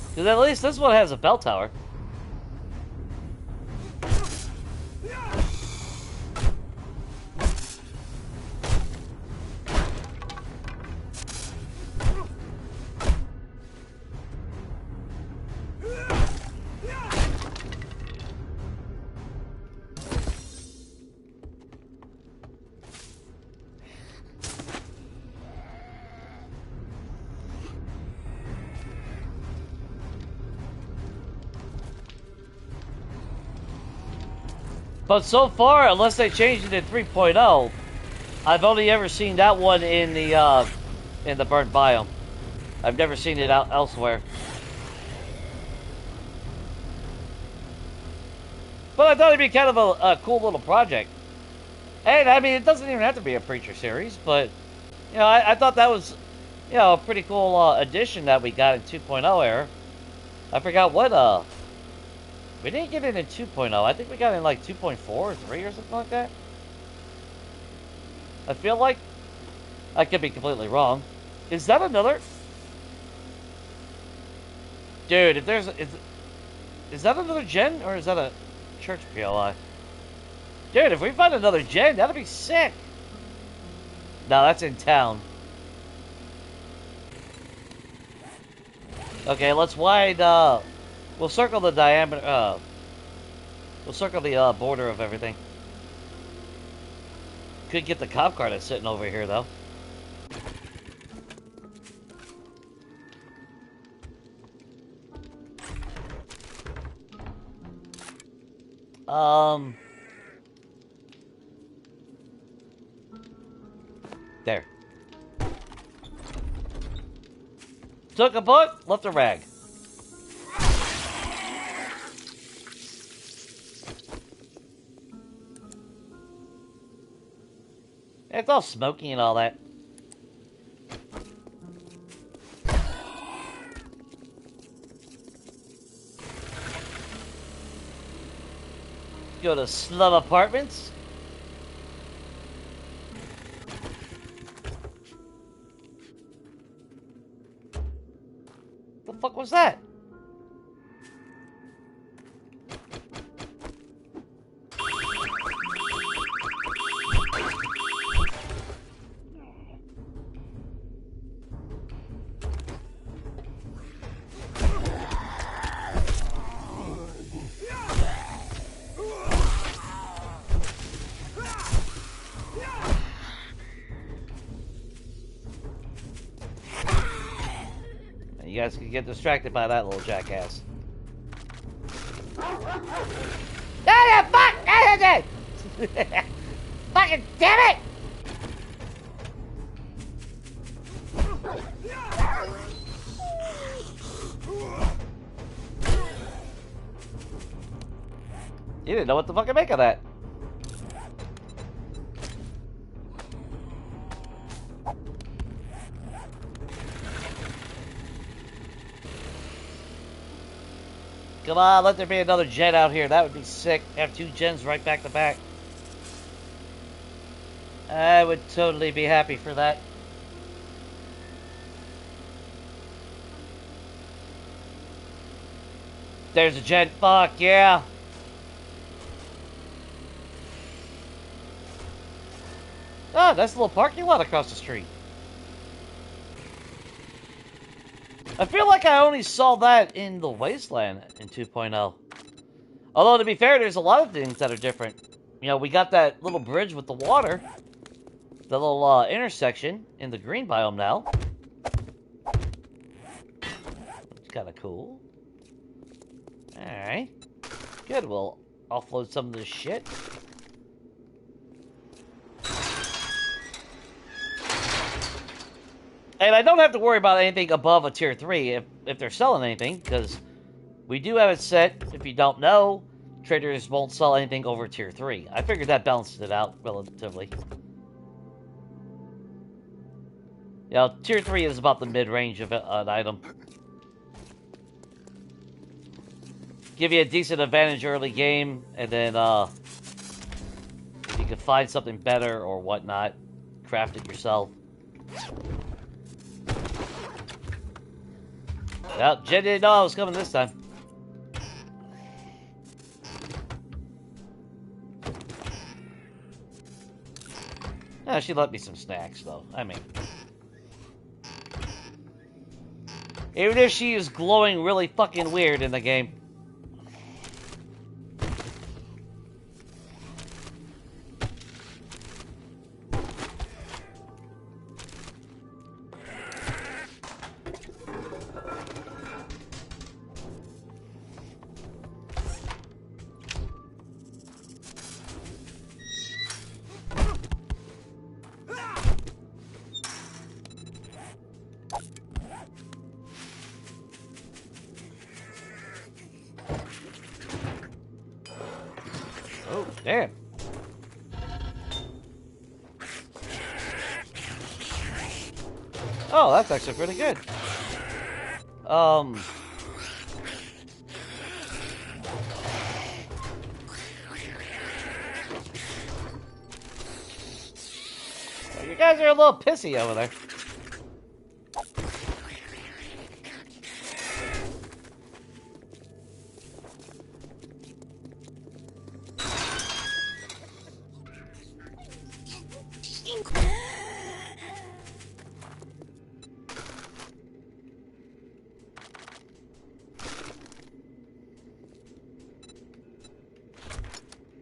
Because at least this one has a bell tower. But so far, unless they changed it in 3.0, I've only ever seen that one in the burnt biome. I've never seen it out elsewhere. But I thought it'd be kind of a cool little project. And I mean, it doesn't even have to be a Preacher series, but you know, I thought that was, you know, a pretty cool addition that we got in 2.0 era. I forgot what we didn't get it in 2.0. I think we got it in like 2.4 or 3 or something like that. I feel like I could be completely wrong. Is that another? Dude, if there's is that another gen or is that a church PLI? Dude, if we find another gen, that'd be sick. No, that's in town. Okay, let's wide. We'll circle the diameter. We'll circle the border of everything. Could get the cop car that's sitting over here though. There. Took a book, left a rag. It's all smoky and all that. Go to Slum Apartments. The fuck was that? You guys can get distracted by that little jackass. Ah, fuck! Fucking damn it! You didn't know what the fuck to make of that. Come on, let there be another gen out here. That would be sick. Have 2 gens right back to back. I would totally be happy for that. There's a gen. Fuck yeah. Ah, nice little parking lot across the street. I feel like I only saw that in the Wasteland in 2.0. Although, to be fair, there's a lot of things that are different. You know, we got that little bridge with the water. the little intersection in the green biome now. It's kind of cool. Alright. Good, we'll offload some of this shit. And I don't have to worry about anything above a tier 3 if they're selling anything, because we do have it set, if you don't know, traders won't sell anything over tier 3. I figured that balances it out relatively. You know, tier 3 is about the mid-range of an item. Give you a decent advantage early game, and then if you can find something better or whatnot, craft it yourself. Well, Jen didn't know I was coming this time. She left me some snacks, though. I mean... even if she is glowing really fucking weird in the game. Oh, damn. Oh, that's actually pretty good. You guys are a little pissy over there.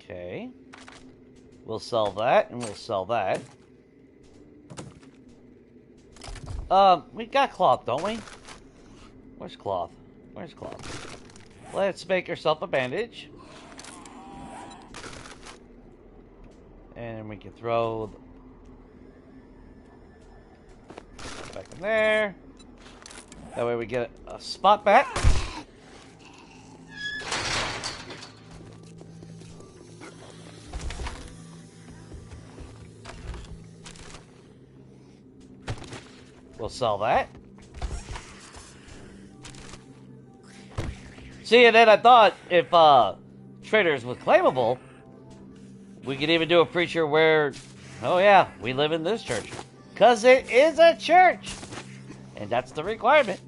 Okay. We'll sell that, and we'll sell that. We got cloth, don't we? Where's cloth? Where's cloth? Let's make yourself a bandage. And we can throw... back in there. That way we get a spot back. We'll sell that. See, and then I thought if traders were claimable, we could even do a preacher where, oh yeah, we live in this church. Because it is a church. And that's the requirement.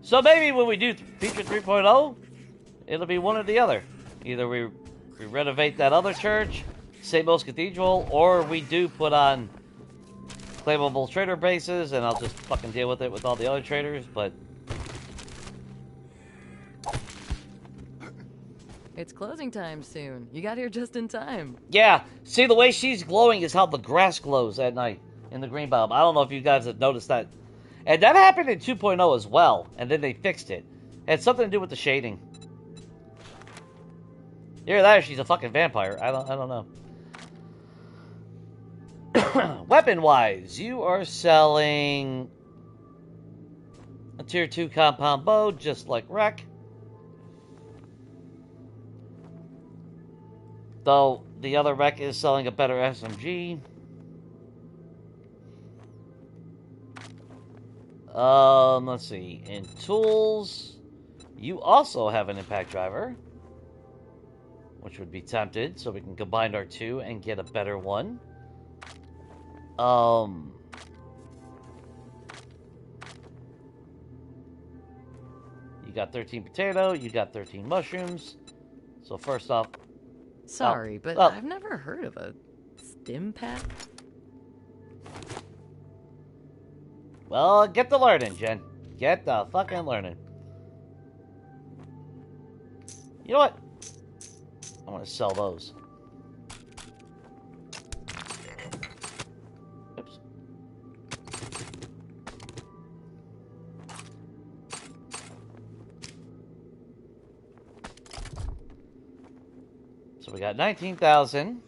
So maybe when we do feature 3.0, it'll be one or the other. Either we renovate that other church, St. Mo's Cathedral, or we do put on claimable trader bases, and I'll just fucking deal with it with all the other traders, but... It's closing time soon. You got here just in time. Yeah, see, the way she's glowing is how the grass glows at night in the green biome. I don't know if you guys have noticed that. And that happened in 2.0 as well, and then they fixed it. It had something to do with the shading. Either that or she's a fucking vampire. I don't know. Weapon-wise, you are selling a tier 2 compound bow, just like Wreck. Though the other Wreck is selling a better SMG. Let's see. In tools, you also have an impact driver, which would be tempted, so we can combine our two and get a better one. You got 13 potato, you got 13 mushrooms. So first off... Sorry, but I've never heard of a stim pack. Well, get the learning, Jen. Get the fucking learning. You know what? I want to sell those. So we got 19,000.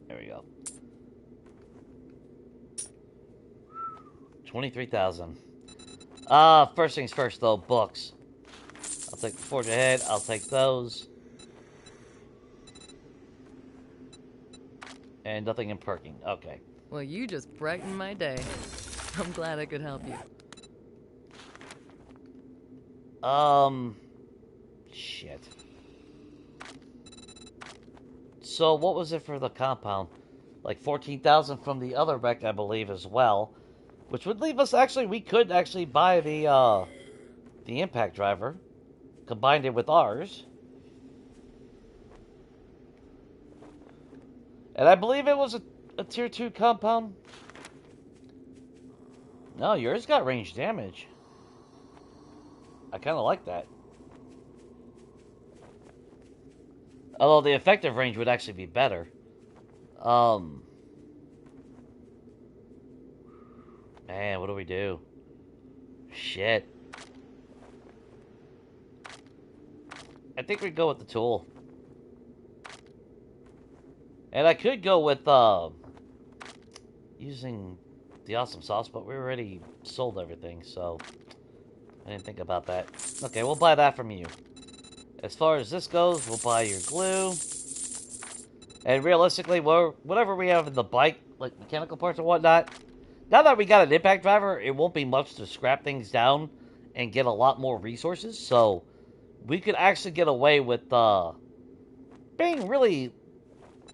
There we go. 23,000. First things first, though, books. I'll take the Forge Ahead. I'll take those. And nothing in perking. Okay. Well, you just brightened my day. I'm glad I could help you. Shit. So what was it for the compound? Like 14,000 from the other wreck, I believe, as well. Which would leave us, actually, we could actually buy the impact driver. Combined it with ours. And I believe it was a tier 2 compound. No, yours got range damage. I kind of like that. Although the effective range would actually be better. Man, what do we do? Shit. I think we'd go with the tool. And I could go with, using the awesome sauce, but we already sold everything, so I didn't think about that. Okay, we'll buy that from you. As far as this goes, we'll buy your glue. And realistically, whatever we have in the bike, like mechanical parts and whatnot, now that we got an impact driver, it won't be much to scrap things down and get a lot more resources. So we could actually get away with being really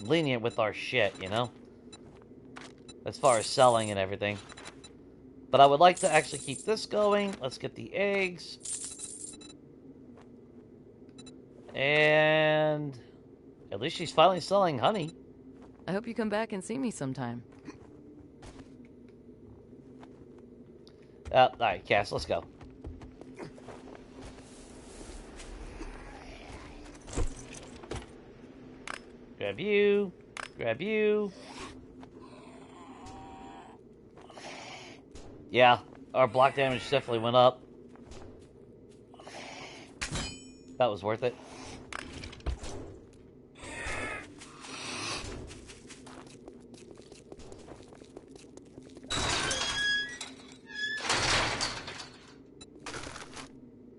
lenient with our shit, you know? As far as selling and everything. But I would like to actually keep this going. Let's get the eggs. And at least she's finally selling honey. I hope you come back and see me sometime. Alright, Cass, let's go. Grab you. Grab you. Yeah, our block damage definitely went up. That was worth it.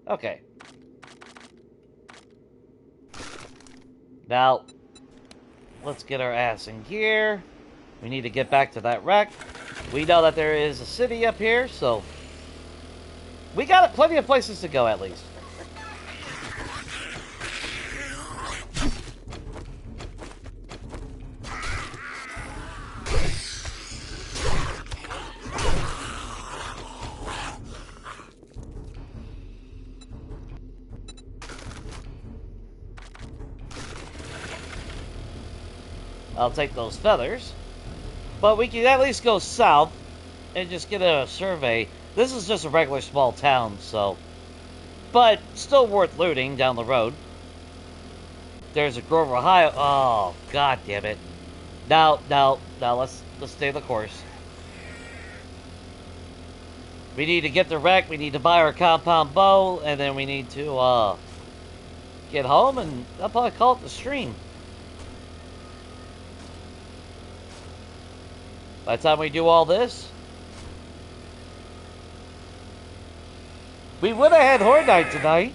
Okay. Now, let's get our ass in gear. We need to get back to that wreck. We know that there is a city up here, so we got plenty of places to go at least. I'll take those feathers. But we can at least go south and just get a survey. This is just a regular small town, so... But still worth looting down the road. There's a Grover High... Oh, god damn it. Now, let's stay the course. We need to get the wreck, we need to buy our compound bow, and then we need to, get home, and I'll probably call it the stream. By the time we do all this, we would have had Horde Night tonight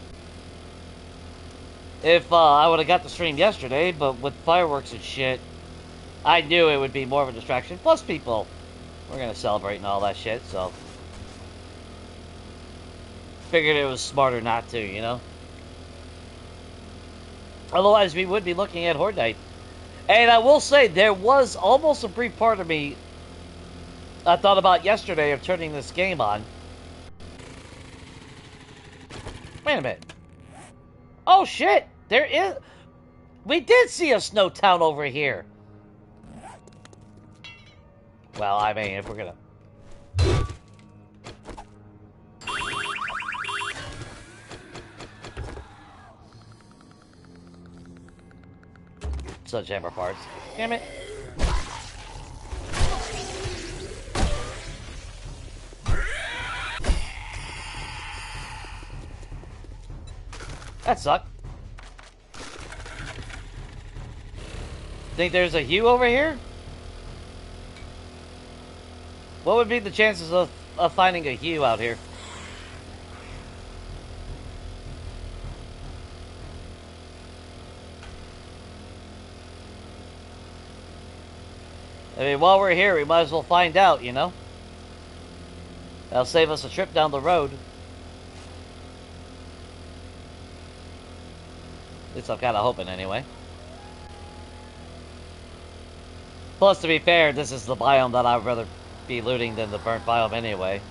if I would have got the stream yesterday, but with fireworks and shit, I knew it would be more of a distraction. Plus people, we're going to celebrate and all that shit, so figured it was smarter not to, you know? Otherwise, we would be looking at Horde Night. And I will say, there was almost a brief part of me I thought about yesterday of turning this game on. Wait a minute. Oh shit! There is... We did see a snow town over here. Well, I mean, if we're gonna... Sledgehammer parts. Damn it. That sucked. Think there's a Hugh over here? What would be the chances of finding a Hugh out here? I mean, while we're here, we might as well find out, you know? That'll save us a trip down the road. At least I'm kind of hoping, anyway. Plus, to be fair, this is the biome that I'd rather be looting than the burnt biome anyway.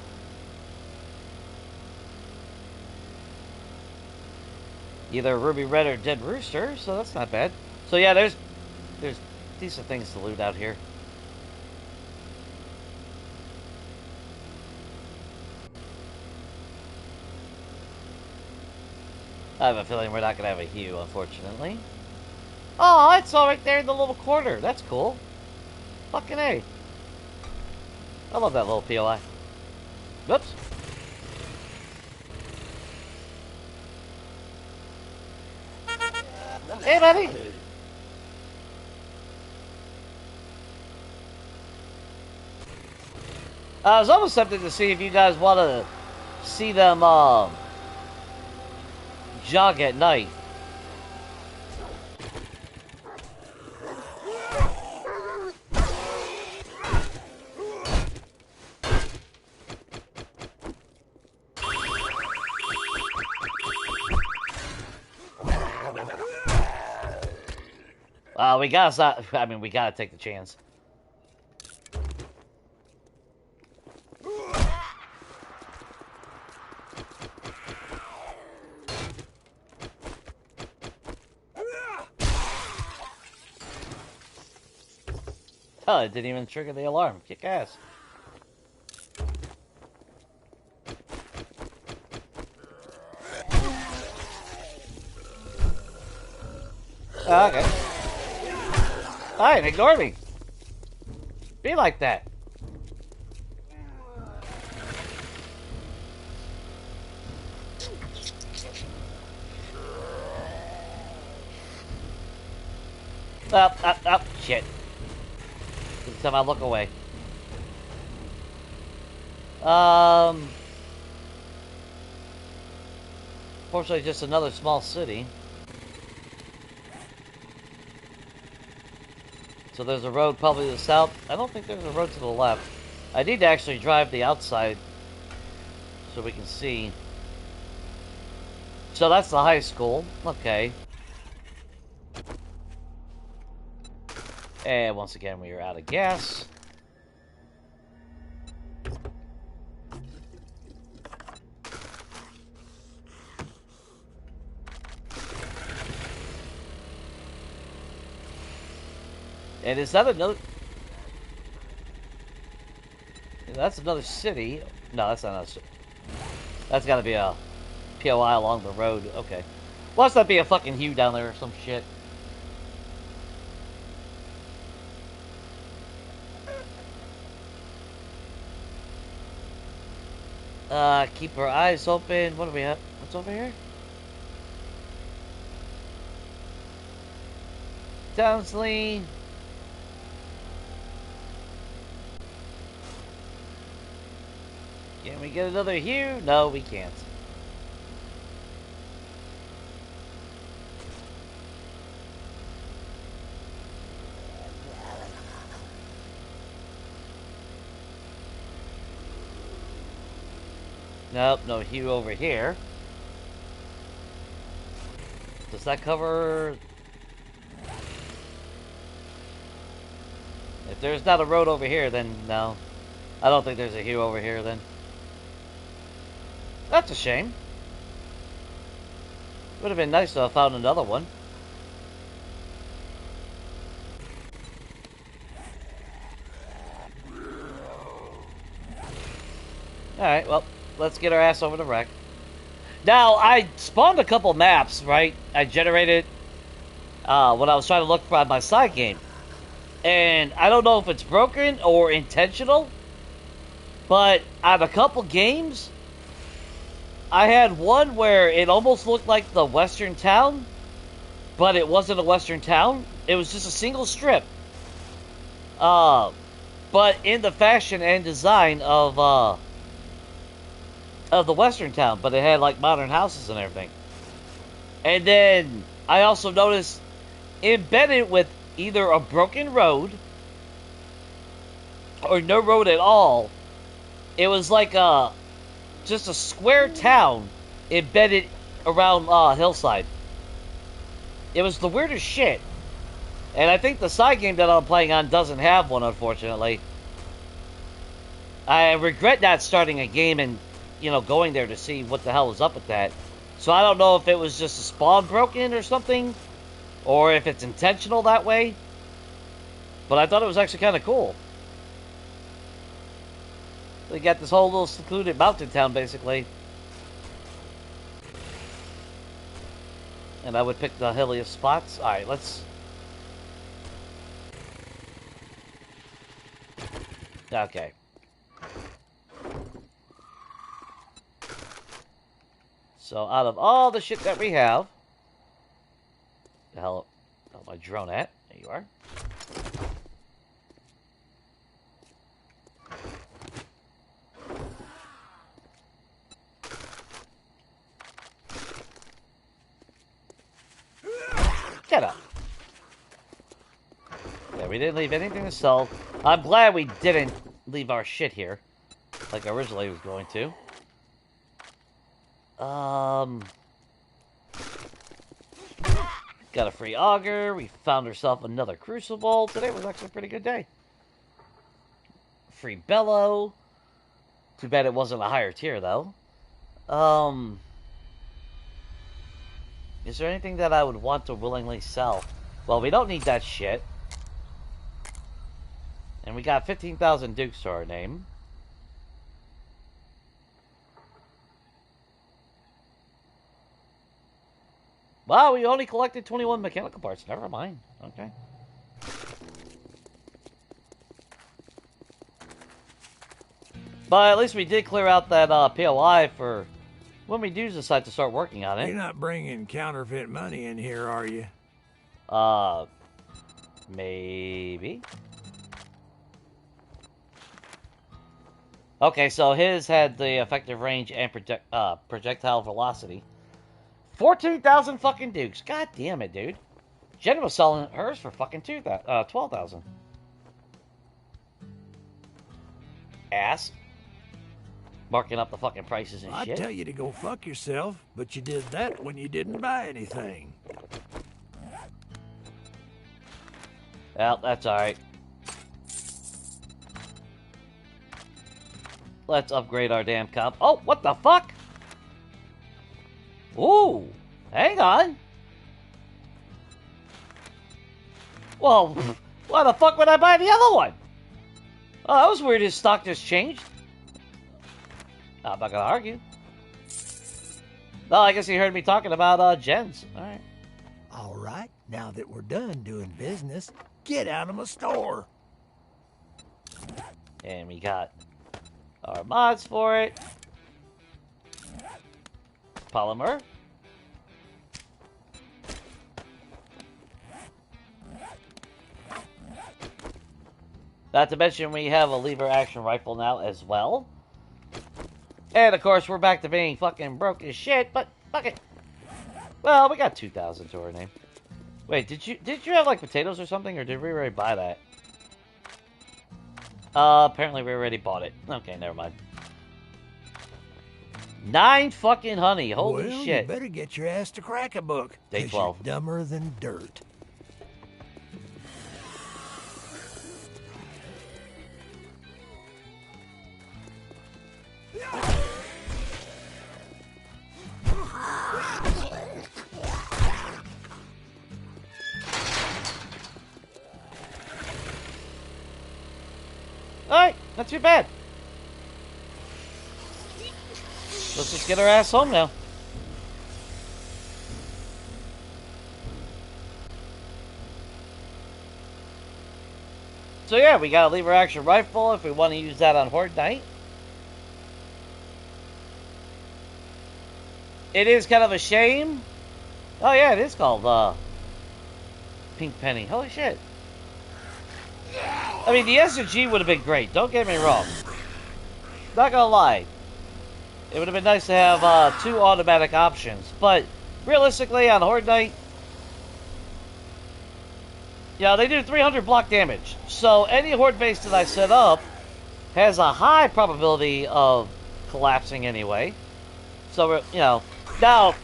Either Ruby Red or Dead Rooster, so that's not bad. So yeah, there's decent things to loot out here. I have a feeling we're not going to have a Hue, unfortunately. Oh, it's all right there in the little corner. That's cool. Fucking A. I love that little POI. Whoops. Hey, buddy. I was almost tempted to see if you guys want to see them jog at night. We gotta stop. I mean, we gotta take the chance. Oh, it didn't even trigger the alarm. Kick ass. Oh, okay. Fine, ignore me. Be like that. Up, shit. Every time I look away. Fortunately, just another small city. So there's a road probably to the south. I don't think there's a road to the left. I need to actually drive the outside so we can see. So that's the high school. Okay. And once again, we are out of gas. And is that another... That's another city. No, that's not another city. That's gotta be a POI along the road. Okay. Must that be a fucking Hue down there or some shit? Keep our eyes open. What are we at? What's over here? Townsley. Can we get another Hue? No, we can't. Nope, no Hue over here. Does that cover... If there's not a road over here, then no. I don't think there's a Hue over here, then. That's a shame. Would have been nice to have found another one. Alright, well, let's get our ass over to wreck. Now, I spawned a couple maps, right? I generated when I was trying to look for my side game. And I don't know if it's broken or intentional, but I have a couple games I had one where it almost looked like the western town, but it wasn't a western town. It was just a single strip. But in the fashion and design of the western town, but it had like modern houses and everything. And then I also noticed embedded with either a broken road or no road at all, it was like just a square town embedded around hillside. It was the weirdest shit. And I think the side game that I'm playing on doesn't have one, unfortunately. I regret not starting a game and, you know, going there to see what the hell was up with that. So I don't know if it was just a spawn broken or something, or if it's intentional that way. But I thought it was actually kind of cool. They got this whole little secluded mountain town, basically. And I would pick the hilliest spots. Alright, let's... Okay. So, out of all the shit that we have... The hell... Oh, my drone at? There you are. Get up. Yeah, we didn't leave anything to sell. I'm glad we didn't leave our shit here, like I originally was going to. Got a free auger. We found ourselves another crucible. Today was actually a pretty good day. Free bellow. Too bad it wasn't a higher tier, though. Is there anything that I would want to willingly sell? Well, we don't need that shit. And we got 15,000 dukes to our name. Wow, we only collected 21 mechanical parts. Never mind. Okay. But at least we did clear out that POI for when we do decide to start working on it. You're not bringing counterfeit money in here, are you? Maybe. Okay, so his had the effective range and projectile velocity. 14,000 fucking dukes. God damn it, dude. Jen was selling hers for fucking 12,000. Ass. Marking up the fucking prices and shit. I tell you to go fuck yourself, but you did that when you didn't buy anything. Well, that's alright. Let's upgrade our damn comp. Oh, what the fuck? Ooh, hang on. Well, why the fuck would I buy the other one? Oh, that was weird. His stock just changed. I'm not gonna argue. No, I guess he heard me talking about Jen's. Alright. Alright, now that we're done doing business, get out of my store. And we got our mods for it. Polymer. Not to mention we have a lever action rifle now as well. And of course we're back to being fucking broke as shit, but fuck it. Well, we got 2,000 to our name. Wait, did you have like potatoes or something, or did we already buy that? Apparently we already bought it. Okay, never mind. 9 fucking honey, holy well, shit. You better get your ass to crack a book. Day 12. You're dumber than dirt. Alright, not too bad. Let's just get our ass home now. So yeah, we got a lever action rifle if we want to use that on Horde Night. it is kind of a shame. Oh yeah, it is called Pink Penny. Holy shit. I mean, the SMG would have been great. Don't get me wrong. Not gonna lie. It would have been nice to have 2 automatic options. But realistically, on Horde Night, yeah, they do 300 block damage. So any Horde base that I set up has a high probability of collapsing anyway. So, you know, now,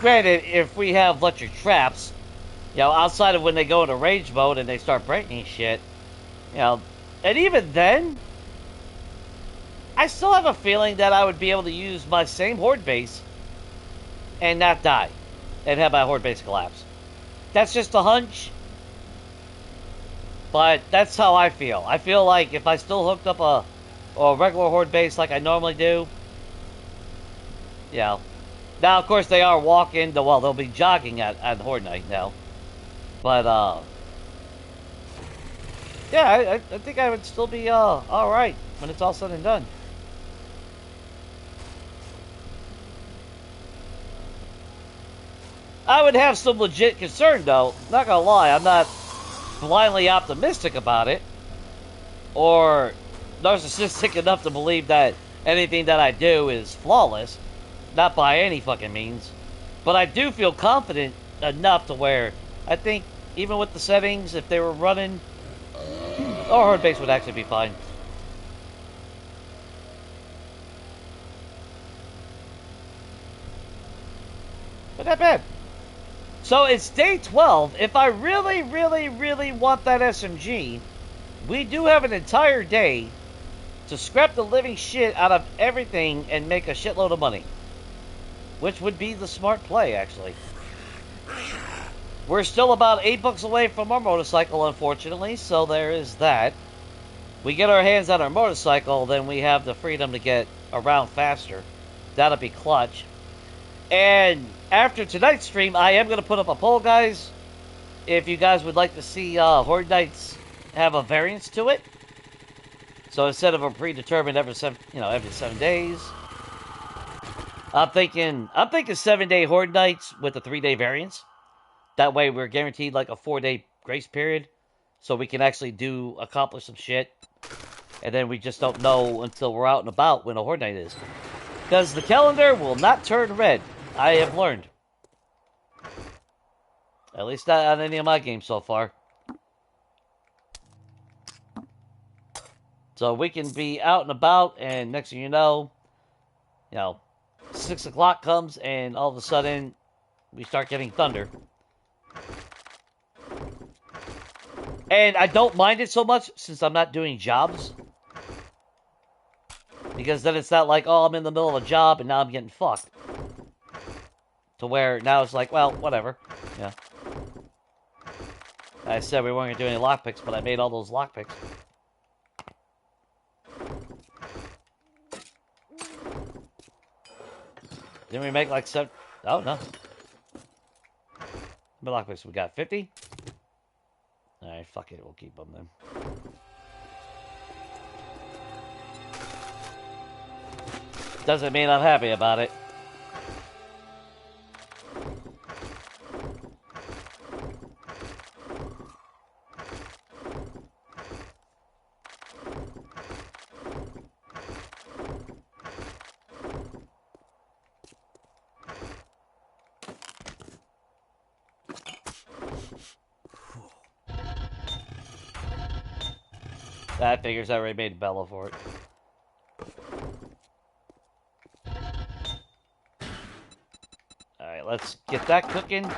granted, if we have electric traps, you know, outside of when they go into rage mode and they start breaking shit, you know, and even then, I still have a feeling that I would be able to use my same Horde base and not die and have my Horde base collapse. That's just a hunch, but that's how I feel. I feel like if I still hooked up a regular Horde base like I normally do, you know. Now, of course, they are walking, well, they'll be jogging at Horde Night now. But, yeah, I think I would still be, alright when it's all said and done. I would have some legit concern, though. Not gonna lie, I'm not blindly optimistic about it. Or narcissistic enough to believe that anything that I do is flawless. Not by any fucking means. But I do feel confident enough to where I think even with the settings, if they were running, our Horde base would actually be fine. But not bad. So it's day 12. If I really, really, really want that SMG, we do have an entire day to scrap the living shit out of everything and make a shitload of money. Which would be the smart play, actually. We're still about $8 away from our motorcycle, unfortunately, so there is that. We get our hands on our motorcycle, then we have the freedom to get around faster. That'll be clutch. And after tonight's stream, I am going to put up a poll, guys. If you guys would like to see Horde Nights have a variance to it. So instead of a predetermined every 7 days, I'm thinking 7-day Horde Nights with a 3-day variance. That way we're guaranteed like a 4-day grace period. So we can actually accomplish some shit. And then we just don't know until we're out and about when a Horde Night is. Because the calendar will not turn red. I have learned. At least not on any of my games so far. So we can be out and about, and next thing you know, 6 o'clock comes, and all of a sudden, we start getting thunder. And I don't mind it so much, since I'm not doing jobs. Because then it's not like, oh, I'm in the middle of a job, and now I'm getting fucked. To where now it's like, well, whatever. Yeah. I said we weren't going to do any lockpicks, but I made all those lockpicks. Didn't we make like 7? Oh, no. How many lockpicks we got? 50? Alright, fuck it. We'll keep them then. Doesn't mean I'm happy about it. That figures I already made Bella for it. Alright, let's get that cooking.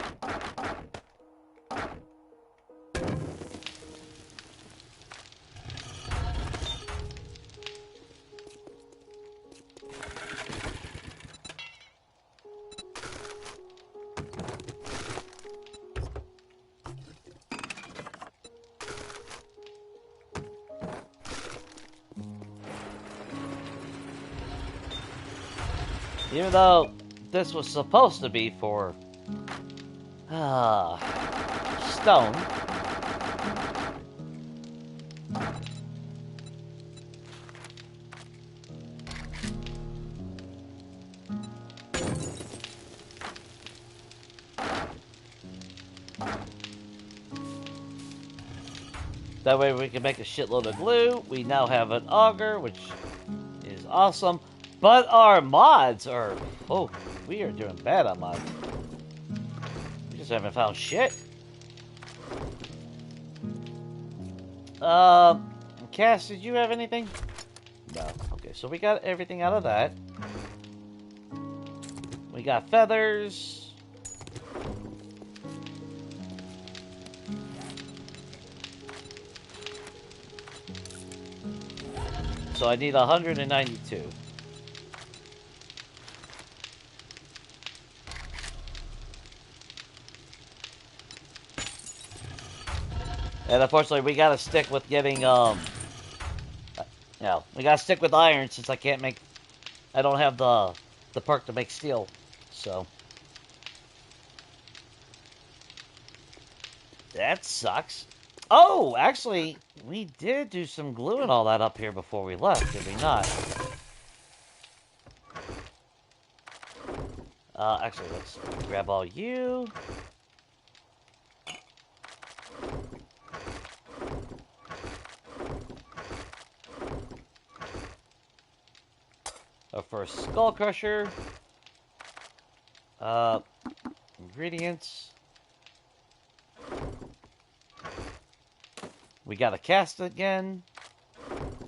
Even though this was supposed to be for stone. That way we can make a shitload of glue. We now have an auger, which is awesome. But our mods are... Oh, we are doing bad on mods. We just haven't found shit. Cass, did you have anything? No. Okay, so we got everything out of that. We got feathers. So I need 192. And unfortunately, we gotta stick with getting, we gotta stick with iron since I can't make, I don't have the perk to make steel, so. That sucks. Oh, actually, we did do some glue and all that up here before we left, did we not? Actually, let's grab all you. Our first skull crusher. Ingredients. We got a cast again.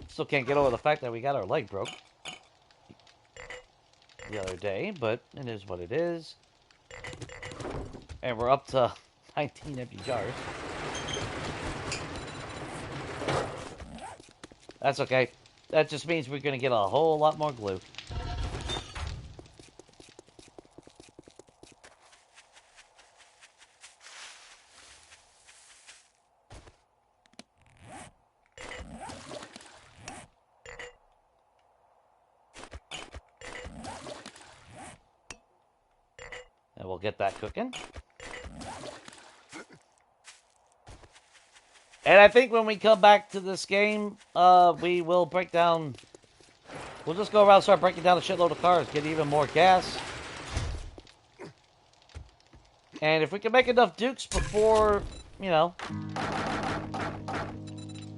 Still can't get over the fact that we got our leg broke the other day, but it is what it is. And we're up to 19 empty jars. That's okay. That just means we're going to get a whole lot more glue. And we'll get that cooking. And I think when we come back to this game, we will break down... We'll just go around and start breaking down a shitload of cars, get even more gas. And if we can make enough dukes before, you know,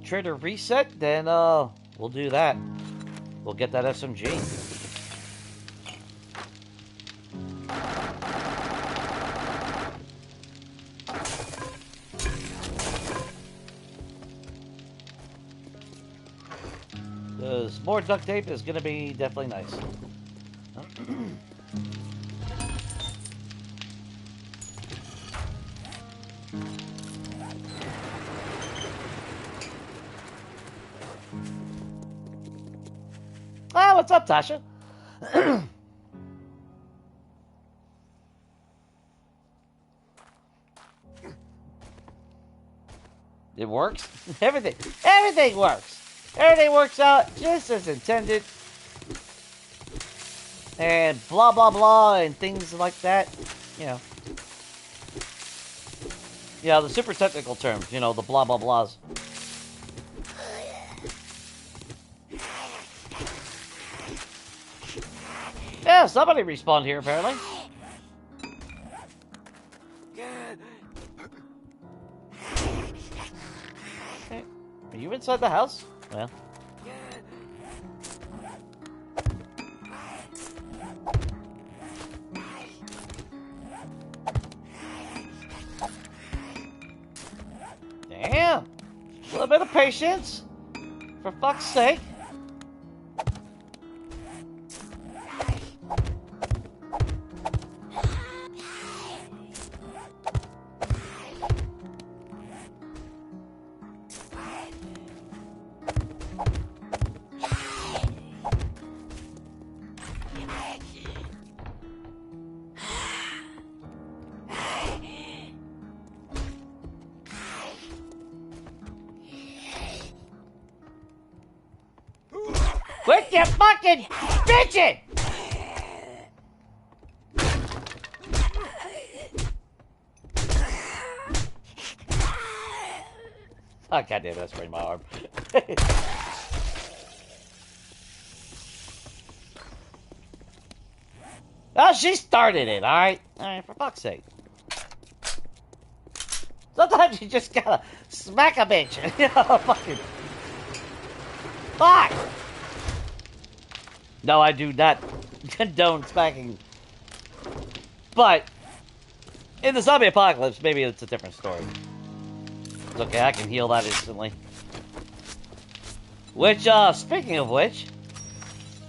Trader reset, then we'll do that. We'll get that SMG. Because more duct tape is going to be definitely nice. Ah, what's up, Tasha? It works? Everything works. Everything works out just as intended. And blah, blah, blah, and things like that. You know. Yeah, the super technical terms. You know, the blah, blah, blahs. Yeah, somebody respawned here, apparently. Okay. Are you inside the house? Well. Damn! A little bit of patience. For fuck's sake. Quit your fucking bitching! Oh, goddamn, that's right in my arm. Oh, she started it, alright? Alright, for fuck's sake. Sometimes you just gotta smack a bitch. You know, fucking. Fuck! No, I do not condone smacking. But, in the zombie apocalypse, maybe it's a different story. It's okay, I can heal that instantly. Which, speaking of which,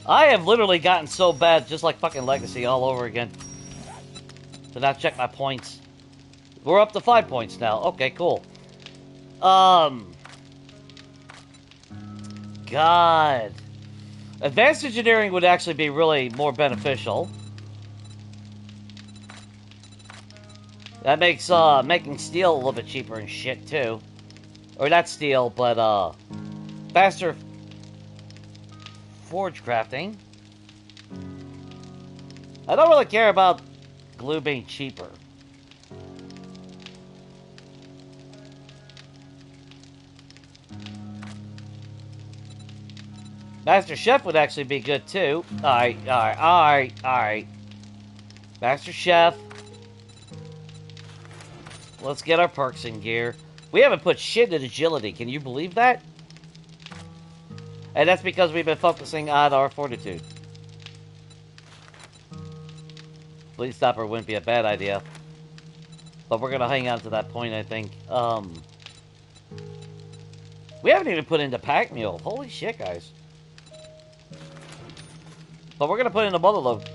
I have literally gotten so bad, just like fucking Legacy all over again. To not check my points. We're up to 5 points now. Okay, cool. God. Advanced engineering would actually be really more beneficial. That makes, making steel a little bit cheaper and shit, too. Or not steel, but, faster forge crafting. I don't really care about glue being cheaper. Master Chef would actually be good too. Alright. Master Chef. Let's get our perks in gear. We haven't put shit in agility. Can you believe that? And that's because we've been focusing on our fortitude. Bleed Stopper wouldn't be a bad idea. But we're gonna hang on to that point, I think. We haven't even put into Pack Mule. Holy shit, guys. But we're gonna put in a mother load.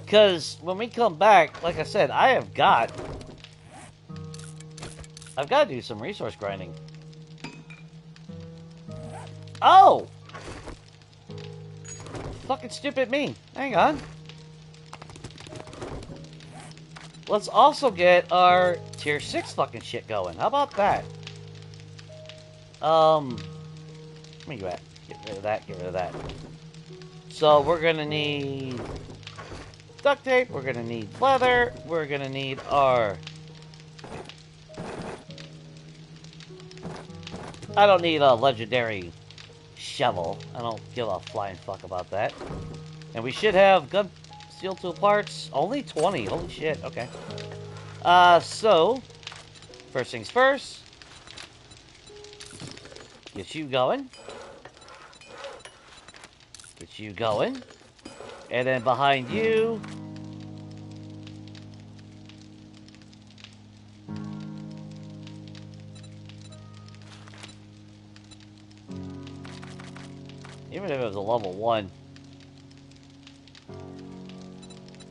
Because when we come back, like I said, I've got to do some resource grinding. Oh! Fucking stupid me. Hang on. Let's also get our tier 6 fucking shit going. How about that? Let me get rid of that, get rid of that. So we're gonna need duct tape, we're gonna need leather, we're gonna need our... I don't need a legendary shovel. I don't give a flying fuck about that. And we should have gun steel tool parts. Only 20. Holy shit. Okay. So first things first. Get you going. Get you going. And then behind you. Even if it was a level 1.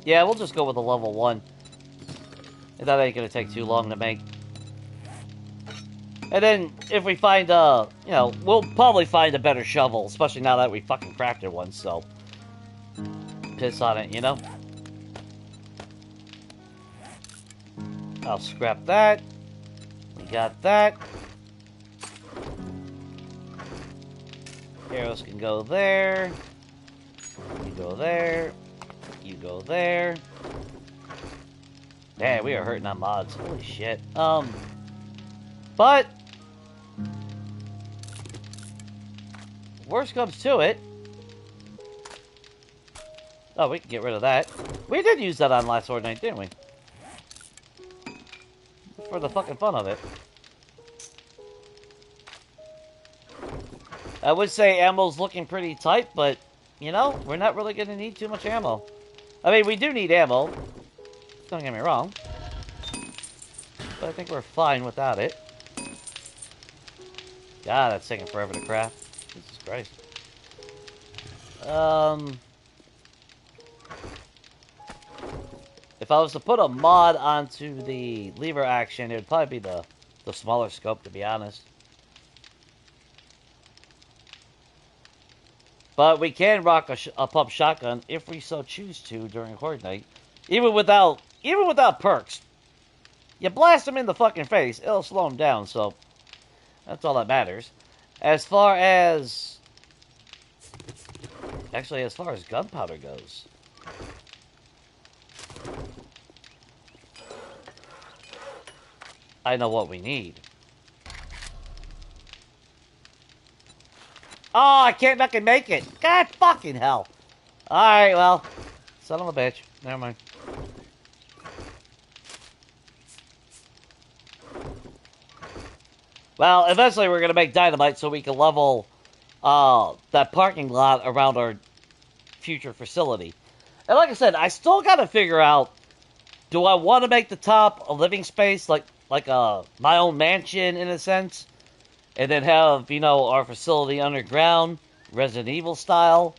Yeah, we'll just go with a level 1. That ain't gonna take too long to make. And then, if we find, you know, we'll probably find a better shovel, especially now that we fucking crafted one, so... Piss on it, you know? I'll scrap that. We got that. Arrows can go there. You go there. You go there. Man, we are hurting on mods. Holy shit. But worst comes to it. Oh, we can get rid of that. We did use that on last Sword Night, didn't we? For the fucking fun of it. I would say ammo's looking pretty tight, but, you know, we're not really going to need too much ammo. I mean, we do need ammo. Don't get me wrong. But I think we're fine without it. God, that's taking forever to craft. Jesus Christ. If I was to put a mod onto the lever action, it would probably be the smaller scope, to be honest. But we can rock a pump shotgun if we so choose to during Horde Night. Even without perks. You blast them in the fucking face, it'll slow them down, so that's all that matters. As far as gunpowder goes, I know what we need. Oh, I can't fucking make it. God fucking hell. Alright, well. Son of a bitch. Never mind. Well, eventually we're gonna make dynamite so we can level that parking lot around our future facility. And like I said, I still gotta figure out: do I want to make the top a living space, like my own mansion in a sense, and then have our facility underground, Resident Evil style?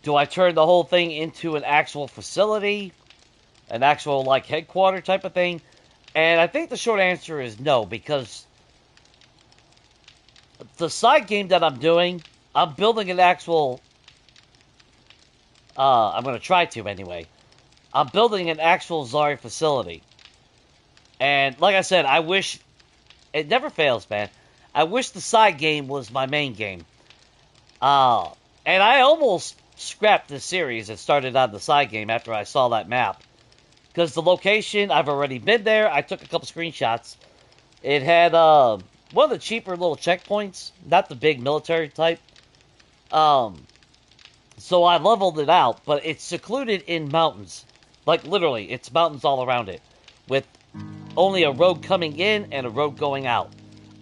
Do I turn the whole thing into an actual facility, an actual like headquarter type of thing? And I think the short answer is no, because the side game that I'm doing, I'm building an actual. I'm going to try to anyway. I'm building an actual ZARI facility. And like I said, I wish it never fails, man. I wish the side game was my main game. And I almost scrapped this series and started on the side game after I saw that map. Because the location, I've already been there. I took a couple screenshots. It had one of the cheaper little checkpoints, not the big military type. So I leveled it out, but it's secluded in mountains. Like literally, it's mountains all around it, with only a road coming in and a road going out.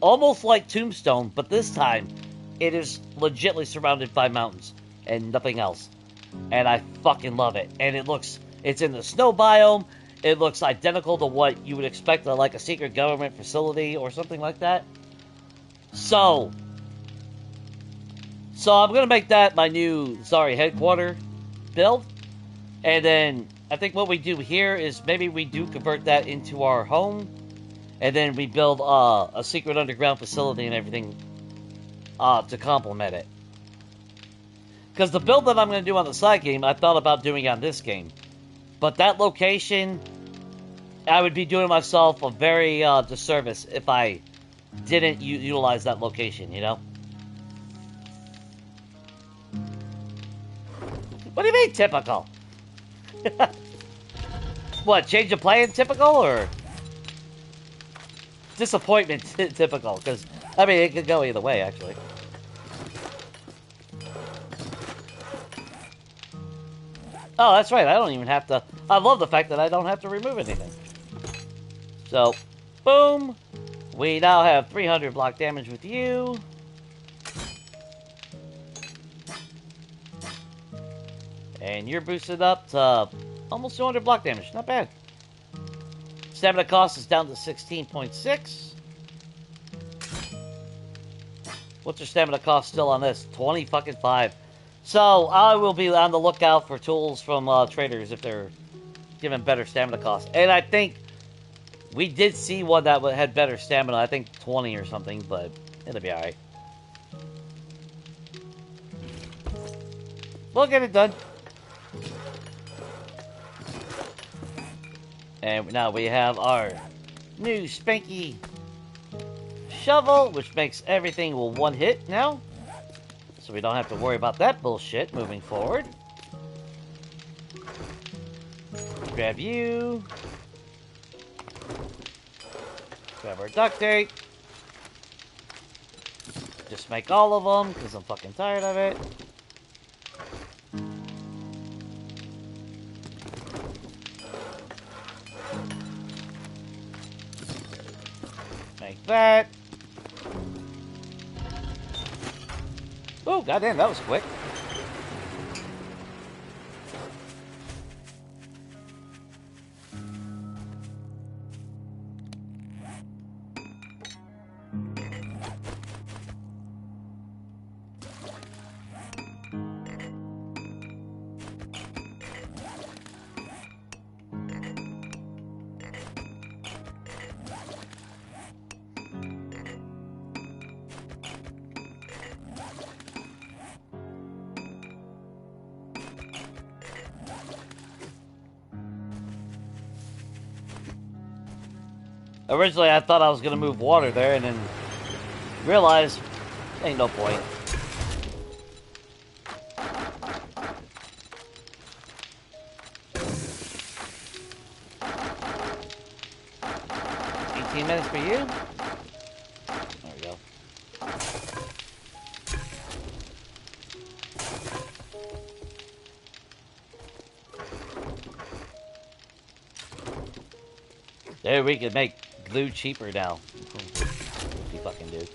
Almost like Tombstone, but this time it is legitly surrounded by mountains and nothing else. And I fucking love it. And it's in the snow biome. It looks identical to what you would expect at like a secret government facility or something like that. So I'm going to make that my new ZARI headquarter build. And then I think what we do here is maybe we do convert that into our home. And then we build a secret underground facility and everything to complement it. Because the build that I'm going to do on the side game, I thought about doing on this game. But that location, I would be doing myself a very disservice if I didn't utilize that location, you know? What do you mean, typical? What, change of plan typical, or disappointment typical? Because, I mean, it could go either way, actually. Oh, that's right, I don't even have to... I love the fact that I don't have to remove anything. So, boom. We now have 300 block damage with you. And you're boosted up to almost 200 block damage. Not bad. Stamina cost is down to 16.6. What's your stamina cost still on this? 20 fucking 5. So, I will be on the lookout for tools from traders if they're giving better stamina costs. And I think we did see one that had better stamina. I think 20 or something, but it'll be alright. We'll get it done. And now we have our new spanky shovel, which makes everything with one hit now. So we don't have to worry about that bullshit moving forward. Grab you. Grab our duct tape. Just make all of them, because I'm fucking tired of it. Make that. Oh, goddamn, that was quick. Originally, I thought I was going to move water there, and then realized, ain't no point. Minutes for you. There we go. There, we can make glue cheaper now. dude.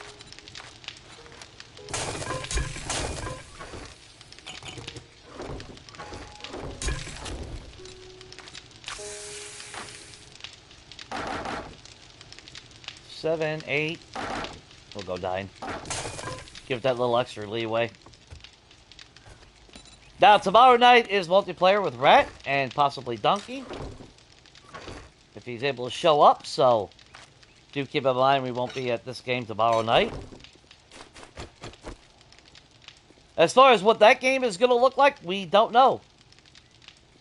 Seven, 8. We'll go 9. Give it that little extra leeway. Now, tomorrow night is multiplayer with Rat and possibly Donkey. If he's able to show up, so do keep in mind we won't be at this game tomorrow night. As far as what that game is going to look like, we don't know.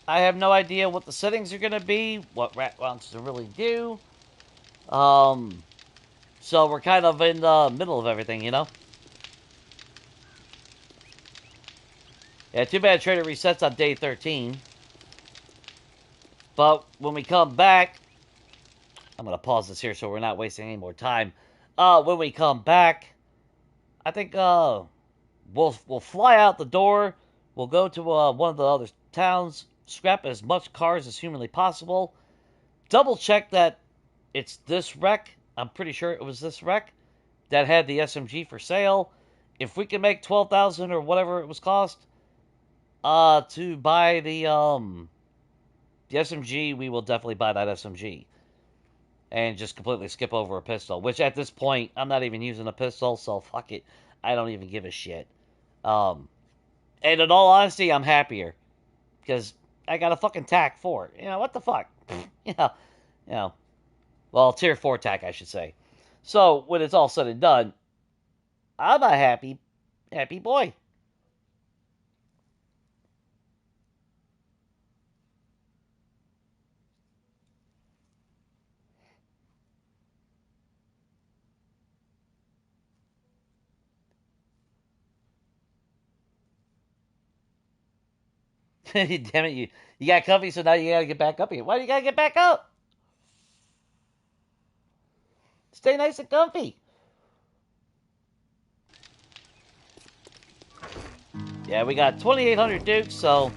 I have no idea what the settings are going to be, what Rat wants to really do. So we're kind of in the middle of everything, you know? Yeah, too bad Trader resets on day 13. But when we come back, I'm going to pause this here so we're not wasting any more time. When we come back, I think we'll fly out the door. We'll go to one of the other towns, scrap as much cars as humanly possible. Double check that it's this wreck. I'm pretty sure it was this wreck that had the SMG for sale. If we can make 12,000 or whatever it was cost to buy the SMG, we will definitely buy that SMG. And just completely skip over a pistol. Which at this point, I'm not even using a pistol, so fuck it. I don't even give a shit. And in all honesty, I'm happier. Because I got a fucking TAC 4. You know, what the fuck? You know. Well, tier 4 TAC, I should say. So, when it's all said and done, I'm a happy boy. Damn it, you got comfy, so now you gotta get back up here. Why do you gotta get back up? Stay nice and comfy. Yeah, we got 2,800 Dukes, so...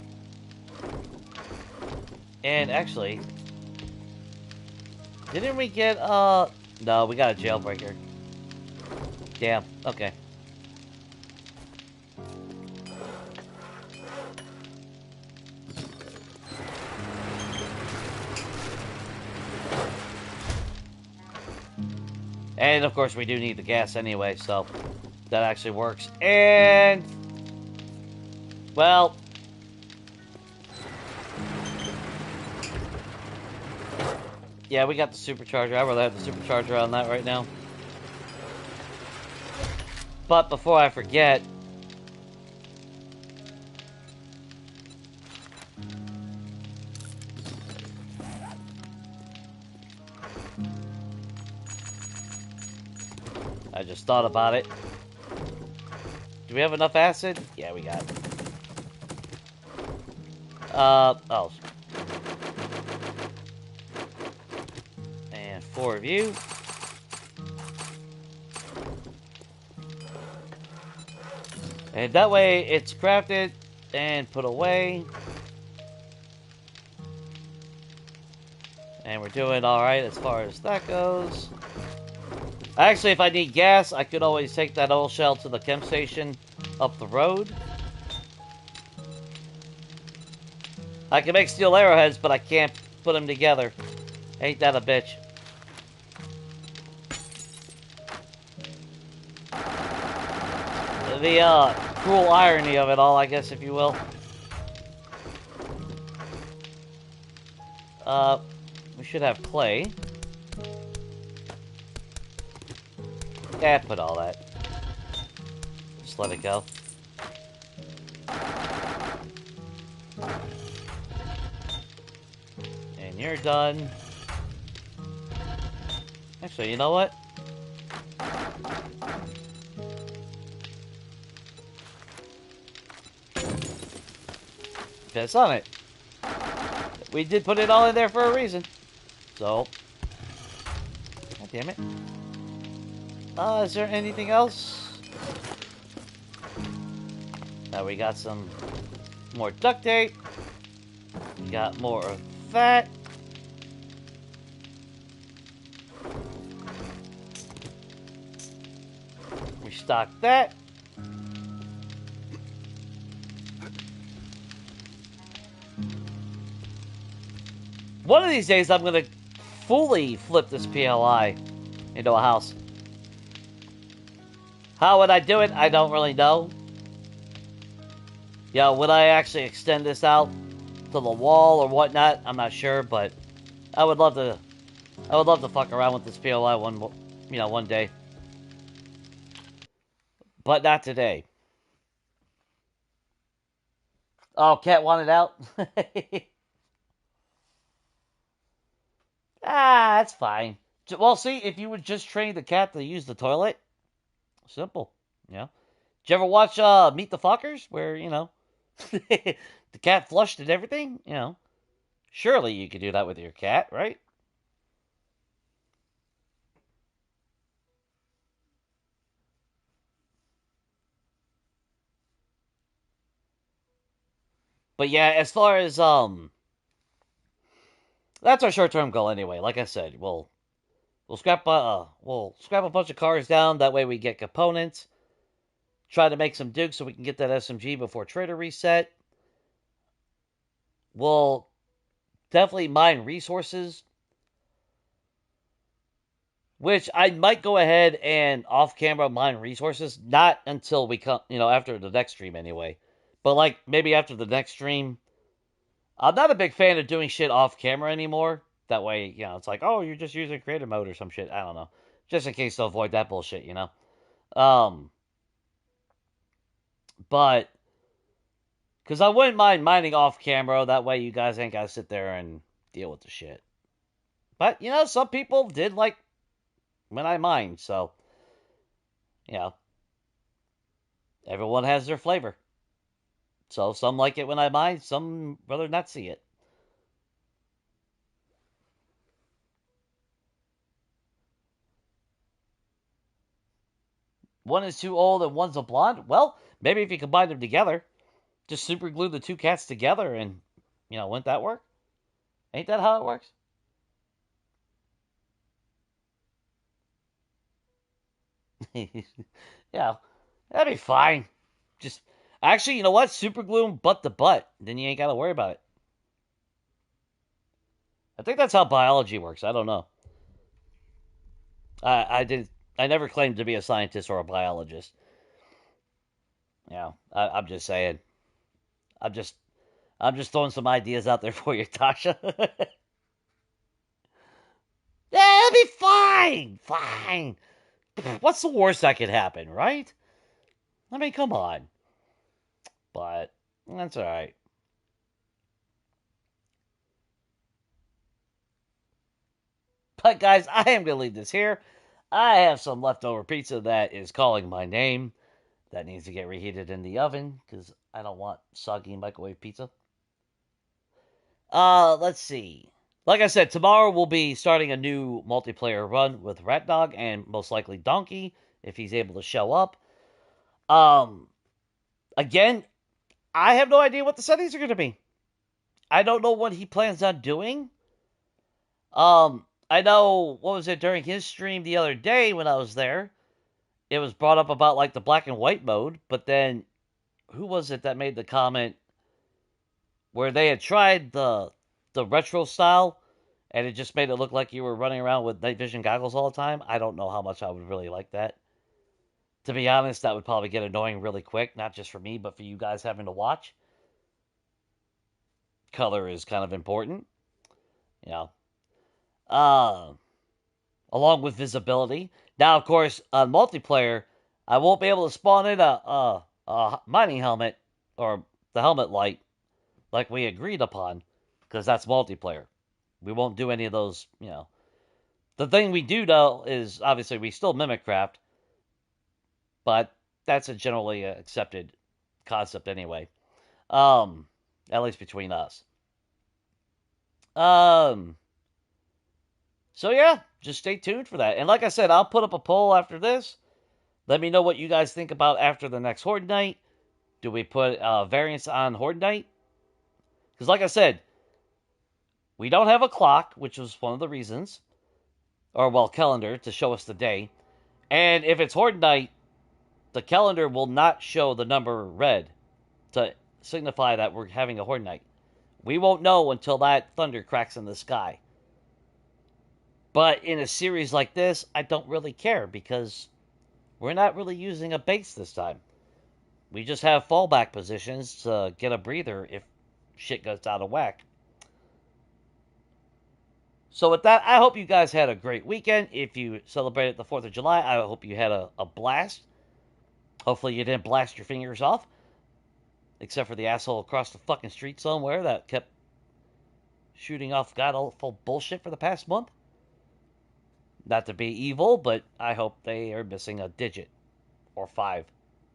And actually... Didn't we get, No, we got a jailbreaker. Damn, okay. And, of course, we do need the gas anyway, so that actually works. And, well, yeah, we got the supercharger. I'd rather have the supercharger on that right now. But before I forget, I just thought about it. Do we have enough acid? Yeah, we got it. Oh. And 4 of you. And that way it's crafted and put away. And we're doing alright as far as that goes. Actually, if I need gas, I could always take that oil shell to the chem station up the road. I can make steel arrowheads, but I can't put them together. Ain't that a bitch? The cruel irony of it all, I guess, if you will. We should have clay. Yeah, put all that. Just let it go. And you're done. Actually, you know what? Piss on it. We did put it all in there for a reason. So. God damn it. Is there anything else? Now we got some more duct tape. We got more of that. restock that. One of these days, I'm going to fully flip this PLI into a house. How would I do it? I don't really know. Yeah, would I actually extend this out to the wall or whatnot? I'm not sure, but I would love to. I would love to fuck around with this PLI one day, but not today. Oh, cat wanted out. That's fine. Well, see, if you would just train the cat to use the toilet, simple. Yeah. Did you ever watch Meet the Fockers, where the cat flushed and everything? Surely you could do that with your cat, right? But yeah, as far as that's our short-term goal anyway. Like I said, we'll scrap a bunch of cars down. That way we get components. Try to make some dukes so we can get that SMG before trader reset. We'll definitely mine resources, which I might go ahead and off-camera mine resources. Not until we come, after the next stream anyway. But like maybe after the next stream. I'm not a big fan of doing shit off-camera anymore. That way, it's like, oh, you're just using creative mode or some shit. I don't know. Just in case to avoid that bullshit, But, because I wouldn't mind mining off-camera. That way you guys ain't got to sit there and deal with the shit. But, some people did like when I mined, so, everyone has their flavor. So, some like it when I mine, some rather not see it. One is too old and one's a blonde? Well, maybe if you combine them together, just super glue the two cats together and, wouldn't that work? Ain't that how it works? Yeah, that'd be fine. Just, actually, you know what? Super glue them butt to butt. Then you ain't got to worry about it. I think that's how biology works. I don't know. I never claimed to be a scientist or a biologist. I'm just saying. I'm just throwing some ideas out there for you, Tasha. Yeah, it'll be fine. Fine. What's the worst that could happen, right? I mean, come on. But that's alright. But guys, I am going to leave this here. I have some leftover pizza that is calling my name. That needs to get reheated in the oven because I don't want soggy microwave pizza. Let's see. Like I said, tomorrow we'll be starting a new multiplayer run with Rat Dog and most likely Donkey if he's able to show up. Again, I have no idea what the settings are going to be. I don't know what he plans on doing. I know, what was it, during his stream the other day when I was there, it was brought up about, like, the black and white mode, but then, who was it that made the comment where they had tried the retro style, and it just made it look like you were running around with night vision goggles all the time? I don't know how much I would really like that. To be honest, that would probably get annoying really quick, not just for me, but for you guys having to watch. Color is kind of important, you know. Along with visibility. Now, of course, on multiplayer, I won't be able to spawn in a mining helmet or the helmet light like we agreed upon, because that's multiplayer. We won't do any of those, The thing we do, though, is obviously we still mimic craft, but that's a generally accepted concept anyway. At least between us. So yeah, just stay tuned for that. And like I said, I'll put up a poll after this. Let me know what you guys think about after the next Horde Night. Do we put variants on Horde Night? Because like I said, we don't have a clock, which was one of the reasons. Or, well, calendar to show us the day. And if it's Horde Night, the calendar will not show the number red to signify that we're having a Horde Night. We won't know until that thunder cracks in the sky. But in a series like this, I don't really care because we're not really using a base this time. We just have fallback positions to get a breather if shit goes out of whack. So with that, I hope you guys had a great weekend. If you celebrated the 4th of July, I hope you had a blast. Hopefully you didn't blast your fingers off. Except for the asshole across the fucking street somewhere that kept shooting off god-awful bullshit for the past month. Not to be evil, but I hope they are missing a digit. Or 5.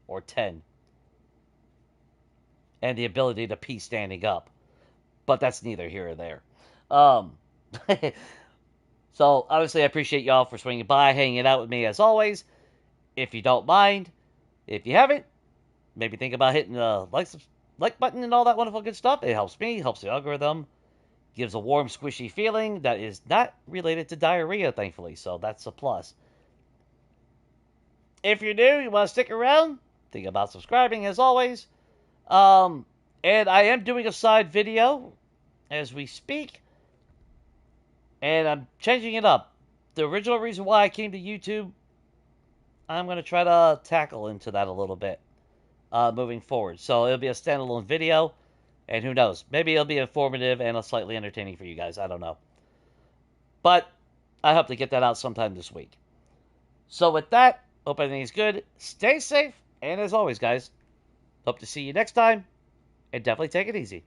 Or 10. And the ability to pee standing up. But that's neither here or there. So, obviously, I appreciate y'all for swinging by, hanging out with me as always. If you don't mind, if you haven't, maybe think about hitting the like button and all that wonderful good stuff. It helps me, helps the algorithm, gives a warm, squishy feeling that is not related to diarrhea, thankfully, so that's a plus. If you're new, you want to stick around, think about subscribing as always. And I am doing a side video as we speak, and I'm changing it up. The original reason why I came to YouTube, I'm going to try to tackle into that a little bit moving forward. So it'll be a standalone video, and who knows, maybe it'll be informative and slightly entertaining for you guys. I don't know. But I hope to get that out sometime this week. So with that, hope everything's good. Stay safe, and as always, guys, hope to see you next time, and definitely take it easy.